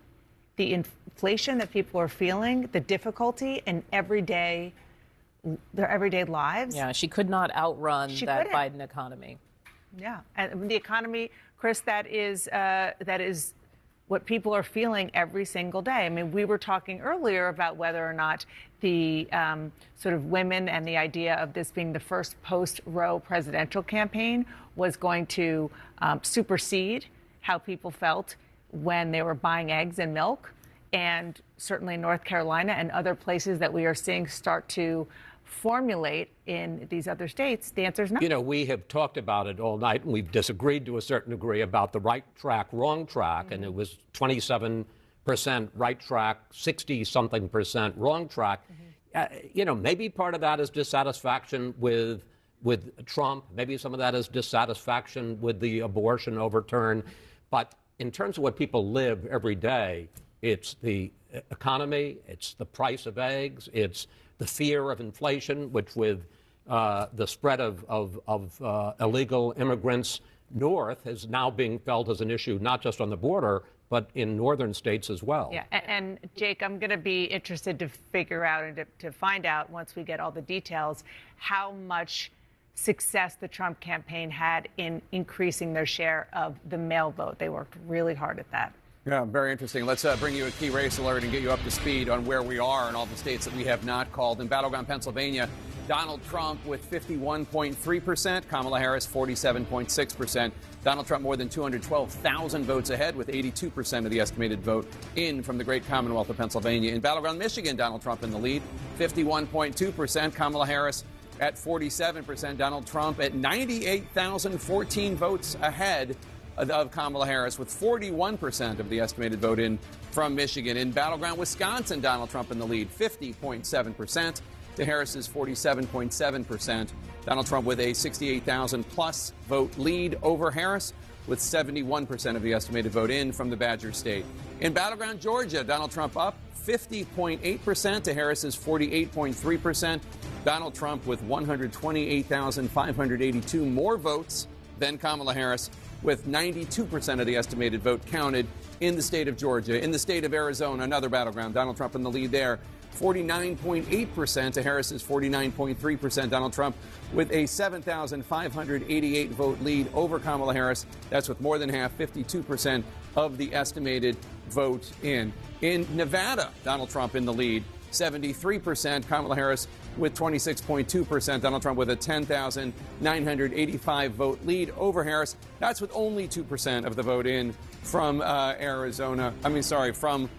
the inflation that people are feeling, the difficulty in their everyday lives. Yeah, she could not outrun that Biden economy. Yeah, and the economy, Chris, that is what people are feeling every single day. I mean, we were talking earlier about whether or not the sort of women and the idea of this being the first post-Roe presidential campaign was going to supersede how people felt when they were buying eggs and milk. And certainly North Carolina and other places that we are seeing start to formulate in these other states, the answer is no. You know, we have talked about it all night, and we've disagreed to a certain degree about the right track, wrong track, and it was 27% right track, 60-something% wrong track. You know, maybe part of that is dissatisfaction with Trump. Maybe some of that is dissatisfaction with the abortion overturn. But in terms of what people live every day, it's the economy, it's the price of eggs, it's the fear of inflation, which with the spread of illegal immigrants north is now being felt as an issue, not just on the border, but in northern states as well. Yeah, and Jake, I'm going to be interested to figure out and to find out once we get all the details how much success the Trump campaign had in increasing their share of the mail vote. They worked really hard at that. Yeah, very interesting. Let's bring you a key race alert and get you up to speed on where we are in all the states that we have not called. In battleground Pennsylvania, Donald Trump with 51.3%, Kamala Harris 47.6%. Donald Trump more than 212,000 votes ahead with 82% of the estimated vote in from the great Commonwealth of Pennsylvania. In battleground Michigan, Donald Trump in the lead, 51.2%, Kamala Harris at 47%, Donald Trump at 98,014 votes ahead of Kamala Harris with 41% of the estimated vote in from Michigan. In battleground Wisconsin, Donald Trump in the lead, 50.7% to Harris's 47.7%. Donald Trump with a 68,000 plus vote lead over Harris with 71% of the estimated vote in from the Badger State. In battleground Georgia, Donald Trump up 50.8% to Harris's 48.3%. Donald Trump with 128,582 more votes than Kamala Harris, with 92% of the estimated vote counted in the state of Georgia. In the state of Arizona, another battleground, Donald Trump in the lead there, 49.8% to Harris's 49.3%. Donald Trump with a 7,588 vote lead over Kamala Harris. That's with more than half, 52% of the estimated vote in. In Nevada, Donald Trump in the lead, 73%. Kamala Harris with 26.2%. Donald Trump with a 10,985 vote lead over Harris. That's with only 2% of the vote in from from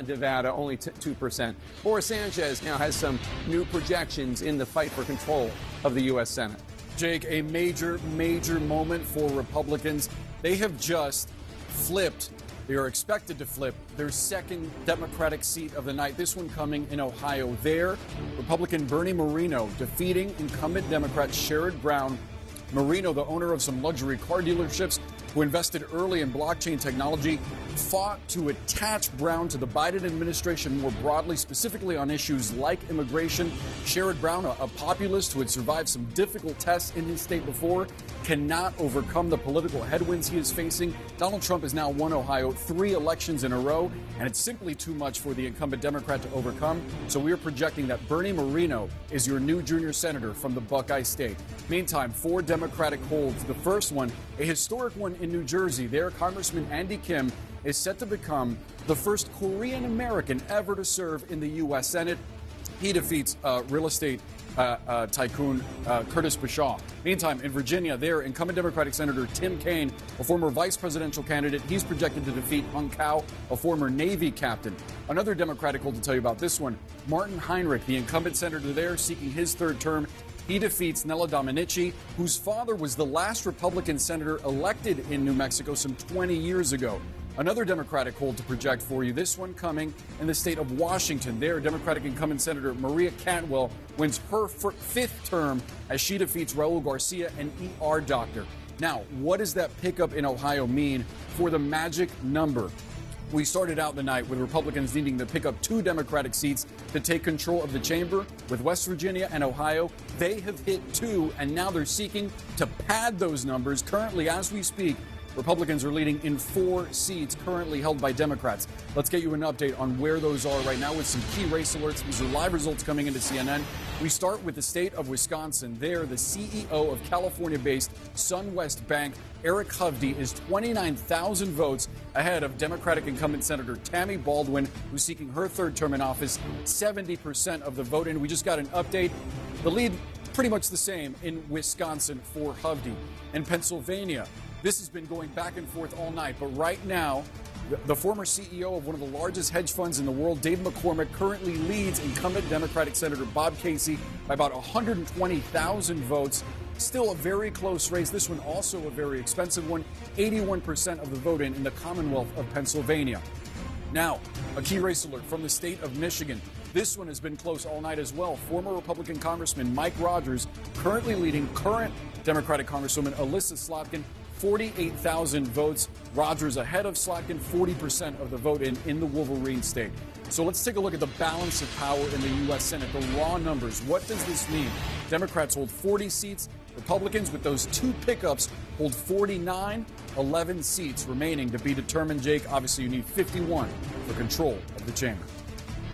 Nevada, only 2%. Boris Sanchez now has some new projections in the fight for control of the U.S. Senate. Jake, a major, major moment for Republicans. They have just flipped. They are expected to flip their second Democratic seat of the night, this one coming in Ohio. There, Republican Bernie Moreno defeating incumbent Democrat Sherrod Brown. Moreno, the owner of some luxury car dealerships who invested early in blockchain technology, fought to attach Brown to the Biden administration more broadly, specifically on issues like immigration. Sherrod Brown, a populist who had survived some difficult tests in his state before, cannot overcome the political headwinds he is facing. Donald Trump has now won Ohio 3 elections in a row, and it's simply too much for the incumbent Democrat to overcome. So we are projecting that Bernie Moreno is your new junior senator from the Buckeye State. Meantime, 4 Democratic holds. The first one, a historic one in New Jersey. There, Congressman Andy Kim is set to become the first Korean American ever to serve in the U.S. Senate. He defeats real estate tycoon Curtis Bashaw. Meantime, in Virginia, there, incumbent Democratic Senator Tim Kaine, a former vice presidential candidate, he's projected to defeat Hung Kao, a former Navy captain. Another Democratic hold to tell you about this one, Martin Heinrich, the incumbent senator there, seeking his third term. He defeats Nella Dominici, whose father was the last Republican senator elected in New Mexico some 20 years ago. Another Democratic hold to project for you, this one coming in the state of Washington. There, Democratic incumbent Senator Maria Cantwell wins her 5th term as she defeats Raul Garcia, an ER doctor. Now, what does that pickup in Ohio mean for the magic number? We started out the night with Republicans needing to pick up 2 Democratic seats to take control of the chamber. With West Virginia and Ohio, they have hit 2, and now they're seeking to pad those numbers. Currently, as we speak, Republicans are leading in 4 seats currently held by Democrats. Let's get you an update on where those are right now with some key race alerts. These are live results coming into CNN. We start with the state of Wisconsin. There, the CEO of California-based SunWest Bank, Eric Hovde, is 29,000 votes ahead of Democratic incumbent Senator Tammy Baldwin, who's seeking her 3rd term in office, 70% of the vote. And we just got an update. The lead pretty much the same in Wisconsin for Hovde. In Pennsylvania, this has been going back and forth all night, but right now, the former CEO of one of the largest hedge funds in the world, Dave McCormick, currently leads incumbent Democratic Senator Bob Casey by about 120,000 votes. Still a very close race. This one also a very expensive one. 81% of the vote in the Commonwealth of Pennsylvania. Now, a key race alert from the state of Michigan. This one has been close all night as well. Former Republican Congressman Mike Rogers currently leading current Democratic Congresswoman Alyssa Slotkin, 48,000 votes. Rogers ahead of Slotkin, 40% of the vote in the Wolverine state. So let's take a look at the balance of power in the U.S. Senate, the raw numbers. What does this mean? Democrats hold 40 seats. Republicans, with those two pickups, hold 49, 11 seats remaining to be determined. Jake, obviously you need 51 for control of the chamber.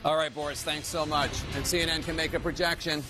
All right, Boris, thanks so much. And CNN can make a projection.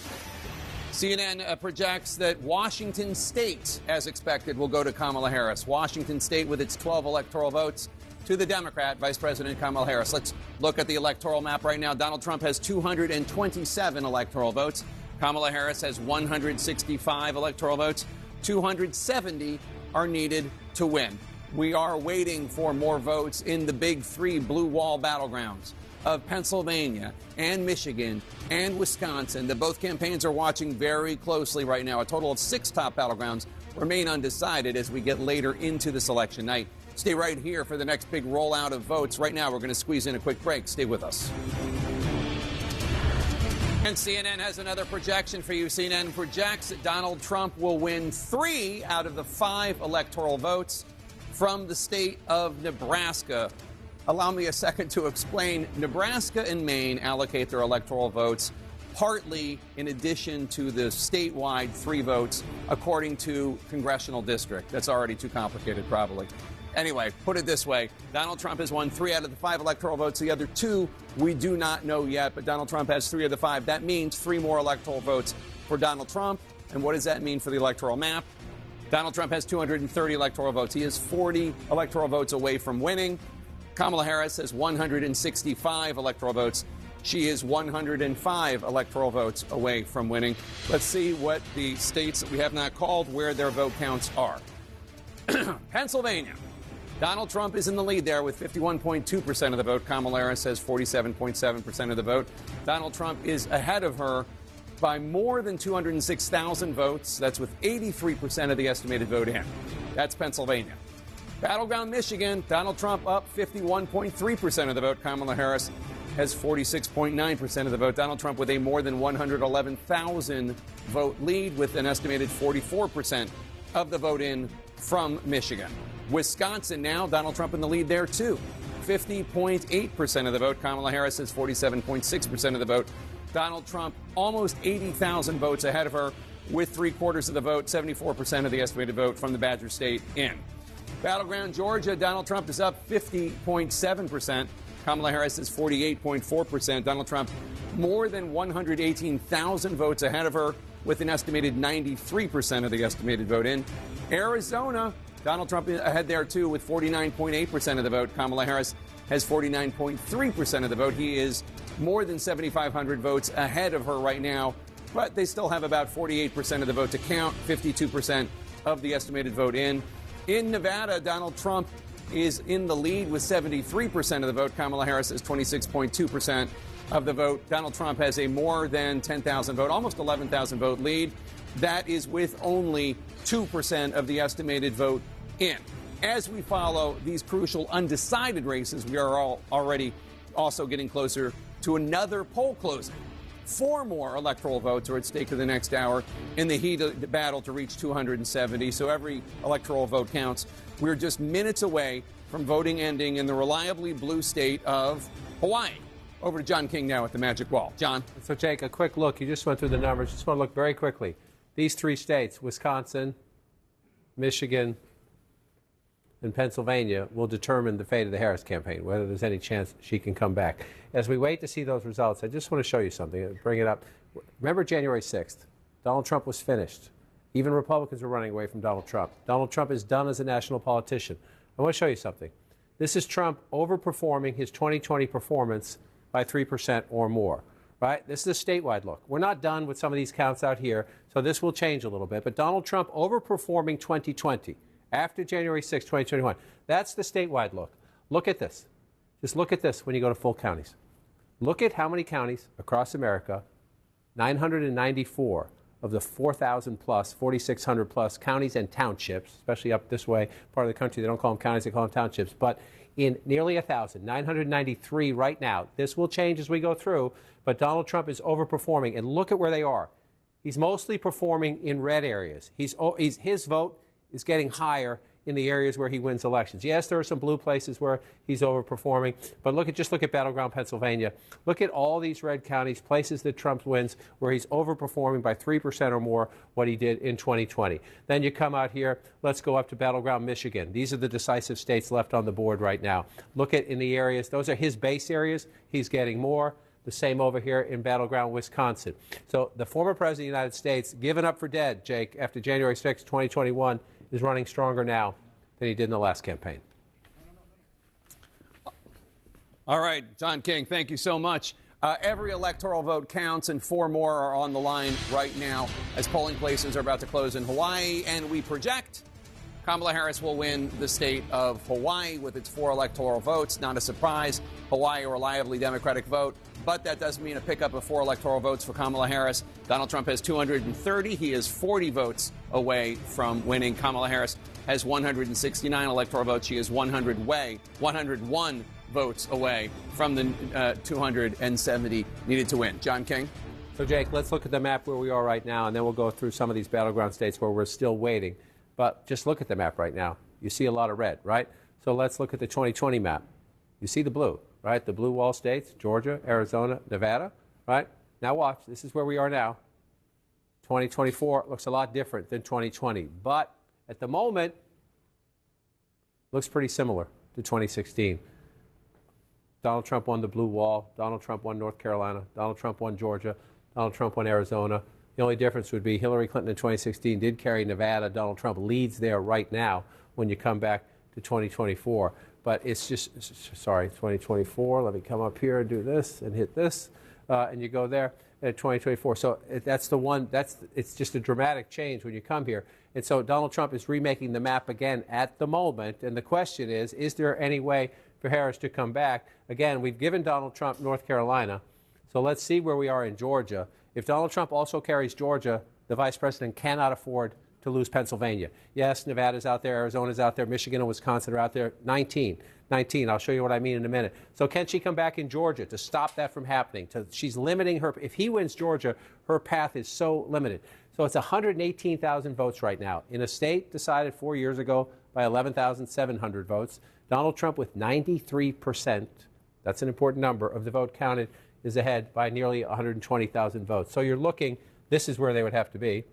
CNN projects that Washington State, as expected, will go to Kamala Harris. Washington State, with its 12 electoral votes, to the Democrat, Vice President Kamala Harris. Let's look at the electoral map right now. Donald Trump has 227 electoral votes. Kamala Harris has 165 electoral votes. 270 are needed to win. We are waiting for more votes in the big three blue wall battlegrounds of Pennsylvania and Michigan and Wisconsin that both campaigns are watching very closely right now. A total of 6 top battlegrounds remain undecided as we get later into this election night. Stay right here for the next big rollout of votes. Right now, we're going to squeeze in a quick break. Stay with us. And CNN has another projection for you. CNN projects that Donald Trump will win 3 out of the 5 electoral votes from the state of Nebraska. Allow me a second to explain. Nebraska and Maine allocate their electoral votes partly in addition to the statewide 3 votes according to congressional district. That's already too complicated, probably. Anyway, put it this way. Donald Trump has won 3 out of the 5 electoral votes. The other 2 we do not know yet, but Donald Trump has 3 of the 5. That means 3 more electoral votes for Donald Trump. And what does that mean for the electoral map? Donald Trump has 230 electoral votes. He is 40 electoral votes away from winning. Kamala Harris has 165 electoral votes. She is 105 electoral votes away from winning. Let's see what the states that we have not called, where their vote counts are. Pennsylvania. Donald Trump is in the lead there with 51.2% of the vote. Kamala Harris has 47.7% of the vote. Donald Trump is ahead of her by more than 206,000 votes. That's with 83% of the estimated vote in. That's Pennsylvania. Battleground Michigan, Donald Trump up 51.3% of the vote. Kamala Harris has 46.9% of the vote. Donald Trump with a more than 111,000 vote lead with an estimated 44% of the vote in from Michigan. Wisconsin now, Donald Trump in the lead there too. 50.8% of the vote. Kamala Harris has 47.6% of the vote. Donald Trump almost 80,000 votes ahead of her with 3/4 of the vote, 74% of the estimated vote from the Badger State in. Battleground Georgia, Donald Trump is up 50.7%. Kamala Harris is 48.4%. Donald Trump more than 118,000 votes ahead of her with an estimated 93% of the estimated vote in. Arizona, Donald Trump ahead there too with 49.8% of the vote. Kamala Harris has 49.3% of the vote. He is more than 7,500 votes ahead of her right now, but they still have about 48% of the vote to count, 52% of the estimated vote in. In Nevada, Donald Trump is in the lead with 73% of the vote. Kamala Harris has 26.2% of the vote. Donald Trump has a more than 10,000 vote, almost 11,000 vote lead. That is with only 2% of the estimated vote in. As we follow these crucial undecided races, we are already also getting closer to another poll closing. 4 more electoral votes are at stake in the next hour in the heat of the battle to reach 270. So every electoral vote counts. We're just minutes away from voting ending in the reliably blue state of Hawaii. Over to John King now at the Magic Wall. John. So, Jake, a quick look. You just went through the numbers. Just want to look very quickly. These 3 states, Wisconsin, Michigan, and Pennsylvania, will determine the fate of the Harris campaign, whether there's any chance she can come back. As we wait to see those results, I just want to show you something. Bring it up. Remember January 6th? Donald Trump was finished. Even Republicans were running away from Donald Trump. Donald Trump is done as a national politician. I want to show you something. This is Trump overperforming his 2020 performance by 3% or more. Right? This is a statewide look. We're not done with some of these counts out here, so this will change a little bit. But Donald Trump overperforming 2020 after January 6, 2021. That's the statewide look. Look at this. Just look at this when you go to full counties. Look at how many counties across America, 994 of the 4,000 plus, 4,600 plus counties and townships, especially up this way, part of the country, they don't call them counties, they call them townships, but in nearly 1,000, 993 right now. This will change as we go through, but Donald Trump is overperforming. And look at where they are. He's mostly performing in red areas. His vote is getting higher in the areas where he wins elections. Yes, there are some blue places where he's overperforming, but just look at battleground Pennsylvania. Look at all these red counties, places that Trump wins, where he's overperforming by 3% or more what he did in 2020. Then you come out here, let's go up to battleground Michigan. These are the decisive states left on the board right now. Look at in the areas, those are his base areas, he's getting more. The same over here in battleground Wisconsin. So the former president of the United States, given up for dead, Jake, after January 6, 2021, is running stronger now than he did in the last campaign. All right, John King, thank you so much. Every electoral vote counts, and 4 more are on the line right now as polling places are about to close in Hawaii, and we project Kamala Harris will win the state of Hawaii with its 4 electoral votes. Not a surprise. Hawaii, a reliably Democratic vote. But that doesn't mean a pickup of 4 electoral votes for Kamala Harris. Donald Trump has 230. He is 40 votes away from winning. Kamala Harris has 169 electoral votes. She is 101 votes away from the 270 needed to win. John King? So, Jake, let's look at the map where we are right now, and then we'll go through some of these battleground states where we're still waiting. But just look at the map right now. You see a lot of red, right? So let's look at the 2020 map. You see the blue, right? The blue wall states, Georgia, Arizona, Nevada, right? Now watch. This is where we are now. 2024 looks a lot different than 2020. But at the moment, looks pretty similar to 2016. Donald Trump won the blue wall. Donald Trump won North Carolina. Donald Trump won Georgia. Donald Trump won Arizona. The only difference would be Hillary Clinton in 2016 did carry Nevada. Donald Trump leads there right now when you come back to 2024. But it's just, 2024. Let me come up here and do this and hit this. And you go there at 2024. So that's the one, it's just a dramatic change when you come here. And so Donald Trump is remaking the map again at the moment. And the question is there any way for Harris to come back? Again, we've given Donald Trump North Carolina. So let's see where we are in Georgia. If Donald Trump also carries Georgia, the vice president cannot afford to lose Pennsylvania. Yes, Nevada's out there, Arizona's out there, Michigan and Wisconsin are out there. 19. I'll show you what I mean in a minute. So can she come back in Georgia to stop that from happening? She's limiting her. If he wins Georgia, her path is so limited. So it's 118,000 votes right now. In a state decided 4 years ago by 11,700 votes, Donald Trump with 93%, that's an important number, of the vote counted, is ahead by nearly 120,000 votes. So you're looking, this is where they would have to be.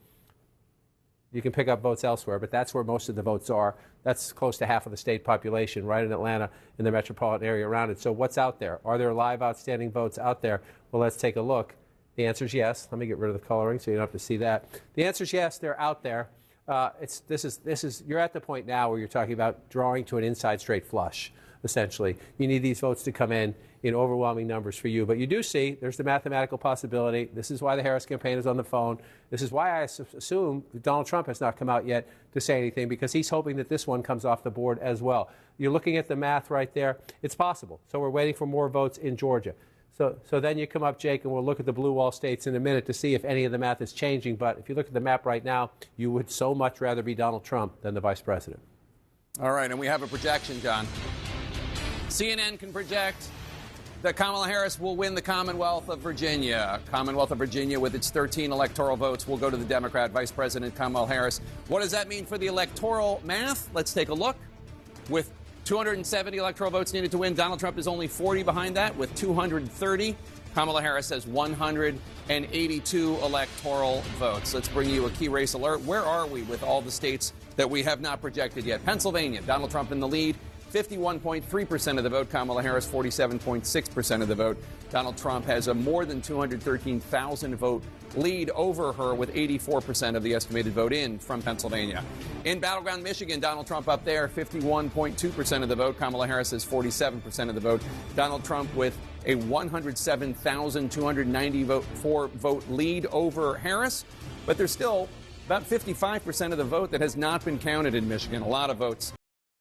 You can pick up votes elsewhere, but that's where most of the votes are. That's close to half of the state population, right in Atlanta, in the metropolitan area around it. So what's out there? Are there live outstanding votes out there? Well, let's take a look. The answer is yes. Let me get rid of the coloring so you don't have to see that. The answer is yes, they're out there. You're at the point now where you're talking about drawing to an inside straight flush, essentially. You need these votes to come in overwhelming numbers for you. But you do see there's the mathematical possibility. This is why the Harris campaign is on the phone. This is why I assume Donald Trump has not come out yet to say anything, because he's hoping that this one comes off the board as well. You're looking at the math right there. It's possible. So we're waiting for more votes in Georgia. So then you come up, Jake, and we'll look at the blue wall states in a minute to see if any of the math is changing. But if you look at the map right now, you would so much rather be Donald Trump than the vice president. All right, and we have a projection, John. CNN can project that Kamala Harris will win the Commonwealth of Virginia. Commonwealth of Virginia, with its 13 electoral votes, will go to the Democrat Vice President Kamala Harris. What does that mean for the electoral math? Let's take a look. With 270 electoral votes needed to win, Donald Trump is only 40 behind that with 230. Kamala Harris has 182 electoral votes. Let's bring you a key race alert. Where are we with all the states that we have not projected yet? Pennsylvania, Donald Trump in the lead. 51.3% of the vote. Kamala Harris, 47.6% of the vote. Donald Trump has a more than 213,000 vote lead over her with 84% of the estimated vote in from Pennsylvania. In battleground Michigan, Donald Trump up there, 51.2% of the vote. Kamala Harris has 47% of the vote. Donald Trump with a 107,294 vote lead over Harris. But there's still about 55% of the vote that has not been counted in Michigan. A lot of votes